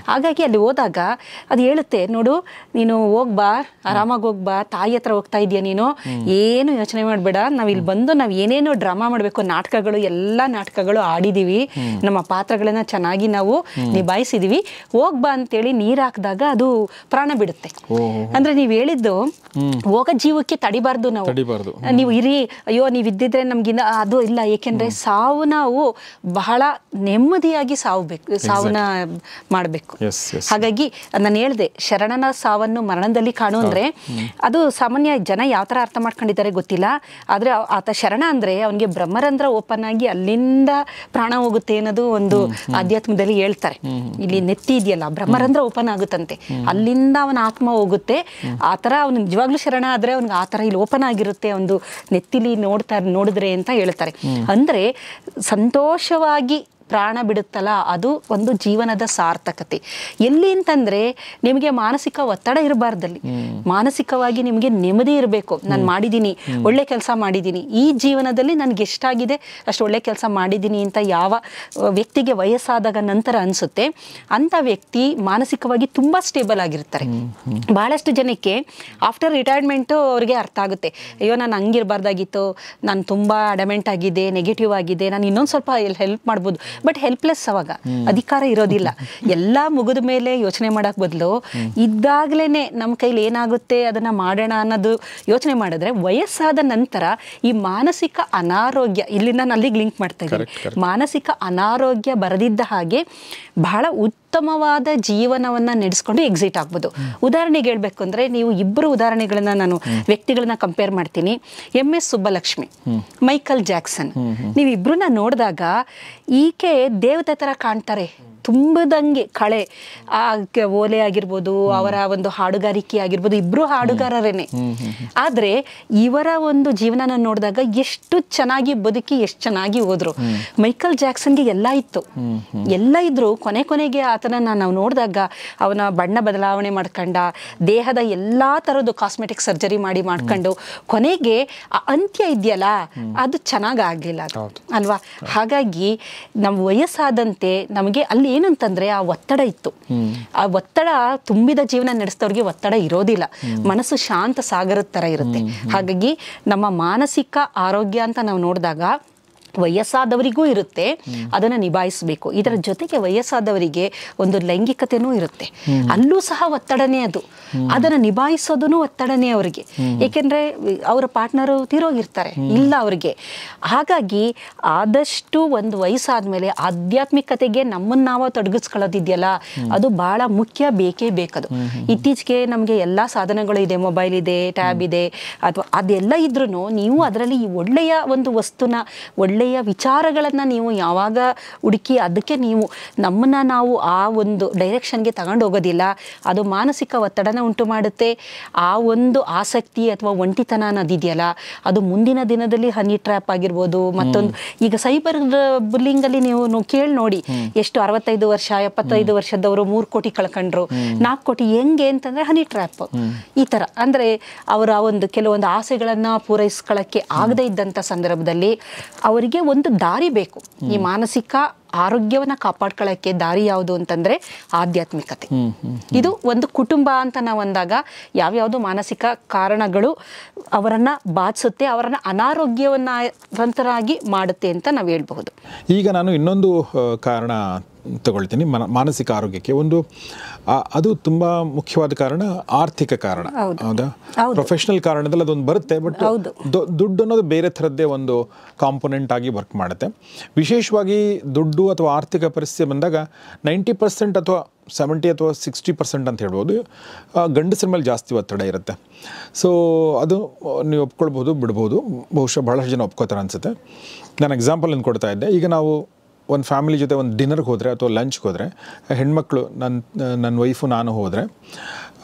ಹಾಗಾಗಿ ಅಲ್ಲಿ ಹೋದಾಗ ಅದು ಹೇಳುತ್ತೆ, ನೋಡು ನೀನು ಹೋಗ್ಬಾ, ಆರಾಮಾಗಿ ಹೋಗ್ಬಾ, ತಾಯಿ ಹತ್ರ ಹೋಗ್ತಾ ಇದೀಯ ನೀನು, ಏನು ಯೋಚನೆ ಮಾಡಬೇಡ, ನಾವ್ ಇಲ್ಲಿ ಬಂದು ನಾವ್ ಏನೇನೋ ಡ್ರಾಮಾ ಮಾಡಬೇಕು, ನಾಟಕಗಳು ಎಲ್ಲ ನಾಟಕಗಳು ಆಡಿದೀವಿ, ನಮ್ಮ ಪಾತ್ರಗಳನ್ನ ಚೆನ್ನಾಗಿ ನಾವು ನಿಭಾಯಿಸಿದೀವಿ, ಹೋಗ್ಬಾ ಅಂತೇಳಿ ನೀರ್ ಹಾಕಿದಾಗ ಅದು ಪ್ರಾಣ ಬಿಡುತ್ತೆ. ಅಂದ್ರೆ ನೀವ್ ಹೇಳಿದ್ದು ಹೋಗ ಜೀವಕ್ಕೆ ತಡಿಬಾರ್ದು, ನೀವು ಇರಿ, ಅಯ್ಯೋ ನೀವ್ ಇದ್ದಿದ್ರೆ ನಮ್ಗಿನ್ನ ಅದು ಇಲ್ಲ. ಏಕೆಂದ್ರೆ ಸಾವು ನಾವು ಬಹಳ ನೆಮ್ಮದಿಯಾಗಿ ಸಾವನ್ನ ಮಾಡ್ಬೇಕು. ಹಾಗಾಗಿ ನಾನು ಹೇಳ್ದೆ, ಶರಣನ ಸಾವನ್ನು ಮರಣದಲ್ಲಿ ಕಾಣು ಅಂದ್ರೆ ಅದು ಸಾಮಾನ್ಯ ಜನ ಯಾವ ತರ ಅರ್ಥ ಮಾಡ್ಕೊಂಡಿದ್ದಾರೆ ಗೊತ್ತಿಲ್ಲ. ಆದ್ರೆ ಆತ ಶರಣ ಅಂದ್ರೆ ಅವನಿಗೆ ಬ್ರಹ್ಮರಂಧ್ರ ಓಪನ್ ಆಗಿ ಅಲ್ಲಿಂದ ಪ್ರಾಣ ಹೋಗುತ್ತೆ ಅನ್ನೋದು ಒಂದು ಆಧ್ಯಾತ್ಮದಲ್ಲಿ ಹೇಳ್ತಾರೆ. ಇಲ್ಲಿ ನೆತ್ತಿ ಇದೆಯಲ್ಲ, ಬ್ರಹ್ಮರಂಧ್ರ ಓಪನ್ ಆಗುತ್ತಂತೆ, ಅಲ್ಲಿಂದ ಅವನ ಆತ್ಮ ಹೋಗುತ್ತೆ. ಆತರ ಅವನು ನಿಜವಾಗ್ಲೂ ಶರಣ ಆದ್ರೆ ಅವ್ನಿಗೆ ಆತರ ಇಲ್ಲಿ ಓಪನ್ ಆಗಿರುತ್ತೆ, ಒಂದು ನೆತ್ತಿಲಿ ನೋಡಿದ್ರೆ ಅಂತ ಹೇಳ್ತಾರೆ. ಅಂದ್ರೆ ಸಂತೋಷವಾಗಿ ಪ್ರಾಣ ಬಿಡುತ್ತಲ್ಲ, ಅದು ಒಂದು ಜೀವನದ ಸಾರ್ಥಕತೆ. ಎಲ್ಲಿ ಅಂತಂದ್ರೆ ನಿಮಗೆ ಮಾನಸಿಕ ಒತ್ತಡ ಇರಬಾರ್ದಲ್ಲಿ, ಮಾನಸಿಕವಾಗಿ ನಿಮಗೆ ನೆಮ್ಮದಿ ಇರಬೇಕು. ನಾನು ಮಾಡಿದ್ದೀನಿ, ಒಳ್ಳೆ ಕೆಲಸ ಮಾಡಿದ್ದೀನಿ, ಈ ಜೀವನದಲ್ಲಿ ನನ್ಗೆ ಎಷ್ಟಾಗಿದೆ ಅಷ್ಟು ಒಳ್ಳೆ ಕೆಲಸ ಮಾಡಿದ್ದೀನಿ ಅಂತ ಯಾವ ವ್ಯಕ್ತಿಗೆ ವಯಸ್ಸಾದಾಗ ನಂತರ ಅನ್ಸುತ್ತೆ, ಅಂತ ವ್ಯಕ್ತಿ ಮಾನಸಿಕವಾಗಿ ತುಂಬಾ ಸ್ಟೇಬಲ್ ಆಗಿರ್ತಾರೆ. ಬಹಳಷ್ಟು ಜನಕ್ಕೆ ಆಫ್ಟರ್ ರಿಟೈರ್ಮೆಂಟು ಅವ್ರಿಗೆ ಅರ್ಥ ಆಗುತ್ತೆ, ಅಯ್ಯೋ ನಾನು ಹಂಗಿರಬಾರ್ದಾಗಿತ್ತು, ನಾನು ತುಂಬಾ ಅಡಮೆಂಟ್ ಆಗಿದೆ, ನೆಗೆಟಿವ್ ಆಗಿದೆ, ನಾನು ಇನ್ನೊಂದು ಸ್ವಲ್ಪ ಹೆಲ್ಪ್ ಮಾಡ್ಬೋದು. ಬಟ್ ಹೆಲ್ಪ್ಲೆಸ್, ಅವಾಗ ಅಧಿಕಾರ ಇರೋದಿಲ್ಲ. ಎಲ್ಲ ಮುಗಿದ ಮೇಲೆ ಯೋಚನೆ ಮಾಡಕ್ ಬದಲು ಇದ್ದಾಗ್ಲೇನೆ ನಮ್ಮ ಕೈಲಿ ಏನಾಗುತ್ತೆ ಅದನ್ನ ಮಾಡೋಣ ಅನ್ನೋದು ಯೋಚನೆ ಮಾಡಿದ್ರೆ, ವಯಸ್ಸಾದ ನಂತರ ಈ ಮಾನಸಿಕ ಅನಾರೋಗ್ಯ, ಇಲ್ಲಿಂದ ನಾನು ಅಲ್ಲಿಗೆ ಲಿಂಕ್ ಮಾಡ್ತಾ ಇದ್ದೀನಿ, ಮಾನಸಿಕ ಅನಾರೋಗ್ಯ ಬರದಿದ್ದ ಹಾಗೆ ಬಹಳ ಉತ್ತಮವಾದ ಜೀವನವನ್ನ ನಡೆಸ್ಕೊಂಡು ಎಕ್ಸಿಟ್ ಆಗ್ಬೋದು. ಉದಾಹರಣೆಗೆ ಹೇಳ್ಬೇಕು ಅಂದ್ರೆ, ನೀವು ಇಬ್ಬರು ಉದಾಹರಣೆಗಳನ್ನ ನಾನು ವ್ಯಕ್ತಿಗಳನ್ನ ಕಂಪೇರ್ ಮಾಡ್ತೀನಿ. MS Subbulakshmi, Michael Jackson. ನೀವಿಬ್ರನ್ನ ನೋಡಿದಾಗ ಈಕೆ ದೇವತೆ ತರ ಕಾಣ್ತಾರೆ, ತುಂಬದಂಗೆ ಕಳೆ, ಆ ಓಲೆ ಆಗಿರ್ಬೋದು, ಅವರ ಒಂದು ಹಾಡುಗಾರಿಕೆ ಆಗಿರ್ಬೋದು, ಇಬ್ರು ಹಾಡುಗಾರರೇನೆ. ಆದ್ರೆ ಇವರ ಒಂದು ಜೀವನ ನೋಡಿದಾಗ ಎಷ್ಟು ಚೆನ್ನಾಗಿ ಬದುಕಿ ಎಷ್ಟು ಚೆನ್ನಾಗಿ ಹೋದ್ರು. ಮೈಕಲ್ ಜಾಕ್ಸನ್ಗೆ ಎಲ್ಲ ಇತ್ತು, ಎಲ್ಲ ಇದ್ರು, ಕೊನೆಗೆ ಆತನ ನಾವು ನೋಡಿದಾಗ ಅವನ ಬಣ್ಣ ಬದಲಾವಣೆ ಮಾಡ್ಕೊಂಡ, ದೇಹದ ಎಲ್ಲಾ ತರದ್ದು ಕಾಸ್ಮೆಟಿಕ್ ಸರ್ಜರಿ ಮಾಡ್ಕೊಂಡು ಕೊನೆಗೆ ಆ ಅಂತ್ಯ ಇದೆಯಲ್ಲ ಅದು ಚೆನ್ನಾಗಾಗ್ಲಿಲ್ಲ ಅಲ್ವಾ. ಹಾಗಾಗಿ ನಮ್ಮ ವಯಸ್ಸಾದಂತೆ ನಮಗೆ ಅಲ್ಲಿ ಏನು ಅಂತಂದ್ರೆ ಆ ಒತ್ತಡ ಇತ್ತು. ಆ ಒತ್ತಡ ತುಂಬಿದ ಜೀವನ ನಡೆಸಿದವ್ರಿಗೆ ಒತ್ತಡ ಇರೋದಿಲ್ಲ, ಮನಸ್ಸು ಶಾಂತ ಸಾಗರದ ತರ ಇರುತ್ತೆ. ಹಾಗಾಗಿ ನಮ್ಮ ಮಾನಸಿಕ ಆರೋಗ್ಯ ಅಂತ ನಾವು ನೋಡಿದಾಗ ವಯಸ್ಸಾದವರಿಗೂ ಇರುತ್ತೆ, ಅದನ್ನ ನಿಭಾಯಿಸಬೇಕು. ಇದರ ಜೊತೆಗೆ ವಯಸ್ಸಾದವರಿಗೆ ಒಂದು ಲೈಂಗಿಕತೆನೂ ಇರುತ್ತೆ, ಅಲ್ಲೂ ಸಹ ಒತ್ತಡನೇ, ಅದನ್ನ ನಿಭಾಯಿಸೋದೂ ಒತ್ತಡನೇ ಅವರಿಗೆ. ಏಕೆಂದ್ರೆ ಅವರ ಪಾರ್ಟ್ನರು ತೀರೋಗಿರ್ತಾರೆ, ಇಲ್ಲ ಅವ್ರಿಗೆ. ಹಾಗಾಗಿ ಆದಷ್ಟು ಒಂದು ವಯಸ್ಸಾದ್ಮೇಲೆ ಆಧ್ಯಾತ್ಮಿಕತೆಗೆ ನಮ್ಮನ್ನ ನಾವು ತೊಡಗಿಸ್ಕೊಳ್ಳೋದಿದೆಯಲ್ಲ, ಅದು ಬಹಳ ಮುಖ್ಯ, ಬೇಕೇ ಬೇಕದು. ಇತ್ತೀಚೆಗೆ ನಮ್ಗೆ ಎಲ್ಲಾ ಸಾಧನಗಳು ಇದೆ, ಮೊಬೈಲ್ ಇದೆ, ಟ್ಯಾಬ್ ಇದೆ, ಅಥವಾ ಅದೆಲ್ಲ ಇದ್ರೂ ನೀವು ಅದರಲ್ಲಿ ಒಳ್ಳೆಯ ಒಂದು ವಸ್ತುನ, ಒಳ್ಳೆಯ ವಿಚಾರಗಳನ್ನ ನೀವು ಯಾವಾಗ ಹುಡುಕಿ ಅದಕ್ಕೆ ನೀವು ನಮ್ಮನ್ನ ನಾವು ಆ ಒಂದು ಡೈರೆಕ್ಷನ್ಗೆ ತಗೊಂಡು ಹೋಗೋದಿಲ್ಲ, ಅದು ಮಾನಸಿಕ ಒತ್ತಡನ ಉಂಟು ಮಾಡುತ್ತೆ. ಆ ಒಂದು ಆಸಕ್ತಿ ಅಥವಾ ಒಂಟಿತನ ಅನ್ನೋದಿದೆಯಲ್ಲ, ಅದು ಮುಂದಿನ ದಿನದಲ್ಲಿ ಹನಿ ಟ್ರ್ಯಾಪ್ ಆಗಿರ್ಬೋದು. ಮತ್ತೊಂದು ಈಗ ಸೈಬರ್ ಬುಲ್ಲಿಂಗ್ ಅಲ್ಲಿ ನೀವು ಕೇಳಿ ನೋಡಿ, ಎಷ್ಟು 65 ವರ್ಷ 75 ವರ್ಷದವರು 3 ಕೋಟಿ ಕಳ್ಕೊಂಡ್ರು, 4 ಕೋಟಿ. ಹೆಂಗೆ ಅಂತಂದ್ರೆ ಹನಿ ಟ್ರ್ಯಾಪ್ ಈ ತರ. ಅಂದ್ರೆ ಅವರ ಒಂದು ಕೆಲವೊಂದು ಆಸೆಗಳನ್ನ ಪೂರೈಸ್ಕೊಳ್ಳಕ್ಕೆ ಆಗದೆ ಇದ್ದಂತ ಸಂದರ್ಭದಲ್ಲಿ ಅವರಿಗೆ ಅವ್ರಿಗೆ ಒಂದು ದಾರಿ ಬೇಕು. ಈ ಮಾನಸಿಕ ಆರೋಗ್ಯವನ್ನು ಕಾಪಾಡ್ಕೊಳ್ಳೋಕ್ಕೆ ದಾರಿ ಯಾವುದು ಅಂತಂದರೆ ಆಧ್ಯಾತ್ಮಿಕತೆ. ಇದು ಒಂದು ಕುಟುಂಬ ಅಂತ ನಾವು ಅಂದಾಗ ಯಾವ್ಯಾವುದು ಮಾನಸಿಕ ಕಾರಣಗಳು ಅವರನ್ನು ಬಾಧಿಸುತ್ತೆ, ಅವರನ್ನು ಅನಾರೋಗ್ಯವನ್ನಾಗಿ ಮಾಡುತ್ತೆ ಅಂತ ನಾವು ಹೇಳ್ಬಹುದು. ಈಗ ನಾನು ಇನ್ನೊಂದು ಕಾರಣ ತಗೊಳ್ತೀನಿ ಮಾನಸಿಕ ಆರೋಗ್ಯಕ್ಕೆ. ಒಂದು ಅದು ತುಂಬ ಮುಖ್ಯವಾದ ಕಾರಣ ಆರ್ಥಿಕ ಕಾರಣ. ಹೌದಾ? ಪ್ರೊಫೆಷನಲ್ ಕಾರಣದಲ್ಲಿ ಅದೊಂದು ಬರುತ್ತೆ, ಬಟ್ ದುಡ್ಡು ಅನ್ನೋದು ಬೇರೆ ಥರದ್ದೇ ಒಂದು ಕಾಂಪೊನೆಂಟ್ ಆಗಿ ವರ್ಕ್ ಮಾಡುತ್ತೆ. ವಿಶೇಷವಾಗಿ ದುಡ್ಡು ಅಥವಾ ಆರ್ಥಿಕ ಪರಿಸ್ಥಿತಿ ಬಂದಾಗ 90% ಅಥವಾ 70 ಅಥವಾ 60% ಅಂತ ಹೇಳ್ಬೋದು ಗಂಡಸರ ಮೇಲೆ ಜಾಸ್ತಿ ಒತ್ತಡ ಇರುತ್ತೆ. ಸೊ ಅದು ನೀವು ಒಪ್ಕೊಳ್ಬೋದು, ಬಿಡ್ಬೋದು. ಬಹುಶಃ ಬಹಳಷ್ಟು ಜನ ಒಪ್ಕೋತಾರೆ ಅನಿಸುತ್ತೆ. ನಾನು ಎಕ್ಸಾಂಪಲ್ ಏನು ಕೊಡ್ತಾ ಇದ್ದೆ. ಈಗ ನಾವು ಒಂದು ಫ್ಯಾಮಿಲಿ ಜೊತೆ ಒಂದು ಡಿನ್ನರ್ಗೆ ಹೋದರೆ ಅಥವಾ ಲಂಚ್ಗೆ ಹೋದರೆ, ಹೆಣ್ಮಕ್ಳು ನನ್ನ ವೈಫು ನಾನು ಹೋದರೆ,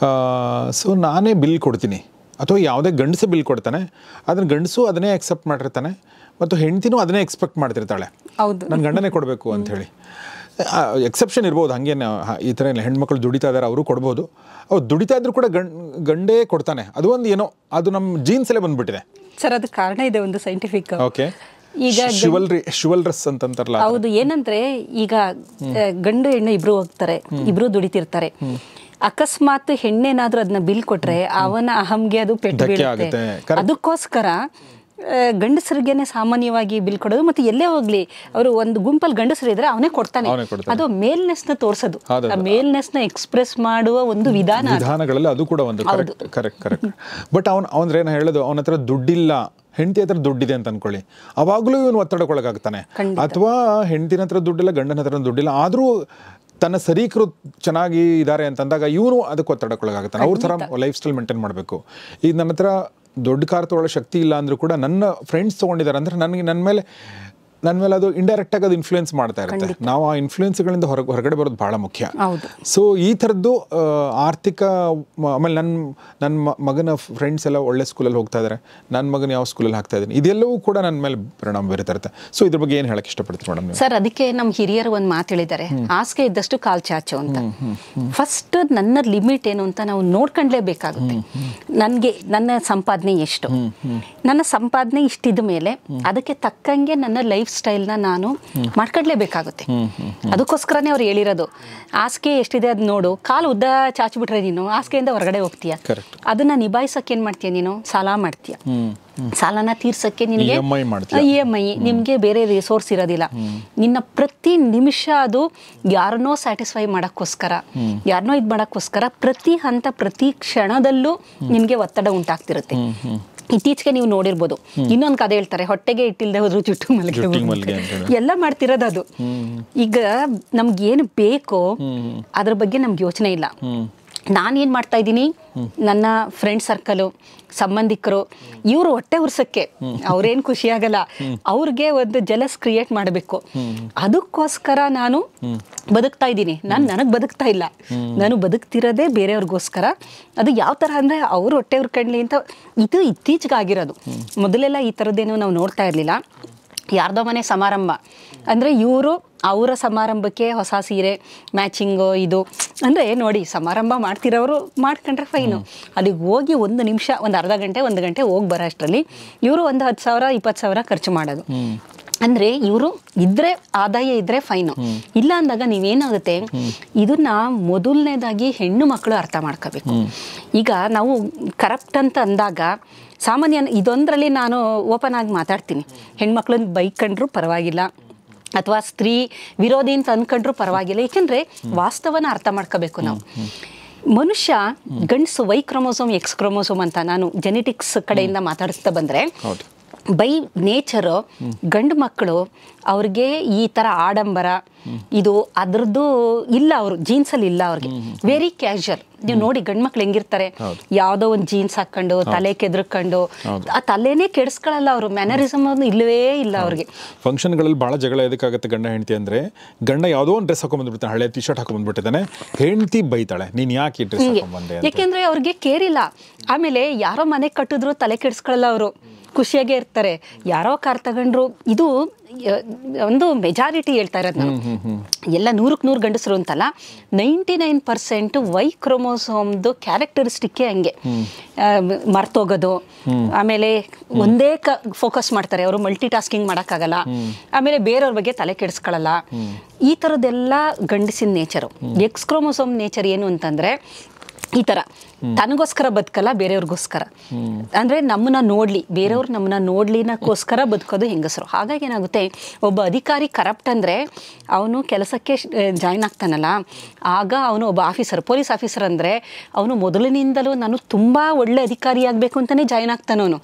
ಸೊ ನಾನೇ ಬಿಲ್ ಕೊಡ್ತೀನಿ ಅಥವಾ ಯಾವುದೇ ಗಂಡಸು ಬಿಲ್ ಕೊಡ್ತಾನೆ, ಅದನ್ನು ಗಂಡಸು ಅದನ್ನೇ ಅಕ್ಸೆಪ್ಟ್ ಮಾಡಿರ್ತಾನೆ ಮತ್ತು ಹೆಂಡ್ತಿನೂ ಅದನ್ನೇ ಎಕ್ಸ್ಪೆಕ್ಟ್ ಮಾಡ್ತಿರ್ತಾಳೆ, ನನ್ನ ಗಂಡನೇ ಕೊಡಬೇಕು ಅಂಥೇಳಿ. ಎಕ್ಸೆಪ್ಷನ್ ಇರ್ಬೋದು, ಹಾಗೇನು ಈ ಥರ ಇಲ್ಲ. ಹೆಣ್ಮಕ್ಳು ದುಡಿತಾ ಇದ್ದಾರೆ, ಅವರು ಕೊಡ್ಬೋದು. ಅವ್ರು ದುಡಿತಾ ಇದ್ರು ಕೂಡ ಗಂಡೇ ಕೊಡ್ತಾನೆ. ಅದು ಒಂದು ಏನೋ ಅದು ನಮ್ಮ ಜೀನ್ಸಲ್ಲೇ ಬಂದುಬಿಟ್ಟಿದೆ ಸರ್. ಅದು ಕಾರಣ ಇದೆ ಒಂದು ಸೈಂಟಿಫಿಕ್. ಓಕೆ, ಈಗ ಶಿವಲ್ರಸ್ ಅಂತಂತಾರಲ್ಲ. ಹೌದು. ಏನಂದ್ರೆ ಈಗ ಗಂಡು ಹೆಣ್ಣು ಇಬ್ರು ಹೋಗ್ತಾರೆ, ಇಬ್ರು ದುಡಿತಿರ್ತಾರೆ. ಅಕಸ್ಮಾತ್ ಹೆಣ್ಣೇನಾದ್ರೂ ಅದನ್ನ ಬಿಲ್ ಕೊಟ್ರೆ ಅವನ ಅಹಂಗೆ ಅದು ಪೆಟ್ಟು ಬೀಳುತ್ತೆ. ಅದಕ್ಕೋಸ್ಕರ ಗಂಡಸರಿಗೇನೆ ಸಾಮಾನ್ಯವಾಗಿ ಬಿಲ್ ಕೊಡೋದು. ಮತ್ತೆ ಎಲ್ಲೇ ಹೋಗ್ಲಿ ಅವರು ಒಂದು ಗುಂಪಲ್ಲಿ ಗಂಡಸರು ಇದ್ರೆ ಅವನೇ ಕೊಡ್ತಾನೆ. ಅದು ಮೇಲ್ನೆಸ್ ನ ತೋರ್ಸೋದು, ಮೇಲ್ನೆಸ್ ನ ಎಕ್ಸ್ಪ್ರೆಸ್ ಮಾಡುವ ಒಂದು ವಿಧಾನಗಳಲ್ಲಿ ಅದು ಕೂಡ ಒಂದು ಕರೆಕ್ಟ್. ಬಟ್ ಅವನ್ ಏನ ಹೇಳೋದು, ಅವನ ಹತ್ರ ದುಡ್ಡಿಲ್ಲ, ಹೆಂಡತಿ ಹತ್ರ ದುಡ್ಡಿದೆ ಅಂತ ಅನ್ಕೊಳ್ಳಿ, ಅವಾಗಲೂ ಇವನು ಒತ್ತಡಕ್ಕೊಳಗಾಗ್ತಾನೆ. ಅಥವಾ ಹೆಂಡತಿನ ಹತ್ರ ದುಡ್ಡಿಲ್ಲ, ಗಂಡನ ಹತ್ರ ದುಡ್ಡಿಲ್ಲ, ಆದರೂ ತನ್ನ ಸರೀಕರು ಚೆನ್ನಾಗಿ ಇದ್ದಾರೆ ಅಂತಂದಾಗ ಇವನು ಅದಕ್ಕೆ ಒತ್ತಡಕ್ಕೊಳಗಾಗ್ತಾನೆ. ಅವ್ರ ಥರ ಲೈಫ್ ಸ್ಟೈಲ್ ಮೇಂಟೈನ್ ಮಾಡಬೇಕು. ಈಗ ನನ್ನ ಹತ್ರ ದೊಡ್ಡ ಕಾರ್ ತೊಗೊಳ್ಳೋ ಶಕ್ತಿ ಇಲ್ಲ ಅಂದರೂ ಕೂಡ ನನ್ನ ಫ್ರೆಂಡ್ಸ್ ತೊಗೊಂಡಿದ್ದಾರೆ ಅಂದರೆ ನನ್ನ ಮೇಲೆ ಅದು ಇಂಡೈರೆಕ್ಟಾಗಿ ಅದು ಇನ್ಫ್ಲೂಯೆನ್ಸ್ ಮಾಡ್ತಾ ಇರುತ್ತೆ. ನಾವು ಆ ಇನ್ಫ್ಲೂಯೆನ್ಸ್ಗಳಿಂದ ಹೊರಗಡೆ ಬರೋದು ಭಾಳ ಮುಖ್ಯ. ಸೊ ಈ ಥರದ್ದು ಆರ್ಥಿಕ, ಆಮೇಲೆ ನನ್ನ ಮಗನ ಫ್ರೆಂಡ್ಸ್ ಎಲ್ಲ ಒಳ್ಳೆ ಸ್ಕೂಲಲ್ಲಿ ಹೋಗ್ತಾ ಇದ್ದಾರೆ, ನನ್ನ ಮಗನ ಯಾವ ಸ್ಕೂಲಲ್ಲಿ ಹಾಕ್ತಾ ಇದ್ದೀನಿ, ಇದೆಲ್ಲವೂ ಕೂಡ ನನ್ನ ಮೇಲೆ ಪರಿಣಾಮ ಬೀರ್ತಾ ಇರುತ್ತೆ. ಸೊ ಇದ್ರ ಬಗ್ಗೆ ಏನು ಹೇಳಕ್ಕೆ ಇಷ್ಟಪಡ್ತೀನಿ ಮೇಡಮ್? ಸರ್, ಅದಕ್ಕೆ ನಮ್ಮ ಹಿರಿಯರು ಒಂದು ಮಾತು ಹೇಳಿದ್ದಾರೆ, ಹಾಸಿಗೆ ಇದ್ದಷ್ಟು ಕಾಲು ಚಾಚು ಅಂತ. ಫಸ್ಟ್ ನನ್ನ ಲಿಮಿಟ್ ಏನು ಅಂತ ನಾವು ನೋಡ್ಕೊಂಡ್ಲೇಬೇಕಾಗುತ್ತೆ. ನನ್ನ ಸಂಪಾದನೆ ಎಷ್ಟು, ನನ್ನ ಸಂಪಾದನೆ ಇಷ್ಟಿದ ಮೇಲೆ ಅದಕ್ಕೆ ತಕ್ಕಂಗೆ ನನ್ನ ಲೈಫ್ ಸ್ಟೈಲ್ನ ನಾನು ಮಾಡ್ಕೊಡ್ಲೇಬೇಕಾಗುತ್ತೆ. ಅದಕ್ಕೋಸ್ಕರನೇ ಅವ್ರು ಹೇಳಿರೋದು, ಹಾಸಿಗೆ ಎಷ್ಟಿದೆ ಅದು ನೋಡು, ಕಾಲು ಉದ್ದ ಚಾಚಿಬಿಟ್ರೆ ನೀನು ಹಾಸಿಗೆಯಿಂದ ಹೊರಗಡೆ ಹೋಗ್ತೀಯ. ಅದನ್ನ ನಿಭಾಯಿಸಕ್ಕೆ ಏನ್ ಮಾಡ್ತೀಯ, ನೀನು ಸಾಲ ಮಾಡ್ತೀಯ. ಸಾಲನ ತೀರ್ಸಕ್ಕೆ ನಿನಗೆ EMI, ನಿಮ್ಗೆ ಬೇರೆ ರಿಸೋರ್ಸ್ ಇರೋದಿಲ್ಲ. ನಿನ್ನ ಪ್ರತಿ ನಿಮಿಷ ಅದು ಯಾರನ್ನೋ ಸ್ಯಾಟಿಸ್ಫೈ ಮಾಡೋಕ್ಕೋಸ್ಕರ, ಯಾರನ್ನೋ ಇದು ಮಾಡೋಕ್ಕೋಸ್ಕರ ಪ್ರತಿ ಹಂತ ಪ್ರತಿ ಕ್ಷಣದಲ್ಲೂ ನಿನ್ಗೆ ಒತ್ತಡ ಉಂಟಾಗ್ತಿರುತ್ತೆ. ಇತ್ತೀಚೆಗೆ ನೀವು ನೋಡಿರ್ಬೋದು, ಇನ್ನೊಂದು ಕಥೆ ಹೇಳ್ತಾರೆ, ಹೊಟ್ಟೆಗೆ ಇಟ್ಟಿಲ್ದೆ ಹೋದ್ರು ಜುಟ್ಟು ಮಲಗೆ ಎಲ್ಲ ಮಾಡ್ತಿರೋದು ಅದು. ಈಗ ನಮ್ಗೇನು ಬೇಕೋ ಅದ್ರ ಬಗ್ಗೆ ನಮ್ಗೆ ಯೋಚನೆ ಇಲ್ಲ. ನಾನೇನು ಮಾಡ್ತಾ ಇದ್ದೀನಿ, ನನ್ನ ಫ್ರೆಂಡ್ ಸರ್ಕಲು, ಸಂಬಂಧಿಕರು, ಇವರು ಹೊಟ್ಟೆ ಉರ್ಸಕ್ಕೆ ಅವ್ರೇನು ಖುಷಿ ಆಗಲ್ಲ, ಅವ್ರಿಗೆ ಒಂದು ಜಲಸ್ ಕ್ರಿಯೇಟ್ ಮಾಡಬೇಕು. ಅದಕ್ಕೋಸ್ಕರ ನಾನು ಬದುಕ್ತಾ ಇದ್ದೀನಿ. ನನಗೆ ಬದುಕ್ತಾ ಇಲ್ಲ, ನಾನು ಬದುಕ್ತಿರೋದೇ ಬೇರೆಯವ್ರಿಗೋಸ್ಕರ. ಅದು ಯಾವ ಥರ ಅಂದರೆ ಅವರು ಹೊಟ್ಟೆ ಉರ್ಕಂಡ್ಲಿ ಅಂತ. ಇದು ಇತ್ತೀಚೆಗೆ ಆಗಿರೋದು. ಮೊದಲೆಲ್ಲ ಈ ಥರದ್ದೇನು ನಾವು ನೋಡ್ತಾ ಇರಲಿಲ್ಲ. ಯಾರ್ದೋ ಮನೆ ಸಮಾರಂಭ ಅಂದರೆ ಇವರು ಅವರ ಸಮಾರಂಭಕ್ಕೆ ಹೊಸ ಸೀರೆ ಮ್ಯಾಚಿಂಗು, ಇದು ಅಂದರೆ ನೋಡಿ, ಸಮಾರಂಭ ಮಾಡ್ತಿರೋರು ಮಾಡ್ಕೊಂಡ್ರೆ ಫೈನು. ಅಲ್ಲಿಗೆ ಹೋಗಿ ಒಂದು ನಿಮಿಷ, ಒಂದು ಅರ್ಧ ಗಂಟೆ, 1 ಗಂಟೆ ಹೋಗಿ ಬರೋ ಅಷ್ಟರಲ್ಲಿ ಇವರು ಒಂದು 10,000 20,000 ಖರ್ಚು ಮಾಡೋದು. ಅಂದರೆ ಇವರು ಇದ್ರೆ ಆದಾಯ ಇದ್ರೆ ಫೈನು, ಇಲ್ಲ ಅಂದಾಗ ನೀವೇನಾಗುತ್ತೆ, ಇದನ್ನ ಮೊದಲನೇದಾಗಿ ಹೆಣ್ಣು ಮಕ್ಕಳು ಅರ್ಥ ಮಾಡ್ಕೋಬೇಕು. ಈಗ ನಾವು ಕರಪ್ಟ್ ಅಂತ ಅಂದಾಗ ಸಾಮಾನ್ಯ ಇದೊಂದರಲ್ಲಿ ನಾನು ಓಪನ್ ಆಗಿ ಮಾತಾಡ್ತೀನಿ. ಹೆಣ್ಮಕ್ಳನ್ನ ಬೈಕೊಂಡ್ರು ಪರವಾಗಿಲ್ಲ, ಅಥವಾ ಸ್ತ್ರೀ ವಿರೋಧಿ ಅಂತ ಅಂದ್ಕೊಂಡ್ರು ಪರವಾಗಿಲ್ಲ. ಏಕೆಂದರೆ ವಾಸ್ತವನ ಅರ್ಥ ಮಾಡ್ಕೋಬೇಕು ನಾವು. ಮನುಷ್ಯ ಗಂಡಸು Y ಕ್ರೋಮೋಸೋಮ್ X ಕ್ರೋಮೋಸೋಮ್ ಅಂತ ನಾನು ಜೆನೆಟಿಕ್ಸ್ ಕಡೆಯಿಂದ ಮಾತಾಡಿಸ್ತಾ ಬಂದರೆ, ಬೈ ನೇಚರು ಗಂಡು ಮಕ್ಕಳು ಅವ್ರಿಗೆ ಈ ಥರ ಆಡಂಬರ ಇದು ಅದ್ರದ್ದು ಇಲ್ಲ, ಅವರು ಜೀನ್ಸಲ್ಲಿ ಇಲ್ಲ. ಅವ್ರಿಗೆ ವೆರಿ ಕ್ಯಾಶುವಲ್. ನೀವು ನೋಡಿ ಗಂಡು ಮಕ್ಳು ಹೆಂಗಿರ್ತಾರೆ, ಯಾವುದೋ ಒಂದು ಜೀನ್ಸ್ ಹಾಕ್ಕೊಂಡು ತಲೆ ಕೆದ್ರಕೊಂಡು, ಆ ತಲೆನೇ ಕೆಡಿಸ್ಕೊಳ್ಳಲ್ಲ ಅವರು. ಮ್ಯಾನರಿಸಮ್ ಇಲ್ಲವೇ ಇಲ್ಲ ಅವ್ರಿಗೆ. ಫಂಕ್ಷನ್ಗಳಲ್ಲಿ ಭಾಳ ಜಗಳ ಎದಕ್ಕಾಗುತ್ತೆ ಗಂಡ ಹೆಂಡತಿ ಅಂದರೆ, ಗಂಡ ಯಾವುದೋ ಒಂದು ಡ್ರೆಸ್ ಹಾಕೊಂಡ್ಬಂದ್ಬಿಡ್ತಾನೆ, ಹಳೆ ಟಿ ಶರ್ಟ್ ಹಾಕೊಂಡ್ಬಂದ್ಬಿಟ್ಟಿದ್ದಾನೆ, ಹೆಂಡತಿ ಬೈತಾಳೆ, ನೀನು ಯಾಕೆ ಈ ಡ್ರೆಸ್ ಹಾಕೊಂಡ್ಬಂದೆ. ಯಾಕೆಂದರೆ ಅವ್ರಿಗೆ ಕೇರ್ ಇಲ್ಲ. ಆಮೇಲೆ ಯಾರೋ ಮನೆ ಕಟ್ಟಿದ್ರು ತಲೆ ಕೆಡಿಸ್ಕೊಳ್ಳಲ್ಲ ಅವರು. ಖುಷಿಯಾಗೇ ಇರ್ತಾರೆ. ಯಾರೋ ಕಾರ್ ತಗೊಂಡ್ರು, ಇದು ಒಂದು ಮೆಜಾರಿಟಿ ಹೇಳ್ತಾ ಇರೋದು ನಾನು, ಎಲ್ಲ 100% ಗಂಡಸರು ಅಂತಲ್ಲ, 99% ವೈ ಕ್ರೋಮೋಸೋಮ್ದು ಕ್ಯಾರೆಕ್ಟರಿಸ್ಟಿಕ್ಕೇ ಹಂಗೆ. ಮರ್ತೋಗೋದು, ಆಮೇಲೆ ಒಂದೇ ಫೋಕಸ್ ಮಾಡ್ತಾರೆ, ಅವರು ಮಲ್ಟಿ ಟಾಸ್ಕಿಂಗ್ ಮಾಡೋಕ್ಕಾಗಲ್ಲ, ಆಮೇಲೆ ಬೇರೆಯವ್ರ ಬಗ್ಗೆ ತಲೆ ಕೆಡಿಸ್ಕೊಳ್ಳಲ್ಲ. ಈ ಥರದ್ದೆಲ್ಲ ಗಂಡಸಿನ ನೇಚರು. ಎಕ್ಸ್ ಕ್ರೋಮೋಸೋಮ್ ನೇಚರ್ ಏನು ಅಂತಂದರೆ ಈ ಥರ ತನಗೋಸ್ಕರ ಬದುಕಲ್ಲ, ಬೇರೆಯವ್ರಿಗೋಸ್ಕರ. ಅಂದರೆ ನಮ್ಮನ್ನ ನೋಡಲಿ, ಬೇರೆಯವ್ರು ನಮ್ಮನ್ನ ನೋಡ್ಲಿನಕ್ಕೋಸ್ಕರ ಬದುಕೋದು ಹೆಂಗಸರು. ಹಾಗಾಗಿ ಏನಾಗುತ್ತೆ, ಒಬ್ಬ ಅಧಿಕಾರಿ ಕರಪ್ಟ್ ಅಂದರೆ ಅವನು ಕೆಲಸಕ್ಕೆ ಜಾಯ್ನ್ ಆಗ್ತಾನಲ್ಲ, ಆಗ ಅವನು ಒಬ್ಬ ಆಫೀಸರ್, ಪೊಲೀಸ್ ಆಫೀಸರ್ ಅಂದರೆ ಅವನು ಮೊದಲಿನಿಂದಲೂ ನಾನು ತುಂಬ ಒಳ್ಳೆ ಅಧಿಕಾರಿ ಆಗಬೇಕು ಅಂತಲೇ ಜಾಯ್ನ್ ಆಗ್ತಾನವನು.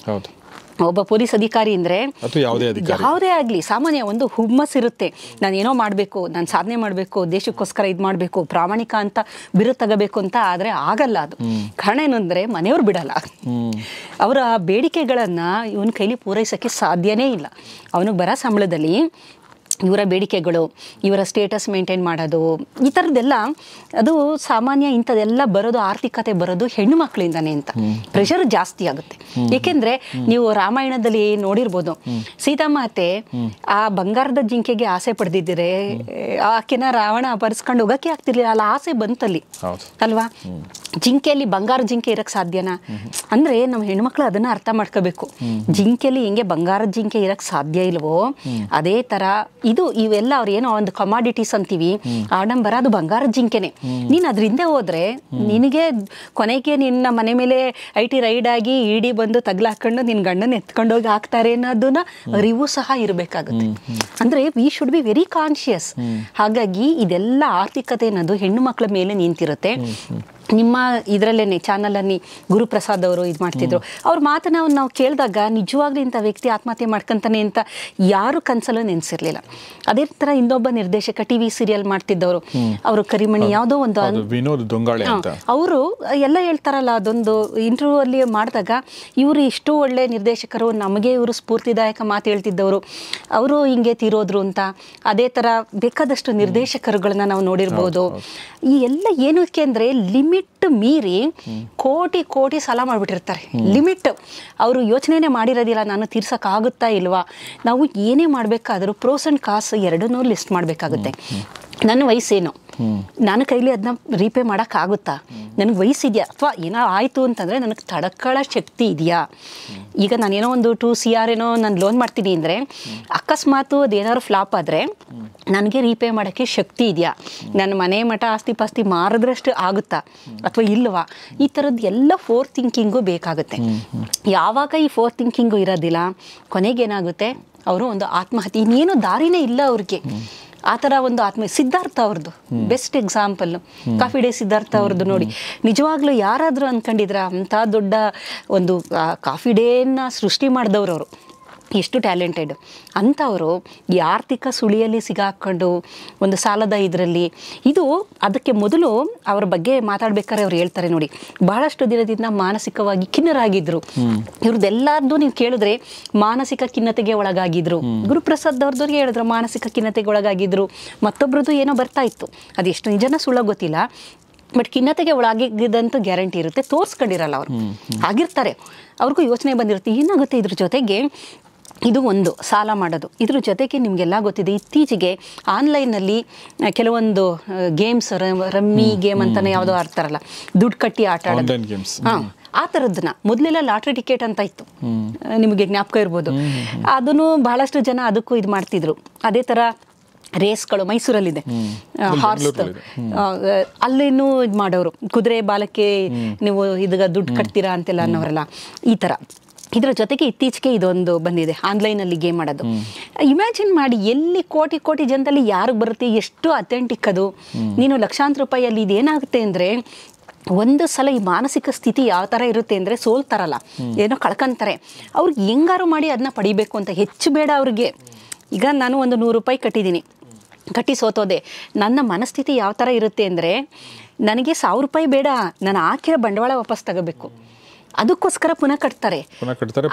ಒಬ್ಬ ಪೊಲೀಸ್ ಅಧಿಕಾರಿ ಅಂದರೆ ಯಾವುದೇ ಆಗಲಿ ಸಾಮಾನ್ಯ ಒಂದು ಹುಮ್ಮಸ್ಸಿರುತ್ತೆ, ನಾನು ಏನೋ ಮಾಡಬೇಕು, ನಾನು ಸಾಧನೆ ಮಾಡಬೇಕು, ದೇಶಕ್ಕೋಸ್ಕರ ಇದು ಮಾಡಬೇಕು, ಪ್ರಾಮಾಣಿಕ ಅಂತ ಬಿರುದು ತಗೋಬೇಕು ಅಂತ. ಆದರೆ ಆಗಲ್ಲ. ಅದು ಕಾರಣ ಏನು ಅಂದರೆ ಮನೆಯವ್ರು ಬಿಡಲ್ಲ. ಅವರ ಬೇಡಿಕೆಗಳನ್ನು ಇವನ ಕೈಲಿ ಪೂರೈಸೋಕ್ಕೆ ಸಾಧ್ಯನೇ ಇಲ್ಲ. ಅವನಿಗೆ ಬರೋ ಸಂಬಳದಲ್ಲಿ ಇವರ ಬೇಡಿಕೆಗಳು, ಇವರ ಸ್ಟೇಟಸ್ ಮೇಂಟೈನ್ ಮಾಡೋದು, ಈ ಥರದ್ದೆಲ್ಲ ಅದು ಸಾಮಾನ್ಯ. ಇಂಥದ್ದೆಲ್ಲ ಬರೋದು, ಆರ್ಥಿಕತೆ ಬರೋದು ಹೆಣ್ಣು ಮಕ್ಕಳಿಂದಾನೆ ಅಂತ ಪ್ರೆಷರ್ ಜಾಸ್ತಿ ಆಗುತ್ತೆ. ಏಕೆಂದರೆ ನೀವು ರಾಮಾಯಣದಲ್ಲಿ ನೋಡಿರ್ಬೋದು, ಸೀತಾಮಾತೆ ಆ ಬಂಗಾರದ ಜಿಂಕೆಗೆ ಆಸೆ ಪಡೆದಿದ್ದರೆ ಆಕೆನ ರಾವಣ ಅಪಹರಿಸ್ಕೊಂಡು ಹೋಗೋಕ್ಕೆ ಆಗ್ತಿರ್ಲಿಲ್ಲ, ಅಲ್ಲ ಆಸೆ ಬಂತಲ್ಲಿ ಅಲ್ವಾ. ಜಿಂಕೆಯಲ್ಲಿ ಬಂಗಾರ ಜಿಂಕೆ ಇರೋಕ್ಕೆ ಸಾಧ್ಯನಾ? ಅಂದರೆ ನಮ್ಮ ಹೆಣ್ಮಕ್ಳು ಅದನ್ನು ಅರ್ಥ ಮಾಡ್ಕೋಬೇಕು. ಜಿಂಕೆಯಲ್ಲಿ ಹೆಂಗೆ ಬಂಗಾರದ ಜಿಂಕೆ ಇರೋಕ್ಕೆ ಸಾಧ್ಯ ಇಲ್ವೋ, ಅದೇ ಥರ ಇವೆಲ್ಲ ಅವ್ರು ಏನೋ ಒಂದು ಕಮಾಡಿಟೀಸ್ ಅಂತೀವಿ, ಆಡಂಬರ, ಅದು ಬಂಗಾರದ ಜಿಂಕೆನೆ. ನೀನು ಅದ್ರ ಹಿಂದೆ ಹೋದ್ರೆ ನಿನಗೆ ಕೊನೆಗೆ ನಿನ್ನ ಮನೆ ಮೇಲೆ IT ರೈಡ್ ಆಗಿ ಇಡಿ ಬಂದು ತಗ್ಲಾಕೊಂಡು ನಿನ್ನ ಗಂಡನ ಎತ್ಕೊಂಡೋಗಿ ಹಾಕ್ತಾರೆ ಅನ್ನೋದನ್ನ ಅರಿವು ಸಹ ಇರಬೇಕಾಗುತ್ತೆ. ಅಂದರೆ we should be very conscious. ಹಾಗಾಗಿ ಇದೆಲ್ಲ ಆರ್ಥಿಕತೆ ಅನ್ನೋದು ಹೆಣ್ಣು ಮಕ್ಕಳ ಮೇಲೆ ನಿಂತಿರುತ್ತೆ. ನಿಮ್ಮ ಇದರಲ್ಲೇನೆ ಚಾನಲಲ್ಲಿ ಗುರುಪ್ರಸಾದ್ ಅವರು ಇದು ಮಾಡ್ತಿದ್ರು, ಅವ್ರ ಮಾತನ್ನ ನಾವು ಕೇಳಿದಾಗ ನಿಜವಾಗ್ಲೂ ಇಂಥ ವ್ಯಕ್ತಿ ಆತ್ಮಹತ್ಯೆ ಮಾಡ್ಕೊಂತಾನೆ ಅಂತ ಯಾರು ಕನಸಲ್ಲೂ ನೆನೆಸಿರ್ಲಿಲ್ಲ. ಅದೇ ಥರ ಇನ್ನೊಬ್ಬ ನಿರ್ದೇಶಕ TV ಸೀರಿಯಲ್ ಮಾಡ್ತಿದ್ದವರು, ಅವರು ಕರಿಮಣಿ ಯಾವುದೋ ಒಂದು ಅವರು ಎಲ್ಲ ಹೇಳ್ತಾರಲ್ಲ, ಅದೊಂದು ಇಂಟರ್ವ್ಯೂ ಅಲ್ಲಿ ಮಾಡಿದಾಗ ಇವರು ಇಷ್ಟು ಒಳ್ಳೆ ನಿರ್ದೇಶಕರು, ನಮಗೆ ಇವರು ಸ್ಫೂರ್ತಿದಾಯಕ ಮಾತು ಹೇಳ್ತಿದ್ದವರು, ಅವರು ಹಿಂಗೆ ತೀರೋದ್ರು ಅಂತ. ಅದೇ ಥರ ಬೇಕಾದಷ್ಟು ನಿರ್ದೇಶಕರುಗಳನ್ನ ನಾವು ನೋಡಿರ್ಬೋದು. ಈ ಎಲ್ಲ ಏನಕ್ಕೆ ಅಂದರೆ ಲಿಮಿಟ್ ಮೀರಿ ಕೋಟಿ ಕೋಟಿ ಸಾಲ ಮಾಡಿಬಿಟ್ಟಿರ್ತಾರೆ. ಲಿಮಿಟ್ ಅವರು ಯೋಚನೆನೇ ಮಾಡಿರೋದಿಲ್ಲ, ನಾನು ತೀರ್ಸೋಕ್ಕಾಗುತ್ತಾ ಇಲ್ವಾ. ನಾವು ಏನೇ ಮಾಡಬೇಕಾದ್ರೂ ಪ್ರೋಸ್ ಆ್ಯಂಡ್ ಕಾಸ್ ಎರಡನ್ನೂ ಲಿಸ್ಟ್ ಮಾಡಬೇಕಾಗುತ್ತೆ. ನನ್ನ ವಯಸ್ಸೇನು, ನನ್ನ ಕೈಲಿ ಅದನ್ನ ರೀಪೇ ಮಾಡೋಕ್ಕಾಗುತ್ತಾ, ನನಗೆ ವಯಸ್ಸಿದೆಯಾ, ಅಥವಾ ಏನೋ ಆಯಿತು ಅಂತಂದರೆ ನನಗೆ ತಡ್ಕೊಳ್ಳೋ ಶಕ್ತಿ ಇದೆಯಾ. ಈಗ ನಾನೇನೋ ಒಂದು 2 CR ಏನೋ ನಾನು ಲೋನ್ ಮಾಡ್ತೀನಿ ಅಂದರೆ ಅಕಸ್ಮಾತು ಅದೇನಾದ್ರು ಫ್ಲಾಪ್ ಆದರೆ ನನಗೆ ರೀಪೇ ಮಾಡೋಕ್ಕೆ ಶಕ್ತಿ ಇದೆಯಾ, ನನ್ನ ಮನೆ ಮಠ ಆಸ್ತಿ ಪಾಸ್ತಿ ಮಾರಿದ್ರಷ್ಟು ಆಗುತ್ತಾ ಅಥವಾ ಇಲ್ವಾ. ಈ ಥರದ್ದು ಎಲ್ಲ ಫೋರ್ ಥಿಂಕಿಂಗು ಬೇಕಾಗುತ್ತೆ. ಯಾವಾಗ ಈ ಫೋರ್ ಥಿಂಕಿಂಗು ಇರೋದಿಲ್ಲ, ಕೊನೆಗೇನಾಗುತ್ತೆ, ಅವರು ಒಂದು ಆತ್ಮಹತ್ಯೆ, ಇನ್ನೇನು ದಾರಿನೇ ಇಲ್ಲ ಅವ್ರಿಗೆ. ಆ ಥರ ಒಂದು ಸಿದ್ಧಾರ್ಥ ಅವ್ರದ್ದು ಬೆಸ್ಟ್ ಎಕ್ಸಾಂಪಲ್. ಕಾಫಿ ಡೇ ಸಿದ್ಧಾರ್ಥ ಅವ್ರದ್ದು ನೋಡಿ, ನಿಜವಾಗ್ಲೂ ಯಾರಾದರೂ ಅಂದ್ಕೊಂಡಿದ್ರ ಅಂಥ ದೊಡ್ಡ ಒಂದು ಕಾಫಿ ಡೇನ ಸೃಷ್ಟಿ ಮಾಡಿದವ್ರು ಅವರು, ಎಷ್ಟು ಟ್ಯಾಲೆಂಟೆಡ್ ಅಂಥವರು ಈ ಆರ್ಥಿಕ ಸುಳಿಯಲ್ಲಿ ಸಿಗಾಕೊಂಡು ಒಂದು ಸಾಲದ ಇದರಲ್ಲಿ. ಇದು ಅದಕ್ಕೆ ಮೊದಲು ಅವರ ಬಗ್ಗೆ ಮಾತಾಡ್ಬೇಕಾದ್ರೆ ಅವ್ರು ಹೇಳ್ತಾರೆ ನೋಡಿ, ಬಹಳಷ್ಟು ದಿನದಿಂದ ಮಾನಸಿಕವಾಗಿ ಖಿನ್ನರಾಗಿದ್ರು. ಇವ್ರದ್ದೆಲ್ಲರದ್ದು ನೀವು ಕೇಳಿದ್ರೆ ಮಾನಸಿಕ ಖಿನ್ನತೆಗೆ ಒಳಗಾಗಿದ್ರು. ಗುರುಪ್ರಸಾದ್ ಅವ್ರದ್ದು ಹೇಳಿದ್ರು ಮಾನಸಿಕ ಖಿನ್ನತೆಗೆ ಒಳಗಾಗಿದ್ರು. ಮತ್ತೊಬ್ರದ್ದು ಏನೋ ಬರ್ತಾ ಇತ್ತು, ಅದೆಷ್ಟು ನಿಜನ ಸುಳ್ಳ ಗೊತ್ತಿಲ್ಲ, ಬಟ್ ಖಿನ್ನತೆಗೆ ಒಳಗಿದ್ದಂತೂ ಗ್ಯಾರಂಟಿ ಇರುತ್ತೆ. ತೋರಿಸ್ಕೊಂಡಿರಲ್ಲ ಅವರು, ಆಗಿರ್ತಾರೆ, ಅವ್ರಿಗೂ ಯೋಚನೆ ಬಂದಿರುತ್ತೆ ಏನಾಗುತ್ತೆ ಇದ್ರ ಜೊತೆಗೆ. ಇದು ಒಂದು ಸಾಲ ಮಾಡೋದು. ಇದ್ರ ಜೊತೆಗೆ ನಿಮಗೆಲ್ಲ ಗೊತ್ತಿದೆ, ಇತ್ತೀಚೆಗೆ ಆನ್ಲೈನಲ್ಲಿ ಕೆಲವೊಂದು ಗೇಮ್ಸ್, ರಮ್ಮಿ ಗೇಮ್ ಅಂತಾನೆ ಯಾವುದೋ ಆಡ್ತಾರಲ್ಲ, ದುಡ್ಡು ಕಟ್ಟಿ ಆಟ ಆಡೋದು. ಹಾಂ, ಆ ಥರದ್ದನ್ನ ಮೊದಲೆಲ್ಲ ಲಾಟ್ರಿ ಟಿಕೆಟ್ ಅಂತ ಇತ್ತು, ನಿಮಗೆ ಜ್ಞಾಪಕ ಇರ್ಬೋದು. ಅದನ್ನು ಬಹಳಷ್ಟು ಜನ ಅದಕ್ಕೂ ಇದು ಮಾಡ್ತಿದ್ರು. ಅದೇ ಥರ ರೇಸ್ಗಳು ಮೈಸೂರಲ್ಲಿದೆ, ಹಾರ್ಸ್, ಅಲ್ಲೇನೂ ಇದು ಮಾಡೋರು, ಕುದುರೆ ಬಾಲಕ್ಕೆ ನೀವು ಇದೀಗ ದುಡ್ಡು ಕಟ್ತೀರಾ ಅಂತೆಲ್ಲ ಅನ್ನೋರಲ್ಲ, ಈ ಥರ. ಇದರ ಜೊತೆಗೆ ಇತ್ತೀಚೆಗೆ ಇದೊಂದು ಬಂದಿದೆ, ಆನ್ಲೈನಲ್ಲಿ ಗೇಮ್ ಆಡೋದು. ಇಮ್ಯಾಜಿನ್ ಮಾಡಿ, ಎಲ್ಲಿ ಕೋಟಿ ಕೋಟಿ ಜನದಲ್ಲಿ ಯಾರಿಗೆ ಬರುತ್ತೆ, ಎಷ್ಟು ಅಥೆಂಟಿಕ್ ಅದು. ನೀನು ಲಕ್ಷಾಂತರ ರೂಪಾಯಿಯಲ್ಲಿ ಇದೇನಾಗುತ್ತೆ ಅಂದರೆ, ಒಂದು ಸಲ ಈ ಮಾನಸಿಕ ಸ್ಥಿತಿ ಯಾವ ಥರ ಇರುತ್ತೆ ಅಂದರೆ, ಸೋಲ್ತಾರಲ್ಲ, ಏನೋ ಕಳ್ಕೊಂತಾರೆ, ಅವ್ರಿಗೆ ಹೆಂಗಾರು ಮಾಡಿ ಅದನ್ನ ಪಡಿಬೇಕು ಅಂತ. ಹೆಚ್ಚು ಬೇಡ ಅವ್ರಿಗೆ. ಈಗ ನಾನು ಒಂದು 100 ರೂಪಾಯಿ ಕಟ್ಟಿ ಸೋತೋದೆ, ನನ್ನ ಮನಸ್ಥಿತಿ ಯಾವ ಥರ ಇರುತ್ತೆ ಅಂದರೆ, ನನಗೆ 1000 ರೂಪಾಯಿ ಬೇಡ, ನಾನು ಹಾಕಿರೋ ಬಂಡವಾಳ ವಾಪಸ್ ತಗೋಬೇಕು. ಅದಕ್ಕೋಸ್ಕರ ಪುನಃ ಕಟ್ತಾರೆ,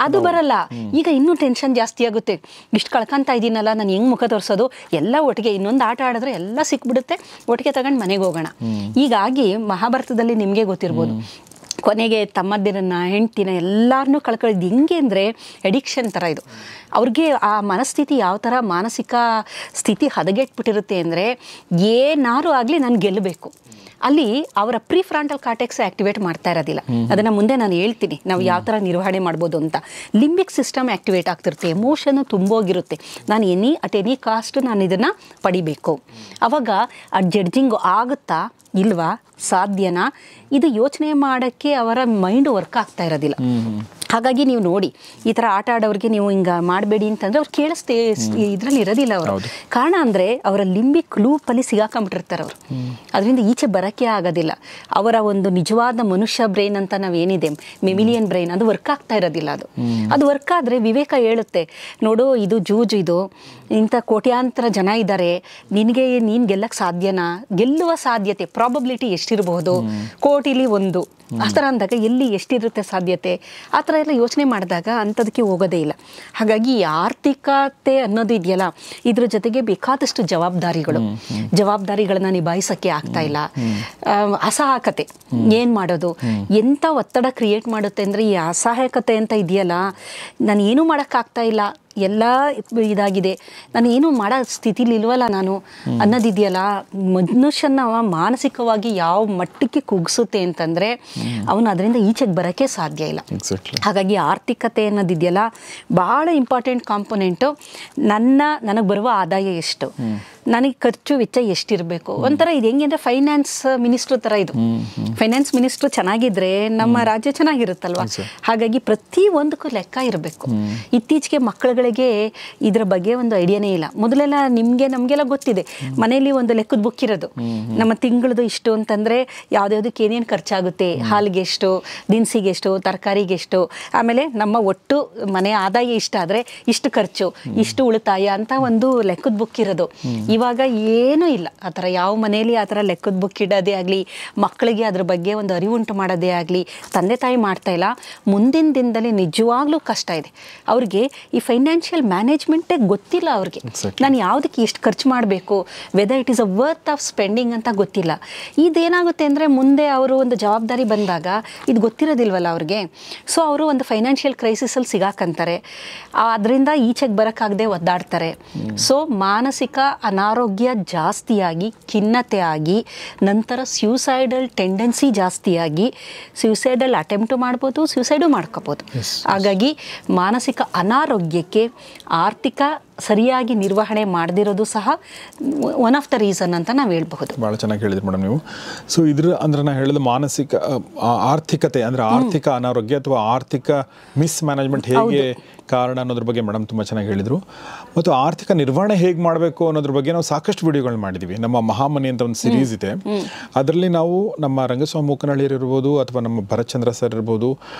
ಅದು ಬರಲ್ಲ. ಈಗ ಇನ್ನೂ ಟೆನ್ಷನ್ ಜಾಸ್ತಿ ಆಗುತ್ತೆ, ಇಷ್ಟು ಕಳ್ಕೊಂತ ಇದ್ದೀನಲ್ಲ, ನಾನು ಹೆಂಗೆ ಮುಖ ತೋರಿಸೋದು, ಎಲ್ಲ ಒಟ್ಟಿಗೆ ಇನ್ನೊಂದು ಆಟ ಆಡಿದ್ರೆ ಎಲ್ಲ ಸಿಕ್ಬಿಡುತ್ತೆ, ಒಟ್ಟಿಗೆ ತಗೊಂಡು ಮನೆಗೆ ಹೋಗೋಣ. ಹೀಗಾಗಿ ಮಹಾಭಾರತದಲ್ಲಿ ನಿಮಗೆ ಗೊತ್ತಿರ್ಬೋದು, ಕೊನೆಗೆ ತಮ್ಮಂದಿರನ್ನ ಹೆಂಡ್ತಿನ ಎಲ್ಲರನ್ನೂ ಕಳ್ಕೊಳ್ಳೋದು ಹೆಂಗೆ ಅಂದರೆ ಎಡಿಕ್ಷನ್ ಥರ ಇದು. ಅವ್ರಿಗೆ ಆ ಮನಸ್ಥಿತಿ ಯಾವ ಥರ ಮಾನಸಿಕ ಸ್ಥಿತಿ ಹದಗೆಟ್ಬಿಟ್ಟಿರುತ್ತೆ ಅಂದರೆ ಏನಾರು ಆಗಲಿ ನಾನು ಗೆಲ್ಲಬೇಕು. ಅಲ್ಲಿ ಅವರ ಪ್ರಿಫ್ರಾಂಟಲ್ ಕಾರ್ಟೆಕ್ಸ್ ಆಕ್ಟಿವೇಟ್ ಮಾಡ್ತಾ ಇರೋದಿಲ್ಲ. ಅದನ್ನು ಮುಂದೆ ನಾನು ಹೇಳ್ತೀನಿ ನಾವು ಯಾವ ಥರ ನಿರ್ವಹಣೆ ಮಾಡ್ಬೋದು ಅಂತ. ಲಿಂಬಿಕ್ ಸಿಸ್ಟಮ್ ಆಕ್ಟಿವೇಟ್ ಆಗ್ತಿರುತ್ತೆ, ಎಮೋಷನ್ನು ತುಂಬೋಗಿರುತ್ತೆ. ನಾನು ಅಟ್ ಎನಿ ಕಾಸ್ಟ್ ನಾನು ಇದನ್ನು ಪಡಿಬೇಕು. ಆವಾಗ ಆ ಜಡ್ಜಿಂಗ್ ಆಗುತ್ತಾ ಇಲ್ವಾ, ಸಾಧ್ಯನಾ, ಇದು ಯೋಚನೆ ಮಾಡೋಕ್ಕೆ ಅವರ ಮೈಂಡ್ ವರ್ಕ್ ಆಗ್ತಾ ಇರೋದಿಲ್ಲ. ಹಾಗಾಗಿ ನೀವು ನೋಡಿ, ಈ ಥರ ಆಟ ಆಡೋರಿಗೆ ನೀವು ಹಿಂಗೆ ಮಾಡಬೇಡಿ ಅಂತಂದರೆ ಅವ್ರು ಕೇಳಿಸ್ತೇ ಇದರಲ್ಲಿ ಇರೋದಿಲ್ಲ ಅವರು. ಕಾರಣ ಅಂದರೆ ಅವರ ಲಿಂಬಿಕ್ ಲೂಪಲ್ಲಿ ಸಿಗಾಕೊಂಬಿಟ್ಟಿರ್ತಾರೆ ಅವರು. ಅದರಿಂದ ಈಚೆ ಬರೋಕ್ಕೆ ಆಗೋದಿಲ್ಲ. ಅವರ ಒಂದು ನಿಜವಾದ ಮನುಷ್ಯ ಬ್ರೈನ್ ಅಂತ ನಾವೇನಿದೆ, ಮೆಮಿಲಿಯನ್ ಬ್ರೈನ್, ಅದು ವರ್ಕ್ ಆಗ್ತಾ ಇರೋದಿಲ್ಲ. ಅದು ವರ್ಕ್ ಆದರೆ ವಿವೇಕ ಹೇಳುತ್ತೆ, ನೋಡು ಇದು ಜೂಜು, ಇದು ಇಂಥ ಕೋಟ್ಯಾಂತರ ಜನ ಇದ್ದಾರೆ, ನೀನು ಗೆಲ್ಲಕ್ಕೆ ಸಾಧ್ಯನಾ, ಗೆಲ್ಲುವ ಸಾಧ್ಯತೆ ಪ್ರಾಬಬಿಲಿಟಿ ಎಷ್ಟಿರಬಹುದು, ಕೋಟಿಲಿ ಒಂದು, ಆ ಥರ ಅಂದಾಗ ಎಲ್ಲಿ ಎಷ್ಟಿರುತ್ತೆ ಸಾಧ್ಯತೆ, ಆ ಥರ ಎಲ್ಲ ಯೋಚನೆ ಮಾಡಿದಾಗ ಅಂಥದಕ್ಕೆ ಹೋಗೋದೇ ಇಲ್ಲ. ಹಾಗಾಗಿ ಆರ್ಥಿಕತೆ ಅನ್ನೋದು ಇದೆಯಲ್ಲ, ಇದ್ರ ಜೊತೆಗೆ ಬೇಕಾದಷ್ಟು ಜವಾಬ್ದಾರಿಗಳನ್ನ ನಿಭಾಯಿಸೋಕ್ಕೆ ಆಗ್ತಾ ಇಲ್ಲ. ಅಸಹಾಯಕತೆ ಏನು ಮಾಡೋದು, ಎಂಥ ಒತ್ತಡ ಕ್ರಿಯೇಟ್ ಮಾಡುತ್ತೆ ಅಂದರೆ ಈ ಅಸಹಾಯಕತೆ ಅಂತ ಇದೆಯಲ್ಲ, ನಾನು ಏನೂ ಮಾಡೋಕ್ಕಾಗ್ತಾ ಇಲ್ಲ, ಎಲ್ಲ ಇದಾಗಿದೆ, ನಾನು ಏನೂ ಮಾಡೋ ಸ್ಥಿತಿಲಿ ಇಲ್ವಲ್ಲ ನಾನು ಅನ್ನೋದಿದೆಯಲ್ಲ, ಮನುಷ್ಯನ ಮಾನಸಿಕವಾಗಿ ಯಾವ ಮಟ್ಟಕ್ಕೆ ಕುಗ್ಸುತ್ತೆ ಅಂತಂದರೆ ಅವನು ಅದರಿಂದ ಈಚೆಗೆ ಬರೋಕ್ಕೆ ಸಾಧ್ಯ ಇಲ್ಲ. ಹಾಗಾಗಿ ಆರ್ಥಿಕತೆ ಅನ್ನೋದಿದೆಯಲ್ಲ ಭಾಳ ಇಂಪಾರ್ಟೆಂಟ್ ಕಾಂಪೊನೆಂಟು. ನನಗೆ ಬರುವ ಆದಾಯ ಎಷ್ಟು, ನನಗೆ ಖರ್ಚು ವೆಚ್ಚ ಎಷ್ಟಿರಬೇಕು. ಒಂಥರ ಇದು ಹೆಂಗೆ ಅಂದರೆ ಫೈನಾನ್ಸ್ ಮಿನಿಸ್ಟ್ರ್ ಥರ ಇದು. ಫೈನಾನ್ಸ್ ಮಿನಿಸ್ಟ್ರು ಚೆನ್ನಾಗಿದ್ರೆ ನಮ್ಮ ರಾಜ್ಯ ಚೆನ್ನಾಗಿರುತ್ತಲ್ವ. ಹಾಗಾಗಿ ಪ್ರತಿಯೊಂದಕ್ಕೂ ಲೆಕ್ಕ ಇರಬೇಕು. ಇತ್ತೀಚೆಗೆ ಮಕ್ಕಳುಗಳಿಗೆ ಇದರ ಬಗ್ಗೆ ಒಂದು ಐಡಿಯಾನೇ ಇಲ್ಲ. ಮೊದಲೆಲ್ಲ ನಮಗೆಲ್ಲ ಗೊತ್ತಿದೆ, ಮನೆಯಲ್ಲಿ ಒಂದು ಲೆಕ್ಕದ ಬುಕ್ ಇರೋದು, ನಮ್ಮ ತಿಂಗಳದು ಇಷ್ಟು ಅಂತಂದರೆ ಯಾವುದ್ಯಾವುದಕ್ಕೆ ಏನೇನು ಖರ್ಚಾಗುತ್ತೆ, ಹಾಲಿಗೆ ಎಷ್ಟು, ದಿನಸಿಗೆ ಎಷ್ಟು, ತರಕಾರಿಗೆ ಎಷ್ಟು, ಆಮೇಲೆ ನಮ್ಮ ಒಟ್ಟು ಮನೆ ಆದಾಯ ಇಷ್ಟ ಆದರೆ ಇಷ್ಟು ಖರ್ಚು, ಇಷ್ಟು ಉಳಿತಾಯ ಅಂತ ಒಂದು ಲೆಕ್ಕದ ಬುಕ್ ಇರೋದು. ಇವಾಗ ಏನೂ ಇಲ್ಲ ಆ ಥರ. ಯಾವ ಮನೆಯಲ್ಲಿ ಆ ಥರ ಲೆಕ್ಕದ ಬುಕ್ ಇಡೋದೇ ಆಗಲಿ, ಮಕ್ಕಳಿಗೆ ಅದ್ರ ಬಗ್ಗೆ ಒಂದು ಅರಿವುಂಟು ಮಾಡೋದೇ ಆಗಲಿ ತಂದೆ ತಾಯಿ ಮಾಡ್ತಾ ಇಲ್ಲ. ಮುಂದಿನ ದಿನದಲ್ಲಿ ನಿಜವಾಗ್ಲೂ ಕಷ್ಟ ಇದೆ ಅವ್ರಿಗೆ. ಈ ಫೈನಾನ್ಷಿಯಲ್ ಮ್ಯಾನೇಜ್ಮೆಂಟೇ ಗೊತ್ತಿಲ್ಲ ಅವ್ರಿಗೆ. ನಾನು ಯಾವುದಕ್ಕೆ ಎಷ್ಟು ಖರ್ಚು ಮಾಡಬೇಕು, whether it is a worth of spending ಅಂತ ಗೊತ್ತಿಲ್ಲ. ಇದೇನಾಗುತ್ತೆ ಅಂದರೆ ಮುಂದೆ ಅವರು ಒಂದು ಜವಾಬ್ದಾರಿ ಬಂದಾಗ ಇದು ಗೊತ್ತಿರೋದಿಲ್ವಲ್ಲ ಅವ್ರಿಗೆ. ಸೊ ಅವರು ಒಂದು ಫೈನಾನ್ಷಿಯಲ್ ಕ್ರೈಸಿಸಲ್ಲಿ ಸಿಗಾಕಂತಾರೆ, ಅದರಿಂದ ಈಚೆಗೆ ಬರೋಕ್ಕಾಗದೆ ಒದ್ದಾಡ್ತಾರೆ. ಸೊ ಮಾನಸಿಕ ಅನಾರೋಗ್ಯ ಜಾಸ್ತಿಯಾಗಿ, ಖಿನ್ನತೆ ಆಗಿ, ನಂತರ ಸ್ಯೂಸೈಡಲ್ ಟೆಂಡೆನ್ಸಿ ಜಾಸ್ತಿಯಾಗಿ, ಸ್ಯೂಸೈಡಲ್ ಅಟೆಂಪ್ಟು ಮಾಡ್ಬೋದು, ಸ್ಯೂಸೈಡು ಮಾಡ್ಕೋಬೋದು. ಹಾಗಾಗಿ ಮಾನಸಿಕ ಅನಾರೋಗ್ಯಕ್ಕೆ ಆರ್ಥಿಕ ಸರಿಯಾಗಿ ನಿರ್ವಹಣೆ ಮಾಡದಿರೋದು ಸಹ ಒನ್ ಆಫ್ ದ ರೀಸನ್ ಅಂತ ನಾವು ಹೇಳ್ಬಹುದು. ಭಾಳ ಚೆನ್ನಾಗಿ ಹೇಳಿದ್ರಿ ಮೇಡಮ್ ನೀವು. ಸೊ ಇದ್ರ ಅಂದ್ರೆ ನಾನು ಹೇಳಿದ ಮಾನಸಿಕ ಆರ್ಥಿಕತೆ ಅಂದರೆ ಆರ್ಥಿಕ ಅನಾರೋಗ್ಯ ಅಥವಾ ಆರ್ಥಿಕ ಮಿಸ್ ಮ್ಯಾನೇಜ್ಮೆಂಟ್ ಹೇಗೆ ಕಾರಣ ಅನ್ನೋದ್ರ ಬಗ್ಗೆ ಮೇಡಮ್ ತುಂಬ ಚೆನ್ನಾಗಿ ಹೇಳಿದರು. ಮತ್ತು ಆರ್ಥಿಕ ನಿರ್ವಹಣೆ ಹೇಗೆ ಮಾಡಬೇಕು ಅನ್ನೋದ್ರ ಬಗ್ಗೆ ನಾವು ಸಾಕಷ್ಟು ವಿಡಿಯೋಗಳನ್ನ ಮಾಡಿದ್ದೀವಿ. ನಮ್ಮ ಮಹಾಮನಿ ಅಂತ ಒಂದು ಸಿರೀಸ್ ಇದೆ, ಅದರಲ್ಲಿ ನಾವು ನಮ್ಮ ರಂಗಸ್ವಾಮಿ ಮೂಕನಹಳ್ಳಿಯರು ಇರ್ಬೋದು, ಅಥವಾ ನಮ್ಮ ಭರತ್ಚಂದ್ರ ಸರ್ ಇರ್ಬೋದು,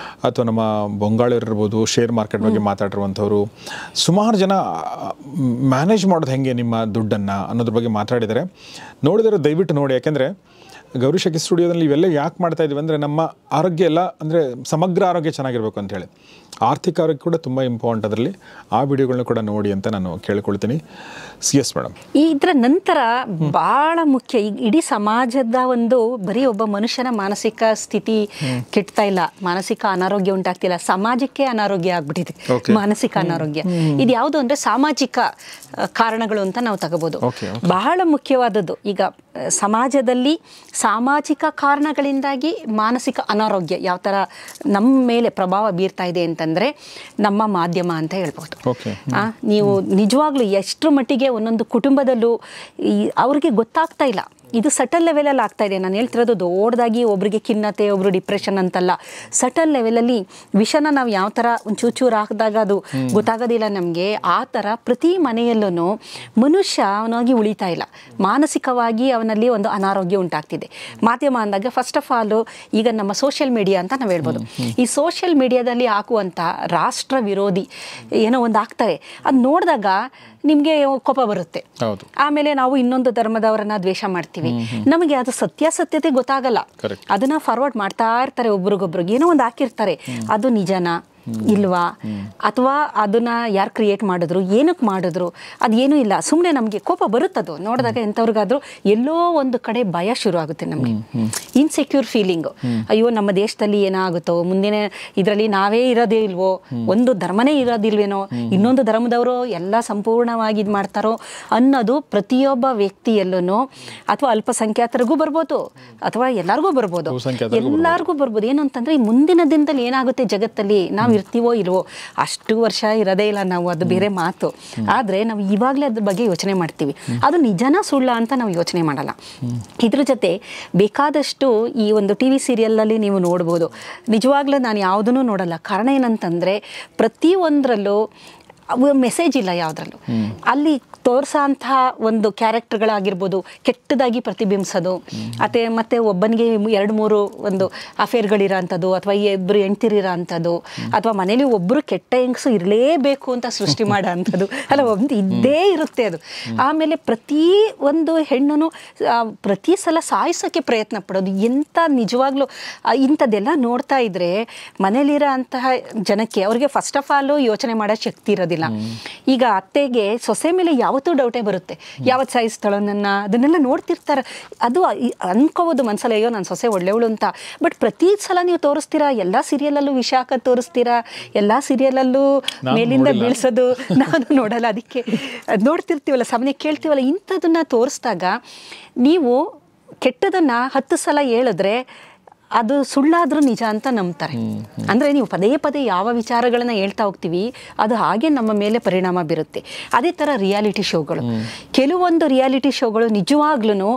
ಅಥವಾ ನಮ್ಮ ಬೊಂಗಾಳಿಯರು ಇರ್ಬೋದು, ಶೇರ್ ಮಾರ್ಕೆಟ್ ಬಗ್ಗೆ ಮಾತಾಡಿರುವಂಥವ್ರು, ಸುಮಾರು ಜನ ಮ್ಯಾನೇಜ್ ಮಾಡೋದು ಹೆಂಗೆ ನಿಮ್ಮ ದುಡ್ಡನ್ನು ಅನ್ನೋದ್ರ ಬಗ್ಗೆ ಮಾತಾಡಿದ್ದಾರೆ. ನೋಡಿದರೆ ದಯವಿಟ್ಟು ನೋಡಿ. ಯಾಕೆಂದರೆ ಗೌರಿ ಶಕ್ಕಿ ಸ್ಟುಡಿಯೋದಲ್ಲಿ ಇವೆಲ್ಲ ಯಾಕೆ ಮಾಡ್ತಾ ಇದ್ದೀವಿ ಅಂದರೆ ನಮ್ಮ ಆರೋಗ್ಯ ಎಲ್ಲ ಅಂದರೆ ಸಮಗ್ರ ಆರೋಗ್ಯ ಚೆನ್ನಾಗಿರಬೇಕು ಅಂತೇಳಿ. ಆರ್ಥಿಕ ಆರೋಗ್ಯ ಕೂಡ ತುಂಬ ಇಂಪಾರ್ಟೆಂಟ್. ಅದರಲ್ಲಿ ಆ ವಿಡಿಯೋಗಳನ್ನ ಕೂಡ ನೋಡಿ ಅಂತ ನಾನು ಕೇಳ್ಕೊಳ್ತೀನಿ. Yes madam. ಇದರ ನಂತರ ಭಾಳ ಮುಖ್ಯ, ಇಡೀ ಸಮಾಜದ ಒಂದು ಬರೀ ಒಬ್ಬ ಮನುಷ್ಯನ ಮಾನಸಿಕ ಸ್ಥಿತಿ ಕೆಡ್ತಾ ಇಲ್ಲ, ಮಾನಸಿಕ ಅನಾರೋಗ್ಯ ಉಂಟಾಗ್ತಿಲ್ಲ, ಸಮಾಜಕ್ಕೆ ಅನಾರೋಗ್ಯ ಆಗ್ಬಿಟ್ಟಿದೆ ಮಾನಸಿಕ ಅನಾರೋಗ್ಯ. ಇದು ಯಾವುದು ಅಂದರೆ ಸಾಮಾಜಿಕ ಕಾರಣಗಳು ಅಂತ ನಾವು ತಗೋಬೋದು. ಬಹಳ ಮುಖ್ಯವಾದದ್ದು ಈಗ ಸಮಾಜದಲ್ಲಿ ಸಾಮಾಜಿಕ ಕಾರಣಗಳಿಂದಾಗಿ ಮಾನಸಿಕ ಅನಾರೋಗ್ಯ ಯಾವ ಥರ ನಮ್ಮ ಮೇಲೆ ಪ್ರಭಾವ ಬೀರ್ತಾ ಇದೆ ಅಂತಂದರೆ ನಮ್ಮ ಮಾಧ್ಯಮ ಅಂತ ಹೇಳ್ಬೋದು. ನೀವು ನಿಜವಾಗ್ಲೂ ಎಷ್ಟರ ಮಟ್ಟಿಗೆ ಒಂದೊಂದು ಕುಟುಂಬದಲ್ಲೂ ಅವ್ರಿಗೆ ಗೊತ್ತಾಗ್ತಾ ಇಲ್ಲ, ಇದು ಸಟಲ್ ಲೆವೆಲಲ್ಲಿ ಆಗ್ತಾ ಇದೆ. ನಾನು ಹೇಳ್ತಿರೋದು ದೊಡ್ಡದಾಗಿ ಒಬ್ಬರಿಗೆ ಖಿನ್ನತೆ, ಒಬ್ಬರು ಡಿಪ್ರೆಷನ್ ಅಂತಲ್ಲ, ಸಟಲ್ ಲೆವೆಲಲ್ಲಿ ವಿಷನ ನಾವು ಯಾವ ಥರ ಒಂದು ಚೂಚೂರು ಹಾಕಿದಾಗ ಅದು ಗೊತ್ತಾಗೋದಿಲ್ಲ ನಮಗೆ, ಆ ಥರ ಪ್ರತಿ ಮನೆಯಲ್ಲೂ ಮನುಷ್ಯ ಅವನಾಗಿ ಉಳಿತಾ ಇಲ್ಲ, ಮಾನಸಿಕವಾಗಿ ಅವನಲ್ಲಿ ಒಂದು ಅನಾರೋಗ್ಯ ಉಂಟಾಗ್ತಿದೆ. ಮಾಧ್ಯಮ ಅಂದಾಗ ಫಸ್ಟ್ ಆಫ್ ಆಲ್ ಈಗ ನಮ್ಮ ಸೋಷಿಯಲ್ ಮೀಡಿಯಾ ಅಂತ ನಾವು ಹೇಳ್ಬೋದು. ಈ ಸೋಷಿಯಲ್ ಮೀಡಿಯಾದಲ್ಲಿ ಹಾಕುವಂಥ ರಾಷ್ಟ್ರ ವಿರೋಧಿ ಏನೋ ಒಂದು ಹಾಕ್ತಾರೆ, ಅದು ನೋಡಿದಾಗ ನಿಮಗೆ ಕೋಪ ಬರುತ್ತೆ. ಆಮೇಲೆ ನಾವು ಇನ್ನೊಂದು ಧರ್ಮದವರನ್ನ ದ್ವೇಷ ಮಾಡ್ತೀವಿ, ನಮಗೆ ಅದು ಸತ್ಯಾಸತ್ಯತೆ ಗೊತ್ತಾಗಲ್ಲ, ಅದನ್ನ ಫಾರ್ವರ್ಡ್ ಮಾಡ್ತಾ ಇರ್ತಾರೆ ಒಬ್ರಿಗೊಬ್ರಿಗೆ, ಏನೋ ಒಂದು ಹಾಕಿರ್ತಾರೆ, ಅದು ನಿಜನಾ ಇಲ್ವಾ, ಅಥವಾ ಅದನ್ನ ಯಾರು ಕ್ರಿಯೇಟ್ ಮಾಡಿದ್ರು, ಏನಕ್ಕೆ ಮಾಡಿದ್ರು, ಅದೇನೂ ಇಲ್ಲ. ಸುಮ್ಮನೆ ನಮಗೆ ಕೋಪ ಬರುತ್ತದು ನೋಡಿದಾಗ. ಎಂಥವ್ರಿಗಾದ್ರೂ ಎಲ್ಲೋ ಒಂದು ಕಡೆ ಭಯ ಶುರು ಆಗುತ್ತೆ ನಮಗೆ, ಇನ್ಸೆಕ್ಯೂರ್ ಫೀಲಿಂಗು. ಅಯ್ಯೋ ನಮ್ಮ ದೇಶದಲ್ಲಿ ಏನಾಗುತ್ತೋ, ಮುಂದಿನ ಇದರಲ್ಲಿ ನಾವೇ ಇರೋದೇ ಇಲ್ವೋ, ಒಂದು ಧರ್ಮನೇ ಇರೋದಿಲ್ವೇನೋ, ಇನ್ನೊಂದು ಧರ್ಮದವರು ಎಲ್ಲ ಸಂಪೂರ್ಣವಾಗಿ ಇದು ಮಾಡ್ತಾರೋ ಅನ್ನೋದು ಪ್ರತಿಯೊಬ್ಬ ವ್ಯಕ್ತಿಯಲ್ಲೂ, ಅಥವಾ ಅಲ್ಪಸಂಖ್ಯಾತರಿಗೂ ಬರ್ಬೋದು, ಅಥವಾ ಎಲ್ಲರಿಗೂ ಬರ್ಬೋದು, ಎಲ್ಲರಿಗೂ ಬರ್ಬೋದು. ಏನು ಅಂತಂದ್ರೆ ಈ ಮುಂದಿನ ದಿನದಲ್ಲಿ ಏನಾಗುತ್ತೆ ಜಗತ್ತಲ್ಲಿ, ನಾವು ಇರ್ತೀವೋ ಇಲ್ವೋ, ಅಷ್ಟು ವರ್ಷ ಇರೋದೇ ಇಲ್ಲ ನಾವು, ಅದು ಬೇರೆ ಮಾತು. ಆದರೆ ನಾವು ಇವಾಗಲೇ ಅದ್ರ ಬಗ್ಗೆ ಯೋಚನೆ ಮಾಡ್ತೀವಿ. ಅದು ನಿಜನಾ ಸುಳ್ಳ ಅಂತ ನಾವು ಯೋಚನೆ ಮಾಡಲ್ಲ. ಇದ್ರ ಜೊತೆ ಬೇಕಾದಷ್ಟು ಈ ಒಂದು ಟಿ ವಿ ಸೀರಿಯಲಲ್ಲಿ ನೀವು ನೋಡ್ಬೋದು. ನಿಜವಾಗ್ಲೂ ನಾನು ಯಾವುದನ್ನು ನೋಡಲ್ಲ. ಕಾರಣ ಏನಂತಂದರೆ ಪ್ರತಿಯೊಂದರಲ್ಲೂ ಮೆಸೇಜ್ ಇಲ್ಲ ಯಾವುದ್ರಲ್ಲೂ. ಅಲ್ಲಿ ತೋರಿಸೋ ಅಂತಹ ಒಂದು ಕ್ಯಾರೆಕ್ಟರ್ಗಳಾಗಿರ್ಬೋದು ಕೆಟ್ಟದಾಗಿ ಪ್ರತಿಬಿಂಬಿಸೋದು, ಮತ್ತೆ ಒಬ್ಬನಿಗೆ 2-3 ಒಂದು ಅಫೇರ್ಗಳಿರೋ ಅಂಥದ್ದು, ಅಥವಾ 2 ಹೆಂಡ್ತಿರಿರೋ ಅಂಥದ್ದು, ಅಥವಾ ಮನೇಲಿ ಒಬ್ಬರು ಕೆಟ್ಟ ಹೆಂಗಸು ಇರಲೇಬೇಕು ಅಂತ ಸೃಷ್ಟಿ ಮಾಡೋ ಅಂಥದ್ದು ಅಲ್ಲ, ಒಂದು ಇದ್ದೇ ಇರುತ್ತೆ ಅದು. ಆಮೇಲೆ ಪ್ರತಿ ಒಂದು ಹೆಣ್ಣು ಪ್ರತಿ ಸಲ ಸಾಯಿಸೋಕ್ಕೆ ಪ್ರಯತ್ನ ಪಡೋದು. ಎಂಥ ನಿಜವಾಗ್ಲೂ ಇಂಥದ್ದೆಲ್ಲ ನೋಡ್ತಾ ಇದ್ರೆ ಮನೇಲಿರೋ ಅಂತಹ ಜನಕ್ಕೆ ಅವ್ರಿಗೆ ಫಸ್ಟ್ ಆಫ್ ಆಲ್ ಯೋಚನೆ ಮಾಡೋ ಶಕ್ತಿ ಇರೋದಿಲ್ಲ. ಈಗ ಅತ್ತೆಗೆ ಸೊಸೆ ಮೇಲೆ ಯಾವತ್ತೂ ಡೌಟೇ ಬರುತ್ತೆ, ಯಾವತ್ತು ಸಾಯಿಸ್ತಾಳೋ ನನ್ನ, ಅದನ್ನೆಲ್ಲ ನೋಡ್ತಿರ್ತಾರೆ. ಅದು ಅನ್ಕೋಬೋದು ಮನ್ಸಲ್ಲಿ, ಅಯ್ಯೋ ನನ್ನ ಸೊಸೆ ಒಳ್ಳೆವಳು ಅಂತ. ಬಟ್ ಪ್ರತಿ ಸಲ ನೀವು ತೋರಿಸ್ತೀರಾ, ಎಲ್ಲ ಸೀರಿಯಲಲ್ಲೂ ವಿಷ ಹಾಕೋದು ತೋರಿಸ್ತೀರಾ, ಎಲ್ಲ ಸೀರಿಯಲಲ್ಲೂ ಮೇಲಿಂದ ಬೀಳ್ಸೋದು ನಾನು ನೋಡಲ್ಲ. ಅದಕ್ಕೆ ನೋಡ್ತಿರ್ತೀವಲ್ಲ, ಸಾಮಾನ್ಯ ಕೇಳ್ತೀವಲ್ಲ, ಇಂಥದನ್ನ ತೋರಿಸಿದಾಗ ನೀವು ಕೆಟ್ಟದನ್ನ 10 ಸಲ ಹೇಳಿದ್ರೆ ಅದು ಸುಳ್ಳಾದ್ರೂ ನಿಜ ಅಂತ ನಂಬ್ತಾರೆ. ಅಂದರೆ ನೀವು ಪದೇ ಪದೇ ಯಾವ ವಿಚಾರಗಳನ್ನ ಹೇಳ್ತಾ ಹೋಗ್ತೀವಿ ಅದು ಹಾಗೆ ನಮ್ಮ ಮೇಲೆ ಪರಿಣಾಮ ಬೀರುತ್ತೆ. ಅದೇ ಥರ ರಿಯಾಲಿಟಿ ಶೋಗಳು, ಕೆಲವೊಂದು ರಿಯಾಲಿಟಿ ಶೋಗಳು ನಿಜವಾಗ್ಲೂ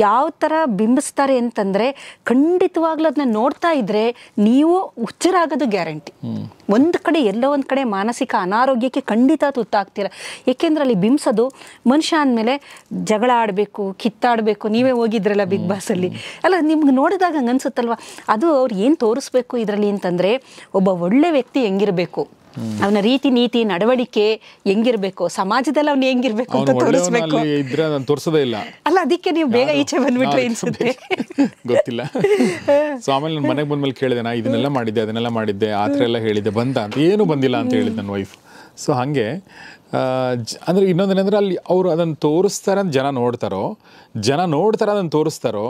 ಯಾವ ಥರ ಬಿಂಬಿಸ್ತಾರೆ ಅಂತಂದರೆ ಖಂಡಿತವಾಗ್ಲೂ ಅದನ್ನ ನೋಡ್ತಾ ಇದ್ರೆ ನೀವು ಹುಚ್ಚರಾಗೋದು ಗ್ಯಾರಂಟಿ. ಒಂದು ಕಡೆ ಎಲ್ಲೋ ಒಂದು ಕಡೆ ಮಾನಸಿಕ ಅನಾರೋಗ್ಯಕ್ಕೆ ಖಂಡಿತ ತುತ್ತಾಗ್ತೀರ. ಏಕೆಂದ್ರೆ ಅಲ್ಲಿ ಬಿಂಬಿಸೋದು ಮನುಷ್ಯ ಅಂದಮೇಲೆ ಜಗಳ ಆಡಬೇಕು, ಕಿತ್ತಾಡಬೇಕು. ನೀವೇ ಹೋಗಿದ್ರಲ್ಲ ಬಿಗ್ ಬಾಸಲ್ಲಿ ಅಲ್ಲ, ನಿಮ್ಗೆ ನೋಡಿದಾಗ ಹಂಗೆ ಅನ್ಸುತ್ತಲ್ವ, ಅದು ಅವ್ರು ಏನು ತೋರಿಸ್ಬೇಕು ಇದರಲ್ಲಿ ಅಂತಂದರೆ ಒಬ್ಬ ಒಳ್ಳೆ ವ್ಯಕ್ತಿ ಹೆಂಗಿರಬೇಕು, ಅವನ ರೀತಿ ನೀತಿ ನಡವಳಿಕೆ ಹೆಂಗಿರ್ಬೇಕು, ಸಮಾಜದಲ್ಲಿ ಅವ್ನು ಹೆಂಗಿರ್ಬೇಕು ಅಂತ ತೋರಿಸ್ಬೇಕು. ತೋರಿಸೋದೇ ಇಲ್ಲ ಅಲ್ಲ, ಅದಕ್ಕೆ ನೀವು ಬೇಗ ಈಚೆ ಬಂದ್ಬಿಟ್ರೆ ಅನ್ಸುತ್ತೆ. ಗೊತ್ತಿಲ್ಲ. ಸೊ ಆಮೇಲೆ ನನ್ನ ಮನೆಗೆ ಬಂದ್ಮೇಲೆ ಕೇಳಿದೆ, ನಾ ಇದನ್ನೆಲ್ಲ ಮಾಡಿದ್ದೆ ಅದನ್ನೆಲ್ಲ ಮಾಡಿದ್ದೆ ಆ ಥರ ಎಲ್ಲ ಹೇಳಿದ್ದೆ, ಬಂದ ಅಂತ ಏನೂ ಬಂದಿಲ್ಲ ಅಂತ ಹೇಳಿದ್ದು ನನ್ನ ವೈಫ್. ಸೊ ಹಾಗೆ ಅಂದರೆ ಇನ್ನೊಂದೇನೆಂದರೆ ಅಲ್ಲಿ ಅವರು ಅದನ್ನು ತೋರಿಸ್ತಾರೆ ಅಂತ ಜನ ನೋಡ್ತಾರೆ ಅದನ್ನು ತೋರಿಸ್ತಾರೋ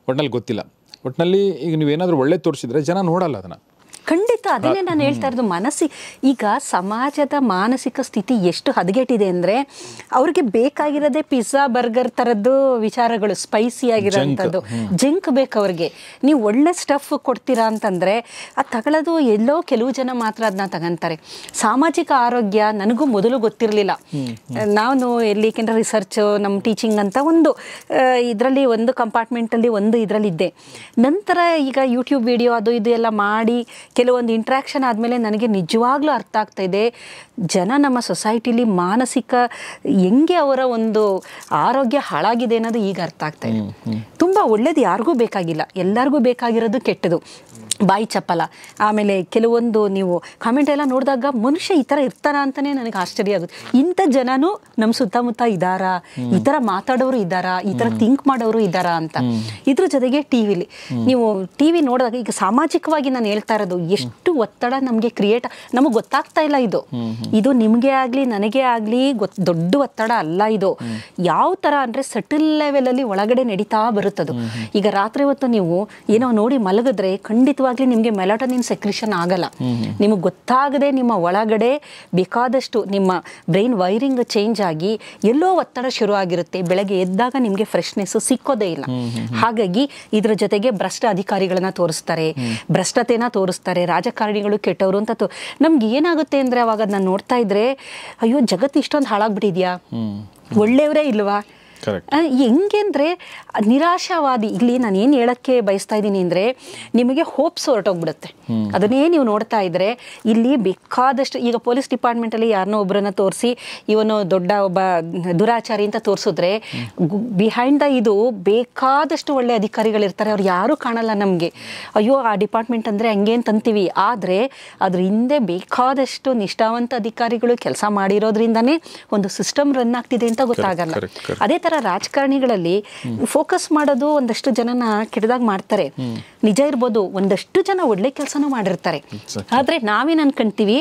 ಒಟ್ನಲ್ಲಿ ಗೊತ್ತಿಲ್ಲ. ಒಟ್ಟಿನಲ್ಲಿ ಈಗ ನೀವೇನಾದರೂ ಒಳ್ಳೆ ತೋರಿಸಿದ್ರೆ ಜನ ನೋಡಲ್ಲ ಅದನ್ನು. ಖಂಡಿತ ಅದನ್ನೇ ನಾನು ಹೇಳ್ತಾ ಇರೋದು. ಈಗ ಸಮಾಜದ ಮಾನಸಿಕ ಸ್ಥಿತಿ ಎಷ್ಟು ಹದಗೆಟ್ಟಿದೆ ಅಂದರೆ ಅವ್ರಿಗೆ ಬೇಕಾಗಿರೋದೇ ಪಿಜ್ಜಾ ಬರ್ಗರ್ ಥರದ್ದು ವಿಚಾರಗಳು, ಸ್ಪೈಸಿ ಆಗಿರೋಂಥದ್ದು, ಜಂಕ್ ಬೇಕು ಅವ್ರಿಗೆ. ನೀವು ಒಳ್ಳೆ ಸ್ಟಫ್ ಕೊಡ್ತೀರಾ ಅಂತಂದರೆ ಅದು ತಗೊಳ್ಳೋದು ಎಲ್ಲೋ ಕೆಲವು ಜನ ಮಾತ್ರ ಅದನ್ನ ತಗೊಂತಾರೆ. ಸಾಮಾಜಿಕ ಆರೋಗ್ಯ ನನಗೂ ಮೊದಲು ಗೊತ್ತಿರಲಿಲ್ಲ. ನಾನು ಎಲ್ಲಿ ಏಕೆಂದರೆ ರಿಸರ್ಚ್ ನಮ್ಮ ಟೀಚಿಂಗ್ ಅಂತ ಒಂದು ಇದರಲ್ಲಿ ಒಂದು ಕಂಪಾರ್ಟ್ಮೆಂಟಲ್ಲಿ ಒಂದು ಇದರಲ್ಲಿದ್ದೆ. ನಂತರ ಈಗ ಯೂಟ್ಯೂಬ್ ವಿಡಿಯೋ ಅದು ಇದು ಎಲ್ಲ ಮಾಡಿ ಕೆಲವೊಂದು ಇಂಟ್ರ್ಯಾಕ್ಷನ್ ಆದಮೇಲೆ ನನಗೆ ನಿಜವಾಗ್ಲೂ ಅರ್ಥ ಆಗ್ತಾ ಇದೆ, ಜನ ನಮ್ಮ ಸೊಸೈಟಿಲಿ ಮಾನಸಿಕ ಹೆಂಗೆ ಅವರ ಒಂದು ಆರೋಗ್ಯ ಹಾಳಾಗಿದೆ ಅನ್ನೋದು ಈಗ ಅರ್ಥ ಆಗ್ತಾ ಇದೆ. ತುಂಬ ಒಳ್ಳೇದು ಯಾರಿಗೂ ಬೇಕಾಗಿಲ್ಲ, ಎಲ್ಲರಿಗೂ ಬೇಕಾಗಿರೋದು ಕೆಟ್ಟದು, ಬಾಯಿ ಚಪ್ಪಲ. ಆಮೇಲೆ ಕೆಲವೊಂದು ನೀವು ಕಾಮೆಂಟ್ ಎಲ್ಲ ನೋಡಿದಾಗ ಮನುಷ್ಯ ಈ ಥರ ಇರ್ತಾರ ಅಂತಲೇ ನನಗೆ ಆಶ್ಚರ್ಯ ಆಗುತ್ತೆ. ಇಂಥ ಜನನೂ ನಮ್ಮ ಸುತ್ತಮುತ್ತ ಇದ್ದಾರಾ, ಈ ಥರ ಮಾತಾಡೋರು ಇದ್ದಾರಾ, ಈ ಥರ ಥಿಂಕ್ ಮಾಡೋರು ಇದ್ದಾರಾ ಅಂತ. ಇದ್ರ ಜೊತೆಗೆ ಟಿವಿಲಿ ನೀವು ಟಿವಿ ನೋಡಿದಾಗ ಈಗ ಸಾಮಾಜಿಕವಾಗಿ ನಾನು ಹೇಳ್ತಾ ಇರೋದು, ಎಷ್ಟು ಒತ್ತಡ ನಮಗೆ ಕ್ರಿಯೇಟ್, ನಮಗೆ ಗೊತ್ತಾಗ್ತಾ ಇಲ್ಲ. ಇದು ನಿಮಗೆ ಆಗಲಿ ನನಗೆ ಆಗಲಿ ದೊಡ್ಡ ಒತ್ತಡ ಅಲ್ಲ ಇದು. ಯಾವ ಥರ ಅಂದರೆ ಸಟಲ್ ಲೆವೆಲಲ್ಲಿ ಒಳಗಡೆ ನಡೀತಾ ಬರುತ್ತದು. ಈಗ ರಾತ್ರಿ ಹೊತ್ತು ನೀವು ಏನೋ ನೋಡಿ ಮಲಗಿದ್ರೆ ಖಂಡಿತವಾಗ್ಲಿ ನಿಮಗೆ ಮೆಲಟೋನಿನ್ ಸೆಕ್ರಿಷನ್ ಆಗಲ್ಲ. ನಿಮಗೆ ಗೊತ್ತಾಗದೆ ನಿಮ್ಮ ಒಳಗಡೆ ಬೇಕಾದಷ್ಟು ನಿಮ್ಮ ಬ್ರೈನ್ ವೈರಿಂಗ್ ಚೇಂಜ್ ಆಗಿ ಎಲ್ಲೋ ಒತ್ತಡ ಶುರು ಆಗಿರುತ್ತೆ. ಬೆಳಗ್ಗೆ ಎದ್ದಾಗ ನಿಮಗೆ ಫ್ರೆಶ್ನೆಸ್ ಸಿಕ್ಕೋದೇ ಇಲ್ಲ. ಹಾಗಾಗಿ ಇದ್ರ ಜೊತೆಗೆ ಭ್ರಷ್ಟ ಅಧಿಕಾರಿಗಳನ್ನ ತೋರಿಸ್ತಾರೆ, ಭ್ರಷ್ಟತೆನ ತೋರಿಸ್ತಾರೆ, ರಾಜಕಾರಣಿಗಳು ಕೆಟ್ಟವರು ಅಂತ. ನಮ್ಗೆ ಏನಾಗುತ್ತೆ ಅಂದರೆ ಅವಾಗ ನಾನು ನೋಡ್ತಾ ಇದ್ರೆ ಅಯ್ಯೋ ಜಗತ್ತು ಇಷ್ಟೊಂದು ಹಾಳಾಗ್ಬಿಟ್ಟಿದ್ಯಾ, ಒಳ್ಳೆಯವರೇ ಇಲ್ವಾ, ಹೆಂಗೆ ಅಂದರೆ ನಿರಾಶಾವಾದಿ. ಇಲ್ಲಿ ನಾನು ಏನು ಹೇಳಕ್ಕೆ ಬಯಸ್ತಾ ಇದ್ದೀನಿ ಅಂದರೆ ನಿಮಗೆ ಹೋಪ್ಸ್ ಹೊರಟೋಗ್ಬಿಡುತ್ತೆ. ಅದನ್ನೇ ನೀವು ನೋಡ್ತಾ ಇದ್ರೆ ಇಲ್ಲಿ ಬೇಕಾದಷ್ಟು ಈಗ ಪೊಲೀಸ್ ಡಿಪಾರ್ಟ್ಮೆಂಟಲ್ಲಿ ಯಾರನ್ನೋ ಒಬ್ಬರನ್ನ ತೋರಿಸಿ ಇವನು ದೊಡ್ಡ ಒಬ್ಬ ದುರಾಚಾರಿ ಅಂತ ತೋರಿಸಿದ್ರೆ ಬಿಹೈಂಡ್ ದ ಇದು ಬೇಕಾದಷ್ಟು ಒಳ್ಳೆ ಅಧಿಕಾರಿಗಳಿರ್ತಾರೆ, ಅವ್ರು ಯಾರೂ ಕಾಣಲ್ಲ ನಮಗೆ. ಅಯ್ಯೋ ಆ ಡಿಪಾರ್ಟ್ಮೆಂಟ್ ಅಂದರೆ ಹಂಗೆ ಅಂತಂತೀವಿ, ಆದರೆ ಅದ್ರ ಹಿಂದೆ ಬೇಕಾದಷ್ಟು ನಿಷ್ಠಾವಂತ ಅಧಿಕಾರಿಗಳು ಕೆಲಸ ಮಾಡಿರೋದ್ರಿಂದನೇ ಒಂದು ಸಿಸ್ಟಮ್ ರನ್ ಆಗ್ತಿದೆ ಅಂತ ಗೊತ್ತಾಗಲ್ಲ. ಅದೇ ಥರ ರಾಜಕಾರಣಿಗಳಲ್ಲಿ ಫೋಕಸ್ ಮಾಡೋದು ಒಂದಷ್ಟು ಜನನ ಕೆಟ್ಟದಾಗ ಮಾಡ್ತಾರೆ. ನಿಜ ಇರ್ಬೋದು, ಒಂದಷ್ಟು ಜನ ಒಳ್ಳೆ ಕೆಲಸನೂ ಮಾಡಿರ್ತಾರೆ. ಆದರೆ ನಾವೇನು ಅನ್ಕೊಂತೀವಿ,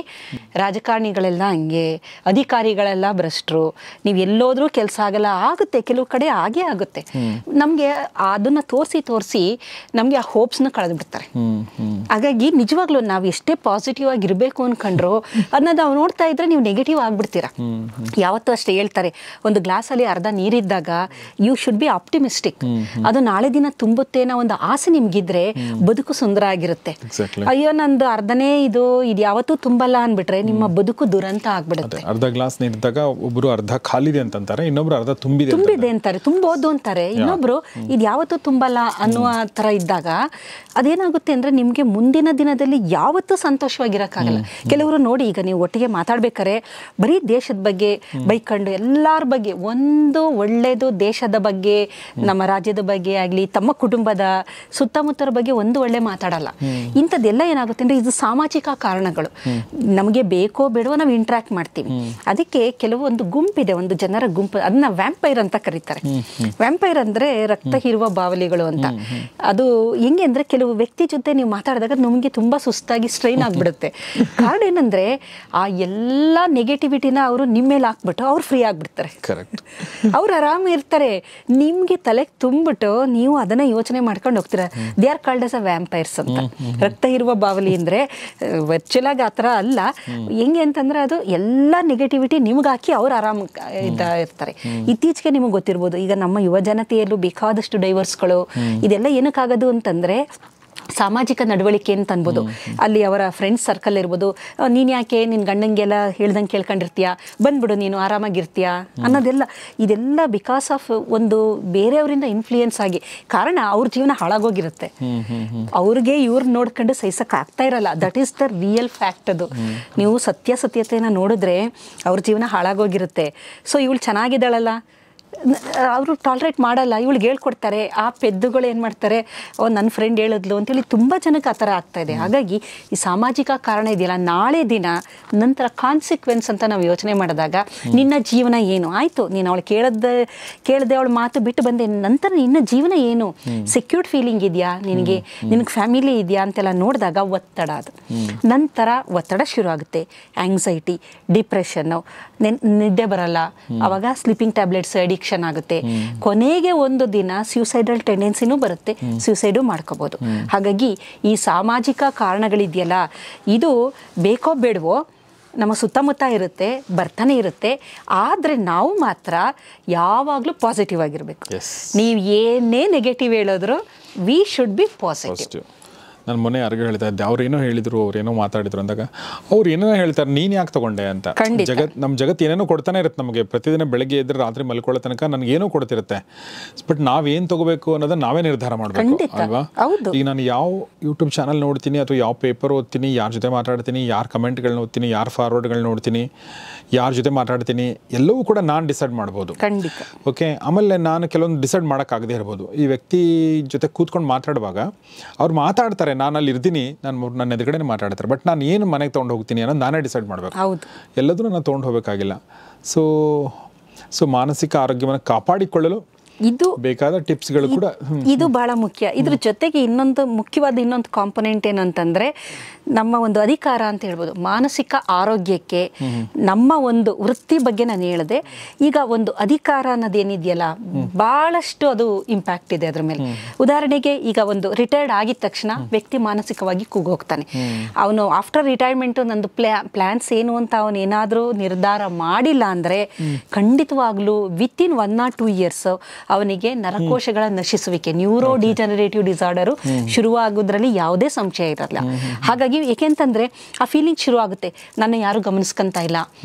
ರಾಜಕಾರಣಿಗಳೆಲ್ಲ ಹಂಗೆ, ಅಧಿಕಾರಿಗಳೆಲ್ಲ ಭ್ರಷ್ಟರು, ನೀವು ಎಲ್ಲೋದ್ರೂ ಕೆಲಸ ಆಗಲ್ಲ. ಆಗುತ್ತೆ, ಕೆಲವು ಕಡೆ ಆಗೇ ಆಗುತ್ತೆ. ನಮಗೆ ಅದನ್ನು ತೋರಿಸಿ ನಮಗೆ ಆ ಹೋಪ್ಸ್ನ ಕಳೆದು ಬಿಡ್ತಾರೆ. ಹಾಗಾಗಿ ನಿಜವಾಗ್ಲೂ ನಾವು ಎಷ್ಟೇ ಪಾಸಿಟಿವ್ ಆಗಿರಬೇಕು ಅನ್ಕೊಂಡ್ರು ಅದನ್ನ ನಾವು ನೋಡ್ತಾ ಇದ್ರೆ ನೀವು ನೆಗೆಟಿವ್ ಆಗ್ಬಿಡ್ತೀರಾ. ಯಾವತ್ತೂ ಅಷ್ಟೇ ಹೇಳ್ತಾರೆ, ಒಂದು ಗ್ಲಾಸಲ್ಲಿ ಅರ್ಧ ನೀರಿದ್ದಾಗ ಯು ಶುಡ್ ಬಿ ಆಪ್ಟಿಮಿಸ್ಟಿಕ್. ಅದು ನಾಳೆ ದಿನ ತುಂಬುತ್ತೆ ಅನ್ನೋ ಒಂದು ಆಸೆ ನಿಮ್ಗಿದ್ರೆ ಬದುಕು ಸುಂದರ ಆಗಿರುತ್ತೆ. ಅಯ್ಯೋ ನಂದು ಅರ್ಧನೇ ಇದು ಯಾವತ್ತೂ ತುಂಬಲ್ಲ ಅನ್ಬಿಟ್ರೆ ನಿಮ್ಮ ಬದುಕು ದುರಂತ ಆಗ್ಬಿಡುತ್ತೆ. ಅರ್ಧ ಗ್ಲಾಸ್ ನೀರಿದ್ದಾಗ ಒಬ್ರು ಅರ್ಧ ಖಾಲಿದೆ ಅಂತಾರೆ, ಇನ್ನೊಬ್ರು ಅರ್ಧ ತುಂಬಿದೆ ಅಂತಾರೆ, ತುಂಬೋದು ಅಂತಾರೆ, ಇನ್ನೊಬ್ರು ಇದು ಯಾವತ್ತೂ ತುಂಬಲ್ಲ ಅನ್ನುವ ತರ ಇದ್ದಾಗ ಅದೇನಾಗುತ್ತೆ ಅಂದ್ರೆ ನಿಮ್ಗೆ ಮುಂದಿನ ದಿನದಲ್ಲಿ ಯಾವತ್ತೂ ಸಂತೋಷವಾಗಿರಕ್ಕಾಗಲ್ಲ. ಕೆಲವರು ನೋಡಿ, ಈಗ ನೀವು ಒಟ್ಟಿಗೆ ಮಾತಾಡ್ಬೇಕಾರೆ ಬರೀ ದೇಶದ ಬಗ್ಗೆ ಬೈಕೊಂಡು ಎಲ್ಲಾರ ಬಗ್ಗೆ ಒಂದು ಒಳ್ಳೇದು, ದೇಶದ ಬಗ್ಗೆ, ನಮ್ಮ ರಾಜ್ಯದ ಬಗ್ಗೆ ಆಗ್ಲಿ, ತಮ್ಮ ಕುಟುಂಬದ ಸುತ್ತಮುತ್ತರ ಬಗ್ಗೆ ಒಂದು ಒಳ್ಳೆ ಮಾತಾಡಲ್ಲ. ಇಂಥದ್ದೆಲ್ಲ ಏನಾಗುತ್ತೆ ಅಂದ್ರೆ ಇದು ಸಾಮಾಜಿಕ ಕಾರಣಗಳು. ನಮಗೆ ಬೇಕೋ ಬೇಡವೋ ನಾವು ಇಂಟ್ರಾಕ್ಟ್ ಮಾಡ್ತೀವಿ. ಅದಕ್ಕೆ ಕೆಲವೊಂದು ಗುಂಪಿದೆ, ಒಂದು ಜನರ ಗುಂಪು, ಅದನ್ನ ವ್ಯಾಂಪೈರ್ ಅಂತ ಕರೀತಾರೆ. ವ್ಯಾಂಪೈರ್ ಅಂದ್ರೆ ರಕ್ತ ಹೀರುವ ಬಾವಲಿಗಳು ಅಂತ. ಅದು ಹೆಂಗೆ ಅಂದ್ರೆ ಕೆಲವು ವ್ಯಕ್ತಿ ಜೊತೆ ನೀವು ಮಾತಾಡಿದಾಗ ನಮಗೆ ತುಂಬಾ ಸುಸ್ತಾಗಿ ಸ್ಟ್ರೈನ್ ಆಗ್ಬಿಡುತ್ತೆ. ಕಾರಣ ಏನಂದ್ರೆ ಆ ಎಲ್ಲ ನೆಗೆಟಿವಿಟಿನ ಅವರು ನಿಮ್ಮ ಮೇಲೆ ಹಾಕ್ಬಿಟ್ಟು ಅವ್ರು ಫ್ರೀ ಆಗ್ಬಿಡ್ತಾರೆ. ಅವ್ರು ಆರಾಮ ಇರ್ತಾರೆ. ನಿಮ್ಗೆ ತಲೆಗೆ ತುಂಬಿಟ್ಟು ನೀವು ಅದನ್ನ ಯೋಚನೆ ಮಾಡ್ಕೊಂಡು ಹೋಗ್ತೀರಾ. They are called as a vampires ಅಂತ. ರಕ್ತ ಇರುವ ಬಾವಲಿ ಅಂದ್ರೆ ವರ್ಚುವಲ್ ಆಗಿ ಆತರ ಅಲ್ಲ. ಹೆಂಗೆ ಅಂತಂದ್ರೆ ಅದು ಎಲ್ಲ ನೆಗೆಟಿವಿಟಿ ನಿಮ್ಗೆ ಹಾಕಿ ಅವ್ರು ಆರಾಮ ಇರ್ತಾರೆ. ಇತ್ತೀಚೆಗೆ ನಿಮಗೆ ಗೊತ್ತಿರ್ಬೋದು, ಈಗ ನಮ್ಮ ಯುವ ಜನತೆಯಲ್ಲೂ ಬೇಕಾದಷ್ಟು ಡೈವರ್ಸ್ಗಳು, ಇದೆಲ್ಲ ಏನಕ್ಕಾಗೋದು ಅಂತಂದ್ರೆ ಸಾಮಾಜಿಕ ನಡವಳಿಕೆ ಅಂತ ಅನ್ಬೋದು. ಅಲ್ಲಿ ಅವರ ಫ್ರೆಂಡ್ಸ್ ಸರ್ಕಲ್ ಇರ್ಬೋದು, ನೀನು ಯಾಕೆ ನಿನ್ನ ಗಂಡಂಗೆಲ್ಲ ಹೇಳ್ದಂಗೆ ಕೇಳ್ಕೊಂಡಿರ್ತೀಯ, ಬಂದ್ಬಿಡು ನೀನು ಆರಾಮಾಗಿರ್ತೀಯ ಅನ್ನೋದೆಲ್ಲ, ಇದೆಲ್ಲ ಬಿಕಾಸ್ ಆಫ್ ಒಂದು ಬೇರೆಯವರಿಂದ ಇನ್ಫ್ಲೂಯೆನ್ಸ್ ಆಗಿ. ಕಾರಣ ಅವ್ರ ಜೀವನ ಹಾಳಾಗೋಗಿರುತ್ತೆ. ಅವ್ರಿಗೆ ಇವ್ರು ನೋಡ್ಕೊಂಡು ಸಹಿಸಕ್ಕೆ ಆಗ್ತಾ ಇರಲ್ಲ. That is the real fact. ಅದು ನೀವು ಸತ್ಯತೆಯನ್ನು ನೋಡಿದ್ರೆ ಅವ್ರ ಜೀವನ ಹಾಳಾಗೋಗಿರುತ್ತೆ. ಸೊ ಇವಳು ಚೆನ್ನಾಗಿದ್ದಾಳಲ್ಲ, ಅವರು ಟಾಲರೇಟ್ ಮಾಡಲ್ಲ, ಇವಳಿಗೆ ಹೇಳ್ಕೊಡ್ತಾರೆ. ಆ ಪೆದ್ದುಗಳು ಏನು ಮಾಡ್ತಾರೆ, ನನ್ನ ಫ್ರೆಂಡ್ ಹೇಳಿದ್ಲು ಅಂತೇಳಿ ತುಂಬ ಜನಕ್ಕೆ ಆ ಥರ ಆಗ್ತಾ ಇದೆ. ಹಾಗಾಗಿ ಈ ಸಾಮಾಜಿಕ ಕಾರಣ ಇದೆಯಲ್ಲ, ನಾಳೆ ದಿನ ನಂತರ ಕಾನ್ಸಿಕ್ವೆನ್ಸ್ ಅಂತ ನಾವು ಯೋಚನೆ ಮಾಡಿದಾಗ ನಿನ್ನ ಜೀವನ ಏನು ಆಯಿತು, ನೀನು ಅವಳು ಕೇಳದೆ ಅವಳು ಮಾತು ಬಿಟ್ಟು ಬಂದೆ, ನಂತರ ನಿನ್ನ ಜೀವನ ಏನು, ಸೆಕ್ಯೂರ್ಡ್ ಫೀಲಿಂಗ್ ಇದೆಯಾ ನಿನಗೆ ಫ್ಯಾಮಿಲಿ ಇದೆಯಾ ಅಂತೆಲ್ಲ ನೋಡಿದಾಗ ಒತ್ತಡ, ಅದು ನಂತರ ಒತ್ತಡ ಶುರು ಆಗುತ್ತೆ. ಆಂಗ್ಸೈಟಿ, ಡಿಪ್ರೆಷನ್ನು, ನಿದ್ದೆ ಬರಲ್ಲ, ಅವಾಗ ಸ್ಲೀಪಿಂಗ್ ಟ್ಯಾಬ್ಲೆಟ್ಸ್ ಅಡಿಕ್ಷನ್ ಆಗುತ್ತೆ. ಕೊನೆಗೆ ಒಂದು ದಿನ ಸ್ಯೂಸೈಡಲ್ ಟೆಂಡೆನ್ಸಿನೂ ಬರುತ್ತೆ, ಸ್ಯೂಸೈಡು ಮಾಡ್ಕೋಬಹುದು. ಹಾಗಾಗಿ ಈ ಸಾಮಾಜಿಕ ಕಾರಣಗಳಿದೆಯಲ್ಲ, ಇದು ಬೇಕೋ ಬೇಡವೋ ನಮ್ಮ ಸುತ್ತಮುತ್ತ ಇರುತ್ತೆ, ಬರ್ತಾನೆ ಇರುತ್ತೆ. ಆದರೆ ನಾವು ಮಾತ್ರ ಯಾವಾಗಲೂ ಪಾಸಿಟಿವ್ ಆಗಿರಬೇಕು. ನೀವು ಏನೇ ನೆಗೆಟಿವ್ ಹೇಳಿದ್ರು ವಿ ಶುಡ್ ಬಿ ಪಾಸಿಟಿವ್. ನಾನು ಮೊನ್ನೆ ಯಾರಿಗೂ ಹೇಳ್ತಾ ಇದ್ದೆ, ಅವ್ರೇನೋ ಹೇಳಿದ್ರು, ಅವ್ರೇನೋ ಮಾತಾಡಿದ್ರು ಅಂದಾಗ ಅವ್ರು ಏನೇನೋ ಹೇಳ್ತಾರೆ, ನೀನು ಯಾಕೆ ತಗೊಂಡೆ ಅಂತ. ನಮ್ಮ ಜಗತ್ತು ಏನೇನೋ ಕೊಡ್ತಾನೆ ಇರುತ್ತೆ ನಮಗೆ. ಪ್ರತಿದಿನ ಬೆಳಗ್ಗೆ ಎದ್ರೆ ರಾತ್ರಿ ಮಲ್ಕೊಳ್ಳೋ ತನಕ ನನಗೇನೋ ಕೊಡ್ತಿರುತ್ತೆ. ಬಟ್ ನಾವೇನು ತಗೋಬೇಕು ಅನ್ನೋದನ್ನ ನಾವೇ ನಿರ್ಧಾರ ಮಾಡಬೇಕು ಅಲ್ವಾ. ಈಗ ನಾನು ಯಾವ ಯೂಟ್ಯೂಬ್ ಚಾನಲ್ ನೋಡ್ತೀನಿ ಅಥವಾ ಯಾವ ಪೇಪರ್ ಓದ್ತೀನಿ, ಯಾರ ಜೊತೆ ಮಾತಾಡ್ತೀನಿ, ಯಾರ ಕಮೆಂಟ್ಗಳನ್ನ ಓದ್ತೀನಿ, ಯಾರ ಫಾರ್ವರ್ಡ್ಗಳನ್ನ ನೋಡ್ತೀನಿ, ಯಾರ ಜೊತೆ ಮಾತಾಡ್ತೀನಿ, ಎಲ್ಲವೂ ಕೂಡ ನಾನು ಡಿಸೈಡ್ ಮಾಡ್ಬೋದು. ಓಕೆ. ಆಮೇಲೆ ನಾನು ಕೆಲವೊಂದು ಡಿಸೈಡ್ ಮಾಡೋಕ್ಕಾಗದೇ ಇರ್ಬೋದು. ಈ ವ್ಯಕ್ತಿ ಜೊತೆ ಕೂತ್ಕೊಂಡು ಮಾತಾಡುವಾಗ ಅವ್ರು ಮಾತಾಡ್ತಾರೆ, ನಾನು ಅಲ್ಲಿ ಇರ್ತೀನಿ, ನನ್ನ ಎದುರುಗಡೆ ಮಾತಾಡ್ತಾರೆ, ಬಟ್ ನಾನು ಏನು ಮನೆಗೆ ತೊಗೊಂಡು ಹೋಗ್ತೀನಿ ಅನ್ನೋದು ನಾನೇ ಡಿಸೈಡ್ ಮಾಡಬೇಕು. ಎಲ್ಲದೂ ನಾನು ತೊಗೊಂಡು ಹೋಗಬೇಕಾಗಿಲ್ಲ. ಸೊ ಮಾನಸಿಕ ಆರೋಗ್ಯವನ್ನು ಕಾಪಾಡಿಕೊಳ್ಳಲು ಇದು ಬೇಕಾದ ಟಿಪ್ಸ್ಗಳು ಕೂಡ ಇದು ಬಹಳ ಮುಖ್ಯ. ಇದ್ರ ಜೊತೆಗೆ ಮುಖ್ಯವಾದ ಇನ್ನೊಂದು ಕಾಂಪೊನೆಂಟ್ ಏನಂತಂದ್ರೆ ನಮ್ಮ ಒಂದು ಅಧಿಕಾರ ಅಂತ ಹೇಳ್ಬೋದು. ಮಾನಸಿಕ ಆರೋಗ್ಯಕ್ಕೆ ನಮ್ಮ ಒಂದು ವೃತ್ತಿ ಬಗ್ಗೆ ನಾನು ಹೇಳಿದೆ. ಈಗ ಒಂದು ಅಧಿಕಾರ ಅನ್ನೋದೇನಿದೆಯಲ್ಲ, ಬಹಳಷ್ಟು ಅದು ಇಂಪ್ಯಾಕ್ಟ್ ಇದೆ ಅದ್ರ ಮೇಲೆ. ಉದಾಹರಣೆಗೆ ಈಗ ಒಂದು ರಿಟೈರ್ಡ್ ಆಗಿದ ತಕ್ಷಣ ವ್ಯಕ್ತಿ ಮಾನಸಿಕವಾಗಿ ಕೂಗೋಗ್ತಾನೆ. ಅವನು ಆಫ್ಟರ್ ರಿಟೈರ್ಮೆಂಟ್ ನಂದು ಪ್ಲಾನ್ಸ್ ಏನು ಅಂತ ಅವನು ಏನಾದರೂ ನಿರ್ಧಾರ ಮಾಡಿಲ್ಲ ಅಂದ್ರೆ ಖಂಡಿತವಾಗ್ಲೂ ವಿತಿನ್ 1 or 2 years ಅವನಿಗೆ ನರಕೋಶಗಳ ನಶಿಸುವಿಕೆ, ನ್ಯೂರೋ ಡಿಜನರೇಟಿವ್ ಡಿಸಾರ್ಡರು ಶುರುವಾಗೋದ್ರಲ್ಲಿ ಯಾವುದೇ ಸಂಶಯ ಇರಲ್ಲ. ಹಾಗಾಗಿ ಏಕೆಂತಂದ್ರೆ ಆ ಫೀಲಿಂಗ್ ಶುರು ಆಗುತ್ತೆ, ನನ್ನ ಯಾರು ಗಮನಿಸ್ಕೊಂತ ಇಲ್ಲ,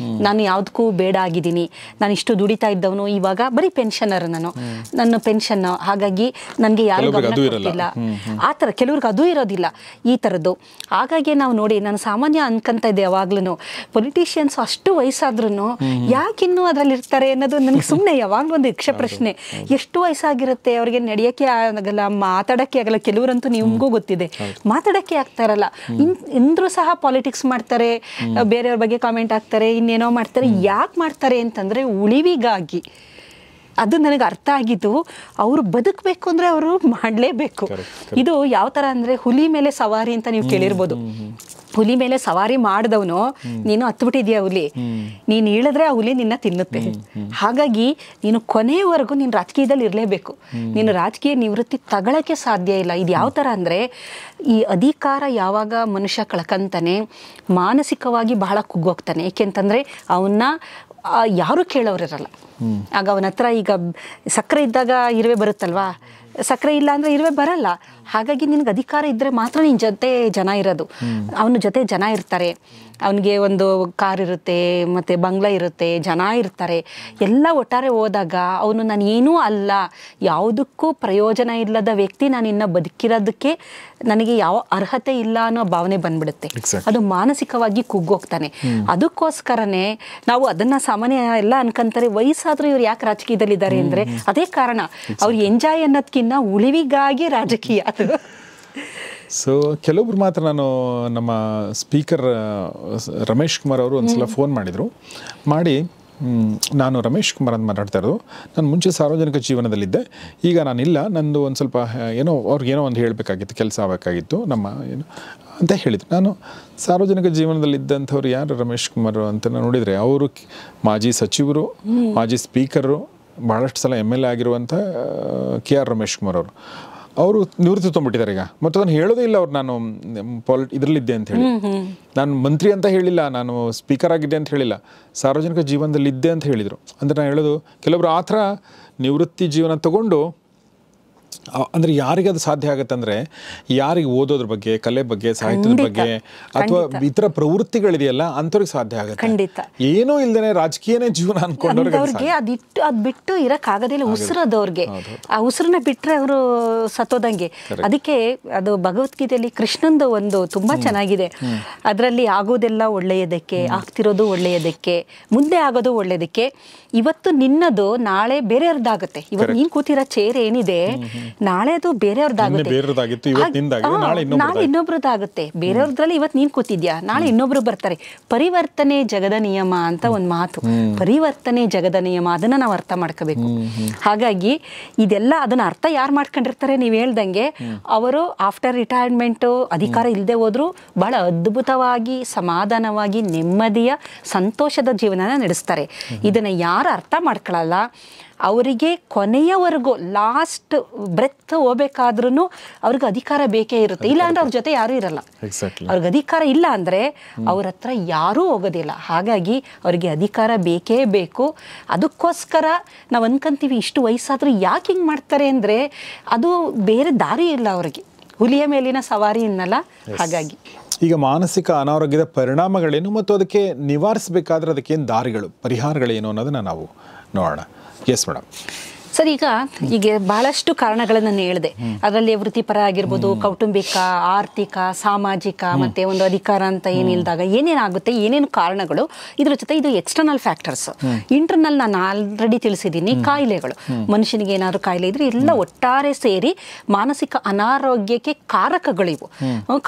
ನಾನು ಯಾವುದಕ್ಕೂ ಬೇಡ ಆಗಿದ್ದೀನಿ, ನಾನು ಇಷ್ಟು ದುಡಿತಾ ಇದ್ದವನು ಇವಾಗ ಬರೀ ಪೆನ್ಷನರ್, ನನ್ನ ಪೆನ್ಷನ್, ಹಾಗಾಗಿ ನನಗೆ ಯಾರು ಗಮನ ಕೊಡ್ತಿಲ್ಲ. ಆ ಥರ ಕೆಲವ್ರಿಗೆ ಅದು ಇರೋದಿಲ್ಲ, ಈ ಥರದ್ದು. ಹಾಗಾಗಿ ನಾವು ನೋಡಿ, ನಾನು ಸಾಮಾನ್ಯ ಅನ್ಕೊಂತ ಇದ್ದೆ ಯಾವಾಗ್ಲೂ, ಪೊಲಿಟಿಷಿಯನ್ಸ್ ಅಷ್ಟು ವಯಸ್ಸಾದ್ರೂ ಯಾಕಿನ್ನೂ ಅದರಲ್ಲಿ ಇರ್ತಾರೆ ಅನ್ನೋದು ನನಗೆ ಸುಮ್ಮನೆ ಯಾವಾಗಲೂ ಒಂದು ಯಕ್ಷ ಪ್ರಶ್ನೆ. ಎಷ್ಟು ವಯಸ್ಸಾಗಿರುತ್ತೆ ಅವ್ರಿಗೆ, ನಡೆಯೋಕ್ಕೆ ಆಗಲ್ಲ, ಮಾತಾಡೋಕ್ಕೆ ಆಗಲ್ಲ. ಕೆಲವರಂತೂ ನಿಮಗೂ ಗೊತ್ತಿದೆ, ಮಾತಾಡೋಕ್ಕೆ ಆಗ್ತಾ ಇರಲ್ಲ. ಇಂದ್ರೂ ಸಹ ಪಾಲಿಟಿಕ್ಸ್ ಮಾಡ್ತಾರೆ, ಬೇರೆಯವ್ರ ಬಗ್ಗೆ ಕಾಮೆಂಟ್ ಹಾಕ್ತಾರೆ, ಇನ್ನೇನೋ ಮಾಡ್ತಾರೆ. ಯಾಕೆ ಮಾಡ್ತಾರೆ ಅಂತಂದ್ರೆ ಉಳಿವಿಗಾಗಿ. ಅದು ನನಗೆ ಅರ್ಥ ಆಗಿದ್ದು, ಅವರು ಬದುಕಬೇಕು ಅಂದರೆ ಅವರು ಮಾಡಲೇಬೇಕು. ಇದು ಯಾವ ಥರ ಅಂದರೆ ಹುಲಿ ಮೇಲೆ ಸವಾರಿ ಅಂತ ನೀವು ಕೇಳಿರ್ಬೋದು. ಹುಲಿ ಮೇಲೆ ಸವಾರಿ ಮಾಡಿದವನು ನೀನು ಹತ್ಬಿಟ್ಟಿದ್ಯಾ ಹುಲಿ, ನೀನು ಇಳಿದ್ರೆ ಆ ಹುಲಿ ನಿನ್ನ ತಿನ್ನುತ್ತೆ. ಹಾಗಾಗಿ ನೀನು ಕೊನೆಯವರೆಗೂ ನೀನು ರಾಜಕೀಯದಲ್ಲಿ ಇರಲೇಬೇಕು. ನೀನು ರಾಜಕೀಯ ನಿವೃತ್ತಿ ತಗೊಳ್ಳೋಕ್ಕೆ ಸಾಧ್ಯ ಇಲ್ಲ. ಇದು ಯಾವ ಥರ ಅಂದರೆ, ಈ ಅಧಿಕಾರ ಯಾವಾಗ ಮನುಷ್ಯ ಕಳ್ಕಂತಾನೆ ಮಾನಸಿಕವಾಗಿ ಬಹಳ ಕುಗ್ಗೋಗ್ತಾನೆ. ಏಕೆಂತಂದರೆ ಅವನ್ನ ಯಾರೂ ಕೇಳೋರಿರಲ್ಲ. ಆಗ ಅವನ ಹತ್ರ ಈಗ ಸಕ್ಕರೆ ಇದ್ದಾಗ ಇರುವೆ ಬರುತ್ತಲ್ವಾ, ಸಕ್ಕರೆ ಇಲ್ಲ ಅಂದರೆ ಇರುವೆ ಬರಲ್ಲ. ಹಾಗಾಗಿ ನಿನಗೆ ಅಧಿಕಾರ ಇದ್ದರೆ ಮಾತ್ರ ನಿನ್ನ ಜೊತೆ ಜನ ಇರೋದು. ಅವನ ಜೊತೆ ಜನ ಇರ್ತಾರೆ, ಅವನಿಗೆ ಒಂದು ಕಾರ್ ಇರುತ್ತೆ, ಮತ್ತು ಬಂಗ್ಲೆ ಇರುತ್ತೆ, ಜನ ಇರ್ತಾರೆ. ಎಲ್ಲ ಒಟ್ಟಾರೆ ಹೋದಾಗ ಅವನು ನಾನು ಏನೂ ಅಲ್ಲ, ಯಾವುದಕ್ಕೂ ಪ್ರಯೋಜನ ಇಲ್ಲದ ವ್ಯಕ್ತಿ, ನಾನು ಇನ್ನು ಬದುಕಿರೋದಕ್ಕೆ ನನಗೆ ಯಾವ ಅರ್ಹತೆ ಇಲ್ಲ ಅನ್ನೋ ಭಾವನೆ ಬಂದ್ಬಿಡುತ್ತೆ. ಅದು ಮಾನಸಿಕವಾಗಿ ಕುಗ್ಗೋಗ್ತಾನೆ. ಅದಕ್ಕೋಸ್ಕರನೇ ನಾವು ಅದನ್ನು ಸಾಮಾನ್ಯ ಎಲ್ಲ ಅನ್ಕೊಂತಾರೆ, ವಯಸ್ಸಾದರೂ ಇವ್ರು ಯಾಕೆ ರಾಜಕೀಯದಲ್ಲಿದ್ದಾರೆ ಅಂದರೆ ಅದೇ ಕಾರಣ. ಅವ್ರು ಎಂಜಾಯ್ ಅನ್ನೋದಕ್ಕಿಂತ ಉಳಿವಿಗಾಗಿ ರಾಜಕೀಯ. ಸೊ ಕೆಲವೊಬ್ರು ಮಾತ್ರ, ನಾನು ನಮ್ಮ ಸ್ಪೀಕರ್ ರಮೇಶ್ ಕುಮಾರ್ ಅವರು ಒಂದ್ಸಲ ಫೋನ್ ಮಾಡಿದರು. ನಾನು ರಮೇಶ್ ಕುಮಾರ್ ಅಂತ ಮಾತಾಡ್ತಾ ಇರೋದು, ನಾನು ಮುಂಚೆ ಸಾರ್ವಜನಿಕ ಜೀವನದಲ್ಲಿದ್ದೆ, ಈಗ ನಾನಿಲ್ಲ, ನಂದು ಒಂದು ಸ್ವಲ್ಪ ಅವ್ರಿಗೇನೋ ಒಂದು ಹೇಳಬೇಕಾಗಿತ್ತು, ಕೆಲಸ ಆಗಬೇಕಾಗಿತ್ತು ಅಂತ ಹೇಳಿದ್ರು. ನಾನು ಸಾರ್ವಜನಿಕ ಜೀವನದಲ್ಲಿದ್ದಂಥವ್ರು ಯಾರು ರಮೇಶ್ ಕುಮಾರ್ ಅಂತ ನೋಡಿದರೆ, ಅವರು ಮಾಜಿ ಸಚಿವರು, ಮಾಜಿ ಸ್ಪೀಕರು, ಭಾಳಷ್ಟು ಸಲ MLA ಆಗಿರುವಂಥ KR ರಮೇಶ್ ಕುಮಾರ್ ಅವರು ನಿವೃತ್ತಿ ತೊಗೊಂಡ್ಬಿಟ್ಟಿದ್ದಾರೆ ಈಗ. ಮತ್ತು ಅದನ್ನು ಹೇಳೋದೇ ಇಲ್ಲ ಅವ್ರು, ನಾನು ಇದರಲ್ಲಿದ್ದೆ ಅಂತ ಹೇಳಿ. ನಾನು ಮಂತ್ರಿ ಅಂತ ಹೇಳಿಲ್ಲ, ನಾನು ಸ್ಪೀಕರ್ ಆಗಿದ್ದೆ ಅಂತ ಹೇಳಿಲ್ಲ, ಸಾರ್ವಜನಿಕ ಜೀವನದಲ್ಲಿದ್ದೆ ಅಂತ ಹೇಳಿದರು. ಅಂದರೆ ನಾನು ಹೇಳೋದು, ಕೆಲವರು ಆ ಥರ ನಿವೃತ್ತಿ ಜೀವನ ತಗೊಂಡು, ಅಂದರೆ ಯಾರಿಗೆ ಅದು ಸಾಧ್ಯ ಆಗುತ್ತೆ ಅಂದರೆ, ಯಾರಿಗೆ ಓದೋದ್ರ ಬಗ್ಗೆ, ಕಲೆ ಬಗ್ಗೆ, ಸಾಹಿತ್ಯದ ಬಗ್ಗೆ ಅಥವಾ ಇತರ ಪ್ರವೃತ್ತಿಗಳಿದೆಯಲ್ಲ ಅಂಥವ್ರಿಗೆ ಸಾಧ್ಯ ಆಗುತ್ತೆ. ಏನೂ ಇಲ್ದೇನೆ ರಾಜಕೀಯನೇ ಜೀವನ ಅನ್ಕೊಂಡವ್ರಿಗೆ ಅದು ಬಿಟ್ಟು ಇರೋಕ್ಕಾಗೋದಿಲ್ಲ. ಉಸಿರೋದವ್ರಿಗೆ ಆ ಉಸಿರನ್ನ ಬಿಟ್ಟರೆ ಅವರು ಸತ್ತೋದಂಗೆ. ಅದಕ್ಕೆ ಅದು ಭಗವದ್ಗೀತೆಯಲ್ಲಿ ಕೃಷ್ಣಂದು ಒಂದು ತುಂಬ ಚೆನ್ನಾಗಿದೆ. ಅದರಲ್ಲಿ ಆಗೋದೆಲ್ಲ ಒಳ್ಳೆಯದಕ್ಕೆ, ಆಗ್ತಿರೋದು ಒಳ್ಳೆಯದಕ್ಕೆ, ಮುಂದೆ ಆಗೋದು ಒಳ್ಳೆಯದಕ್ಕೆ. ಇವತ್ತು ನಿನ್ನದು ನಾಳೆ ಬೇರೆಯವ್ರದ್ದಾಗುತ್ತೆ. ಇವತ್ತು ನೀನು ಕೂತಿರೋ ಚೇರ್ ಏನಿದೆ, ನಾಳೆ ಅದು ಬೇರೆಯವ್ರದ್ದಾಗುತ್ತೆ, ನಾಳೆ ಇನ್ನೊಬ್ರದ್ದಾಗುತ್ತೆ. ಬೇರೆಯವ್ರದ್ರಲ್ಲಿ ಇವತ್ತು ನೀನು ಕೂತಿದ್ಯಾ, ನಾಳೆ ಇನ್ನೊಬ್ರು ಬರ್ತಾರೆ. ಪರಿವರ್ತನೆ ಜಗದ ನಿಯಮ ಅಂತ ಒಂದು ಮಾತು. ಪರಿವರ್ತನೆ ಜಗದ ನಿಯಮ, ಅದನ್ನ ನಾವು ಅರ್ಥ ಮಾಡ್ಕೋಬೇಕು. ಹಾಗಾಗಿ ಇದೆಲ್ಲ ಅದನ್ನ ಅರ್ಥ ಯಾರು ಮಾಡ್ಕೊಂಡಿರ್ತಾರೆ, ನೀವು ಹೇಳ್ದಂಗೆ ಅವರು ಆಫ್ಟರ್ ರಿಟೈರ್ಮೆಂಟು ಅಧಿಕಾರ ಇಲ್ಲದೆ ಹೋದ್ರು ಬಹಳ ಅದ್ಭುತವಾಗಿ, ಸಮಾಧಾನವಾಗಿ, ನೆಮ್ಮದಿಯ, ಸಂತೋಷದ ಜೀವನನ ನಡೆಸ್ತಾರೆ. ಇದನ್ನ ಯಾರು ಅರ್ಥ ಮಾಡ್ಕೊಳ್ಳಲ್ಲ, ಅವರಿಗೆ ಕೊನೆಯವರೆಗೂ ಲಾಸ್ಟ್ ಬ್ರೆತ್ ಹೋಗ್ಬೇಕಾದ್ರೂ ಅವ್ರಿಗೆ ಅಧಿಕಾರ ಬೇಕೇ ಇರುತ್ತೆ. ಇಲ್ಲ ಅಂದ್ರೆ ಅವ್ರ ಜೊತೆ ಯಾರೂ ಇರಲ್ಲ. ಅವ್ರಿಗೆ ಅಧಿಕಾರ ಇಲ್ಲ ಅಂದರೆ ಅವ್ರ ಹತ್ರ ಯಾರೂ ಹೋಗೋದಿಲ್ಲ. ಹಾಗಾಗಿ ಅವ್ರಿಗೆ ಅಧಿಕಾರ ಬೇಕೇ ಬೇಕು. ಅದಕ್ಕೋಸ್ಕರ ನಾವು ಅನ್ಕೊಂತೀವಿ, ಇಷ್ಟು ವಯಸ್ಸಾದರೂ ಯಾಕೆ ಹಿಂಗೆ ಮಾಡ್ತಾರೆ ಅಂದರೆ ಅದು ಬೇರೆ ದಾರಿ ಇಲ್ಲ ಅವ್ರಿಗೆ. ಹುಲಿಯ ಮೇಲಿನ ಸವಾರಿ ಇನ್ನಲ್ಲ. ಹಾಗಾಗಿ ಈಗ ಮಾನಸಿಕ ಅನಾರೋಗ್ಯದ ಪರಿಣಾಮಗಳೇನು ಮತ್ತು ಅದಕ್ಕೆ ನಿವಾರಿಸಬೇಕಾದ್ರೆ ಅದಕ್ಕೇನು ದಾರಿಗಳು, ಪರಿಹಾರಗಳೇನು ಅನ್ನೋದನ್ನು ನಾವು ನೋಡೋಣ. Yes madam. ಸರ್, ಈಗ ಬಹಳಷ್ಟು ಕಾರಣಗಳನ್ನು ನಾನು ಹೇಳಿದೆ. ಅದರಲ್ಲಿ ವೃತ್ತಿಪರ ಆಗಿರ್ಬೋದು, ಕೌಟುಂಬಿಕ, ಆರ್ಥಿಕ, ಸಾಮಾಜಿಕ, ಮತ್ತೆ ಒಂದು ಅಧಿಕಾರ ಅಂತ ಏನಿಲ್ದಾಗ ಏನೇನಾಗುತ್ತೆ, ಏನೇನು ಕಾರಣಗಳು. ಇದ್ರ ಜೊತೆ ಇದು ಎಕ್ಸ್ಟರ್ನಲ್ ಫ್ಯಾಕ್ಟರ್ಸ್. ಇಂಟರ್ನಲ್ ನಾನು ಆಲ್ರೆಡಿ ತಿಳಿಸಿದ್ದೀನಿ, ಕಾಯಿಲೆಗಳು. ಮನುಷ್ಯನಿಗೆ ಏನಾದರೂ ಕಾಯಿಲೆ ಇದ್ರೆ ಎಲ್ಲ ಒಟ್ಟಾರೆ ಸೇರಿ ಮಾನಸಿಕ ಅನಾರೋಗ್ಯಕ್ಕೆ ಕಾರಕಗಳಿವು,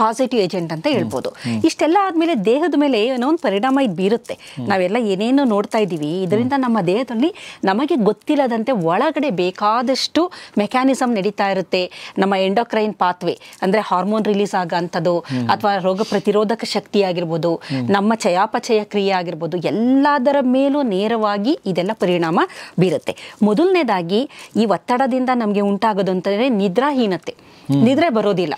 ಕಾಸೇಟಿವ್ ಏಜೆಂಟ್ ಅಂತ ಹೇಳ್ಬೋದು. ಇಷ್ಟೆಲ್ಲ ಆದಮೇಲೆ ದೇಹದ ಮೇಲೆ ಏನೋ ಒಂದು ಪರಿಣಾಮ ಇದು ಬೀರುತ್ತೆ. ನಾವೆಲ್ಲ ಏನೇನೋ ನೋಡ್ತಾ ಇದ್ದೀವಿ, ಇದರಿಂದ ನಮ್ಮ ದೇಹದಲ್ಲಿ ನಮಗೆ ಗೊತ್ತಿಲ್ಲದಂತೆ ಒಳಗಡೆ ಬೇಕಾದಷ್ಟು ಮೆಕ್ಯಾನಿಸಮ್ ನಡೀತಾ ಇರುತ್ತೆ. ನಮ್ಮ ಎಂಡೋಕ್ರೈನ್ ಪಾತ್ವೆ ಅಂದರೆ ಹಾರ್ಮೋನ್ ರಿಲೀಸ್ ಆಗೋಂಥದ್ದು, ಅಥವಾ ರೋಗ ಪ್ರತಿರೋಧಕ ಶಕ್ತಿ ಆಗಿರ್ಬೋದು, ನಮ್ಮ ಚಯಾಪಚಯ ಕ್ರಿಯೆ ಆಗಿರ್ಬೋದು, ಎಲ್ಲದರ ಮೇಲೂ ನೇರವಾಗಿ ಇದೆಲ್ಲ ಪರಿಣಾಮ ಬೀರುತ್ತೆ. ಮೊದಲನೇದಾಗಿ ಈ ಒತ್ತಡದಿಂದ ನಮಗೆ ಉಂಟಾಗೋದು ಅಂತಂದರೆ ನಿದ್ರಾಹೀನತೆ. ನಿದ್ರೆ ಬರೋದಿಲ್ಲ.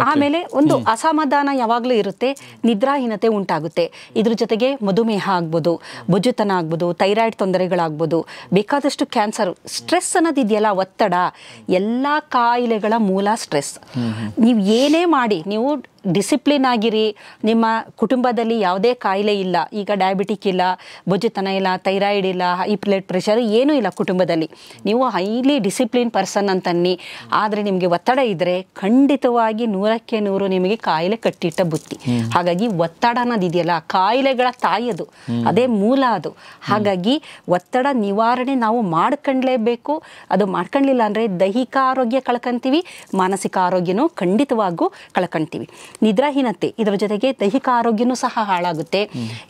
ಆಮೇಲೆ ಒಂದು ಅಸಮಾಧಾನ ಯಾವಾಗಲೂ ಇರುತ್ತೆ, ನಿದ್ರಾಹೀನತೆ ಉಂಟಾಗುತ್ತೆ. ಇದ್ರ ಜೊತೆಗೆ ಮಧುಮೇಹ ಆಗ್ಬೋದು, ಬೊಜ್ಜುತನ ಆಗ್ಬೋದು, ಥೈರಾಯ್ಡ್ ತೊಂದರೆಗಳಾಗ್ಬೋದು, ಬೇಕಾದಷ್ಟು ಕ್ಯಾನ್ಸರ್. ಸ್ಟ್ರೆಸ್ ಅನ್ನೋದಿದೆಯಲ್ಲ, ಒತ್ತಡ, ಎಲ್ಲ ಕಾಯಿಲೆಗಳ ಮೂಲ ಸ್ಟ್ರೆಸ್. ನೀವು ಏನೇ ಮಾಡಿ, ನೀವು ಡಿಸಿಪ್ಲಿನ್ ಆಗಿರಿ, ನಿಮ್ಮ ಕುಟುಂಬದಲ್ಲಿ ಯಾವುದೇ ಕಾಯಿಲೆ ಇಲ್ಲ, ಈಗ ಡಯಾಬಿಟಿಕ್ ಇಲ್ಲ, ಬೊಜ್ಜುತನ ಇಲ್ಲ, ಥೈರಾಯ್ಡ್ ಇಲ್ಲ, ಹೈ ಬ್ಲಡ್ ಪ್ರೆಷರ್ ಏನೂ ಇಲ್ಲ ಕುಟುಂಬದಲ್ಲಿ, ನೀವು ಹೈಲಿ ಡಿಸಿಪ್ಲಿನ್ ಪರ್ಸನ್ ಅಂತನ್ನಿ. ಆದರೆ ನಿಮಗೆ ಒತ್ತಡ ಇದ್ದರೆ ಖಂಡಿತವಾಗಿ 100ಕ್ಕೆ 100 ನಿಮಗೆ ಕಾಯಿಲೆ ಕಟ್ಟಿಟ್ಟ ಬುತ್ತಿ. ಹಾಗಾಗಿ ಒತ್ತಡ ಅನ್ನೋದಿದೆಯಲ್ಲ, ಕಾಯಿಲೆಗಳ ತಾಯಿ ಅದು, ಅದೇ ಮೂಲ ಅದು. ಹಾಗಾಗಿ ಒತ್ತಡ ನಿವಾರಣೆ ನಾವು ಮಾಡ್ಕೊಂಡ್ಲೇಬೇಕು. ಅದು ಮಾಡ್ಕೊಳ್ಳಿಲ್ಲ ಅಂದರೆ ದೈಹಿಕ ಆರೋಗ್ಯ ಕಳ್ಕೊಂತೀವಿ, ಮಾನಸಿಕ ಆರೋಗ್ಯನೂ ಖಂಡಿತವಾಗೂ ಕಳ್ಕೊಂತೀವಿ. ನಿದ್ರಾಹೀನತೆ, ಇದರ ಜೊತೆಗೆ ದೈಹಿಕ ಆರೋಗ್ಯನೂ ಸಹ ಹಾಳಾಗುತ್ತೆ.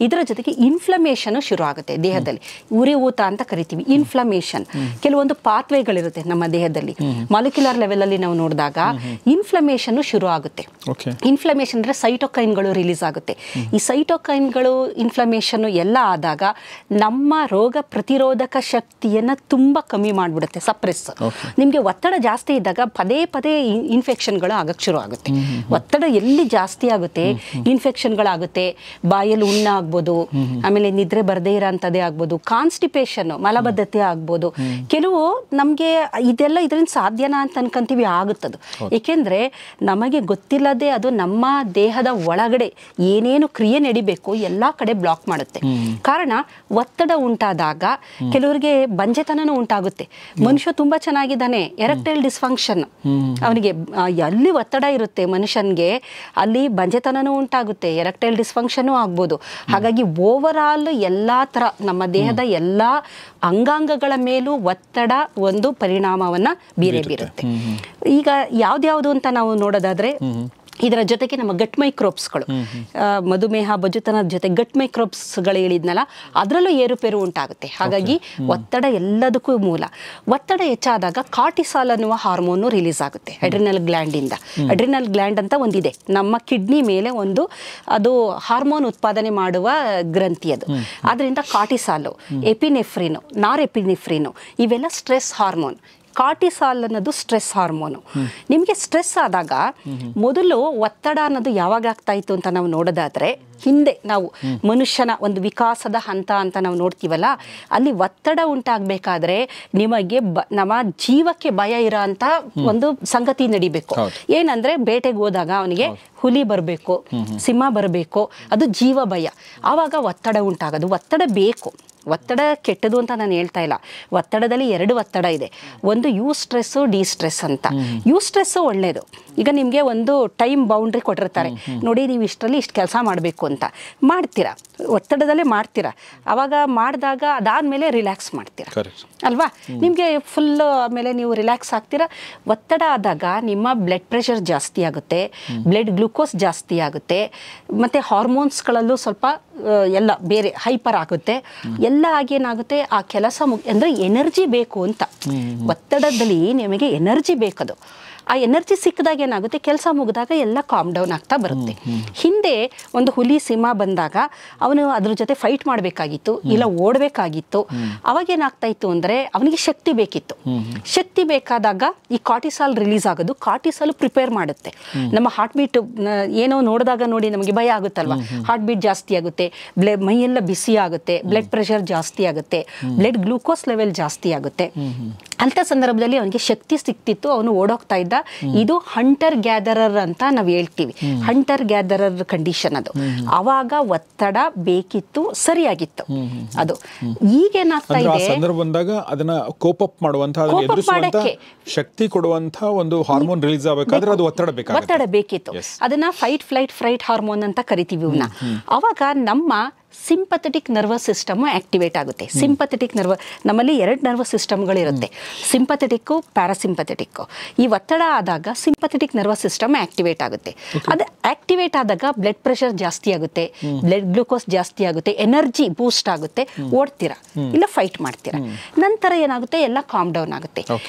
ಇದರ ಜೊತೆಗೆ ಇನ್ಫ್ಲಮೇಷನ್ ಶುರು ಆಗುತ್ತೆ ದೇಹದಲ್ಲಿ. ಉರಿ ಊತ ಅಂತ ಕರಿತೀವಿ. ಇನ್ಫ್ಲಮೇಷನ್, ಕೆಲವೊಂದು ಪಾತ್ವೆಗಳಿರುತ್ತೆ ನಮ್ಮ ದೇಹದಲ್ಲಿ, ಮಾಲಿಕ್ಯುಲರ್ ಲೆವೆಲ್ ಅಲ್ಲಿ ನಾವು ನೋಡಿದಾಗ ಇನ್ಫ್ಲಮೇಷನ್ ಶುರು ಆಗುತ್ತೆ. ಇನ್ಫ್ಲಮೇಷನ್ ಅಂದ್ರೆ ಸೈಟೋಕೈನ್ಗಳು ರಿಲೀಸ್ ಆಗುತ್ತೆ. ಈ ಸೈಟೋಕೈನ್ಗಳು ಇನ್ಫ್ಲಮೇಷನ್ ಎಲ್ಲ ಆದಾಗ ನಮ್ಮ ರೋಗ ಪ್ರತಿರೋಧಕ ಶಕ್ತಿಯನ್ನ ತುಂಬಾ ಕಮ್ಮಿ ಮಾಡಿಬಿಡುತ್ತೆ, ಸಪ್ರೆಸ್. ನಿಮ್ಗೆ ಒತ್ತಡ ಜಾಸ್ತಿ ಇದ್ದಾಗ ಪದೇ ಪದೇ ಇನ್ಫೆಕ್ಷನ್ಗಳು ಆಗಕ್ಕೆ ಶುರು ಆಗುತ್ತೆ. ಒತ್ತಡ ಎಲ್ಲಿ ಜಾಸ್ತಿ ಆಗುತ್ತೆ ಇನ್ಫೆಕ್ಷನ್ಗಳಾಗುತ್ತೆ. ಬಾಯಲ್ಲಿ ಉಣ್ಣ ಆಗ್ಬೋದು, ಆಮೇಲೆ ನಿದ್ರೆ ಬರದೇ ಇರೋಂಥದ್ದೇ ಆಗ್ಬೋದು, ಕಾನ್ಸ್ಟಿಪೇಷನ್ ಮಲಬದ್ಧತೆ ಆಗ್ಬೋದು. ಕೆಲವು ನಮಗೆ ಇದೆಲ್ಲ ಇದರಿಂದ ಸಾಧ್ಯನಾ ಅಂತ ಅನ್ಕೊಂತೀವಿ, ಆಗುತ್ತದು. ಏಕೆಂದ್ರೆ ನಮಗೆ ಗೊತ್ತಿಲ್ಲದೆ ಅದು ನಮ್ಮ ದೇಹದ ಒಳಗಡೆ ಏನೇನು ಕ್ರಿಯೆ ನಡಿಬೇಕು ಎಲ್ಲ ಕಡೆ ಬ್ಲಾಕ್ ಮಾಡುತ್ತೆ. ಕಾರಣ ಒತ್ತಡ ಉಂಟಾದಾಗ ಕೆಲವರಿಗೆ ಬಂಜೆತನನೂ ಉಂಟಾಗುತ್ತೆ. ಮನುಷ್ಯ ತುಂಬಾ ಚೆನ್ನಾಗಿದ್ದಾನೆ, ಎರೆಕ್ಟೈಲ್ ಡಿಸ್ಫಂಕ್ಷನ್, ಅವನಿಗೆ ಎಲ್ಲಿ ಒತ್ತಡ ಇರುತ್ತೆ ಮನುಷ್ಯನ್ಗೆ ಅಲ್ಲಿ ಬಂಜೆತನನೂ ಉಂಟಾಗುತ್ತೆ, ಎರೆಕ್ಟೈಲ್ ಡಿಸ್ಫಂಕ್ಷನ್ ಆಗ್ಬೋದು. ಹಾಗಾಗಿ ಓವರ್ ಆಲ್ ಎಲ್ಲಾ ತರ ನಮ್ಮ ದೇಹದ ಎಲ್ಲಾ ಅಂಗಾಂಗಗಳ ಮೇಲೂ ಒತ್ತಡ ಒಂದು ಪರಿಣಾಮವನ್ನ ಬೀರುತ್ತೆ. ಈಗ ಯಾವ್ದ್ಯಾವ್ದು ಅಂತ ನಾವು ನೋಡೋದಾದ್ರೆ ಇದರ ಜೊತೆಗೆ ನಮ್ಮ ಗಟ್ ಮೈಕ್ರೋಬ್ಸ್ಗಳು, ಮಧುಮೇಹ ಬಜುತನದ ಜೊತೆ ಗಟ್ ಮೈಕ್ರೋಬ್ಸ್ಗಳು ಹೇಳಿದ್ನಲ್ಲ, ಅದರಲ್ಲೂ ಏರುಪೇರು ಉಂಟಾಗುತ್ತೆ. ಹಾಗಾಗಿ ಒತ್ತಡ ಎಲ್ಲದಕ್ಕೂ ಮೂಲ. ಒತ್ತಡ ಹೆಚ್ಚಾದಾಗ ಕಾರ್ಟಿಸಾಲ್ ಅನ್ನುವ ಹಾರ್ಮೋನು ರಿಲೀಸ್ ಆಗುತ್ತೆ ಅಡ್ರಿನಲ್ ಗ್ಲ್ಯಾಂಡ್ ಇಂದ. ಅಡ್ರಿನಲ್ ಗ್ಲ್ಯಾಂಡ್ ಅಂತ ಒಂದಿದೆ ನಮ್ಮ ಕಿಡ್ನಿ ಮೇಲೆ, ಅದು ಹಾರ್ಮೋನ್ ಉತ್ಪಾದನೆ ಮಾಡುವ ಗ್ರಂಥಿ ಅದು. ಅದರಿಂದ ಕಾರ್ಟಿಸಾಲು, ಎಪಿನೆಫ್ರಿನು, ನಾರ್ ಎಪಿನೆಫ್ರಿನು ಇವೆಲ್ಲ ಸ್ಟ್ರೆಸ್ ಹಾರ್ಮೋನ್. ಕಾರ್ಟಿಸಾಲ್ ಅನ್ನೋದು ಸ್ಟ್ರೆಸ್ ಹಾರ್ಮೋನು. ನಿಮಗೆ ಸ್ಟ್ರೆಸ್ ಆದಾಗ ಮೊದಲು ಒತ್ತಡ ಅನ್ನೋದು ಯಾವಾಗ ಆಗ್ತಾ ಇತ್ತು ಅಂತ ನಾವು ನೋಡೋದಾದ್ರೆ, ಹಿಂದೆ ನಾವು ಮನುಷ್ಯನ ಒಂದು ವಿಕಾಸದ ಹಂತ ಅಂತ ನಾವು ನೋಡ್ತೀವಲ್ಲ, ಅಲ್ಲಿ ಒತ್ತಡ ಉಂಟಾಗಬೇಕಾದ್ರೆ ನಿಮಗೆ ನಮ್ಮ ಜೀವಕ್ಕೆ ಭಯ ಇರೋ ಅಂತ ಒಂದು ಸಂಗತಿ ನಡಿಬೇಕು. ಏನಂದ್ರೆ ಬೇಟೆಗೆ ಹೋದಾಗ ಅವನಿಗೆ ಹುಲಿ ಬರಬೇಕು, ಸಿಂಹ ಬರಬೇಕು, ಅದು ಜೀವ ಭಯ. ಆವಾಗ ಒತ್ತಡ ಉಂಟಾಗೋದು. ಒತ್ತಡ ಬೇಕು, ಒತ್ತಡ ಕೆಟ್ಟದು ಅಂತ ನಾನು ಹೇಳ್ತಾ ಇಲ್ಲ. ಒತ್ತಡದಲ್ಲಿ 2 ಒತ್ತಡ ಇದೆ. ಒಂದು ಯು ಸ್ಟ್ರೆಸ್ಸು, ಡಿ ಸ್ಟ್ರೆಸ್ ಅಂತ. ಯು ಸ್ಟ್ರೆಸ್ಸು ಒಳ್ಳೇದು. ಈಗ ನಿಮಗೆ ಒಂದು ಟೈಮ್ ಬೌಂಡ್ರಿ ಕೊಟ್ಟಿರ್ತಾರೆ, ನೋಡಿ ನೀವು ಇಷ್ಟರಲ್ಲಿ ಇಷ್ಟು ಕೆಲಸ ಮಾಡಬೇಕು ಅಂತ, ಮಾಡ್ತೀರಾ, ಒತ್ತಡದಲ್ಲೇ ಮಾಡ್ತೀರಾ. ಅವಾಗ ಮಾಡಿದಾಗ ಅದಾದ್ಮೇಲೆ ರಿಲ್ಯಾಕ್ಸ್ ಮಾಡ್ತೀರಾ ಅಲ್ವಾ, ನಿಮಗೆ ಫುಲ್ ಆಮೇಲೆ ನೀವು ರಿಲ್ಯಾಕ್ಸ್ ಆಗ್ತೀರಾ. ಒತ್ತಡ ಆದಾಗ ನಿಮ್ಮ ಬ್ಲಡ್ ಪ್ರೆಷರ್ ಜಾಸ್ತಿ ಆಗುತ್ತೆ, ಬ್ಲಡ್ ಗ್ಲೂಕೋಸ್ ಜಾಸ್ತಿ ಆಗುತ್ತೆ, ಮತ್ತು ಹಾರ್ಮೋನ್ಸ್ಗಳಲ್ಲೂ ಸ್ವಲ್ಪ ಎಲ್ಲ ಬೇರೆ ಹೈಪರ್ ಆಗುತ್ತೆ. ಎಲ್ಲ ಆಗೇನಾಗುತ್ತೆ, ಆ ಕೆಲಸ ಅಂದರೆ ಎನರ್ಜಿ ಬೇಕು ಅಂತ. ಒತ್ತಡದಲ್ಲಿ ನಿಮಗೆ ಎನರ್ಜಿ ಬೇಕದು. ಆ ಎನರ್ಜಿ ಸಿಕ್ಕಿದಾಗ ಏನಾಗುತ್ತೆ, ಕೆಲಸ ಮುಗಿದಾಗ ಎಲ್ಲ ಕಾಮ್ ಡೌನ್ ಆಗ್ತಾ ಬರುತ್ತೆ. ಹಿಂದೆ ಒಂದು ಹುಲಿ ಸಿಂಹ ಬಂದಾಗ ಅವನು ಅದ್ರ ಜೊತೆ ಫೈಟ್ ಮಾಡಬೇಕಾಗಿತ್ತು, ಇಲ್ಲ ಓಡಬೇಕಾಗಿತ್ತು. ಅವಾಗ ಏನಾಗ್ತಾ ಇತ್ತು ಅಂದರೆ ಅವನಿಗೆ ಶಕ್ತಿ ಬೇಕಿತ್ತು. ಶಕ್ತಿ ಬೇಕಾದಾಗ ಈ ಕಾರ್ಟಿಸಾಲ್ ರಿಲೀಸ್ ಆಗೋದು. ಕಾರ್ಟಿಸಾಲ್ ಪ್ರಿಪೇರ್ ಮಾಡುತ್ತೆ ನಮ್ಮ ಹಾರ್ಟ್ ಬೀಟ್. ಏನೋ ನೋಡಿದಾಗ ನೋಡಿ ನಮಗೆ ಭಯ ಆಗುತ್ತಲ್ವಾ, ಹಾರ್ಟ್ ಬೀಟ್ ಜಾಸ್ತಿ ಆಗುತ್ತೆ, ಮೈಯೆಲ್ಲ ಬಿಸಿ ಆಗುತ್ತೆ, ಬ್ಲಡ್ ಪ್ರೆಷರ್ ಜಾಸ್ತಿ ಆಗುತ್ತೆ, ಬ್ಲಡ್ ಗ್ಲೂಕೋಸ್ ಲೆವೆಲ್ ಜಾಸ್ತಿ ಆಗುತ್ತೆ. ಅಂಥ ಸಂದರ್ಭದಲ್ಲಿ ಅವನಿಗೆ ಶಕ್ತಿ ಸಿಕ್ತಿತ್ತು, ಅವನು ಓಡೋಗ್ತಾ ಇದ್ದ. ಇದು ಹಂಟರ್ ಗ್ಯಾದರರ್ ಅಂತ ನಾವು ಹೇಳ್ತೀವಿ. ಹಂಟರ್ ಗ್ಯಾದರರ್ ಕಂಡೀಷನ್ ಅದು. ಅವಾಗ ಒತ್ತಡ ಬೇಕಿತ್ತು, ಸರಿಯಾಗಿತ್ತು ಅದು. ಈಗೇನಾಗ್ತಾ ಇದೆ, ಸಂದರ್ಭ ಬಂದಾಗ ಅದನ್ನ ಕೋಪ್ ಅಪ್ ಮಾಡುವಂತ ಶಕ್ತಿ ಕೊಡುವಂತ ಒಂದು ಹಾರ್ಮೋನ್ ರಿಲೀಸ್ ಆಗಬೇಕಾದ್ರೆ ಅದು ಒತ್ತಡ ಬೇಕಿತ್ತು. ಅದನ್ನ ಫೈಟ್ ಫ್ಲೈಟ್ ಫ್ರೈಟ್ ಹಾರ್ಮೋನ್ ಅಂತ ಕರಿತೀವಿ ಇವನ್ನ. ಅವಾಗ ನಮ್ಮ ಸಿಂಪಥೆಟಿಕ್ ನರ್ವಸ್ ಸಿಸ್ಟಮ್ ಆಕ್ಟಿವೇಟ್ ಆಗುತ್ತೆ. ಸಿಂಪಥೆಟಿಕ್ ನಮ್ಮಲ್ಲಿ 2 ನರ್ವಸ್ ಸಿಸ್ಟಮ್ಗಳಿರುತ್ತೆ, ಸಿಂಪಥೆಟಿಕ್ಕು, ಪ್ಯಾರಾಸಿಂಪಥೆಟಿಕ್ಕು. ಈ ಒತ್ತಡ ಆದಾಗ ಸಿಂಪಥೆಟಿಕ್ ನರ್ವಸ್ ಸಿಸ್ಟಮ್ ಆಕ್ಟಿವೇಟ್ ಆಗುತ್ತೆ. ಅದು ಆಕ್ಟಿವೇಟ್ ಆದಾಗ ಬ್ಲಡ್ ಪ್ರೆಷರ್ ಜಾಸ್ತಿ ಆಗುತ್ತೆ, ಬ್ಲಡ್ ಗ್ಲೂಕೋಸ್ ಜಾಸ್ತಿ ಆಗುತ್ತೆ, ಎನರ್ಜಿ ಬೂಸ್ಟ್ ಆಗುತ್ತೆ, ಓಡ್ತೀರಾ ಇಲ್ಲ ಫೈಟ್ ಮಾಡ್ತೀರಾ. ನಂತರ ಏನಾಗುತ್ತೆ, ಎಲ್ಲ ಕಾಮ್ ಡೌನ್ ಆಗುತ್ತೆ.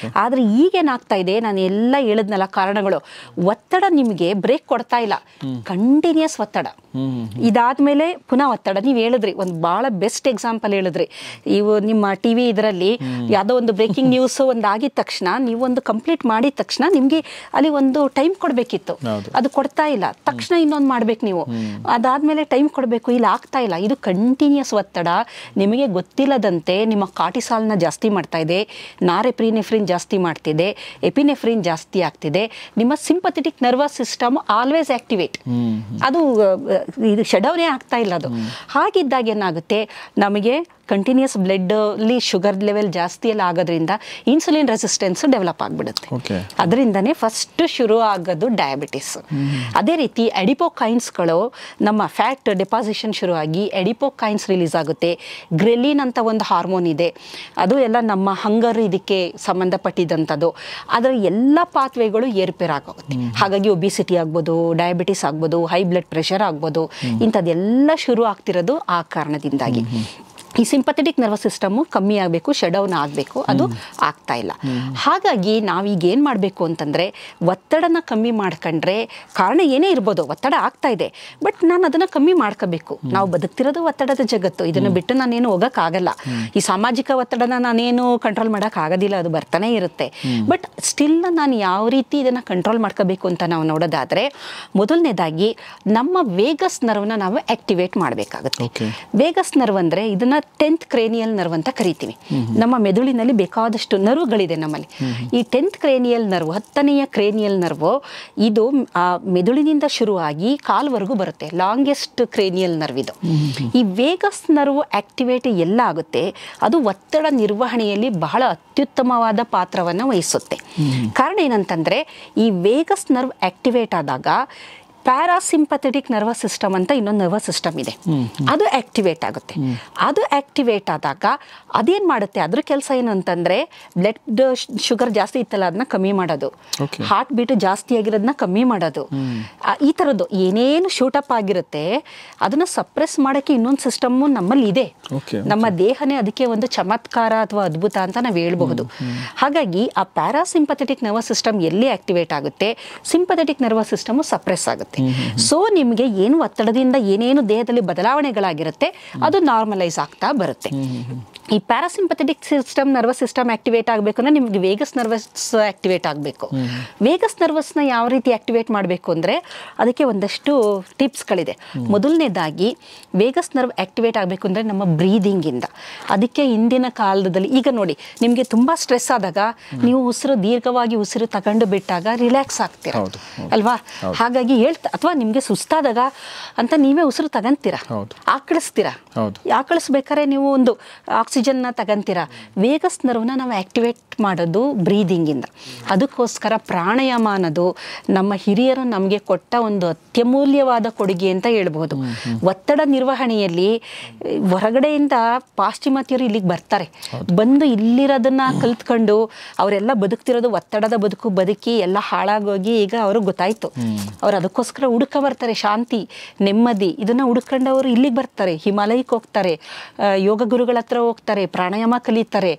ಆದ್ರೆ ಈಗೇನಾಗ್ತಾ ಇದೆ, ನಾನು ಎಲ್ಲ ಹೇಳಿದ್ನಲ್ಲ ಕಾರಣಗಳು, ಒತ್ತಡ ನಿಮಗೆ ಬ್ರೇಕ್ ಕೊಡ್ತಾ ಇಲ್ಲ, ಕಂಟಿನ್ಯೂಸ್ ಒತ್ತಡ. ಇದಾದ್ಮೇಲೆ ಪುನಃ ಒತ್ತಡ. ನೀವು ಹೇಳಿದ್ರಿ ಒಂದು ಬಹಳ ಬೆಸ್ಟ್ ಎಕ್ಸಾಂಪಲ್ ಹೇಳಿದ್ರಿ. ಇವು ನಿಮ್ಮ ಟಿವಿ ಇದರಲ್ಲಿ ಯಾವುದೋ ಒಂದು ಬ್ರೇಕಿಂಗ್ ನ್ಯೂಸ್ ಒಂದು ಆಗಿದ ತಕ್ಷಣ, ನೀವು ಒಂದು ಕಂಪ್ಲೀಟ್ ಮಾಡಿದ ತಕ್ಷಣ ನಿಮ್ಗೆ ಅಲ್ಲಿ ಒಂದು ಟೈಮ್ ಕೊಡ್ಬೇಕಿತ್ತು, ಅದು ಕೊಡ್ತಾ ಇಲ್ಲ. ತಕ್ಷಣ ಇನ್ನೊಂದು ಮಾಡ್ಬೇಕು ನೀವು, ಅದಾದ್ಮೇಲೆ ಟೈಮ್ ಕೊಡಬೇಕು, ಇಲ್ಲ ಆಗ್ತಾ ಇಲ್ಲ. ಇದು ಕಂಟಿನ್ಯೂಸ್ ಒತ್ತಡ. ನಿಮಗೆ ಗೊತ್ತಿಲ್ಲದಂತೆ ನಿಮ್ಮ ಕಾರ್ಟಿಸಾಲ್ನ ಜಾಸ್ತಿ ಮಾಡ್ತಾ ಇದೆ, ನಾರ್ ಎಪಿನೆಫ್ರಿನ್ ಜಾಸ್ತಿ ಮಾಡ್ತಿದೆ, ಎಪಿನೆಫ್ರಿನ್ ಜಾಸ್ತಿ ಆಗ್ತಿದೆ. ನಿಮ್ಮ sympathetic nervous system always activate, ಅದು ಇದು ಶಟ್ ಡೌನೇ ಆಗ್ತಾ ಇಲ್ಲ ಅದು. ಹಾಗಿದ್ದಾಗ ಏನಾಗುತ್ತೆ, ನಮಗೆ ಕಂಟಿನ್ಯೂಸ್ ಬ್ಲಡ್ಲಿ ಶುಗರ್ ಲೆವೆಲ್ ಜಾಸ್ತಿ ಎಲ್ಲ ಆಗೋದ್ರಿಂದ ಇನ್ಸುಲಿನ್ ರೆಸಿಸ್ಟೆನ್ಸ್ ಡೆವಲಪ್ ಆಗಿಬಿಡುತ್ತೆ. ಅದರಿಂದನೇ ಫಸ್ಟ್ ಶುರು ಆಗೋದು ಡಯಾಬಿಟಿಸ್. ಅದೇ ರೀತಿ ಎಡಿಪೋಕೈನ್ಸ್ಗಳು ನಮ್ಮ ಫ್ಯಾಟ್ ಡೆಪಾಸಿಷನ್ ಶುರುವಾಗಿ ಎಡಿಪೋಕೈನ್ಸ್ ರಿಲೀಸ್ ಆಗುತ್ತೆ. ಗ್ರೆಲಿನ್ ಅಂತ ಒಂದು ಹಾರ್ಮೋನ್ ಇದೆ, ಅದು ಎಲ್ಲ ನಮ್ಮ ಹಂಗರ್ ಇದಕ್ಕೆ ಸಂಬಂಧಪಟ್ಟಿದ್ದಂಥದ್ದು. ಅದರ ಎಲ್ಲ ಪಾತ್ವೆಗಳು ಏರುಪೇರಾಗುತ್ತೆ. ಹಾಗಾಗಿ ಒಬಿಸಿಟಿ ಆಗ್ಬೋದು, ಡಯಾಬಿಟಿಸ್ ಆಗ್ಬೋದು, ಹೈ ಬ್ಲಡ್ ಪ್ರೆಷರ್ ಆಗ್ಬೋದು, ಇಂಥದ್ದೆಲ್ಲ ಶುರು ಆಗ್ತಿರೋದು ಆ ಕಾರಣದಿಂದಾಗಿ. ಈ ಸಿಂಪಥೆಟಿಕ್ ನರ್ವಸ್ ಸಿಸ್ಟಮು ಕಮ್ಮಿ ಆಗಬೇಕು, ಶಟ್ ಡೌನ್ ಆಗಬೇಕು, ಅದು ಆಗ್ತಾ ಇಲ್ಲ. ಹಾಗಾಗಿ ನಾವೀಗ ಏನು ಮಾಡಬೇಕು ಅಂತಂದರೆ ಒತ್ತಡನ ಕಮ್ಮಿ ಮಾಡ್ಕೊಂಡ್ರೆ, ಕಾರಣ ಏನೇ ಇರ್ಬೋದು, ಒತ್ತಡ ಆಗ್ತಾ ಇದೆ ಬಟ್ ನಾನು ಅದನ್ನು ಕಮ್ಮಿ ಮಾಡ್ಕೋಬೇಕು. ನಾವು ಬದುಕ್ತಿರೋದು ಒತ್ತಡದ ಜಗತ್ತು, ಇದನ್ನು ಬಿಟ್ಟು ನಾನೇನು ಹೋಗೋಕ್ಕಾಗಲ್ಲ. ಈ ಸಾಮಾಜಿಕ ಒತ್ತಡನ ನಾನೇನು ಕಂಟ್ರೋಲ್ ಮಾಡೋಕ್ಕಾಗೋದಿಲ್ಲ, ಅದು ಬರ್ತಾನೆ ಇರುತ್ತೆ. ಬಟ್ ಸ್ಟಿಲ್ ನಾನು ಯಾವ ರೀತಿ ಇದನ್ನು ಕಂಟ್ರೋಲ್ ಮಾಡ್ಕೋಬೇಕು ಅಂತ ನಾವು ನೋಡೋದಾದರೆ, ಮೊದಲನೇದಾಗಿ ನಮ್ಮ ವೇಗಸ್ ನರ್ವ್ನ ನಾವು ಆಕ್ಟಿವೇಟ್ ಮಾಡಬೇಕಾಗುತ್ತೆ. ವೇಗಸ್ ನರ್ವ್ ಅಂದರೆ ಇದನ್ನು 10th ಕ್ರೇನಿಯಲ್ ನರ್ವ್ ಅಂತ ಕರಿತೀವಿ. ನಮ್ಮ ಮೆದುಳಿನಲ್ಲಿ ಬೇಕಾದಷ್ಟು ನರ್ವ್ಗಳಿದೆ ನಮ್ಮಲ್ಲಿ. ಈ 10th ಕ್ರೇನಿಯಲ್ ನರ್ವ್, 10ನೆಯ ಕ್ರೇನಿಯಲ್ ನರ್ವ್, ಇದು ಮೆದುಳಿನಿಂದ ಶುರುವಾಗಿ ಕಾಲ್ವರೆಗೂ ಬರುತ್ತೆ. ಲಾಂಗೆಸ್ಟ್ ಕ್ರೇನಿಯಲ್ ನರ್ವ್ ಇದು. ಈ ವೇಗಸ್ ನರ್ವ್ ಆಕ್ಟಿವೇಟ್ ಎಲ್ಲ ಆಗುತ್ತೆ, ಅದು ಒತ್ತಡ ನಿರ್ವಹಣೆಯಲ್ಲಿ ಬಹಳ ಅತ್ಯುತ್ತಮವಾದ ಪಾತ್ರವನ್ನು ವಹಿಸುತ್ತೆ. ಕಾರಣ ಏನಂತಂದರೆ, ಈ ವೇಗಸ್ ನರ್ವ್ ಆಕ್ಟಿವೇಟ್ ಆದಾಗ ಪ್ಯಾರಾಸಿಂಪಥೆಟಿಕ್ ನರ್ವಸ್ ಸಿಸ್ಟಮ್ ಅಂತ ಇನ್ನೊಂದು ನರ್ವಸ್ ಸಿಸ್ಟಮ್ ಇದೆ, ಅದು ಆಕ್ಟಿವೇಟ್ ಆಗುತ್ತೆ. ಅದು ಆಕ್ಟಿವೇಟ್ ಆದಾಗ ಅದೇನು ಮಾಡುತ್ತೆ, ಅದ್ರ ಕೆಲಸ ಏನು ಅಂತಂದರೆ ಬ್ಲಡ್ ಶುಗರ್ ಜಾಸ್ತಿ ಇತ್ತಲ್ಲ ಅದನ್ನ ಕಮ್ಮಿ ಮಾಡೋದು, ಹಾರ್ಟ್ ಬೀಟ್ ಜಾಸ್ತಿ ಆಗಿರೋದನ್ನ ಕಮ್ಮಿ ಮಾಡೋದು, ಈ ಥರದ್ದು ಏನೇನು ಶೂಟಪ್ ಆಗಿರುತ್ತೆ ಅದನ್ನು ಸಪ್ರೆಸ್ ಮಾಡೋಕ್ಕೆ ಇನ್ನೊಂದು ಸಿಸ್ಟಮ್ಮು ನಮ್ಮಲ್ಲಿ ಇದೆ. ನಮ್ಮ ದೇಹನೇ ಅದಕ್ಕೆ ಒಂದು ಚಮತ್ಕಾರ ಅಥವಾ ಅದ್ಭುತ ಅಂತ ನಾವು ಹೇಳ್ಬಹುದು. ಹಾಗಾಗಿ ಆ ಪ್ಯಾರಾಸಿಂಪಥೆಟಿಕ್ ನರ್ವಸ್ ಸಿಸ್ಟಮ್ ಎಲ್ಲಿ ಆಕ್ಟಿವೇಟ್ ಆಗುತ್ತೆ, ಸಿಂಪಥೆಟಿಕ್ ನರ್ವಸ್ ಸಿಸ್ಟಮು ಸಪ್ರೆಸ್ ಆಗುತ್ತೆ. ಸೊ ನಿಮಗೆ ಏನು ಒತ್ತಡದಿಂದ ಏನೇನು ದೇಹದಲ್ಲಿ ಬದಲಾವಣೆಗಳಾಗಿರುತ್ತೆ ಅದು ನಾರ್ಮಲೈಸ್ ಆಗ್ತಾ ಬರುತ್ತೆ. ಈ parasympathetic system nervous system activate ಆಗಬೇಕು ಅಂದರೆ ನಿಮಗೆ ವೇಗಸ್ ನರ್ವಸ್ ಆಕ್ಟಿವೇಟ್ ಆಗಬೇಕು. ವೇಗಸ್ ನರ್ವಸ್ನ ಯಾವ ರೀತಿ ಆಕ್ಟಿವೇಟ್ ಮಾಡಬೇಕು ಅಂದರೆ ಅದಕ್ಕೆ ಒಂದಷ್ಟು ಟಿಪ್ಸ್ಗಳಿದೆ. ಮೊದಲನೇದಾಗಿ ವೇಗಸ್ ನರ್ವ್ ಆಕ್ಟಿವೇಟ್ ಆಗಬೇಕು ಅಂದರೆ ನಮ್ಮ ಬ್ರೀದಿಂಗಿಂದ. ಅದಕ್ಕೆ ಹಿಂದಿನ ಕಾಲದಲ್ಲಿ, ಈಗ ನೋಡಿ ನಿಮಗೆ ತುಂಬ ಸ್ಟ್ರೆಸ್ ಆದಾಗ ನೀವು ಉಸಿರು ದೀರ್ಘವಾಗಿ ಉಸಿರು ತಗೊಂಡು ಬಿಟ್ಟಾಗ ರಿಲ್ಯಾಕ್ಸ್ ಆಗ್ತೀರ ಅಲ್ವಾ. ಹಾಗಾಗಿ ಅಥವಾ ನಿಮಗೆ ಸುಸ್ತಾದಾಗ ಅಂತ ನೀವೇ ಉಸಿರು ತಗೊಂತೀರಾ, ಆಕಳಿಸ್ತೀರಾ. ಆಕಳಿಸ್ಬೇಕಾದ್ರೆ ನೀವು ಒಂದು ಆಕ್ಸಿಜನ್ನ ತಗೊಂತೀರಾ. ವೇಗಸ್ ನರ್ವ್ನ ನಾವು ಆಕ್ಟಿವೇಟ್ ಮಾಡೋದು ಬ್ರೀದಿಂಗಿಂದ. ಅದಕ್ಕೋಸ್ಕರ ಪ್ರಾಣಾಯಾಮ ಅನ್ನೋದು ನಮ್ಮ ಹಿರಿಯರು ನಮಗೆ ಕೊಟ್ಟ ಒಂದು ಅತ್ಯಮೂಲ್ಯವಾದ ಕೊಡುಗೆ ಅಂತ ಹೇಳ್ಬೋದು. ಒತ್ತಡ ನಿರ್ವಹಣೆಯಲ್ಲಿ ಹೊರಗಡೆಯಿಂದ ಪಾಶ್ಚಿಮಾತ್ಯರು ಇಲ್ಲಿಗೆ ಬರ್ತಾರೆ, ಬಂದು ಇಲ್ಲಿರೋದನ್ನ ಕಲ್ತ್ಕೊಂಡು ಅವರೆಲ್ಲ ಬದುಕ್ತಿರೋದು ಒತ್ತಡದ ಬದುಕಿ ಎಲ್ಲ ಹಾಳಾಗೋಗಿ ಈಗ ಅವ್ರಿಗೆ ಗೊತ್ತಾಯ್ತು. ಅವ್ರು ಅದಕ್ಕೋಸ್ಕರ ಹುಡುಕ ಬರ್ತಾರೆ, ಶಾಂತಿ ನೆಮ್ಮದಿ ಇದನ್ನ ಹುಡ್ಕೊಂಡು ಅವರು ಇಲ್ಲಿಗೆ ಬರ್ತಾರೆ, ಹಿಮಾಲಯಕ್ಕೆ ಹೋಗ್ತಾರೆ, ಯೋಗ ಗುರುಗಳ ಹತ್ರ ಹೋಗ್ತಾರೆ, ಪ್ರಾಣಾಯಾಮ ಕಲಿತಾರೆ,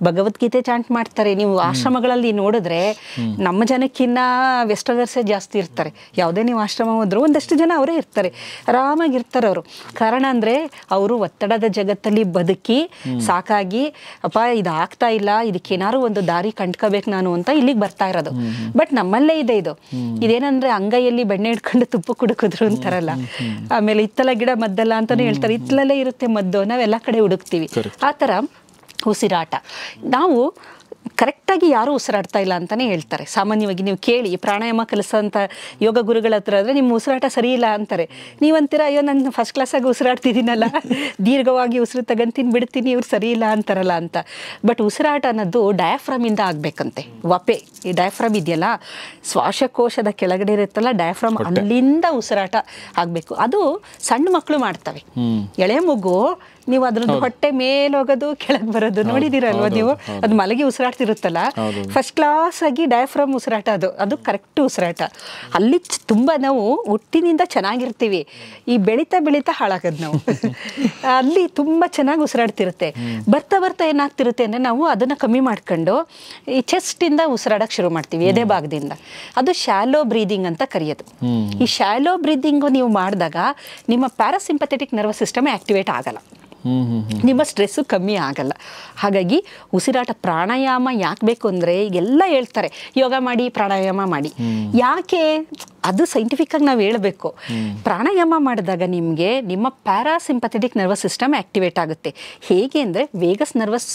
ಭಗವದ್ಗೀತೆ ಚಾಂಟ್ ಮಾಡ್ತಾರೆ. ನೀವು ಆಶ್ರಮಗಳಲ್ಲಿ ನೋಡಿದ್ರೆ ನಮ್ಮ ಜನಕ್ಕಿನ್ನ ವೆಸ್ಟರ್ನರ್ಸೇ ಜಾಸ್ತಿ ಇರ್ತಾರೆ. ಯಾವುದೇ ನೀವು ಆಶ್ರಮ ಹೋದ್ರು ಒಂದಷ್ಟು ಜನ ಅವರೇ ಇರ್ತಾರೆ, ಆರಾಮಾಗಿರ್ತಾರೆ ಅವರು. ಕಾರಣ ಅಂದರೆ ಅವರು ಒತ್ತಡದ ಜಗತ್ತಲ್ಲಿ ಬದುಕಿ ಸಾಕಾಗಿ ಅಪ್ಪ ಇದು ಆಗ್ತಾ ಇಲ್ಲ, ಇದಕ್ಕೇನಾದ್ರು ಒಂದು ದಾರಿ ಕಂಡ್ಕೋಬೇಕು ನಾನು ಅಂತ ಇಲ್ಲಿಗೆ ಬರ್ತಾ ಇರೋದು. ಬಟ್ ನಮ್ಮಲ್ಲೇ ಇದೆ ಇದು. ಇದೇನಂದ್ರೆ ಅಂಗೈಯಲ್ಲಿ ಬೆಣ್ಣೆ ಹಿಡ್ಕೊಂಡು ತುಪ್ಪ ಕುಡುಕಿದ್ರು ಅಂತಾರಲ್ಲ, ಆಮೇಲೆ ಇತ್ತಲ ಗಿಡ ಮದ್ದಲ್ಲ ಅಂತಾನೆ ಹೇಳ್ತಾರೆ. ಇತ್ತಲಲ್ಲೇ ಇರುತ್ತೆ ಮದ್ದು, ನಾವೆಲ್ಲ ಕಡೆ ಹುಡುಕ್ತೀವಿ. ಆ ಥರ ಉಸಿರಾಟ ನಾವು ಕರೆಕ್ಟಾಗಿ ಯಾರೂ ಉಸಿರಾಡ್ತಾ ಇಲ್ಲ ಅಂತಲೇ ಹೇಳ್ತಾರೆ. ಸಾಮಾನ್ಯವಾಗಿ ನೀವು ಕೇಳಿ ಪ್ರಾಣಾಯಾಮ ಕಲಿಸೋಂಥ ಯೋಗ ಗುರುಗಳ ಹತ್ರ ಆದರೆ ನಿಮ್ಮ ಉಸಿರಾಟ ಸರಿ ಇಲ್ಲ ಅಂತಾರೆ. ನೀವಂತೀರ ಅಯ್ಯೋ ನಾನು ಫಸ್ಟ್ ಕ್ಲಾಸಾಗಿ ಉಸಿರಾಡ್ತಿದ್ದೀನಲ್ಲ, ದೀರ್ಘವಾಗಿ ಉಸಿರು ತಗೊಂತೀನಿ ಬಿಡ್ತೀನಿ, ಇವ್ರು ಸರಿ ಇಲ್ಲ ಅಂತಾರಲ್ಲ ಅಂತ. ಬಟ್ ಉಸಿರಾಟ ಅನ್ನೋದು ಡಯಾಫ್ರಮಿಂದ ಆಗಬೇಕಂತೆ. ವಪೆ ಈ ಡಯಾಫ್ರಮ್ ಇದೆಯಲ್ಲ, ಶ್ವಾಸಕೋಶದ ಕೆಳಗಡೆ ಇರುತ್ತಲ್ಲ ಡಯಾಫ್ರಮ್, ಅಲ್ಲಿಂದ ಉಸಿರಾಟ ಆಗಬೇಕು. ಅದು ಸಣ್ಣ ಮಕ್ಕಳು ಮಾಡ್ತವೆ. ಎಳೆ ಮಗು ನೀವು ಅದ್ರದ್ದು ಹೊಟ್ಟೆ ಮೇಲೆ ಹೋಗೋದು ಕೆಳಗೆ ಬರೋದು ನೋಡಿದಿರಲ್ವ ನೀವು, ಅದು ಮಲಗಿ ಉಸಿರಾಡ್ತಿರುತ್ತಲ್ಲ, ಫಸ್ಟ್ ಕ್ಲಾಸ್ ಆಗಿ ಡಯಾಫ್ರಮ್ ಉಸಿರಾಟ ಅದು ಕರೆಕ್ಟ್ ಉಸಿರಾಟ. ಅಲ್ಲಿ ತುಂಬ ನಾವು ಹುಟ್ಟಿನಿಂದ ಚೆನ್ನಾಗಿರ್ತೀವಿ, ಈ ಬೆಳೀತಾ ಹಾಳಾಗೋದು ನಾವು. ಅಲ್ಲಿ ತುಂಬ ಚೆನ್ನಾಗಿ ಉಸಿರಾಡ್ತಿರುತ್ತೆ. ಬರ್ತಾ ಏನಾಗ್ತಿರುತ್ತೆ ಅಂದರೆ ನಾವು ಅದನ್ನು ಕಮ್ಮಿ ಮಾಡ್ಕೊಂಡು ಈ ಚೆಸ್ಟಿಂದ ಉಸಿರಾಡಕ್ಕೆ ಶುರು ಮಾಡ್ತೀವಿ, ಎದೆ ಭಾಗದಿಂದ. ಅದು ಶಾಲೋ ಬ್ರೀದಿಂಗ್ ಅಂತ ಕರೆಯೋದು. ಈ ಶಾಲೋ ಬ್ರೀದಿಂಗು ನೀವು ಮಾಡಿದಾಗ ನಿಮ್ಮ ಪ್ಯಾರಾಸಿಂಪಥೆಟಿಕ್ ನರ್ವಸ್ ಸಿಸ್ಟಮ್ ಆಕ್ಟಿವೇಟ್ ಆಗಲ್ಲ, ನಿಮ್ಮ ಸ್ಟ್ರೆಸ್ಸು ಕಮ್ಮಿ ಆಗಲ್ಲ. ಹಾಗಾಗಿ ಉಸಿರಾಟ ಪ್ರಾಣಾಯಾಮ ಯಾಕೆ ಬೇಕು ಅಂದರೆ ಎಲ್ಲ ಹೇಳ್ತಾರೆ ಯೋಗ ಮಾಡಿ ಪ್ರಾಣಾಯಾಮ ಮಾಡಿ. ಯಾಕೆ ಅದು ಸೈಂಟಿಫಿಕ್ಕಾಗಿ ನಾವು ಹೇಳಬೇಕು. ಪ್ರಾಣಾಯಾಮ ಮಾಡಿದಾಗ ನಿಮಗೆ ನಿಮ್ಮ ಪ್ಯಾರಾಸಿಂಪಥೆಟಿಕ್ ನರ್ವಸ್ ಸಿಸ್ಟಮ್ ಆಕ್ಟಿವೇಟ್ ಆಗುತ್ತೆ. ಹೇಗೆ ಅಂದರೆ ವೇಗಸ್ ನರ್ವಸ್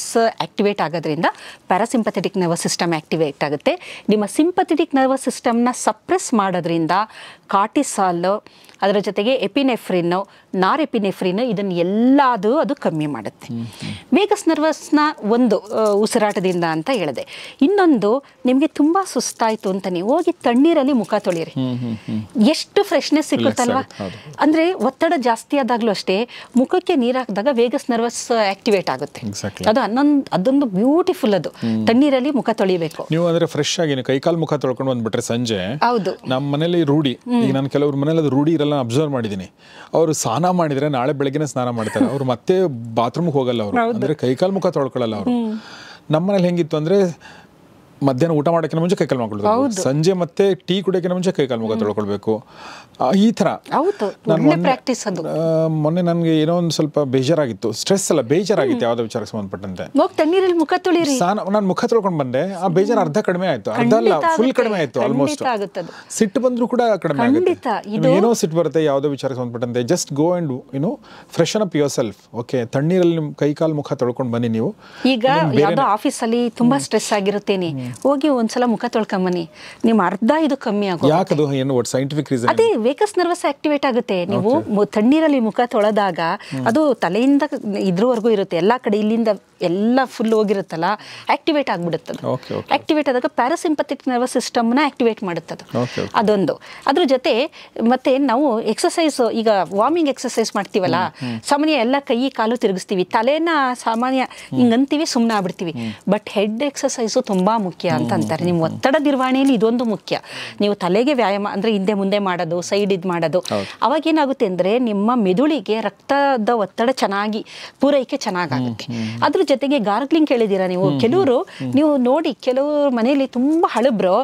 ಆಕ್ಟಿವೇಟ್ ಆಗೋದ್ರಿಂದ ಪ್ಯಾರಾಸಿಂಪಥೆಟಿಕ್ ನರ್ವಸ್ ಸಿಸ್ಟಮ್ ಆಕ್ಟಿವೇಟ್ ಆಗುತ್ತೆ. ನಿಮ್ಮ ಸಿಂಪಥೆಟಿಕ್ ನರ್ವಸ್ ಸಿಸ್ಟಮ್ನ ಸಪ್ರೆಸ್ ಮಾಡೋದ್ರಿಂದ ಕಾರ್ಟಿಸಾಲ್, ಅದರ ಜೊತೆಗೆ ಎಪಿನೆಫ್ರಿನ್ನು, ನಾರೆಪಿನೆಫ್ರಿನ್ ಇದನ್ನ ಎಲ್ಲಾದು ಅದು ಕಮ್ಮಿ ಮಾಡುತ್ತೆ. ವೇಗಸ್ ನರ್ವಸ್ನ ಒಂದು ಉಸಿರಾಟದಿಂದ ಅಂತ ಹೇಳಿದೆ. ಇನ್ನೊಂದು, ನಿಮಗೆ ತುಂಬಾ ಸುಸ್ತಾಯ್ತು ಅಂತ ನೀವು ಹೋಗಿ ತಣ್ಣೀರಲ್ಲಿ ಮುಖ ತೊಳಿರಿ, ಎಷ್ಟು ಫ್ರೆಶ್ನೆಸ್ ಸಿಕ್ಕುತ್ತಲ್ವಾ. ಅಂದ್ರೆ ಒತ್ತಡ ಜಾಸ್ತಿ ಆದಾಗ್ಲೂ ಅಷ್ಟೇ ಮುಖಕ್ಕೆ ನೀರು ಹಾಕಿದಾಗ ವೇಗಸ್ ನರ್ವಸ್ ಆಕ್ಟಿವೇಟ್ ಆಗುತ್ತೆ. ಅದು ಅದೊಂದು ಬ್ಯೂಟಿಫುಲ್. ಅದು ತಣ್ಣೀರಲ್ಲಿ ಮುಖ ತೊಳಿಬೇಕು. ನೀವು ಅಂದ್ರೆ ಫ್ರೆಶ್ ಆಗಿ ಕೈಕಾಲು ಮುಖ ತೊಳ್ಕೊಂಡು ಬಂದ್ಬಿಟ್ರೆ ಸಂಜೆ, ಹೌದು, ನಮ್ಮ ಮನೇಲಿ ರೂಢಿ, ಈಗ ನಾನು ಕೆಲವ್ರ ಮನೇಲಿ ಅದು ರೂಢಿ ಇರಲ್ಲ, ಅಬ್ಸರ್ವ್ ಮಾಡಿದ್ದೀನಿ. ಅವರು ಸ್ನಾನ ಮಾಡಿದ್ರೆ ನಾಳೆ ಬೆಳಗ್ಗೆನೆ ಸ್ನಾನ ಮಾಡ್ತಾರೆ, ಅವ್ರು ಮತ್ತೆ ಬಾತ್ರೂಮ್ಗೆ ಹೋಗಲ್ಲ, ಅವರು ಅಂದ್ರೆ ಕೈಕಾಲು ಮುಖ ತೊಳ್ಕೊಳ್ಳಲ್ಲ ಅವರು. ನಮ್ಮ ಮನೇಲಿ ಹೆಂಗಿತ್ತು ಅಂದ್ರೆ ಮಧ್ಯಾಹ್ನ ಊಟ ಮಾಡೋಕ್ಕಿಂತ ಮುಂಚೆ ಕೈಕಾಲು ಮಾಡ್ಕೊಳ್ಬೇಕು, ಸಂಜೆ ಮತ್ತೆ ಟೀ ಕುಡಿಯೋಕ್ಕಿಂತ ಮುಂಚೆ ಕೈಕಾಲು ಮುಖ ತೊಳ್ಕೊಳ್ಬೇಕು, ಈ ತರ. ಮೊನ್ನೆ ನನಗೆ ಏನೋ ಒಂದು ಸ್ವಲ್ಪ ಬೇಜಾರಾಗಿತ್ತು, ಸ್ಟ್ರೆಸ್ ಅಲ್ಲ ಬೇಜಾರಾಗಿತ್ತು, ಯಾವ್ದೋ ವಿಚಾರಕ್ಕೆ ಸಂಬಂಧಪಟ್ಟಂತೆ ತಣ್ಣೀರಲ್ಲಿ ಮುಖ ತೊಳಿರಿ. ನಾನು ಮುಖ ತೊಳ್ಕೊಂಡು ಬಂದೆ, ಆ ಬೇಜಾರು ಅರ್ಧ ಕಡಿಮೆ ಆಯ್ತು, ಅರ್ಧ ಅಲ್ಲ ಫುಲ್ ಕಡಿಮೆ ಆಯ್ತು ಆಲ್ಮೋಸ್ಟ್. ಸಿಟ್ಟು ಬಂದ್ರು ಕೂಡ ಕಡಿಮೆ ಆಗುತ್ತೆ. ಏನೋ ಸಿಟ್ಟು ಬರುತ್ತೆ ಯಾವ್ದೋ ವಿಚಾರಕ್ಕೆ ಸಂಬಂಧಪಟ್ಟಂತೆ, just go and freshen up yourself. Okay, ತಣ್ಣೀರಲ್ಲಿ ಕೈಕಾಲು ಮುಖ ತೊಳ್ಕೊಂಡು ಬನ್ನಿ. ನೀವು ಈಗ ಯಾವ್ದೋ ಆಫೀಸಲ್ಲಿ ತುಂಬಾ ಸ್ಟ್ರೆಸ್ ಆಗಿರುತ್ತೇನೆ, ಹೋಗಿ ಒಂದ್ಸಲ ಮುಖ ತೊಳ್ಕೊಂಬನ್ನಿ, ನಿಮ್ ಅರ್ಧ ಇದು ಕಮ್ಮಿ ಆಗುತ್ತೆ. ಯಾಕದು ಏನು ಸೈಂಟಿಫಿಕ್ ರೀಸನ್? ಅದೇ ವೇಗಸ್ ನರ್ವಸ್ ಆಕ್ಟಿವೇಟ್ ಆಗುತ್ತೆ. ನೀವು ತಣ್ಣೀರಲ್ಲಿ ಮುಖ ತೊಳೆದಾಗ ಅದು ತಲೆಯಿಂದ ಇದ್ರವರೆಗೂ ಇರುತ್ತೆ, ಎಲ್ಲಾ ಕಡೆ ಇಲ್ಲಿಂದ ಎಲ್ಲ ಫುಲ್ ಹೋಗಿರುತ್ತಲ್ಲ, ಆಕ್ಟಿವೇಟ್ ಆಗ್ಬಿಡುತ್ತದೆ. ಆಕ್ಟಿವೇಟ್ ಆದಾಗ ಪ್ಯಾರಾಸಿಂಪಥೆಟಿಕ್ ನರ್ವಸ್ ಸಿಸ್ಟಮ್ನ ಆಕ್ಟಿವೇಟ್ ಮಾಡುತ್ತದೆ. ಅದೊಂದು. ಅದ್ರ ಜೊತೆ ಮತ್ತೆ ನಾವು ಎಕ್ಸಸೈಸ್, ಈಗ ವಾರ್ಮಿಂಗ್ ಎಕ್ಸಸೈಸ್ ಮಾಡ್ತೀವಲ್ಲ, ಸಾಮಾನ್ಯ ಎಲ್ಲ ಕೈ ಕಾಲು ತಿರುಗಿಸ್ತೀವಿ, ತಲೆನ ಸಾಮಾನ್ಯ ಹಿಂಗಂತೀವಿ, ಸುಮ್ಮನೆ ಆಗ್ಬಿಡ್ತೀವಿ. ಬಟ್ ಹೆಡ್ ಎಕ್ಸಸೈಸು ತುಂಬಾ ಮುಖ್ಯ ಅಂತ ಅಂತಾರೆ. ನಿಮ್ಮ ಒತ್ತಡ ನಿರ್ವಹಣೆಯಲ್ಲಿ ಇದೊಂದು ಮುಖ್ಯ. ನೀವು ತಲೆಗೆ ವ್ಯಾಯಾಮ ಅಂದ್ರೆ ಹಿಂದೆ ಮುಂದೆ ಮಾಡೋದು, ಸೈಡ್ ಇದು ಮಾಡೋದು, ಅವಾಗ ಏನಾಗುತ್ತೆ ಅಂದ್ರೆ ನಿಮ್ಮ ಮೆದುಳಿಗೆ ರಕ್ತದ ಒತ್ತಡ ಚೆನ್ನಾಗಿ ಪೂರೈಕೆ ಚೆನ್ನಾಗಾಗುತ್ತೆ. ಅದ್ರ ಜೊತೆಗೆ ಗಾರ್ಗ್ಲಿಂಗ್ ಕೇಳಿದ್ದೀರಾ ನೀವು? ಕೆಲವರು ನೀವು ನೋಡಿ, ಕೆಲವರು ಮನೆಯಲ್ಲಿ ತುಂಬಾ ಹಳಬ್ರು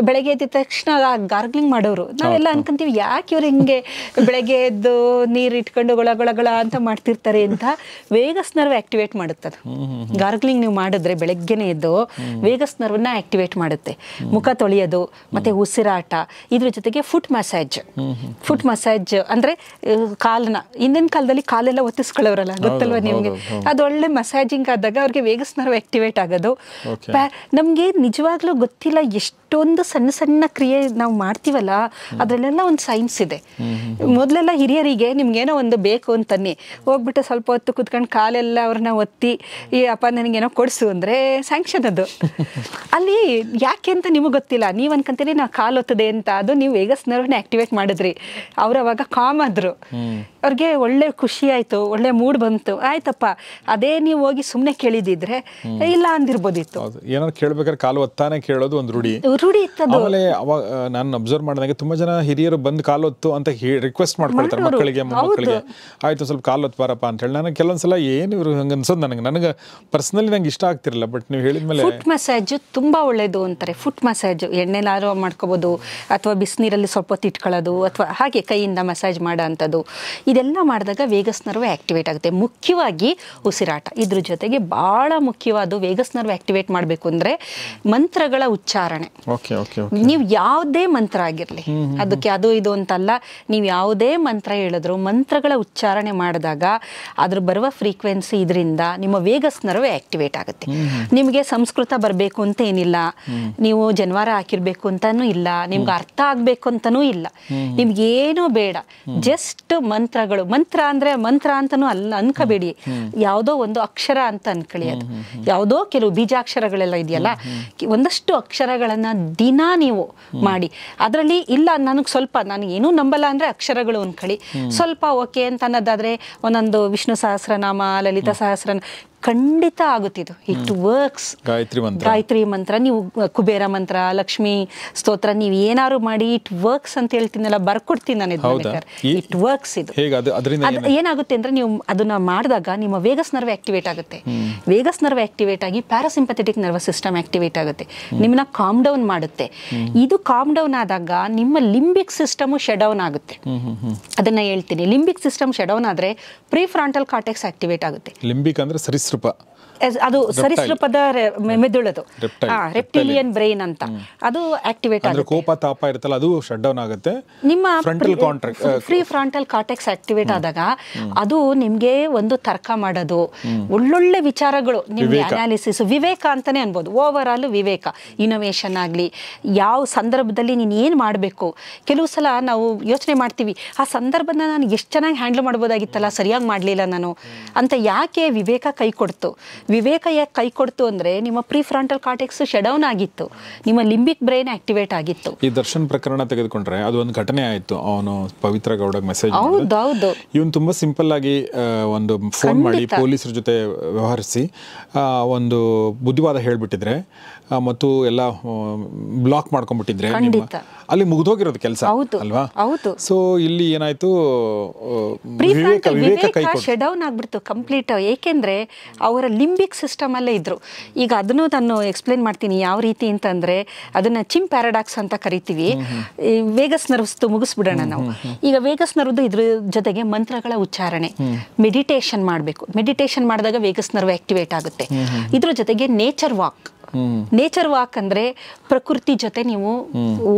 ಬೆಳಗ್ಗೆ ಎದ್ದ ತಕ್ಷಣ ಗಾರ್ಗ್ಲಿಂಗ್ ಮಾಡೋರು. ನಾವೆಲ್ಲ ಅನ್ಕೊಂತೀವಿ ಯಾಕೆ ಇವ್ರು ಹಿಂಗೆ ಬೆಳಗ್ಗೆ ಎದ್ದು ನೀರು ಇಟ್ಕೊಂಡು ಗೊಳಗೊಳಗಳ ಅಂತ ಮಾಡ್ತಿರ್ತಾರೆ ಅಂತ. ವೇಗಸ್ ನರ್ವ್ ಆಕ್ಟಿವೇಟ್ ಮಾಡುತ್ತದೆ ಗಾರ್ಗ್ಲಿಂಗ್ ನೀವು ಮಾಡಿದ್ರೆ. ಬೆಳಗ್ಗೆನೆ ಎದ್ದು ವೇಗಸ್ ನರ್ವ್ನ ಆಕ್ಟಿವೇಟ್ ಮಾಡುತ್ತೆ. ಮುಖ ತೊಳೆಯೋದು ಮತ್ತೆ ಉಸಿರಾಟ, ಇದ್ರ ಜೊತೆಗೆ ಫುಟ್ ಮಸಾಜ್. ಫುಟ್ ಮಸಾಜ್ ಅಂದ್ರೆ ಕಾಲನ್ನ, ಹಿಂದಿನ ಕಾಲದಲ್ಲಿ ಕಾಲೆಲ್ಲ ಒತ್ತಿಸ್ಕೊಳ್ಳೋರಲ್ಲ, ಗೊತ್ತಲ್ವಾ ನಿಮ್ಗೆ? ಅದು ಒಳ್ಳೆ ಮಸಾಜಿಂಗ್ ಆದಾಗ ಅವ್ರಿಗೆ ವೇಗಸ್ ನರ್ವ್ ಆಕ್ಟಿವೇಟ್ ಆಗೋದು. ನಮ್ಗೆ ನಿಜವಾಗ್ಲೂ ಗೊತ್ತಿಲ್ಲ ಎಷ್ಟೊಂದು ಸಣ್ಣ ಸಣ್ಣ ಕ್ರಿಯೆ ನಾವು ಮಾಡ್ತೀವಲ್ಲ, ಅದ್ರಲ್ಲೆಲ್ಲ ಒಂದು ಸೈನ್ಸ್ ಇದೆ. ಮೊದಲೆಲ್ಲ ಹಿರಿಯರಿಗೆ ನಿಮ್ಗೇನೋ ಒಂದು ಬೇಕು ಅಂತನ್ನಿ ಹೋಗ್ಬಿಟ್ಟು ಸ್ವಲ್ಪ ಹೊತ್ತು ಕುತ್ಕೊಂಡು ಕಾಲೆಲ್ಲ ಅವ್ರನ್ನ ಒತ್ತಿ, ಈ ಅಪ್ಪ ನನಗೇನೋ ಕೊಡಿಸು ಅಂದ್ರೆ ಸ್ಯಾಂಕ್ಷನ್ ಅದು. ಅಲ್ಲಿ ಯಾಕೆ ಅಂತ ನಿಮಗೆ ಗೊತ್ತಿಲ್ಲ, ನೀವು ಅನ್ಕೊಂತೀರಿ ನಾ ಕಾಲು ಒತ್ತದೆ ಅಂತ. ಅದು ನೀವು ವೇಗಸ್ ನರ್ವ್ನ ಆಕ್ಟಿವೇಟ್ ಮಾಡಿದ್ರಿ, ಅವ್ರು ಅವಾಗ ಕಾಮ್ ಆದ್ರು, ಅವ್ರಿಗೆ ಒಳ್ಳೆ ಖುಷಿ ಆಯ್ತು, ಒಳ್ಳೆ ಮೂಡ್ ಬಂತು, ಆಯ್ತಪ್ಪ. ಅದೇ ನೀವು ಹೋಗಿ ಸುಮ್ಮನೆ ಕೇಳಿದಿದ್ರೆ ಇಲ್ಲ ಅಂದಿರ್ಬೋದಿತ್ತು. ಏನಾದ್ರು ಕೇಳ್ಬೇಕಾದ್ರೆ ಕಾಲು ಒತ್ತಾನೆ ಕೇಳೋದು ಒಂದು ರೂಢಿ ಇತ್ತು. ಆಮೇಲೆ ಅವಾಗ ನಾನು ಅಬ್ಸರ್ವ್ ಮಾಡಿದಾಗ ತುಂಬಾ ಜನ ಹಿರಿಯರು ಬಂದು ಕಾಲು ಒತ್ತು ಅಂತ ರಿಕ್ವೆಸ್ಟ್ ಮಾಡ್ಕೊಳ್ತಾರೆ ಮಕ್ಕಳಿಗೆ, ಮೊಮ್ಮಕ್ಕಳಿಗೆ. ಆಯ್ತು ಸ್ವಲ್ಪ ಕಾಲು ಒತ್ತು ಬಾರಪ್ಪ ಅಂತ ಹೇಳಿ. ನನಗೆ ಕೆಲವೊಂದ್ಸಲ ಏನು ಇವ್ರು ಹಂಗ ಅನ್ಸೋದು, ನನಗೆ ಪರ್ಸನಲಿ ನಂಗೆ ಇಷ್ಟ ಆಗ್ತಿರಲಿಲ್ಲ. ಬಟ್ ನೀವು ಹೇಳಿದ್ಮೇಲೆ ಫುಟ್ ಮಸಾಜ್ ತುಂಬಾ ಒಳ್ಳೇದು ಅಂತಾರೆ. ಫುಟ್ ಮಸಾಜ್ ಎಣ್ಣೆಲಾರು ಮಾಡ್ಕೋಬಹುದು, ಅಥವಾ ಬಿಸಿನೀರಲ್ಲಿ ಸ್ವಲ್ಪ ಹೊತ್ತು ಇಟ್ಕೊಳ್ಳೋದು, ಅಥವಾ ಹಾಗೆ ಕೈಯಿಂದ ಮಸಾಜ್ ಮಾಡೋ ಅಂಥದ್ದು. ಇದೆಲ್ಲ ಮಾಡಿದಾಗ ವೇಗಸ್ ನರ್ವ್ ಆಕ್ಟಿವೇಟ್ ಆಗುತ್ತೆ. ಮುಖ್ಯವಾಗಿ ಉಸಿರಾಟ. ಇದ್ರ ಜೊತೆಗೆ ಬಹಳ ಮುಖ್ಯವಾದ ವೇಗಸ್ ನರ್ವ್ ಆಕ್ಟಿವೇಟ್ ಮಾಡಬೇಕು ಅಂದ್ರೆ ಮಂತ್ರಗಳ ಉಚ್ಚಾರಣೆ. ನೀವು ಯಾವುದೇ ಮಂತ್ರ ಆಗಿರ್ಲಿ, ಅದಕ್ಕೆ ಅದು ಇದು ಅಂತಲ್ಲ, ನೀವು ಯಾವುದೇ ಮಂತ್ರ ಹೇಳಿದ್ರು ಮಂತ್ರಗಳ ಉಚ್ಚಾರಣೆ ಮಾಡಿದಾಗ ಅದ್ರ ಬರುವ ಫ್ರೀಕ್ವೆನ್ಸಿ ಇದರಿಂದ ನಿಮ್ಮ ವೇಗಸ್ ನರ್ವ್ ಆಕ್ಟಿವೇಟ್ ಆಗುತ್ತೆ. ನಿಮಗೆ ಸಂಸ್ಕೃತ ಬರಬೇಕು ಅಂತ ಏನಿಲ್ಲ, ನೀವು ಜನವಾರ ಹಾಕಿರ್ಬೇಕು ಅಂತಾನೂ ಇಲ್ಲ, ನಿಮ್ಗೆ ಅರ್ಥ ಆಗ್ಬೇಕು ಅಂತಾನೂ ಇಲ್ಲ, ನಿಮ್ಗೇನೂ ಬೇಡ. ಜಸ್ಟ್ ಮಂತ್ರಗಳು. ಮಂತ್ರ ಅಂದ್ರೆ ಮಂತ್ರ ಅಂತಾನೂ ಅಲ್ಲ ಅನ್ಕೋಬೇಡಿ, ಯಾವುದೋ ಒಂದು ಅಕ್ಷರ ಅಂತ ಅನ್ಕೊಳ್ಳಿ. ಅದು ಯಾವುದೋ ಕೆಲವು ಬೀಜಾಕ್ಷರಗಳೆಲ್ಲ ಇದೆಯಲ್ಲ, ಒಂದಷ್ಟು ಅಕ್ಷರಗಳನ್ನ ದಿನ ನೀವು ಮಾಡಿ. ಅದರಲ್ಲಿ ಇಲ್ಲ ನನಗೆ ಸ್ವಲ್ಪ, ನಾನು ಏನೂ ನಂಬಲ್ಲ ಅಂದ್ರೆ ಅಕ್ಷರಗಳು ಅನ್ಕೊಳ್ಳಿ. ಸ್ವಲ್ಪ ಓಕೆ ಅಂತ ಅನ್ನೋದಾದ್ರೆ ಒಂದೊಂದು ವಿಷ್ಣು ಸಹಸ್ರನಾಮ, ಲಲಿತಾ ಸಹಸ್ರನಾಮ ಖಂಡಿತ ಆಗುತ್ತಿದ್ದು. It works. ಗಾಯತ್ರಿ ಮಂತ್ರ, ನೀವು ಕುಬೇರ ಮಂತ್ರ, ಲಕ್ಷ್ಮಿ ಸ್ತೋತ್ರ, ನೀವು ಏನಾದ್ರು ಮಾಡಿ ಇಟ್ ವರ್ಕ್ಸ್ ಅಂತ ಹೇಳ್ತೀನಲ್ಲ, ಬರ್ಕೊಡ್ತೀನಿ ನಾನು. It works. ಇದು ಏನಾಗುತ್ತೆ ಅಂದ್ರೆ ನೀವು ಅದನ್ನ ಮಾಡಿದಾಗ ನಿಮ್ಮ ವೇಗಸ್ ನರ್ವ್ ಆಕ್ಟಿವೇಟ್ ಆಗುತ್ತೆ. ವೇಗಸ್ ನರ್ವ್ ಆಕ್ಟಿವೇಟ್ ಆಗಿ ಪ್ಯಾರಾಸಿಂಪಥೆಟಿಕ್ ನರ್ವಸ್ ಸಿಸ್ಟಮ್ ಆಕ್ಟಿವೇಟ್ ಆಗುತ್ತೆ, ನಿಮ್ಮನ್ನ ಕಾಮ್ ಡೌನ್ ಮಾಡುತ್ತೆ. ಇದು ಕಾಮ್ ಡೌನ್ ಆದಾಗ ನಿಮ್ಮ ಲಿಂಬಿಕ್ ಸಿಸ್ಟಮ್ ಶಟ್ ಡೌನ್ ಆಗುತ್ತೆ. ಅದನ್ನ ಹೇಳ್ತೀನಿ. ಲಿಂಬಿಕ್ ಸಿಸ್ಟಮ್ ಶಟ್ ಡೌನ್ ಆದ್ರೆ ಪ್ರೀ ಫ್ರಾಂಟಲ್ ಕಾರ್ಟೆಕ್ಸ್ ಆಕ್ಟಿವೇಟ್ ಆಗುತ್ತೆ. ಲಿಂಬಿಕ್ ಅಂದ್ರೆ ಸರೀಸೃಪ ಅದು ಸರೀಸೃಪದ ಮೆದುಳದು Reptile. ರೆಪ್ಟಿಲಿಯನ್ ಬ್ರೈನ್ ಅಂತ ಅದು ಆಕ್ಟಿವೇಟ್ ಅಂದ್ರೆ ಆಗುತ್ತೆ. ಕೋಪ ತಾಪ ಇರುತ್ತಲ್ಲ ಅದು ಶಟ್ ಡೌನ್ ಆಗುತ್ತೆ. ನಿಮ್ಮ frontal contract free frontal cortex activate ಆದಾಗ ಅದು ನಿಮ್ಗೆ ಒಂದು ತರ್ಕ ಮಾಡೋದು, ಒಳ್ಳೊಳ್ಳೆ ವಿಚಾರಗಳು, ನಿಮ್ಗೆ ಅನಾಲಿಸಿಸ್, ವಿವೇಕ ಅಂತಾನೆ ಅನ್ಬೋದು. ಓವರ್ ಆಲ್ ವಿವೇಕ, ಇನೋವೇಷನ್ ಆಗಲಿ, ಯಾವ ಸಂದರ್ಭದಲ್ಲಿ ನೀನು ಏನು ಮಾಡಬೇಕು. ಕೆಲವು ಸಲ ನಾವು ಯೋಚನೆ ಮಾಡ್ತೀವಿ, ಆ ಸಂದರ್ಭನ ನಾನು ಎಷ್ಟು ಚೆನ್ನಾಗಿ ಹ್ಯಾಂಡಲ್ ಮಾಡ್ಬೋದಾಗಿತ್ತಲ್ಲ, ಸರಿಯಾಗಿ ಮಾಡಲಿಲ್ಲ ನಾನು ಅಂತ. ಯಾಕೆ ವಿವೇಕ ಕೈ ಕೊಡ್ತು? ವಿವೇಕ ಯಾಕೆ ಕೈ ಕೊಡ್ತು ಅಂದರೆ ನಿಮ್ಮ pre frontal cortex shut down ಆಗಿತ್ತು, ನಿಮ್ಮ ಲಿಂಬಿಕ್ ಬ್ರೈನ್ ಆಕ್ಟಿವೇಟ್ ಆಗಿತ್ತು. ಈ ದರ್ಶನ್ ಪ್ರಕರಣ ತೆಗೆದುಕೊಂಡ್ರೆ ಅದು ಒಂದು ಘಟನೆ ಆಯಿತು. ಅವನು ಪವಿತ್ರ ಗೌಡಗೆ ಮೆಸೇಜ್ ಹೌದೌದು, ಇವನು ತುಂಬ ಸಿಂಪಲ್ ಆಗಿ ಒಂದು ಫೋನ್ ಮಾಡಿ ಪೊಲೀಸರ ಜೊತೆ ವ್ಯವಹರಿಸಿ ಒಂದು ಬುದ್ಧಿವಾದ ಹೇಳಿಬಿಟ್ಟಿದ್ರೆ ಮತ್ತು ಎಲ್ಲ ಬ್ಲಾಕ್ ಮಾಡ್ಕೊಂಡ್ಬಿಟ್ಟಿದ್ರೆ ಅಲ್ಲಿ ಮುಗಿದೋಗಿರೋದು ಕೆಲಸ ಅಲ್ವಾ? ಹೌದು. ಸೊ ಇಲ್ಲಿ ಏನಾಯ್ತು, ವಿವೇಕ ಶಟ್ ಡೌನ್ ಆಗ್ಬಿಡ್ತು ಕಂಪ್ಲೀಟ್. ಏಕೆಂದ್ರೆ ಅವರ ಲಿಂಬಿಕ್ ಸಿಸ್ಟಮ್ ಅಲ್ಲೇ ಇದ್ರು. ಈಗ ಅದನ್ನು ನಾನು ಎಕ್ಸ್ಪ್ಲೇನ್ ಮಾಡ್ತೀನಿ ಯಾವ ರೀತಿ ಅಂತಂದ್ರೆ, ಅದನ್ನ ಚಿಮ್ ಪ್ಯಾರಾಡಾಕ್ಸ್ ಅಂತ ಕರಿತೀವಿ. ವೇಗಸ್ ನರ್ವ್ಸ್ ಮುಗಿಸ್ಬಿಡೋಣ ನಾವು. ಈಗ ವೇಗಸ್ ನರ್ವ್ದು ಇದ್ರ ಜೊತೆಗೆ ಮಂತ್ರಗಳ ಉಚ್ಚಾರಣೆ, ಮೆಡಿಟೇಷನ್ ಮಾಡಬೇಕು. ಮೆಡಿಟೇಷನ್ ಮಾಡಿದಾಗ ವೇಗಸ್ ನರ್ವ್ ಆಕ್ಟಿವೇಟ್ ಆಗುತ್ತೆ. ಇದ್ರ ಜೊತೆಗೆ ನೇಚರ್ ವಾಕ್. ನೇಚರ್ ವಾಕ್ ಅಂದ್ರೆ ಪ್ರಕೃತಿ ಜೊತೆ ನೀವು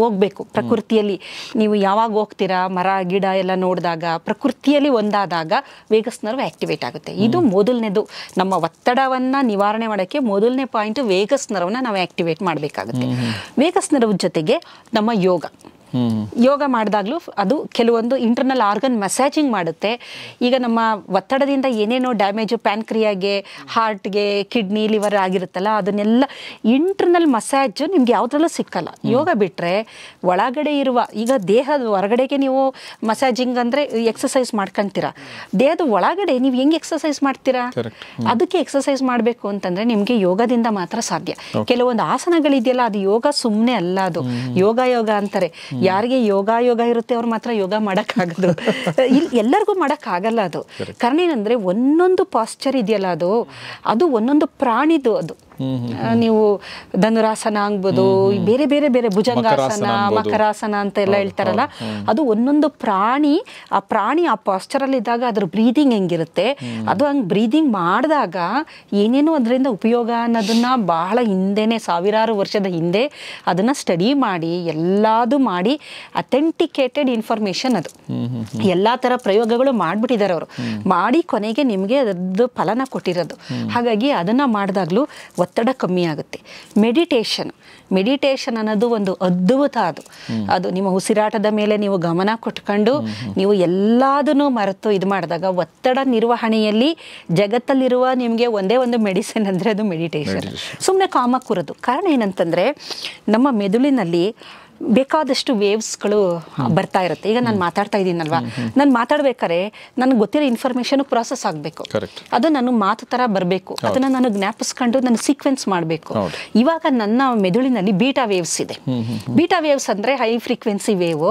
ಹೋಗ್ಬೇಕು. ಪ್ರಕೃತಿಯಲ್ಲಿ ನೀವು ಯಾವಾಗ ಹೋಗ್ತೀರಾ, ಮರ ಗಿಡ ಎಲ್ಲ ನೋಡಿದಾಗ, ಪ್ರಕೃತಿಯಲ್ಲಿ ಒಂದಾದಾಗ ವೇಗಸ್ ನರ್ವ್ ಆಕ್ಟಿವೇಟ್ ಆಗುತ್ತೆ. ಇದು ಮೊದಲನೇದು. ನಮ್ಮ ಒತ್ತಡವನ್ನ ನಿವಾರಣೆ ಮಾಡೋಕ್ಕೆ ಮೊದಲನೇ ಪಾಯಿಂಟ್ ವೇಗಸ್ ನರ್ವ್ನ ನಾವು ಆಕ್ಟಿವೇಟ್ ಮಾಡಬೇಕಾಗುತ್ತೆ. ವೇಗಸ್ ನರ್ವ್ ಜೊತೆಗೆ ನಮ್ಮ ಯೋಗ ಮಾಡಿದಾಗ್ಲೂ ಅದು ಕೆಲವೊಂದು ಇಂಟರ್ನಲ್ ಆರ್ಗನ್ ಮಸಾಜಿಂಗ್ ಮಾಡುತ್ತೆ. ಈಗ ನಮ್ಮ ಒತ್ತಡದಿಂದ ಏನೇನೋ ಡ್ಯಾಮೇಜು ಪ್ಯಾನ್ಕ್ರಿಯಾಗೆ, ಹಾರ್ಟ್ಗೆ, ಕಿಡ್ನಿ, ಲಿವರ್ ಆಗಿರುತ್ತಲ್ಲ, ಅದನ್ನೆಲ್ಲ ಇಂಟರ್ನಲ್ ಮಸಾಜ್ ನಿಮ್ಗೆ ಯಾವುದ್ರಲ್ಲೂ ಸಿಕ್ಕಲ್ಲ. ಯೋಗ ಬಿಟ್ಟರೆ ಒಳಗಡೆ ಇರುವ, ಈಗ ದೇಹದ ಹೊರಗಡೆಗೆ ನೀವು ಮಸಾಜಿಂಗ್ ಅಂದರೆ ಎಕ್ಸಸೈಸ್ ಮಾಡ್ಕೊಂತೀರಾ, ದೇಹದ ಒಳಗಡೆ ನೀವು ಹೆಂಗೆ ಎಕ್ಸಸೈಸ್ ಮಾಡ್ತೀರಾ? ಅದಕ್ಕೆ ಎಕ್ಸಸೈಸ್ ಮಾಡಬೇಕು ಅಂತಂದರೆ ನಿಮಗೆ ಯೋಗದಿಂದ ಮಾತ್ರ ಸಾಧ್ಯ. ಕೆಲವೊಂದು ಆಸನಗಳಿದೆಯಲ್ಲ, ಅದು ಯೋಗ ಸುಮ್ಮನೆ ಅಲ್ಲ, ಅದು ಯೋಗ ಅಂತಾರೆ. ಯಾರಿಗೆ ಯೋಗ ಇರುತ್ತೆ ಅವ್ರು ಮಾತ್ರ ಯೋಗ ಮಾಡೋಕ್ಕಾಗೋದು. ಎಲ್ಲರಿಗೂ ಮಾಡೋಕ್ಕಾಗಲ್ಲ ಅದು. ಕಾರಣ ಏನಂದ್ರೆ ಒಂದೊಂದು ಪಾಸ್ಚರ್ ಇದೆಯಲ್ಲ, ಅದು ಒಂದೊಂದು ಪ್ರಾಣಿದು. ಅದು ನೀವು ಧನುರಾಸನ ಆಗ್ಬೋದು, ಬೇರೆ ಬೇರೆ ಬೇರೆ ಭುಜಂಗಾಸನ, ಮಕರಾಸನ ಅಂತ ಎಲ್ಲ ಹೇಳ್ತಾರಲ್ಲ, ಅದು ಒಂದೊಂದು ಪ್ರಾಣಿ ಆ ಪಾಸ್ಚರಲ್ಲಿ ಇದ್ದಾಗ ಅದ್ರ ಬ್ರೀದಿಂಗ್ ಹೆಂಗಿರುತ್ತೆ, ಅದು ಹಂಗೆ ಬ್ರೀದಿಂಗ್ ಮಾಡಿದಾಗ ಏನೇನೋ ಅದರಿಂದ ಉಪಯೋಗ ಅನ್ನೋದನ್ನ ಬಹಳ ಹಿಂದೆನೆ, ಸಾವಿರಾರು ವರ್ಷದ ಹಿಂದೆ ಅದನ್ನ ಸ್ಟಡಿ ಮಾಡಿ ಎಲ್ಲಾದು ಮಾಡಿ ಅಥೆಂಟಿಕೇಟೆಡ್ ಇನ್ಫಾರ್ಮೇಶನ್. ಅದು ಎಲ್ಲಾ ತರ ಪ್ರಯೋಗಗಳು ಮಾಡ್ಬಿಟ್ಟಿದ್ದಾರೆ ಅವರು, ಮಾಡಿ ಕೊನೆಗೆ ನಿಮಗೆ ಅದರದ್ದು ಫಲನ ಕೊಟ್ಟಿರೋದು. ಹಾಗಾಗಿ ಅದನ್ನ ಮಾಡಿದಾಗ್ಲೂ ಒತ್ತಡ ಕಮ್ಮಿ ಆಗುತ್ತೆ. ಮೆಡಿಟೇಷನ್ ಅನ್ನೋದು ಒಂದು ಅದ್ಭುತ. ಅದು ನಿಮ್ಮ ಉಸಿರಾಟದ ಮೇಲೆ ನೀವು ಗಮನ ಕೊಟ್ಕೊಂಡು ನೀವು ಎಲ್ಲದನ್ನು ಮರೆತು ಇದು ಮಾಡಿದಾಗ ಒತ್ತಡ ನಿರ್ವಹಣೆಯಲ್ಲಿ ಜಗತ್ತಲ್ಲಿರುವ ನಿಮಗೆ ಒಂದೇ ಒಂದು ಮೆಡಿಸಿನ್ ಅಂದರೆ ಅದು ಮೆಡಿಟೇಷನ್. ಸುಮ್ಮನೆ ಕಾಮ ಕೂರೋದು. ಕಾರಣ ಏನಂತಂದರೆ ನಮ್ಮ ಮೆದುಳಿನಲ್ಲಿ ಬೇಕಾದಷ್ಟು ವೇವ್ಸ್ಗಳು ಬರ್ತಾ ಇರುತ್ತೆ. ಈಗ ನಾನು ಮಾತಾಡ್ತಾ ಇದ್ದೀನಲ್ವಾ, ನಾನು ಮಾತಾಡ್ಬೇಕಾದ್ರೆ ನನಗೆ ಗೊತ್ತಿರೋ ಇನ್ಫಾರ್ಮೇಷನ್ ಪ್ರಾಸೆಸ್ ಆಗಬೇಕು, ಅದು ನನ್ನ ಮಾತು ಥರ ಬರಬೇಕು, ಅದನ್ನು ನಾನು ಜ್ಞಾಪಿಸ್ಕೊಂಡು ನಾನು ಸೀಕ್ವೆನ್ಸ್ ಮಾಡಬೇಕು. ಇವಾಗ ನನ್ನ ಮೆದುಳಿನಲ್ಲಿ ಬೀಟಾ ವೇವ್ಸ್ ಇದೆ. ಬೀಟಾ ವೇವ್ಸ್ ಅಂದರೆ ಹೈ ಫ್ರೀಕ್ವೆನ್ಸಿ ವೇವ್.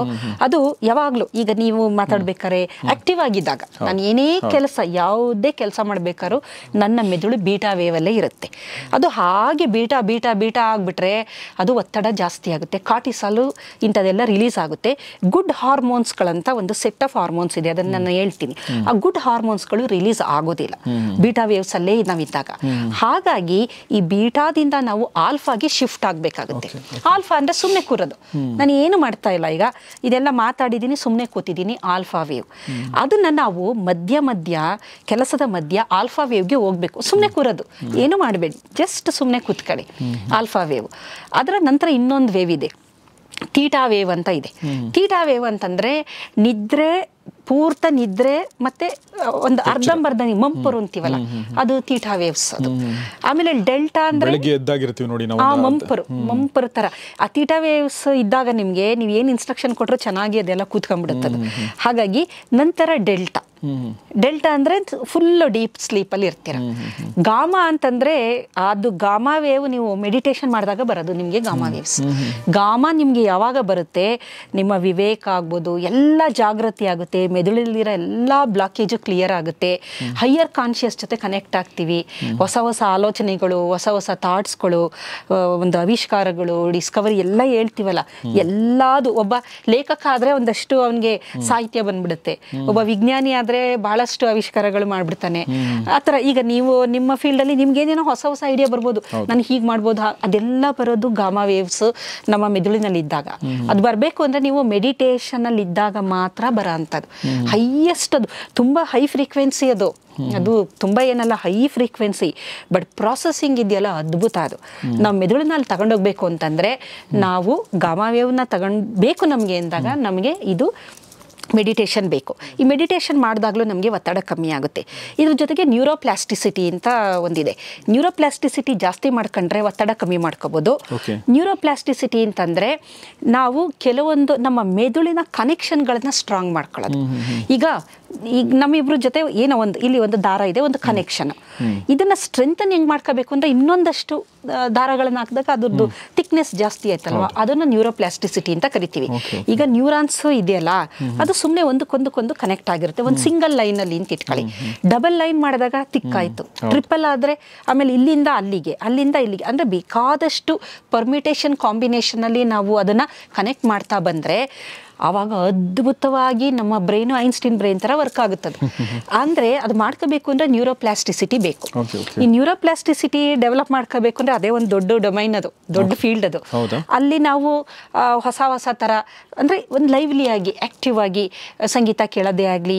ಅದು ಯಾವಾಗಲೂ ಈಗ ನೀವು ಮಾತಾಡ್ಬೇಕಾದ್ರೆ ಆಕ್ಟಿವ್ ಆಗಿದ್ದಾಗ, ನಾನು ಏನೇ ಕೆಲಸ, ಯಾವುದೇ ಕೆಲಸ ಮಾಡಬೇಕಾದ್ರೂ ನನ್ನ ಮೆದುಳು ಬೀಟಾ ವೇವಲ್ಲೇ ಇರುತ್ತೆ. ಅದು ಹಾಗೆ ಬೀಟಾ ಬೀಟಾ ಬೀಟಾ ಆಗಿಬಿಟ್ರೆ ಅದು ಒತ್ತಡ ಜಾಸ್ತಿ ಆಗುತ್ತೆ, ಕಾರ್ಟಿಸಾಲ್ ಇಂಥದೆಲ್ಲ ರಿಲೀಸ್ ಆಗುತ್ತೆ. ಗುಡ್ ಹಾರ್ಮೋನ್ಸ್ಗಳಂತ ಒಂದು ಸೆಟ್ ಆಫ್ ಹಾರ್ಮೋನ್ಸ್ ಇದೆ, ಅದನ್ನು ನಾನು ಹೇಳ್ತೀನಿ. ಆ ಗುಡ್ ಹಾರ್ಮೋನ್ಸ್ಗಳು ರಿಲೀಸ್ ಆಗೋದಿಲ್ಲ ಬೀಟಾ ವೇವ್ಸ್ ಅಲ್ಲೇ ನಾವಿದ್ದಾಗ. ಹಾಗಾಗಿ ಈ ಬೀಟಾದಿಂದ ನಾವು ಆಲ್ಫಾಗೆ ಶಿಫ್ಟ್ ಆಗಬೇಕಾಗುತ್ತೆ. ಆಲ್ಫಾ ಅಂದರೆ ಸುಮ್ಮನೆ ಕೂರೋದು, ನಾನು ಏನು ಮಾಡ್ತಾ ಇಲ್ಲ, ಈಗ ಇದೆಲ್ಲ ಮಾತಾಡಿದ್ದೀನಿ, ಸುಮ್ಮನೆ ಕೂತಿದ್ದೀನಿ, ಆಲ್ಫಾ ವೇವ್. ಅದನ್ನು ನಾವು ಮಧ್ಯ ಕೆಲಸದ ಮಧ್ಯ ಆಲ್ಫಾ ವೇವ್ಗೆ ಹೋಗ್ಬೇಕು. ಸುಮ್ಮನೆ ಕೂರೋದು, ಏನು ಮಾಡಬೇಡಿ, ಜಸ್ಟ್ ಸುಮ್ಮನೆ ಕೂತ್ಕೊಳ್ಳಿ, ಆಲ್ಫಾ ವೇವ್. ಅದರ ನಂತರ ಇನ್ನೊಂದು ವೇವ್ ಇದೆ, ಥೀಟಾ ವೇವ್ ಅಂತ ಇದೆ. ಥೀಟಾ ವೇವ್ ಅಂತಂದ್ರೆ ನಿದ್ರೆ, ಪೂರ್ತ ನಿದ್ರೆ ಮತ್ತೆ ಒಂದು ಅರ್ಧಂಬರ್ಧ ಮಂಪರು ಅಂತೀವಲ್ಲ, ಅದು ಥೀಟಾ ವೇವ್ಸ್. ಅದು ಆಮೇಲೆ ಡೆಲ್ಟಾ ಅಂದ್ರೆ ಮಂಪರು ತರ. ಆ ಥೀಟಾ ವೇವ್ಸ್ ಇದ್ದಾಗ ನಿಮ್ಗೆ ನೀವು ಏನು ಇನ್ಸ್ಟ್ರಕ್ಷನ್ ಕೊಟ್ಟರು ಚೆನ್ನಾಗಿ ಅದೆಲ್ಲ ಕೂತ್ಕೊಂಡ್ಬಿಡುತ್ತದೆ. ಹಾಗಾಗಿ ನಂತರ ಡೆಲ್ಟಾ ಅಂದ್ರೆ ಫುಲ್ ಡೀಪ್ ಸ್ಲೀಪ್ ಅಲ್ಲಿ ಇರ್ತೀರ. ಗಾಮಾ ಅಂತಂದ್ರೆ ಅದು ಗಾಮಾ ವೇವ್ ನೀವು ಮೆಡಿಟೇಷನ್ ಮಾಡಿದಾಗ ಬರೋದು ನಿಮ್ಗೆ ಗಾಮಾ ವೇವ್ಸ್. ಗಾಮಾ ನಿಮ್ಗೆ ಯಾವಾಗ ಬರುತ್ತೆ, ನಿಮ್ಮ ವಿವೇಕ ಆಗ್ಬೋದು, ಎಲ್ಲ ಜಾಗೃತಿ ಆಗುತ್ತೆ, ಮೆದುಳಲ್ಲಿರೋ ಎಲ್ಲ ಬ್ಲಾಕೇಜು ಕ್ಲಿಯರ್ ಆಗುತ್ತೆ, ಹೈಯರ್ ಕಾನ್ಶಿಯಸ್ ಜೊತೆ ಕನೆಕ್ಟ್ ಆಗ್ತೀವಿ, ಹೊಸ ಹೊಸ ಆಲೋಚನೆಗಳು, ಹೊಸ ಹೊಸ ಥಾಟ್ಸ್ಗಳು, ಒಂದು ಆವಿಷ್ಕಾರಗಳು, ಡಿಸ್ಕವರಿ ಎಲ್ಲ ಹೇಳ್ತೀವಲ್ಲ, ಎಲ್ಲದು. ಒಬ್ಬ ಲೇಖಕ ಆದ್ರೆ ಒಂದಷ್ಟು ಅವನಿಗೆ ಸಾಹಿತ್ಯ ಬಂದ್ಬಿಡುತ್ತೆ, ಒಬ್ಬ ವಿಜ್ಞಾನಿ ಆದ್ರೆ ಆದರೆ ಬಹಳಷ್ಟು ಆವಿಷ್ಕಾರಗಳು ಮಾಡ್ಬಿಡ್ತಾನೆ. ಆ ಥರ ಈಗ ನೀವು ನಿಮ್ಮ ಫೀಲ್ಡಲ್ಲಿ ನಿಮ್ಗೆ ಏನೇನೋ ಹೊಸ ಹೊಸ ಐಡಿಯಾ ಬರ್ಬೋದು, ನಾನು ಹೀಗೆ ಮಾಡ್ಬೋದು, ಅದೆಲ್ಲ ಬರೋದು ಗಾಮಾ ವೇವ್ಸ್ ನಮ್ಮ ಮೆದುಳಿನಲ್ಲಿ ಇದ್ದಾಗ. ಅದು ಬರಬೇಕು ಅಂದರೆ ನೀವು ಮೆಡಿಟೇಷನಲ್ಲಿ ಇದ್ದಾಗ ಮಾತ್ರ ಬರೋ ಅಂಥದ್ದು. ಹೈಯೆಸ್ಟ್ ಅದು ತುಂಬ ಹೈ ಫ್ರೀಕ್ವೆನ್ಸಿ ಅದು ತುಂಬ ಏನಲ್ಲ, ಹೈ ಫ್ರೀಕ್ವೆನ್ಸಿ. ಬಟ್ ಪ್ರಾಸೆಸಿಂಗ್ ಇದೆಯಲ್ಲ ಅದ್ಭುತ. ಅದು ನಾವು ಮೆದುಳಿನಲ್ಲಿ ತಗೊಂಡೋಗ್ಬೇಕು ಅಂತಂದರೆ ನಾವು ಗಾಮಾ ವೇವ್ನ ತಗೊಂಡ್ಬೇಕು ನಮಗೆ ಅಂದಾಗ ನಮಗೆ ಇದು ಮೆಡಿಟೇಷನ್ ಬೇಕು. ಈ ಮೆಡಿಟೇಷನ್ ಮಾಡಿದಾಗಲೂ ನಮಗೆ ಒತ್ತಡ ಕಮ್ಮಿ ಆಗುತ್ತೆ. ಇದ್ರ ಜೊತೆಗೆ ನ್ಯೂರೋಪ್ಲಾಸ್ಟಿಸಿಟಿ ಅಂತ ಒಂದಿದೆ. ನ್ಯೂರೋಪ್ಲಾಸ್ಟಿಸಿಟಿ ಜಾಸ್ತಿ ಮಾಡ್ಕೊಂಡ್ರೆ ಒತ್ತಡ ಕಮ್ಮಿ ಮಾಡ್ಕೋಬೋದು. ನ್ಯೂರೋಪ್ಲಾಸ್ಟಿಸಿಟಿ ಅಂತಂದರೆ ನಾವು ಕೆಲವೊಂದು ನಮ್ಮ ಮೆದುಳಿನ ಕನೆಕ್ಷನ್ಗಳನ್ನ ಸ್ಟ್ರಾಂಗ್ ಮಾಡ್ಕೊಳ್ಳೋದು. ಈಗ ನಮ್ಮಿಬ್ರ ಜೊತೆ ಏನೋ ಇಲ್ಲಿ ಒಂದು ದಾರ ಇದೆ, ಒಂದು ಕನೆಕ್ಷನ್. ಇದನ್ನ ಸ್ಟ್ರೆಂಥನ್ ಹೆಂಗ್ ಮಾಡ್ಕೋಬೇಕು ಅಂದ್ರೆ ಇನ್ನೊಂದಷ್ಟು ದಾರಗಳನ್ನ ಹಾಕಿದಾಗ ಅದ್ರದ್ದು ಥಿಕ್ನೆಸ್ ಜಾಸ್ತಿ ಆಯ್ತಲ್ವಾ, ಅದನ್ನ ನ್ಯೂರೋಪ್ಲಾಸ್ಟಿಸಿಟಿ ಅಂತ ಕರಿತೀವಿ. ಈಗ ನ್ಯೂರಾನ್ಸ್ ಇದೆಯಲ್ಲ, ಅದು ಸುಮ್ಮನೆ ಒಂದಕ್ಕೊಂದು ಕನೆಕ್ಟ್ ಆಗಿರುತ್ತೆ. ಒಂದು ಸಿಂಗಲ್ ಲೈನ್ ಅಲ್ಲಿ ಅಂತ ಇಟ್ಕೊಳ್ಳಿ. ಡಬಲ್ ಲೈನ್ ಮಾಡಿದಾಗ ಥಿಕ್ ಆಯ್ತು, ಟ್ರಿಪಲ್ ಆದ್ರೆ ಆಮೇಲೆ ಇಲ್ಲಿಂದ ಅಲ್ಲಿಗೆ, ಅಲ್ಲಿಂದ ಇಲ್ಲಿಗೆ, ಅಂದ್ರೆ ಬೇಕಾದಷ್ಟು ಪರ್ಮಿಟೇಷನ್ ಕಾಂಬಿನೇಷನ್ ಅಲ್ಲಿ ನಾವು ಅದನ್ನ ಕನೆಕ್ಟ್ ಮಾಡ್ತಾ ಬಂದ್ರೆ ಆವಾಗ ಅದ್ಭುತವಾಗಿ ನಮ್ಮ ಬ್ರೈನು ಐನ್ಸ್ಟೀನ್ ಬ್ರೈನ್ ಥರ ವರ್ಕ್ ಆಗುತ್ತದೆ. ಅಂದರೆ ಅದು ಮಾಡ್ಕೋಬೇಕು ಅಂದರೆ ನ್ಯೂರೋಪ್ಲಾಸ್ಟಿಸಿಟಿ ಬೇಕು. ಈ ನ್ಯೂರೋಪ್ಲಾಸ್ಟಿಸಿಟಿ ಡೆವಲಪ್ ಮಾಡ್ಕೋಬೇಕು ಅಂದರೆ ಅದೇ ಒಂದು ದೊಡ್ಡ ಡೊಮೈನ್, ಅದು ದೊಡ್ಡ ಫೀಲ್ಡ್. ಅದು ಅಲ್ಲಿ ನಾವು ಹೊಸ ಥರ ಅಂದರೆ ಒಂದು ಲೈವ್ಲಿ ಆಗಿ ಆ್ಯಕ್ಟಿವ್ ಆಗಿ ಸಂಗೀತ ಕೇಳೋದೇ ಆಗಲಿ,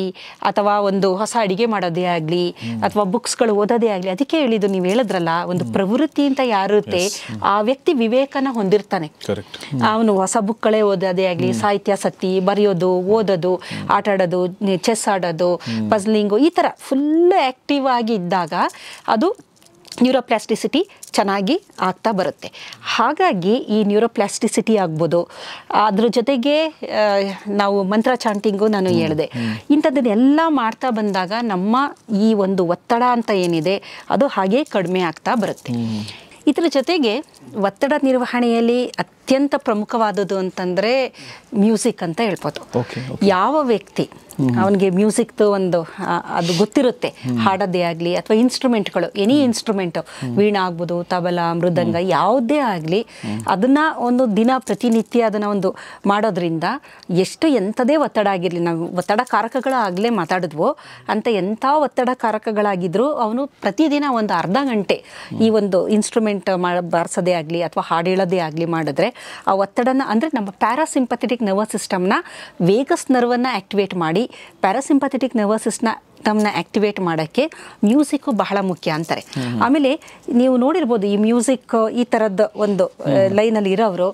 ಅಥವಾ ಒಂದು ಹೊಸ ಅಡಿಗೆ ಮಾಡೋದೇ ಆಗಲಿ, ಅಥವಾ ಬುಕ್ಸ್ಗಳು ಓದೋದೇ ಆಗಲಿ. ಅದಕ್ಕೆ ಹೇಳಿದ್ದು, ನೀವು ಹೇಳಿದ್ರಲ್ಲ, ಒಂದು ಪ್ರವೃತ್ತಿ ಅಂತ ಯಾರುತ್ತೆ ಆ ವ್ಯಕ್ತಿ ವಿವೇಕನ ಹೊಂದಿರ್ತಾನೆ. ಅವನು ಹೊಸ ಬುಕ್ಗಳೇ ಓದೋದೇ ಆಗಲಿ, ಸಾಹಿತ್ಯ ಬರೆಯೋದು, ಓದೋದು, ಆಟ ಆಡೋದು, ಚೆಸ್ ಆಡೋದು, ಪಜ್ಲಿಂಗು, ಈ ಥರ ಫುಲ್ ಆ್ಯಕ್ಟಿವ್ ಆಗಿ ಇದ್ದಾಗ ಅದು ನ್ಯೂರೋಪ್ಲಾಸ್ಟಿಸಿಟಿ ಚೆನ್ನಾಗಿ ಆಗ್ತಾ ಬರುತ್ತೆ. ಹಾಗಾಗಿ ಈ ನ್ಯೂರೋಪ್ಲಾಸ್ಟಿಸಿಟಿ ಆಗ್ಬೋದು. ಅದ್ರ ಜೊತೆಗೆ ನಾವು ಮಂತ್ರ ಚಾಂಟಿಂಗು ನಾನು ಹೇಳಿದೆ. ಇಂಥದ್ದನ್ನೆಲ್ಲ ಮಾಡ್ತಾ ಬಂದಾಗ ನಮ್ಮ ಈ ಒಂದು ಒತ್ತಡ ಅಂತ ಏನಿದೆ ಅದು ಹಾಗೆ ಕಡಿಮೆ ಆಗ್ತಾ ಬರುತ್ತೆ. ಇದರ ಜೊತೆಗೆ ಒತ್ತಡ ನಿರ್ವಹಣೆಯಲ್ಲಿ ಅತ್ಯಂತ ಪ್ರಮುಖವಾದದ್ದು ಅಂತಂದರೆ ಮ್ಯೂಸಿಕ್ ಅಂತ ಹೇಳ್ಬೋದು. ಯಾವ ವ್ಯಕ್ತಿ ಅವನಿಗೆ ಮ್ಯೂಸಿಕ್ದು ಒಂದು ಅದು ಗೊತ್ತಿರುತ್ತೆ, ಹಾಡೋದೇ ಆಗಲಿ ಅಥವಾ ಇನ್ಸ್ಟ್ರೂಮೆಂಟ್ಗಳು, ಎನಿ ಇನ್ಸ್ಟ್ರೂಮೆಂಟು, ವೀಣಾ ಆಗ್ಬೋದು, ತಬಲ, ಮೃದಂಗ, ಯಾವುದೇ ಆಗಲಿ, ಅದನ್ನು ಒಂದು ದಿನ ಪ್ರತಿನಿತ್ಯ ಅದನ್ನು ಒಂದು ಮಾಡೋದ್ರಿಂದ ಎಷ್ಟು ಎಂಥದೇ ಒತ್ತಡ ಆಗಿರಲಿ, ನಾವು ಒತ್ತಡ ಕಾರಕಗಳಾಗಲೇ ಮಾತಾಡಿದ್ವೋ ಅಂತ ಎಂಥ ಒತ್ತಡ ಕಾರಕಗಳಾಗಿದ್ದರೂ ಅವನು ಪ್ರತಿದಿನ ಒಂದು ಅರ್ಧ ಗಂಟೆ ಈ ಒಂದು ಇನ್ಸ್ಟ್ರೂಮೆಂಟ್ ಬಾರಿಸೋದೇ ಆಗಲಿ ಅಥವಾ ಹಾಡು ಹೇಳೋದೇ ಆಗಲಿ ಮಾಡಿದ್ರೆ ಆ ಒತ್ತಡನ, ಅಂದರೆ ನಮ್ಮ ಪ್ಯಾರಾಸಿಂಪಥೆಟಿಕ್ ನರ್ವಸ್ ಸಿಸ್ಟಮ್ನ, ವೇಗಸ್ ನರ್ವನ್ನು ಆ್ಯಕ್ಟಿವೇಟ್ ಮಾಡಿ ಪ್ಯಾರಾಸಿಂಪಥೆಟಿಕ್ ನರ್ವಸ್ ಸಿಸ್ಟಮ್ನ ಆ್ಯಕ್ಟಿವೇಟ್ ಮಾಡೋಕ್ಕೆ ಮ್ಯೂಸಿಕ್ಕು ಬಹಳ ಮುಖ್ಯ ಅಂತಾರೆ. ಆಮೇಲೆ ನೀವು ನೋಡಿರ್ಬೋದು, ಈ ಮ್ಯೂಸಿಕ್ ಈ ಥರದ್ದು ಒಂದು ಲೈನಲ್ಲಿ ಇರೋರು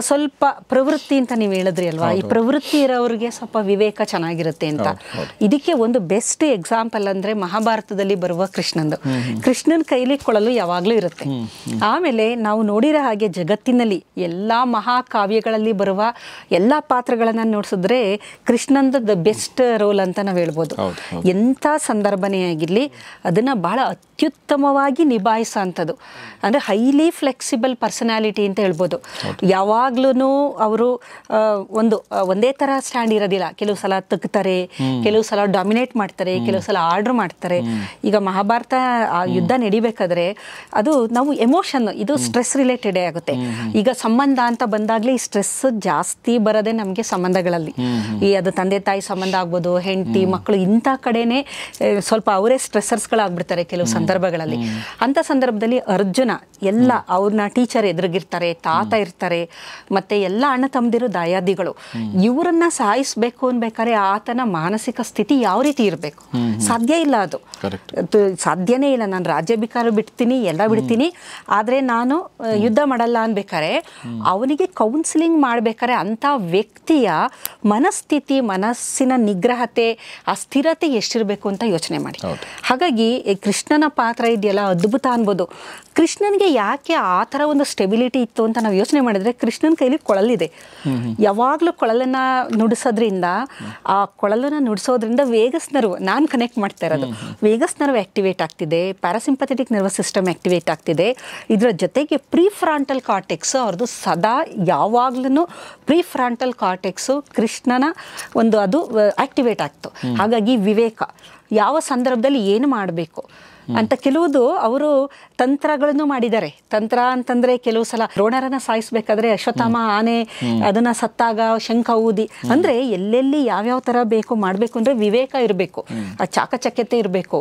ಸ್ವಲ್ಪ ಪ್ರವೃತ್ತಿ ಅಂತ ನೀವು ಹೇಳಿದ್ರಿ ಅಲ್ವಾ, ಈ ಪ್ರವೃತ್ತಿ ಇರೋರಿಗೆ ಸ್ವಲ್ಪ ವಿವೇಕ ಚೆನ್ನಾಗಿರುತ್ತೆ ಅಂತ. ಇದಕ್ಕೆ ಒಂದು ಬೆಸ್ಟ್ ಎಕ್ಸಾಂಪಲ್ ಅಂದರೆ ಮಹಾಭಾರತದಲ್ಲಿ ಬರುವ ಕೃಷ್ಣನ ಕೈಲಿ ಕೊಳಲು ಯಾವಾಗಲೂ ಇರುತ್ತೆ. ಆಮೇಲೆ ನಾವು ನೋಡಿರೋ ಹಾಗೆ ಜಗತ್ತಿನಲ್ಲಿ ಎಲ್ಲ ಮಹಾಕಾವ್ಯಗಳಲ್ಲಿ ಬರುವ ಎಲ್ಲ ಪಾತ್ರಗಳನ್ನು ನೋಡಿಸಿದ್ರೆ ಕೃಷ್ಣಂದು ದ ಬೆಸ್ಟ್ ರೋಲ್ ಅಂತ ನಾವು ಹೇಳ್ಬೋದು. ಎಂಥ ಸಂದರ್ಭನೇ ಆಗಿರಲಿ ಅದನ್ನು ಬಹಳ ಅತ್ಯುತ್ತಮವಾಗಿ ನಿಭಾಯಿಸೋ ಅಂಥದ್ದು. ಅಂದರೆ ಹೈಲಿ ಫ್ಲೆಕ್ಸಿಬಲ್ ಪರ್ಸನಾಲಿಟಿ ಅಂತ ಹೇಳ್ಬೋದು. ಯಾವಾಗ್ಲೂ ಅವರು ಒಂದೇ ಥರ ಸ್ಟ್ಯಾಂಡ್ ಇರೋದಿಲ್ಲ. ಕೆಲವು ಸಲ ತಗ್ತಾರೆ, ಕೆಲವು ಸಲ ಡಾಮಿನೇಟ್ ಮಾಡ್ತಾರೆ, ಕೆಲವು ಸಲ ಆರ್ಡರ್ ಮಾಡ್ತಾರೆ. ಈಗ ಮಹಾಭಾರತ ಯುದ್ಧ ನಡಿಬೇಕಾದ್ರೆ ಅದು ನಾವು ಎಮೋಷನ್, ಇದು ಸ್ಟ್ರೆಸ್ ರಿಲೇಟೆಡೇ ಆಗುತ್ತೆ. ಈಗ ಸಂಬಂಧ ಅಂತ ಬಂದಾಗಲೇ ಈ ಸ್ಟ್ರೆಸ್ ಜಾಸ್ತಿ ಬರೋದೇ ನಮಗೆ ಸಂಬಂಧಗಳಲ್ಲಿ. ಅದು ತಂದೆ ತಾಯಿ ಸಂಬಂಧ ಆಗ್ಬೋದು, ಹೆಂಡತಿ ಮಕ್ಕಳು, ಇಂಥ ಕಡೆನೇ ಸ್ವಲ್ಪ ಅವರೇ ಸ್ಟ್ರೆಸ್ಸರ್ಸ್ಗಳಾಗ್ಬಿಡ್ತಾರೆ ಕೆಲವು ಸಂದರ್ಭಗಳಲ್ಲಿ. ಅಂಥ ಸಂದರ್ಭದಲ್ಲಿ ಅರ್ಜುನ ಎಲ್ಲ ಅವ್ರನ್ನ ಟೀಚರ್ ಎದುರಿಗಿರ್ತಾರೆ, ತಾತ ಇರ್ತಾರೆ, ಮತ್ತೆ ಎಲ್ಲ ಅಣ್ಣ ತಮ್ಮದಿರು ದಾಯಾದಿಗಳು. ಇವರನ್ನ ಸಾಯಿಸ್ಬೇಕು ಅನ್ಬೇಕಾದ್ರೆ ಆತನ ಮಾನಸಿಕ ಸ್ಥಿತಿ ಯಾವ ರೀತಿ ಇರಬೇಕು? ಸಾಧ್ಯ ಇಲ್ಲ, ಅದು ಸಾಧ್ಯನೇ ಇಲ್ಲ. ನಾನು ರಾಜ್ಯಾಧಿಕಾರ ಬಿಡ್ತೀನಿ, ಎಲ್ಲ ಬಿಡ್ತೀನಿ, ಆದರೆ ನಾನು ಯುದ್ಧ ಮಾಡಲ್ಲ ಅನ್ಬೇಕಾರೆ ಅವನಿಗೆ ಕೌನ್ಸಿಲಿಂಗ್ ಮಾಡ್ಬೇಕಾರೆ ಅಂಥ ವ್ಯಕ್ತಿಯ ಮನಸ್ಥಿತಿ, ಮನಸ್ಸಿನ ನಿಗ್ರಹತೆ, ಆ ಸ್ಥಿರತೆ ಎಷ್ಟಿರಬೇಕು ಅಂತ ಯೋಚನೆ ಮಾಡಿ. ಹಾಗಾಗಿ ಕೃಷ್ಣನ ಪಾತ್ರ ಇದೆಯಲ್ಲ ಅದ್ಭುತ ಅನ್ಬೋದು. ಕೃಷ್ಣನ್ಗೆ ಯಾಕೆ ಆ ಥರ ಒಂದು ಸ್ಟೆಬಿಲಿಟಿ ಇತ್ತು ಅಂತ ನಾವು ಯೋಚನೆ ಮಾಡಿದ್ರೆ, ಕೃಷ್ಣನ ಕೈಲಿ ಕೊಳಲಿದೆ. ಯಾವಾಗಲೂ ಕೊಳಲನ್ನು ನುಡಿಸೋದ್ರಿಂದ, ಆ ಕೊಳಲನ್ನು ನುಡಿಸೋದ್ರಿಂದ ವೇಗಸ್ ನರ್ವ್, ನಾನು ಕನೆಕ್ಟ್ ಮಾಡ್ತಾ ಇರೋದು, ವೇಗಸ್ ನರ್ವ್ ಆ್ಯಕ್ಟಿವೇಟ್ ಆಗ್ತಿದೆ, ಪ್ಯಾರಾಸಿಂಪಥೆಟಿಕ್ ನರ್ವಸ್ ಸಿಸ್ಟಮ್ ಆ್ಯಕ್ಟಿವೇಟ್ ಆಗ್ತಿದೆ. ಇದರ ಜೊತೆಗೆ ಪ್ರೀಫ್ರಾಂಟಲ್ ಕಾರ್ಟೆಕ್ಸ್ ಅವ್ರದ್ದು ಸದಾ ಯಾವಾಗ್ಲೂ ಪ್ರೀಫ್ರಾಂಟಲ್ ಕಾರ್ಟೆಕ್ಸು ಕೃಷ್ಣನ ಒಂದು ಅದು ಆ್ಯಕ್ಟಿವೇಟ್ ಆಗ್ತು. ಹಾಗಾಗಿ ವಿವೇಕ, ಯಾವ ಸಂದರ್ಭದಲ್ಲಿ ಏನು ಮಾಡಬೇಕು ಅಂತ ಕೆಲವುದು ಅವರು ತಂತ್ರಗಳನ್ನು ಮಾಡಿದ್ದಾರೆ. ತಂತ್ರ ಅಂತಂದ್ರೆ ಕೆಲವು ಸಲ ದ್ರೋಣರನ್ನ ಸಾಯಿಸ್ಬೇಕಾದ್ರೆ ಅಶ್ವತ್ಥಾಮ ಆನೆ ಅದನ್ನ ಸತ್ತಾಗ ಶಂಖ ಊದಿ, ಅಂದ್ರೆ ಎಲ್ಲೆಲ್ಲಿ ಯಾವ್ಯಾವ ತರ ಬೇಕು ಮಾಡ್ಬೇಕು ಅಂದ್ರೆ ವಿವೇಕ ಇರಬೇಕು, ಆ ಚಾಕಚಕ್ಯತೆ ಇರಬೇಕು.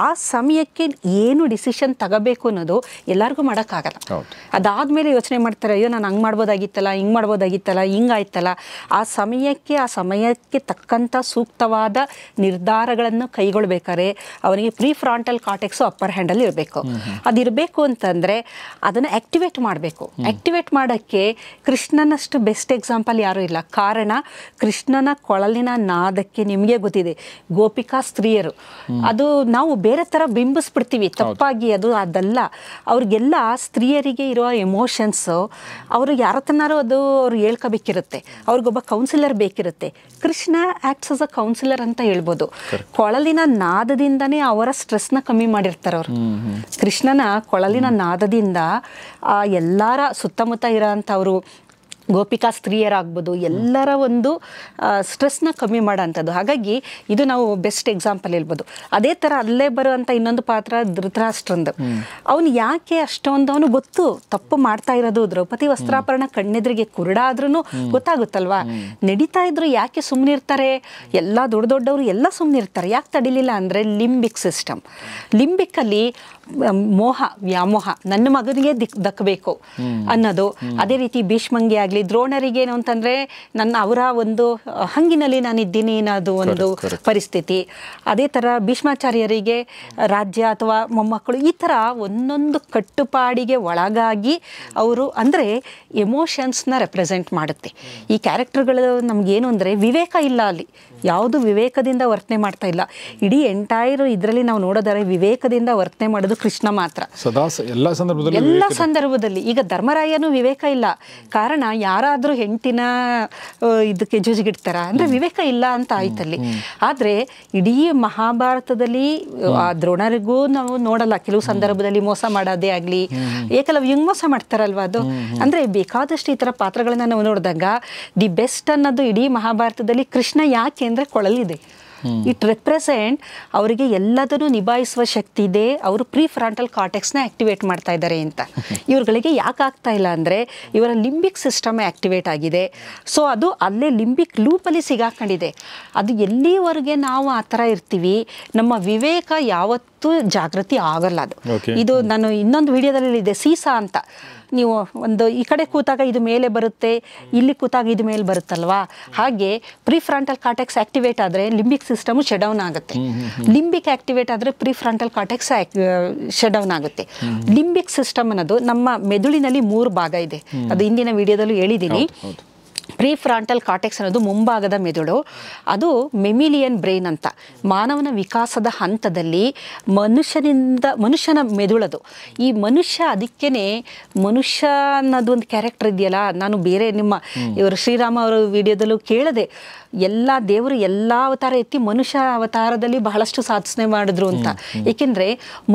ಆ ಸಮಯಕ್ಕೆ ಏನು ಡಿಸಿಷನ್ ತಗೋಬೇಕು ಅನ್ನೋದು ಎಲ್ಲರಿಗೂ ಮಾಡೋಕ್ಕಾಗಲ್ಲ. ಅದಾದ್ಮೇಲೆ ಯೋಚನೆ ಮಾಡ್ತಾರೆ, ಅಯ್ಯೋ ನಾನು ಹಂಗ್ ಮಾಡ್ಬೋದಾಗಿತ್ತಲ್ಲ, ಹಿಂಗ್ ಮಾಡ್ಬೋದಾಗಿತ್ತಲ್ಲ, ಹಿಂಗಾಯ್ತಲ್ಲ. ಆ ಸಮಯಕ್ಕೆ ತಕ್ಕಂತ ಸೂಕ್ತವಾದ ನಿರ್ಧಾರಗಳನ್ನು ಕೈಗೊಳ್ಬೇಕಾದ್ರೆ ಅವನಿಗೆ pre frontal cortex upper hand ಅಲ್ಲಿ ಇರಬೇಕು. ಅದಿರಬೇಕು ಅಂತಂದ್ರೆ ಅದನ್ನ ಆಕ್ಟಿವೇಟ್ ಮಾಡಬೇಕು. ಆಕ್ಟಿವೇಟ್ ಮಾಡಕ್ಕೆ ಕೃಷ್ಣನಷ್ಟು ಬೆಸ್ಟ್ ಎಕ್ಸಾಂಪಲ್ ಯಾರು ಇಲ್ಲ. ಕಾರಣ ಕೃಷ್ಣನ ಕೊಳಲಿನ ನಾದಕ್ಕೆ ನಿಮಗೆ ಗೊತ್ತಿದೆ, ಗೋಪಿಕಾ ಸ್ತ್ರೀಯರು ಅದು ನಾವು ಬೇರೆ ತರ ಬಿಂಬಿಸ್ಬಿಡ್ತೀವಿ ತಪ್ಪಾಗಿ. ಅದಲ್ಲ, ಅವ್ರಿಗೆಲ್ಲ ಸ್ತ್ರೀಯರಿಗೆ ಇರುವ ಎಮೋಷನ್ಸ್ ಅವರು ಯಾರತನಾರು ಅದು ಅವ್ರು ಹೇಳ್ಕೋಬೇಕಿರುತ್ತೆ. ಅವ್ರಿಗೊಬ್ಬ ಕೌನ್ಸಿಲರ್ ಬೇಕಿರುತ್ತೆ. Krishna acts as a counsellor ಅಂತ ಹೇಳ್ಬೋದು. ಕೊಳಲಿನ ನಾದದಿಂದನೇ ಅವರ ಸ್ಟ್ರೆಸ್ನ ಕಮ್ಮಿ ಮಾಡಿರ್ತಾರೆ ಅವರು. ಕೃಷ್ಣನ ಕೊಳಲಿನ ನಾದದಿಂದ ಎಲ್ಲರ ಸುತ್ತಮುತ್ತ ಇರೋಂಥವ್ರು ಗೋಪಿಕಾ ಸ್ತ್ರೀಯರಾಗ್ಬೋದು ಎಲ್ಲರ ಒಂದು ಸ್ಟ್ರೆಸ್ನ ಕಮ್ಮಿ ಮಾಡೋಂಥದ್ದು. ಹಾಗಾಗಿ ಇದು ನಾವು ಬೆಸ್ಟ್ ಎಕ್ಸಾಂಪಲ್ ಹೇಳ್ಬೋದು. ಅದೇ ಥರ ಅಲ್ಲೇ ಬರುವಂಥ ಇನ್ನೊಂದು ಪಾತ್ರ ಧೃತರಾಷ್ಟ್ರಂದು. ಅವನು ಯಾಕೆ ಅಷ್ಟೊಂದು ಅವನು ಗೊತ್ತು ತಪ್ಪು ಮಾಡ್ತಾ ಇರೋದು. ದ್ರೌಪದಿ ವಸ್ತ್ರಾಪರಣ ಕಣ್ಣೆದ್ರಿಗೆ ಕುರುಡಾದ್ರೂ ಗೊತ್ತಾಗುತ್ತಲ್ವಾ. ನಡೀತಾ ಇದ್ರು ಯಾಕೆ ಸುಮ್ಮನಿರ್ತಾರೆ, ಎಲ್ಲ ದೊಡ್ಡವರು ಎಲ್ಲ ಸುಮ್ಮನಿರ್ತಾರೆ. ಯಾಕೆ ತಡಿಲಿಲ್ಲ ಅಂದರೆ ಲಿಂಬಿಕ್ ಸಿಸ್ಟಮ್. ಲಿಂಬಿಕ್ಕಲ್ಲಿ ಮೋಹ ವ್ಯಾಮೋಹ, ನನ್ನ ಮಗನಿಗೆ ದಕ್ಕಬೇಕು ಅನ್ನೋದು. ಅದೇ ರೀತಿ ಭೀಷ್ಮಂಗೆ ಆಗಲಿ ದ್ರೋಣರಿಗೆ ಏನು ಅಂತಂದ್ರೆ ಅವರ ಒಂದು ಹಂಗಿನಲ್ಲಿ ನಾನಿದ್ದೀನಿ ಅನ್ನೋದು ಒಂದು ಪರಿಸ್ಥಿತಿ. ಅದೇ ಥರ ಭೀಷ್ಮಾಚಾರ್ಯರಿಗೆ ರಾಜ್ಯ ಅಥವಾ ಮೊಮ್ಮಕ್ಕಳು, ಈ ಥರ ಒಂದೊಂದು ಕಟ್ಟುಪಾಡಿಗೆ ಒಳಗಾಗಿ ಅವರು ಅಂದರೆ ಎಮೋಷನ್ಸ್ನ ರೆಪ್ರೆಸೆಂಟ್ ಮಾಡುತ್ತೆ. ಈ ಕ್ಯಾರೆಕ್ಟರ್ಗಳು ನಮಗೇನು ಅಂದರೆ ವಿವೇಕ ಇಲ್ಲ, ಅಲ್ಲಿ ಯಾವುದು ವಿವೇಕದಿಂದ ವರ್ತನೆ ಮಾಡ್ತಾ ಇಲ್ಲ. ಇಡೀ ಎಂಟೈರ್ ಇದರಲ್ಲಿ ನಾವು ನೋಡೋದಾದ್ರೆ ವಿವೇಕದಿಂದ ವರ್ತನೆ ಮಾಡೋದು ಕೃಷ್ಣ ಮಾತ್ರ. ಎಲ್ಲ ಸಂದರ್ಭದಲ್ಲಿ ಈಗ ಧರ್ಮರಾಯನು ವಿವೇಕ ಇಲ್ಲ. ಕಾರಣ ಯಾರಾದ್ರೂ ಹೆಂಡತಿನ ಇದಕ್ಕೆ ಜುಜಿಗಿಡ್ತಾರ ಅಂದ್ರೆ ವಿವೇಕ ಇಲ್ಲ ಅಂತ ಆಯ್ತಲ್ಲಿ. ಆದ್ರೆ ಇಡೀ ಮಹಾಭಾರತದಲ್ಲಿ ಆ ದ್ರೋಣರಿಗೂ ನಾವು ನೋಡಲ್ಲ, ಕೆಲವು ಸಂದರ್ಭದಲ್ಲಿ ಮೋಸ ಮಾಡೋದೇ ಆಗ್ಲಿ, ಏಕಲವ್ಯಂಗ್ ಮೋಸ ಮಾಡ್ತಾರಲ್ವಾ. ಅದು ಅಂದ್ರೆ ಬೇಕಾದಷ್ಟು ಈ ತರ ಪಾತ್ರಗಳನ್ನ ನಾವು ನೋಡಿದಾಗ ದಿ ಬೆಸ್ಟ್ ಅನ್ನೋದು ಇಡೀ ಮಹಾಭಾರತದಲ್ಲಿ ಕೃಷ್ಣ. ಯಾಕೆ ಅಂದ್ರೆ ಕೊಳಲಿದೆ, ಇಟ್ ರೆಪ್ರೆಸೆಂಟ್ ಅವರಿಗೆ ಎಲ್ಲದನ್ನು ನಿಭಾಯಿಸುವ ಶಕ್ತಿ ಇದೆ. ಅವರು ಪ್ರೀ ಫ್ರಾಂಟಲ್ ಕಾರ್ಟೆಕ್ಸ್ನ ಆಕ್ಟಿವೇಟ್ ಮಾಡ್ತಾ ಇದ್ದಾರೆ ಅಂತ. ಇವ್ರುಗಳಿಗೆ ಯಾಕೆ ಆಗ್ತಾ ಇಲ್ಲ ಅಂದರೆ ಇವರ ಲಿಂಬಿಕ್ ಸಿಸ್ಟಮ್ ಆಕ್ಟಿವೇಟ್ ಆಗಿದೆ. ಸೊ ಅದು ಅಲ್ಲೇ ಲಿಂಬಿಕ್ ಲೂಪಲ್ಲಿ ಸಿಗಾಕೊಂಡಿದೆ. ಅದು ಎಲ್ಲಿವರೆಗೆ ನಾವು ಆ ಥರ ಇರ್ತೀವಿ, ನಮ್ಮ ವಿವೇಕ ಯಾವತ್ತೂ ಜಾಗೃತಿ ಆಗಲ್ಲ. ಅದು ಇದು ನಾನು ಇನ್ನೊಂದು ವಿಡಿಯೋದಲ್ಲಿ ಇದೆ, ಸೀಸಾ ಅಂತ. ನೀವು ಒಂದು ಈ ಕಡೆ ಕೂತಾಗ ಇದು ಮೇಲೆ ಬರುತ್ತೆ, ಇಲ್ಲಿ ಕೂತಾಗ ಇದು ಮೇಲೆ ಬರುತ್ತಲ್ವಾ. ಹಾಗೆ ಪ್ರೀ ಫ್ರಾಂಟಲ್ ಕಾರ್ಟೆಕ್ಸ್ ಆಕ್ಟಿವೇಟ್ ಆದರೆ ಲಿಂಬಿಕ್ ಸಿಸ್ಟಮ್ ಶಟ್ ಡೌನ್ ಆಗುತ್ತೆ. ಲಿಂಬಿಕ್ ಆಕ್ಟಿವೇಟ್ ಆದರೆ pre frontal cortex shut down ಆಗುತ್ತೆ. ಲಿಂಬಿಕ್ ಸಿಸ್ಟಮ್ ಅನ್ನೋದು ನಮ್ಮ ಮೆದುಳಿನಲ್ಲಿ 3 ಭಾಗ ಇದೆ. ಅದು ಹಿಂದಿನ ವಿಡಿಯೋದಲ್ಲೂ ಹೇಳಿದ್ದೀನಿ. ಪ್ರೀ ಫ್ರಾಂಟಲ್ ಕಾರ್ಟೆಕ್ಸ್ ಅನ್ನೋದು ಮುಂಭಾಗದ ಮೆದುಳು. ಅದು ಮೆಮಿಲಿಯನ್ ಬ್ರೈನ್ ಅಂತ. ಮಾನವನ ವಿಕಾಸದ ಹಂತದಲ್ಲಿ ಮನುಷ್ಯನ ಮೆದುಳದು. ಈ ಮನುಷ್ಯ, ಅದಕ್ಕೇನೆ ಮನುಷ್ಯ ಅನ್ನೋದು ಒಂದು ಕ್ಯಾರೆಕ್ಟರ್ ಇದೆಯಲ್ಲ. ನಾನು ಬೇರೆ ನಿಮ್ಮ ಇವರು ಶ್ರೀರಾಮ ಅವರ ವಿಡಿಯೋದಲ್ಲೂ ಕೇಳಿದೆ, ಎಲ್ಲ ದೇವರು ಎಲ್ಲ ಅವತಾರ ಎತ್ತಿ ಮನುಷ್ಯ ಅವತಾರದಲ್ಲಿ ಬಹಳಷ್ಟು ಸಾಧನೆ ಮಾಡಿದ್ರು ಅಂತ. ಏಕೆಂದ್ರೆ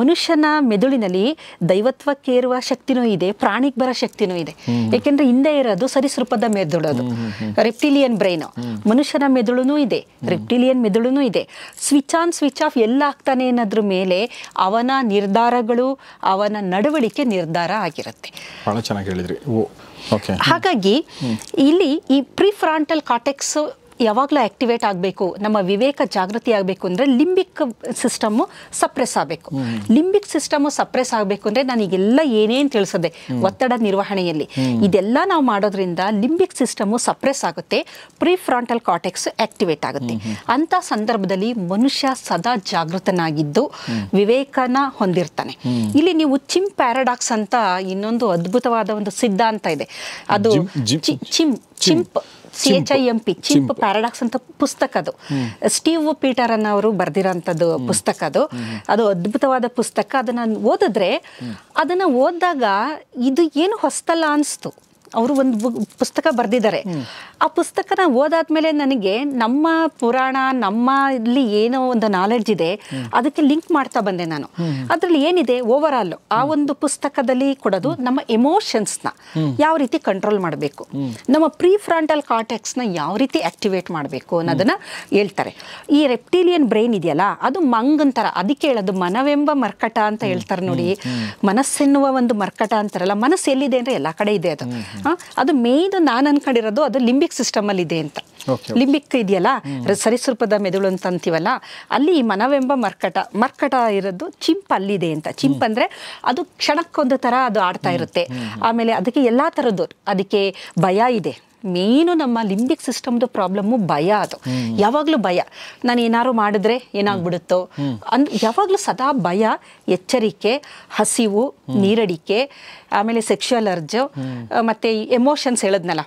ಮನುಷ್ಯನ ಮೆದುಳಿನಲ್ಲಿ ದೈವತ್ವಕ್ಕೇರುವ ಶಕ್ತಿನೂ ಇದೆ, ಪ್ರಾಣಿಗೆ ಬರೋ ಶಕ್ತಿನೂ ಇದೆ. ಏಕೆಂದ್ರೆ ಹಿಂದೆ ಇರೋದು ಸರಿಸೃಪದ ಮೆದುಳು, ಅದು ರೆಪ್ಟಿಲಿಯನ್ ಬ್ರೈನ್. ಮನುಷ್ಯನ ಮೆದುಳುನೂ ಇದೆ, ರೆಪ್ಟಿಲಿಯನ್ ಮೆದುಳುನೂ ಇದೆ. ಸ್ವಿಚ್ ಆನ್ ಸ್ವಿಚ್ ಆಫ್ ಎಲ್ಲ ಆಗ್ತಾನೆ ಅನ್ನೋದ್ರ ಮೇಲೆ ಅವನ ನಿರ್ಧಾರಗಳು, ಅವನ ನಡವಳಿಕೆ ನಿರ್ಧಾರ ಆಗಿರುತ್ತೆ. ಬಹಳ ಚೆನ್ನಾಗಿ ಹೇಳಿದ್ರಿ. ಹಾಗಾಗಿ ಇಲ್ಲಿ ಈ ಪ್ರೀ ಫ್ರಾಂಟಲ್ ಕಾರ್ಟೆಕ್ಸ್ ಯಾವಾಗಲೂ ಆಕ್ಟಿವೇಟ್ ಆಗಬೇಕು, ನಮ್ಮ ವಿವೇಕ ಜಾಗೃತಿ ಆಗಬೇಕು ಅಂದರೆ ಲಿಂಬಿಕ್ ಸಿಸ್ಟಮ್ಮು ಸಪ್ರೆಸ್ ಆಗಬೇಕು. ಲಿಂಬಿಕ್ ಸಿಸ್ಟಮ್ಮು ಸಪ್ರೆಸ್ ಆಗಬೇಕು ಅಂದರೆ ನನಗೆಲ್ಲ ಏನೇನು ತಿಳಿಸದೆ ಒತ್ತಡ ನಿರ್ವಹಣೆಯಲ್ಲಿ ಇದೆಲ್ಲ ನಾವು ಮಾಡೋದ್ರಿಂದ ಲಿಂಬಿಕ್ ಸಿಸ್ಟಮ್ಮು ಸಪ್ರೆಸ್ ಆಗುತ್ತೆ, ಪ್ರೀ ಫ್ರಾಂಟಲ್ ಕಾರ್ಟೆಕ್ಸ್ ಆಕ್ಟಿವೇಟ್ ಆಗುತ್ತೆ. ಅಂಥ ಸಂದರ್ಭದಲ್ಲಿ ಮನುಷ್ಯ ಸದಾ ಜಾಗೃತನಾಗಿದ್ದು ವಿವೇಕನ ಹೊಂದಿರ್ತಾನೆ. ಇಲ್ಲಿ ನೀವು ಚಿಂಪ್ ಪ್ಯಾರಾಡಾಕ್ಸ್ ಅಂತ ಇನ್ನೊಂದು ಅದ್ಭುತವಾದ ಒಂದು ಸಿದ್ಧಾಂತ ಇದೆ. ಅದು ಚಿಂಪ್ CHIMP ಚಿಂಪ್ ಪ್ಯಾರಾಡಾಕ್ಸ್ ಅಂತ ಪುಸ್ತಕ. ಅದು ಸ್ಟೀವ್ ಪೀಟರ್ ಅವರು ಬರೆದಿರೋಂಥದ್ದು ಪುಸ್ತಕ. ಅದು ಅದ್ಭುತವಾದ ಪುಸ್ತಕ. ಅದನ್ನ ಓದಿದ್ರೆ, ಅದನ್ನ ಓದಿದಾಗ ಇದು ಏನು ಹೊಸ್ತಲ್ಲ ಅನಿಸ್ತು. ಅವರು ಒಂದು ಪುಸ್ತಕ ಬರೆದಿದ್ದಾರೆ. ಆ ಪುಸ್ತಕನ ಓದಾದ್ಮೇಲೆ ನನಗೆ ನಮ್ಮ ಪುರಾಣ, ನಮ್ಮ ಇಲ್ಲಿ ಏನೋ ಒಂದು ನಾಲೆಡ್ಜ್ ಇದೆ, ಅದಕ್ಕೆ ಲಿಂಕ್ ಮಾಡ್ತಾ ಬಂದೆ ನಾನು. ಅದರಲ್ಲಿ ಏನಿದೆ ಓವರ್ ಆಲ್ ಆ ಒಂದು ಪುಸ್ತಕದಲ್ಲಿ ಕೊಡೋದು ನಮ್ಮ ಎಮೋಷನ್ಸ್ನ ಯಾವ ರೀತಿ ಕಂಟ್ರೋಲ್ ಮಾಡಬೇಕು, ನಮ್ಮ ಪ್ರೀ ಫ್ರಂಟಲ್ ಕಾರ್ಟೆಕ್ಸ್ನ ಯಾವ ರೀತಿ ಆಕ್ಟಿವೇಟ್ ಮಾಡಬೇಕು ಅನ್ನೋದನ್ನ ಹೇಳ್ತಾರೆ. ಈ ರೆಪ್ಟಿಲಿಯನ್ ಬ್ರೈನ್ ಇದೆಯಲ್ಲ, ಅದು ಮಂಗನ್ ಥರ, ಅದಕ್ಕೆ ಹೇಳೋದು ಮನವೆಂಬ ಮರ್ಕಟ ಅಂತ ಹೇಳ್ತಾರೆ ನೋಡಿ. ಮನಸ್ಸೆನ್ನುವ ಒಂದು ಮರ್ಕಟ ಅಂತಾರಲ್ಲ, ಮನಸ್ಸು ಎಲ್ಲಿದೆ ಅಂದರೆ ಎಲ್ಲ ಕಡೆ ಇದೆ. ಅದು ಮೇಯ್ನ್ ನಾನು ಅನ್ಕೊಂಡಿರೋದು ಅದು ಲಿಂಬಿಕ್ ಸಿಸ್ಟಮ್ ಅಲ್ಲಿ ಇದೆ ಅಂತ. ಲಿಂಬಿಕ್ ಇದೆಯಲ್ಲ, ಸರಿಸೃಪದ ಮೆದುಳು ಅಂತ ಅಂತೀವಲ್ಲ, ಅಲ್ಲಿ ಈ ಮನವೆಂಬ ಮರ್ಕಟ ಇರೋದು ಚಿಂಪ್ ಅಲ್ಲಿದೆ ಅಂತ. ಚಿಂಪ್ ಅಂದ್ರೆ ಅದು ಕ್ಷಣಕ್ಕೊಂದು ಥರ ಅದು ಆಡ್ತಾ ಇರುತ್ತೆ. ಆಮೇಲೆ ಅದಕ್ಕೆ ಎಲ್ಲ ಥರದ್ದು, ಅದಕ್ಕೆ ಭಯ ಇದೆ. ಮೇನು ನಮ್ಮ ಲಿಂಬಿಕ್ ಸಿಸ್ಟಮ್ದು ಪ್ರಾಬ್ಲಮ್ಮು ಭಯ. ಅದು ಯಾವಾಗಲೂ ಭಯ, ನಾನು ಏನಾದ್ರು ಮಾಡಿದ್ರೆ ಏನಾಗ್ಬಿಡುತ್ತೋ ಯಾವಾಗಲೂ ಸದಾ ಭಯ, ಎಚ್ಚರಿಕೆ, ಹಸಿವು, ನೀರಡಿಕೆ, ಆಮೇಲೆ ಸೆಕ್ಷುವಲ್ ಅರ್ಜು, ಮತ್ತು ಎಮೋಷನ್ಸ್ ಹೇಳಿದ್ನಲ್ಲ,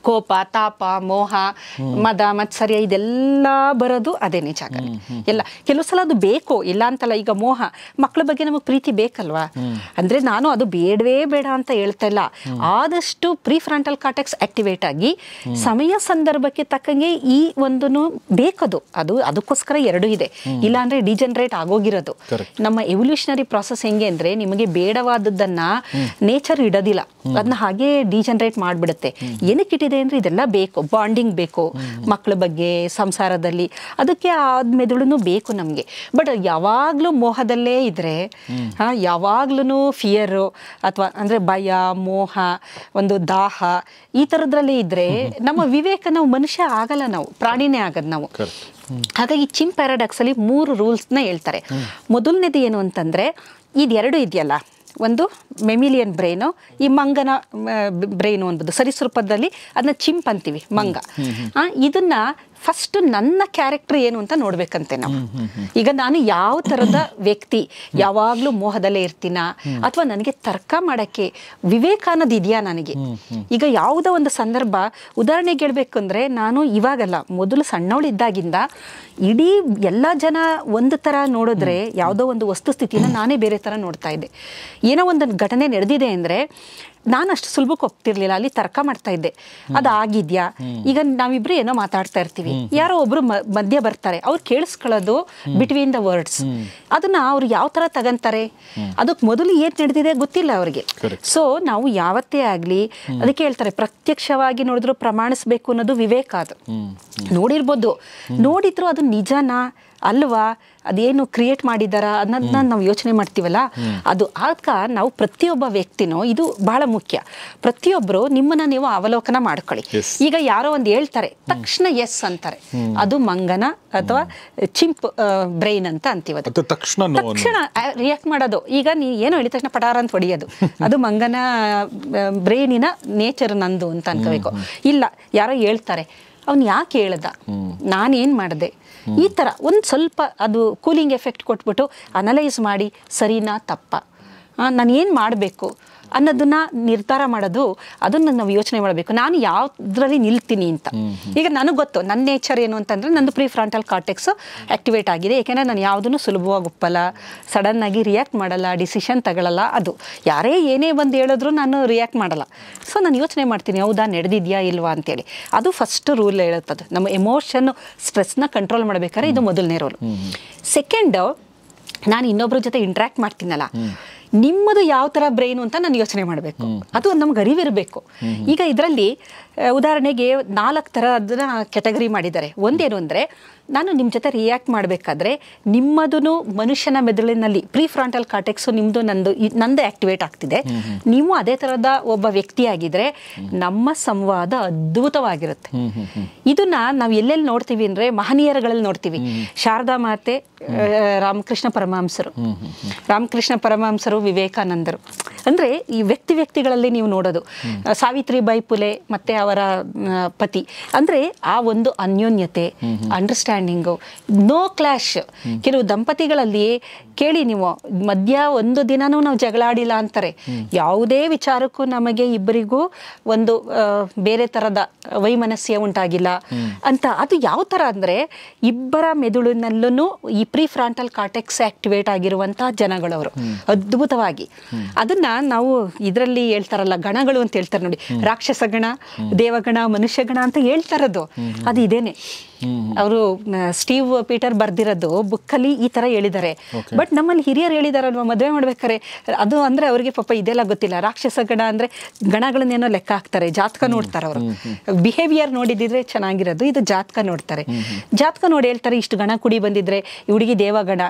ಕೋಪ, ತಾಪ, ಮೋಹ, ಮದ, ಮತ್ಸರ್ಯ, ಇದೆಲ್ಲ ಬರೋದು ಅದೇನೇ ಜಾಗನೇ. ಎಲ್ಲ ಕೆಲವು ಸಲ ಅದು ಬೇಕು, ಇಲ್ಲ ಅಂತಲ್ಲ. ಈಗ ಮೋಹ, ಮಕ್ಕಳ ಬಗ್ಗೆ ನಮಗೆ ಪ್ರೀತಿ ಬೇಕಲ್ವಾ, ಅಂದ್ರೆ ನಾನು ಅದು ಬೇಡವೇ ಬೇಡ ಅಂತ ಹೇಳ್ತಾ ಇಲ್ಲ. ಆದಷ್ಟು ಪ್ರೀ ಫ್ರಂಟಲ್ ಕಾರ್ಟೆಕ್ಸ್ ಆಕ್ಟಿವೇಟ್ ಆಗಿ ಸಮಯ ಸಂದರ್ಭಕ್ಕೆ ತಕ್ಕಂಗೆ ಈ ಒಂದನ್ನು ಬೇಕದು, ಅದಕ್ಕೋಸ್ಕರ ಎರಡೂ ಇದೆ. ಇಲ್ಲ ಅಂದ್ರೆ ಡಿಜನರೇಟ್ ಆಗೋಗಿರೋದು. ನಮ್ಮ ಎವಲ್ಯೂಷನರಿ ಪ್ರಾಸೆಸ್ ಹೆಂಗೆ ಅಂದ್ರೆ, ನಿಮಗೆ ಬೇಡವಾದದ್ದನ್ನ ನೇಚರ್ ಇಡೋದಿಲ್ಲ, ಅದನ್ನ ಹಾಗೆ ಡಿಜನರೇಟ್ ಮಾಡ್ಬಿಡುತ್ತೆ. ಏನಕ್ಕೆ ಅಂದ್ರೆ ಇದೆಲ್ಲ ಬೇಕು, ಬಾಂಡಿಂಗ್ ಬೇಕು, ಮಕ್ಕಳ ಬಗ್ಗೆ, ಸಂಸಾರದಲ್ಲಿ, ಅದಕ್ಕೆ ಆದ ಮೆದುಳು ಬೇಕು ನಮಗೆ. ಬಟ್ ಯಾವಾಗ್ಲೂ ಮೋಹದಲ್ಲೇ ಇದ್ರೆ, ಯಾವಾಗ್ಲೂ ಫಿಯರು ಅಥವಾ ಅಂದ್ರೆ ಭಯ, ಮೋಹ, ಒಂದು ದಾಹ, ಈ ಥರದ್ರಲ್ಲಿ ಇದ್ರೆ ನಮ್ಮ ವಿವೇಕ, ನಾವು ಮನುಷ್ಯ ಆಗಲ್ಲ, ನಾವು ಪ್ರಾಣಿನೇ ಆಗದು ನಾವು. ಹಾಗಾಗಿ ಚಿಂಪ್ ಪ್ಯಾರಾಡಾಕ್ಸ್ ಅಲ್ಲಿ 3 ರೂಲ್ಸ್ನ ಹೇಳ್ತಾರೆ. ಮೊದಲನೇದು ಏನು ಅಂತಂದ್ರೆ, ಇದೆರಡು ಇದೆಯಲ್ಲ, ಒಂದು ಮೆಮಿಲಿಯನ್ ಬ್ರೈನು, ಈ ಮಂಗನ ಬ್ರೈನು ಅನ್ಬೋದು. ಸರಿಸೃಪದಲ್ಲಿ ಅದನ್ನ ಚಿಂಪ್ ಅಂತೀವಿ, ಮಂಗ. ಇದನ್ನ ಫಸ್ಟ್ ನನ್ನ ಕ್ಯಾರೆಕ್ಟರ್ ಏನು ಅಂತ ನೋಡ್ಬೇಕಂತೆ ನಾವು. ಈಗ ನಾನು ಯಾವ ಥರದ ವ್ಯಕ್ತಿ, ಯಾವಾಗಲೂ ಮೋಹದಲ್ಲೇ ಇರ್ತೀನ, ಅಥವಾ ನನಗೆ ತರ್ಕ ಮಾಡೋಕ್ಕೆ ವಿವೇಕ ಅನ್ನೋದು ಇದೆಯಾ ನನಗೆ. ಈಗ ಯಾವುದೋ ಒಂದು ಸಂದರ್ಭ, ಉದಾಹರಣೆಗೆ ಹೇಳ್ಬೇಕಂದ್ರೆ, ನಾನು ಇವಾಗಲ್ಲ, ಮೊದಲು ಸಣ್ಣವಳಿದ್ದಾಗಿಂದ ಇಡೀ ಎಲ್ಲ ಜನ ಒಂದು ಥರ ನೋಡಿದ್ರೆ, ಯಾವುದೋ ಒಂದು ವಸ್ತುಸ್ಥಿತಿನ ನಾನೇ ಬೇರೆ ಥರ ನೋಡ್ತಾ ಇದ್ದೆ. ಏನೋ ಒಂದು ಘಟನೆ ನಡೆದಿದೆ ಅಂದರೆ ನಾನು ಅಷ್ಟು ಸುಲಭಕ್ಕೆ ಒಪ್ತಿರ್ಲಿಲ್ಲ, ಅಲ್ಲಿ ತರ್ಕ ಮಾಡ್ತಾ ಇದ್ದೆ. ಅದಾಗಿದ್ಯಾ, ಈಗ ನಾವಿಬ್ರು ಏನೋ ಮಾತಾಡ್ತಾ ಇರ್ತೀವಿ, ಯಾರೋ ಒಬ್ರು ಮಧ್ಯ ಬರ್ತಾರೆ, ಅವ್ರು ಕೇಳಿಸ್ಕೊಳ್ಳೋದು ಬಿಟ್ವೀನ್ ದ ವರ್ಡ್ಸ್, ಅದನ್ನ ಅವ್ರು ಯಾವ ತರ ತಗಂತಾರೆ, ಅದಕ್ಕೆ ಮೊದಲು ಏನ್ ನಡೆದಿದೆ ಗೊತ್ತಿಲ್ಲ ಅವ್ರಿಗೆ. ಸೊ ನಾವು ಯಾವತ್ತೇ ಆಗ್ಲಿ, ಅದಕ್ಕೆ ಹೇಳ್ತಾರೆ ಪ್ರತ್ಯಕ್ಷವಾಗಿ ನೋಡಿದ್ರು ಪ್ರಮಾಣಿಸ್ಬೇಕು ಅನ್ನೋದು ವಿವೇಕ. ಅದು ನೋಡಿರ್ಬೋದು, ನೋಡಿದ್ರು ಅದು ನಿಜನಾ ಅಲ್ವಾ, ಅದೇನು ಕ್ರಿಯೇಟ್ ಮಾಡಿದಾರ ಅನ್ನೋದನ್ನ ನಾವು ಯೋಚನೆ ಮಾಡ್ತೀವಲ್ಲ, ಅದು ಆಗ ನಾವು ಪ್ರತಿಯೊಬ್ಬ ವ್ಯಕ್ತಿನೂ, ಇದು ಬಹಳ ಮುಖ್ಯ, ಪ್ರತಿಯೊಬ್ಬರು ನಿಮ್ಮನ್ನ ನೀವು ಅವಲೋಕನ ಮಾಡ್ಕೊಳ್ಳಿ. ಈಗ ಯಾರೋ ಒಂದು ಹೇಳ್ತಾರೆ, ತಕ್ಷಣ ಎಸ್ ಅಂತಾರೆ, ಅದು ಮಂಗನ ಅಥವಾ ಚಿಂಪ್ ಬ್ರೈನ್ ಅಂತ ಅಂತೀವಿ. ತಕ್ಷಣ ರಿಯಾಕ್ಟ್ ಮಾಡೋದು. ಈಗ ನೀ ಏನೋ ಹೇಳಿದ ತಕ್ಷಣ ಪಟಾರ ಅಂತ ಹೊಡಿಯೋದು, ಅದು ಮಂಗನ ಬ್ರೈನಿನ ನೇಚರ್ ನಂದು ಅಂತ ಅನ್ಕೋಬೇಕು. ಇಲ್ಲ, ಯಾರೋ ಹೇಳ್ತಾರೆ, ಅವ್ನು ಯಾಕೆ ಹೇಳ್ದ, ನಾನೇನು ಮಾಡಿದೆ, ಈ ಥರ ಒಂದು ಸ್ವಲ್ಪ ಅದು ಕೂಲಿಂಗ್ ಎಫೆಕ್ಟ್ ಕೊಟ್ಬಿಟ್ಟು ಅನಲೈಸ್ ಮಾಡಿ ಸರಿನಾ ತಪ್ಪ, ನಾನು ಏನು ಮಾಡಬೇಕು ಅನ್ನೋದನ್ನ ನಿರ್ಧಾರ ಮಾಡೋದು, ಅದನ್ನು ನಾವು ಯೋಚನೆ ಮಾಡಬೇಕು. ನಾನು ಯಾವುದ್ರಲ್ಲಿ ನಿಲ್ತೀನಿ ಅಂತ. ಈಗ ನನಗೆ ಗೊತ್ತು ನನ್ನ ನೇಚರ್ ಏನು ಅಂತಂದರೆ, ನಂದು ಪ್ರೀ ಫ್ರಂಟಲ್ ಕಾರ್ಟೆಕ್ಸ್ ಆ್ಯಕ್ಟಿವೇಟ್ ಆಗಿದೆ. ಯಾಕೆಂದರೆ ನಾನು ಯಾವುದನ್ನು ಸುಲಭವಾಗಿ ಒಪ್ಪಲ್ಲ, ಸಡನ್ನಾಗಿ ರಿಯಾಕ್ಟ್ ಮಾಡಲ್ಲ, ಡಿಸಿಷನ್ ತಗೊಳ್ಳಲ್ಲ. ಅದು ಯಾರೇ ಏನೇ ಬಂದು ಹೇಳಿದ್ರು ನಾನು ರಿಯಾಕ್ಟ್ ಮಾಡಲ್ಲ. ಸೊ ನಾನು ಯೋಚನೆ ಮಾಡ್ತೀನಿ, ಹೌದಾ ನಡೆದಿದೆಯಾ ಇಲ್ವಾ ಅಂತೇಳಿ. ಅದು ಫಸ್ಟ್ ರೂಲ್ ಹೇಳುತ್ತದೆ. ನಮ್ಮ ಎಮೋಷನ್ನು, ಸ್ಟ್ರೆಸ್ನ ಕಂಟ್ರೋಲ್ ಮಾಡಬೇಕಾದ್ರೆ ಇದು ಮೊದಲನೇ ರೂಲ್. ಸೆಕೆಂಡು, ನಾನು ಇನ್ನೊಬ್ಬರ ಜೊತೆ ಇಂಟ್ರ್ಯಾಕ್ಟ್ ಮಾಡ್ತೀನಲ್ಲ, ನಿಮ್ಮದು ಯಾವ ಥರ ಬ್ರೈನು ಅಂತ ನಾನು ಯೋಚನೆ ಮಾಡಬೇಕು. ಅದು ನಮ್ಗೆ ಅರಿವಿರಬೇಕು. ಈಗ ಇದರಲ್ಲಿ ಉದಾಹರಣೆಗೆ 4 ಥರದನ್ನ ಕ್ಯಾಟಗರಿ ಮಾಡಿದ್ದಾರೆ. ಒಂದೇನು ಅಂದರೆ, ನಾನು ನಿಮ್ಮ ಜೊತೆ ರಿಯಾಕ್ಟ್ ಮಾಡಬೇಕಾದ್ರೆ ನಿಮ್ಮದು ಮನುಷ್ಯನ ಮೆದುಳಿನಲ್ಲಿ ಪ್ರೀ ಫ್ರಂಟಲ್ ಕಾರ್ಟೆಕ್ಸು ನಿಮ್ಮದು ನಂದು ಆ್ಯಕ್ಟಿವೇಟ್ ಆಗ್ತಿದೆ, ನೀವು ಅದೇ ಥರದ ಒಬ್ಬ ವ್ಯಕ್ತಿಯಾಗಿದ್ದರೆ ನಮ್ಮ ಸಂವಾದ ಅದ್ಭುತವಾಗಿರುತ್ತೆ. ಇದನ್ನ ನಾವು ಎಲ್ಲೆಲ್ಲಿ ನೋಡ್ತೀವಿ ಅಂದರೆ, ಮಹನೀಯರುಗಳಲ್ಲಿ ನೋಡ್ತೀವಿ. ಶಾರದಾ ಮಾತೆ, ರಾಮಕೃಷ್ಣ ಪರಮಹಂಸರು, ವಿವೇಕಾನಂದರು. ಅಂದರೆ ಈ ವ್ಯಕ್ತಿಗಳಲ್ಲಿ ನೀವು ನೋಡೋದು, ಸಾವಿತ್ರಿಬಾಯಿ ಪುಲೆ ಮತ್ತು ಅವರ ಪತಿ, ಅಂದರೆ ಆ ಒಂದು ಅನ್ಯೋನ್ಯತೆ, ಅಂಡರ್ಸ್ಟ್ಯಾಂಡಿಂಗು, ನೋ ಕ್ಲಾಶ್. ಕೆಲವು ದಂಪತಿಗಳಲ್ಲಿ ಕೇಳಿ ನೀವು, ಮಧ್ಯ ಒಂದು ದಿನನೂ ನಾವು ಜಗಳಾಡಿಲ್ಲ ಅಂತಾರೆ. ಯಾವುದೇ ವಿಚಾರಕ್ಕೂ ನಮಗೆ ಇಬ್ಬರಿಗೂ ಒಂದು ಬೇರೆ ಥರದ ವೈಮನಸ್ಯ ಉಂಟಾಗಿಲ್ಲ ಅಂತ. ಅದು ಯಾವ ಥರ ಅಂದರೆ, ಇಬ್ಬರ ಮೆದುಳಿನಲ್ಲೂ ಈ ಪ್ರೀ ಫ್ರಂಟಲ್ ಕಾರ್ಟೆಕ್ಸ್ ಆಕ್ಟಿವೇಟ್ ಆಗಿರುವಂಥ ಜನಗಳವರು ಅದ್ಭುತವಾಗಿ. ಅದನ್ನ ನಾವು ಇದರಲ್ಲಿ ಹೇಳ್ತಾರಲ್ಲ ಗಣಗಳು ಅಂತ ಹೇಳ್ತಾರೆ ನೋಡಿ, ರಾಕ್ಷಸ ಗಣ, ದೇವಗಣ, ಮನುಷ್ಯಗಣ ಅಂತ ಹೇಳ್ತಾರದು ಅದು ಇದೇನೆ. ಅವರು ಸ್ಟೀವ್ ಪೀಟರ್ ಬರ್ದಿರೋದು ಬುಕ್ಕಲ್ಲಿ ಈ ತರ ಹೇಳಿದ್ದಾರೆ. ಬಟ್ ನಮ್ಮಲ್ಲಿ ಹಿರಿಯರು ಹೇಳಿದಾರಲ್ವ ಮದುವೆ ಮಾಡ್ಬೇಕಾರೆ, ಅದು ಅಂದ್ರೆ ಅವ್ರಿಗೆ ಪಾಪ ಇದೆಲ್ಲ ಗೊತ್ತಿಲ್ಲ. ರಾಕ್ಷಸ ಗಣ ಅಂದ್ರೆ ಗಣಗಳನ್ನೇನೋ ಲೆಕ್ಕ ಹಾಕ್ತಾರೆ, ಜಾತಕ ನೋಡ್ತಾರೆ ಅವರು. ಬಿಹೇವಿಯರ್ ನೋಡಿದಿದ್ರೆ ಚೆನ್ನಾಗಿರೋದು, ಇದು ಜಾತಕ ನೋಡ್ತಾರೆ. ಜಾತಕ ನೋಡಿ ಹೇಳ್ತಾರೆ ಇಷ್ಟು ಗಣ ಕುಡಿ ಬಂದಿದ್ರೆ ಈ ಹುಡುಗಿ ದೇವಗಣ,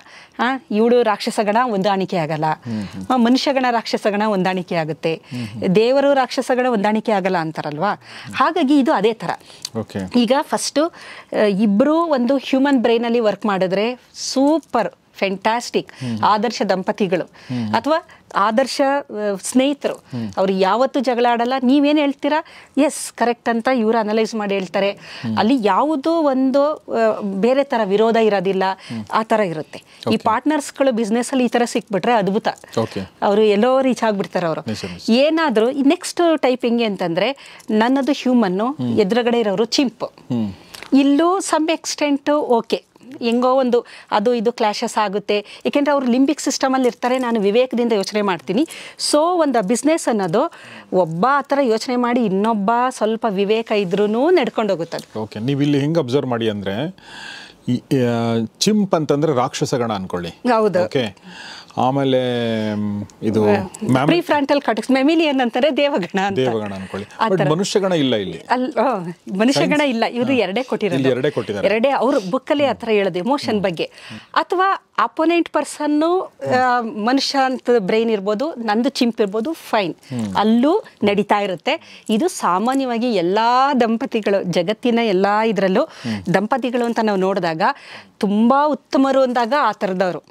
ಇವಳು ರಾಕ್ಷಸ ಗಣ ಹೊಂದಾಣಿಕೆ ಆಗಲ್ಲ, ಮನುಷ್ಯಗಣ ರಾಕ್ಷಸ ಗಣ ಹೊಂದಾಣಿಕೆ ಆಗುತ್ತೆ, ದೇವರು ರಾಕ್ಷಸ ಗಣ ಹೊಂದಾಣಿಕೆ ಆಗಲ್ಲ ಅಂತಾರಲ್ವಾ. ಹಾಗಾಗಿ ಇದು ಅದೇ ತರ. ಈಗ ಫಸ್ಟ್ ಇಬ್ರು ಒಂದು ಹ್ಯೂಮನ್ ಬ್ರೈನ್ ಅಲ್ಲಿ ವರ್ಕ್ ಮಾಡಿದ್ರೆ ಸೂಪರ್ ಫ್ಯಾಂಟಾಸ್ಟಿಕ್ ಆದರ್ಶ ದಂಪತಿಗಳು ಅಥವಾ ಆದರ್ಶ ಸ್ನೇಹಿತರು. ಅವ್ರು ಯಾವತ್ತೂ ಜಗಳ ಆಡಲ್ಲ. ನೀವೇನು ಹೇಳ್ತೀರಾ ಎಸ್ ಕರೆಕ್ಟ್ ಅಂತ ಇವರು ಅನಲೈಸ್ ಮಾಡಿ ಹೇಳ್ತಾರೆ. ಅಲ್ಲಿ ಯಾವುದೋ ಒಂದು ಬೇರೆ ಥರ ವಿರೋಧ ಇರೋದಿಲ್ಲ, ಆ ಥರ ಇರುತ್ತೆ. ಈ ಪಾರ್ಟ್ನರ್ಸ್ಗಳು ಬಿಸ್ನೆಸ್ಸಲ್ಲಿ ಈ ಥರ ಸಿಕ್ಬಿಟ್ರೆ ಅದ್ಭುತ. ಅವರು ಎಲ್ಲೋ ರೀಚ್ ಆಗಿಬಿಡ್ತಾರೆ ಅವರು. ಏನಾದರೂ ನೆಕ್ಸ್ಟ್ ಟೈಪ್ ಹೆಂಗೆ ಅಂತಂದರೆ, ನನ್ನದು ಹ್ಯೂಮನ್ನು, ಎದುರುಗಡೆ ಇರೋರು ಚಿಂಪು. ಇಲ್ಲೂ ಸಮ್ ಎಕ್ಸ್ಟೆಂಟು ಓಕೆ, ಹೆಂಗೋ ಒಂದು ಅದು ಇದು ಕ್ಲಾಶಸ್ ಆಗುತ್ತೆ. ಏಕೆಂದರೆ ಅವರು ಲಿಂಬಿಕ್ ಸಿಸ್ಟಮಲ್ಲಿ ಇರ್ತಾರೆ, ನಾನು ವಿವೇಕದಿಂದ ಯೋಚನೆ ಮಾಡ್ತೀನಿ. ಸೊ ಒಂದು ಬಿಸ್ನೆಸ್ ಅನ್ನೋದು ಒಬ್ಬ ಆ ಥರ ಯೋಚನೆ ಮಾಡಿ ಇನ್ನೊಬ್ಬ ಸ್ವಲ್ಪ ವಿವೇಕ ಇದ್ರೂ ನಡ್ಕೊಂಡು ಹೋಗುತ್ತದೆ. ಓಕೆ, ನೀವು ಇಲ್ಲಿ ಹೆಂಗೆ ಅಬ್ಸರ್ವ್ ಮಾಡಿ ಅಂದರೆ, ಚಿಂಪ್ ಅಂತಂದ್ರೆ ರಾಕ್ಷಸ ಗಣ ಅನ್ಕೊಳ್ಳಿ. ಹೌದು. ಓಕೆ, ಆಮೇಲೆ ಇದು ಪ್ರಿಫ್ರಂಟಲ್ ಕಾರ್ಟೆಕ್ಸ್ ಮೆಮಿಲಿಯನ್ ಅಂತಾರೆ ದೇವಗಣ ಅಂತ. ದೇವಗಣ ಅನ್ಕೊಳ್ಳಿ. ಬಟ್ ಮನುಷ್ಯಗಣ ಇಲ್ಲ ಇಲ್ಲಿ. ಮನುಷ್ಯಗಣ ಇಲ್ಲ, ಇವರು ಎರಡೇ ಕೊಟ್ಟಿದ್ದಾರೆ. ಎರಡೇ ಅವ್ರ ಬುಕ್ಕಲ್ಲಿ ಆ ಥರ ಹೇಳೋದು ಎಮೋಷನ್ ಬಗ್ಗೆ. ಅಥವಾ ಅಪೋನೆಂಟ್ ಪರ್ಸನ್ನು ಮನುಷ್ಯ ಅಂತ ಬ್ರೈನ್ ಇರ್ಬೋದು, ನಂದು ಚಿಂಪ್ ಇರ್ಬೋದು, ಫೈನ್, ಅಲ್ಲೂ ನಡೀತಾ ಇರುತ್ತೆ. ಇದು ಸಾಮಾನ್ಯವಾಗಿ ಎಲ್ಲ ದಂಪತಿಗಳು, ಜಗತ್ತಿನ ಎಲ್ಲ ಇದರಲ್ಲೂ ದಂಪತಿಗಳು ಅಂತ ನಾವು ನೋಡಿದಾಗ ತುಂಬ ಉತ್ತಮರು ಅಂದಾಗ ಆ ಥರದವರು.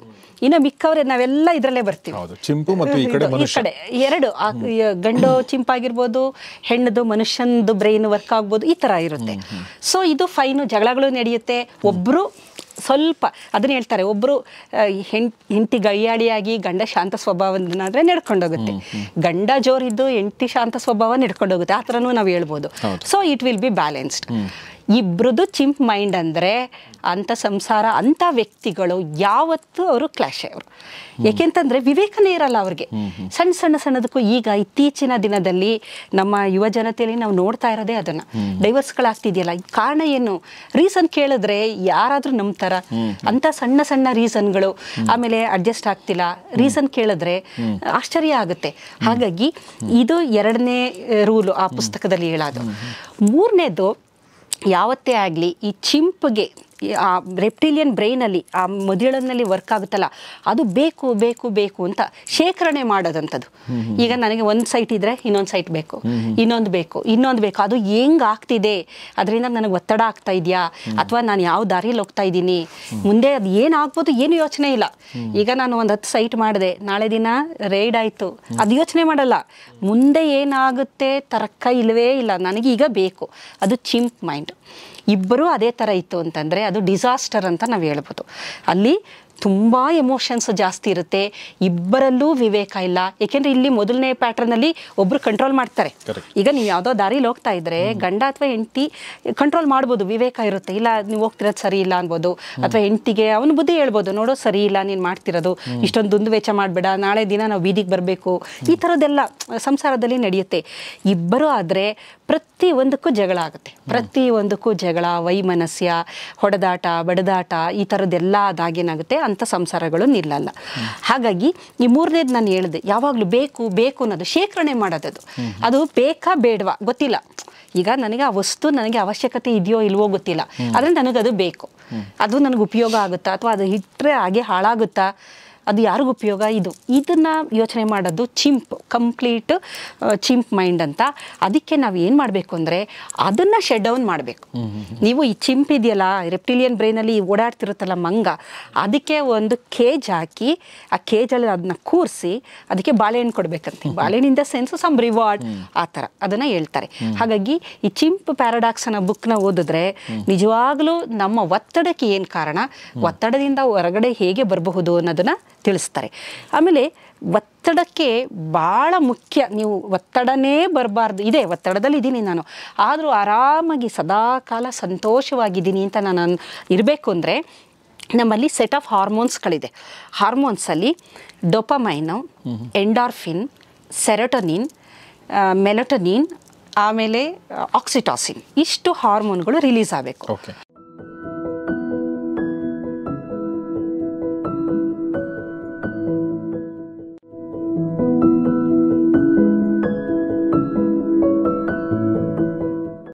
ಇನ್ನು ಮಿಕ್ಕವ್ರೆ ನಾವೆಲ್ಲ ಇದರಲ್ಲೇ ಬರ್ತೀವಿ. ಚಿಂಪು ಮತ್ತು ಈ ಕಡೆ ಎರಡು, ಗಂಡು ಚಿಂಪಾಗಿರ್ಬೋದು, ಹೆಣ್ಣದು ಮನುಷ್ಯನದು ಬ್ರೈನ್ ವರ್ಕ್ ಆಗ್ಬೋದು, ಈ ಥರ ಇರುತ್ತೆ. ಸೊ ಇದು ಫೈನು, ಜಗಳಗಳು ನಡೆಯುತ್ತೆ. ಒಬ್ಬರು ಸ್ವಲ್ಪ ಅದನ್ನ ಹೇಳ್ತಾರೆ, ಒಬ್ಬರು ಹೆಂಡತಿ ಗಯ್ಯಾಳಿಯಾಗಿ ಗಂಡ ಶಾಂತ ಸ್ವಭಾವನಾದರೆ ನಡ್ಕೊಂಡೋಗುತ್ತೆ, ಗಂಡ ಜೋರಿದ್ದು ಹೆಂಡತಿ ಶಾಂತ ಸ್ವಭಾವ ನಡ್ಕೊಂಡೋಗುತ್ತೆ, ಆ ಥರನೂ ನಾವು ಹೇಳ್ಬೋದು. So it will be balanced. ಇಬ್ರದ್ದು ಚಿಂಪ್ ಮೈಂಡ್ ಅಂದರೆ ಅಂಥ ಸಂಸಾರ, ಅಂಥ ವ್ಯಕ್ತಿಗಳು ಯಾವತ್ತೂ ಅವರು ಕ್ಲಾಶ್ ಅವರು. ಏಕೆಂತಂದರೆ ವಿವೇಕನೇ ಇರಲ್ಲ ಅವ್ರಿಗೆ. ಸಣ್ಣದಕ್ಕೂ ಈಗ ಇತ್ತೀಚಿನ ದಿನದಲ್ಲಿ ನಮ್ಮ ಯುವ ಜನತೆಯಲ್ಲಿ ನಾವು ನೋಡ್ತಾ ಇರೋದೇ ಅದನ್ನು. ಡೈವರ್ಸ್ಗಳಾಗ್ತಿದೆಯಲ್ಲ, ಕಾರಣ ಏನು? ರೀಸನ್ ಕೇಳಿದ್ರೆ ಯಾರಾದರೂ ನಂಬ್ತಾರ? ಅಂಥ ಸಣ್ಣ ರೀಸನ್ಗಳು. ಆಮೇಲೆ ಅಡ್ಜಸ್ಟ್ ಆಗ್ತಿಲ್ಲ, ರೀಸನ್ ಕೇಳಿದ್ರೆ ಆಶ್ಚರ್ಯ ಆಗುತ್ತೆ. ಹಾಗಾಗಿ ಇದು ಎರಡನೇ ರೂಲು ಆ ಪುಸ್ತಕದಲ್ಲಿ ಹೇಳೋದು. ಮೂರನೇದು, ಯಾವತ್ತೇ ಆಗಲಿ ಈ ಚಿಂಪ್ಗೆ ಆ ರೆಪ್ಟಿಲಿಯನ್ ಬ್ರೈನಲ್ಲಿ ಆ ಮೊದಲನಲ್ಲಿ ವರ್ಕ್ ಆಗುತ್ತಲ್ಲ, ಅದು ಬೇಕು ಬೇಕು ಬೇಕು ಅಂತ ಶೇಖರಣೆ ಮಾಡೋದಂಥದ್ದು. ಈಗ ನನಗೆ ಒಂದು ಸೈಟ್ ಇದ್ದರೆ ಇನ್ನೊಂದು ಸೈಟ್ ಬೇಕು, ಇನ್ನೊಂದು ಬೇಕು. ಅದು ಹೆಂಗೆ ಆಗ್ತಿದೆ, ಅದರಿಂದ ನನಗೆ ಒತ್ತಡ ಆಗ್ತಾ ಇದೆಯಾ, ಅಥವಾ ನಾನು ಯಾವ ದಾರಿಯಲ್ಲಿ ಹೋಗ್ತಾ ಇದ್ದೀನಿ, ಮುಂದೆ ಅದು ಏನಾಗ್ಬೋದು ಏನು ಯೋಚನೆ ಇಲ್ಲ. ಈಗ ನಾನು ಒಂದು 10 ಸೈಟ್ ಮಾಡಿದೆ, ನಾಳೆ ದಿನ ರೈಡ್ ಆಯಿತು, ಅದು ಯೋಚನೆ ಮಾಡಲ್ಲ. ಮುಂದೆ ಏನಾಗುತ್ತೆ ತರ್ಕ ಇಲ್ಲವೇ ಇಲ್ಲ, ನನಗೀಗ ಬೇಕು. ಅದು ಚಿಂಪ್ ಮೈಂಡ್. ಇಬ್ಬರೂ ಅದೇ ಥರ ಇತ್ತು ಅಂತಂದರೆ ಅದು ಡಿಸಾಸ್ಟರ್ ಅಂತ ನಾವು ಹೇಳ್ಬೋದು. ಅಲ್ಲಿ ತುಂಬ ಎಮೋಷನ್ಸ್ ಜಾಸ್ತಿ ಇರುತ್ತೆ, ಇಬ್ಬರಲ್ಲೂ ವಿವೇಕ ಇಲ್ಲ. ಏಕೆಂದರೆ ಇಲ್ಲಿ ಮೊದಲನೇ ಪ್ಯಾಟ್ರನಲ್ಲಿ ಒಬ್ಬರು ಕಂಟ್ರೋಲ್ ಮಾಡ್ತಾರೆ. ಈಗ ನೀವು ಯಾವುದೋ ದಾರಿಲಿ ಹೋಗ್ತಾ ಇದ್ದರೆ ಗಂಡ ಅಥವಾ ಹೆಂಡತಿ ಕಂಟ್ರೋಲ್ ಮಾಡ್ಬೋದು, ವಿವೇಕ ಇರುತ್ತೆ. ಇಲ್ಲ ನೀವು ಹೋಗ್ತಿರೋದು ಸರಿ ಇಲ್ಲ ಅನ್ಬೋದು, ಅಥವಾ ಹೆಂಡತಿಗೆ ಅವನು ಬುದ್ಧಿ ಹೇಳ್ಬೋದು, ನೋಡೋ ಸರಿ ಇಲ್ಲ ನೀನು ಮಾಡ್ತಿರೋದು, ಇಷ್ಟೊಂದು ದುಂದು ವೆಚ್ಚ ಮಾಡಬೇಡ, ನಾಳೆ ದಿನ ನಾವು ಬೀದಿಗೆ ಬರಬೇಕು. ಈ ಥರದ್ದೆಲ್ಲ ಸಂಸಾರದಲ್ಲಿ ನಡೆಯುತ್ತೆ. ಇಬ್ಬರು ಆದರೆ ಪ್ರತಿಯೊಂದಕ್ಕೂ ಜಗಳ ಆಗುತ್ತೆ, ಪ್ರತಿಯೊಂದಕ್ಕೂ ಜಗಳ, ವೈಮನಸ್ಯ, ಹೊಡೆದಾಟ, ಬಡದಾಟ, ಈ ಥರದ್ದೆಲ್ಲ ಅದಾಗೇನಾಗುತ್ತೆ, ಅಂಥ ಸಂಸಾರಗಳು ನಿಲ್ಲಲ್ಲ. ಹಾಗಾಗಿ ಈ ಮೂರನೇದು ನಾನು ಹೇಳಿದೆ, ಯಾವಾಗಲೂ ಬೇಕು ಬೇಕು ಅನ್ನೋದು ಶೇಖರಣೆ ಮಾಡೋದು. ಅದು ಬೇಕಾ ಬೇಡವಾ ಗೊತ್ತಿಲ್ಲ. ಈಗ ನನಗೆ ಆ ವಸ್ತು ನನಗೆ ಅವಶ್ಯಕತೆ ಇದೆಯೋ ಇಲ್ವೋ ಗೊತ್ತಿಲ್ಲ, ಆದರೆ ನನಗದು ಬೇಕು. ಅದು ನನಗೆ ಉಪಯೋಗ ಆಗುತ್ತಾ, ಅಥವಾ ಅದು ಇಟ್ಟರೆ ಹಾಗೆ ಹಾಳಾಗುತ್ತಾ, ಅದು ಯಾರಿಗೂ ಉಪಯೋಗ, ಇದನ್ನು ಯೋಚನೆ ಮಾಡೋದು ಕಂಪ್ಲೀಟ್ ಚಿಂಪ್ ಮೈಂಡ್ ಅಂತ. ಅದಕ್ಕೆ ನಾವು ಏನು ಮಾಡಬೇಕು ಅಂದರೆ ಅದನ್ನು ಶಟ್ ಡೌನ್ ಮಾಡಬೇಕು. ನೀವು ಈ ಚಿಂಪ್ ಇದೆಯಲ್ಲ, ರೆಪ್ಟಿಲಿಯನ್ ಬ್ರೈನಲ್ಲಿ ಓಡಾಡ್ತಿರುತ್ತಲ್ಲ ಮಂಗ, ಅದಕ್ಕೆ ಒಂದು ಕೇಜ್ ಹಾಕಿ ಆ ಕೇಜಲ್ಲಿ ಅದನ್ನ ಕೂರಿಸಿ ಅದಕ್ಕೆ ಬಾಳೆಹಣ್ಣು ಕೊಡಬೇಕಂತೆ. ಬಾಳೆಹಣ್ಣು in the sense some reward, ಆ ಥರ ಅದನ್ನು ಹೇಳ್ತಾರೆ. ಹಾಗಾಗಿ ಈ ಚಿಂಪ್ ಪ್ಯಾರಾಡಾಕ್ಸ್ ಅನ್ನೋ ಬುಕ್ನ ಓದಿದ್ರೆ ನಿಜವಾಗ್ಲೂ ನಮ್ಮ ಒತ್ತಡಕ್ಕೆ ಏನು ಕಾರಣ, ಒತ್ತಡದಿಂದ ಹೊರಗಡೆ ಹೇಗೆ ಬರಬಹುದು ಅನ್ನೋದನ್ನು ತಿಳಿಸ್ತಾರೆ. ಆಮೇಲೆ ಒತ್ತಡಕ್ಕೆ ಭಾಳ ಮುಖ್ಯ, ನೀವು ಒತ್ತಡನೇ ಬರಬಾರ್ದು. ಇದೆ, ಒತ್ತಡದಲ್ಲಿ ಇದ್ದೀನಿ ನಾನು, ಆದರೂ ಆರಾಮಾಗಿ ಸದಾಕಾಲ ಸಂತೋಷವಾಗಿದ್ದೀನಿ ಅಂತ ನಾನು ಇರಬೇಕು ಅಂದರೆ ನಮ್ಮಲ್ಲಿ ಸೆಟ್ ಆಫ್ ಹಾರ್ಮೋನ್ಸ್ಗಳಿದೆ. ಹಾರ್ಮೋನ್ಸಲ್ಲಿ ಡೊಪಮೈನು, ಎಂಡಾರ್ಫಿನ್, ಸೆರೋಟೋನಿನ್, ಮೆಲಟೋನಿನ್, ಆಮೇಲೆ ಆಕ್ಸಿಟಾಸಿನ್, ಇಷ್ಟು ಹಾರ್ಮೋನ್ಗಳು ರಿಲೀಸ್ ಆಗಬೇಕು. ಓಕೆ.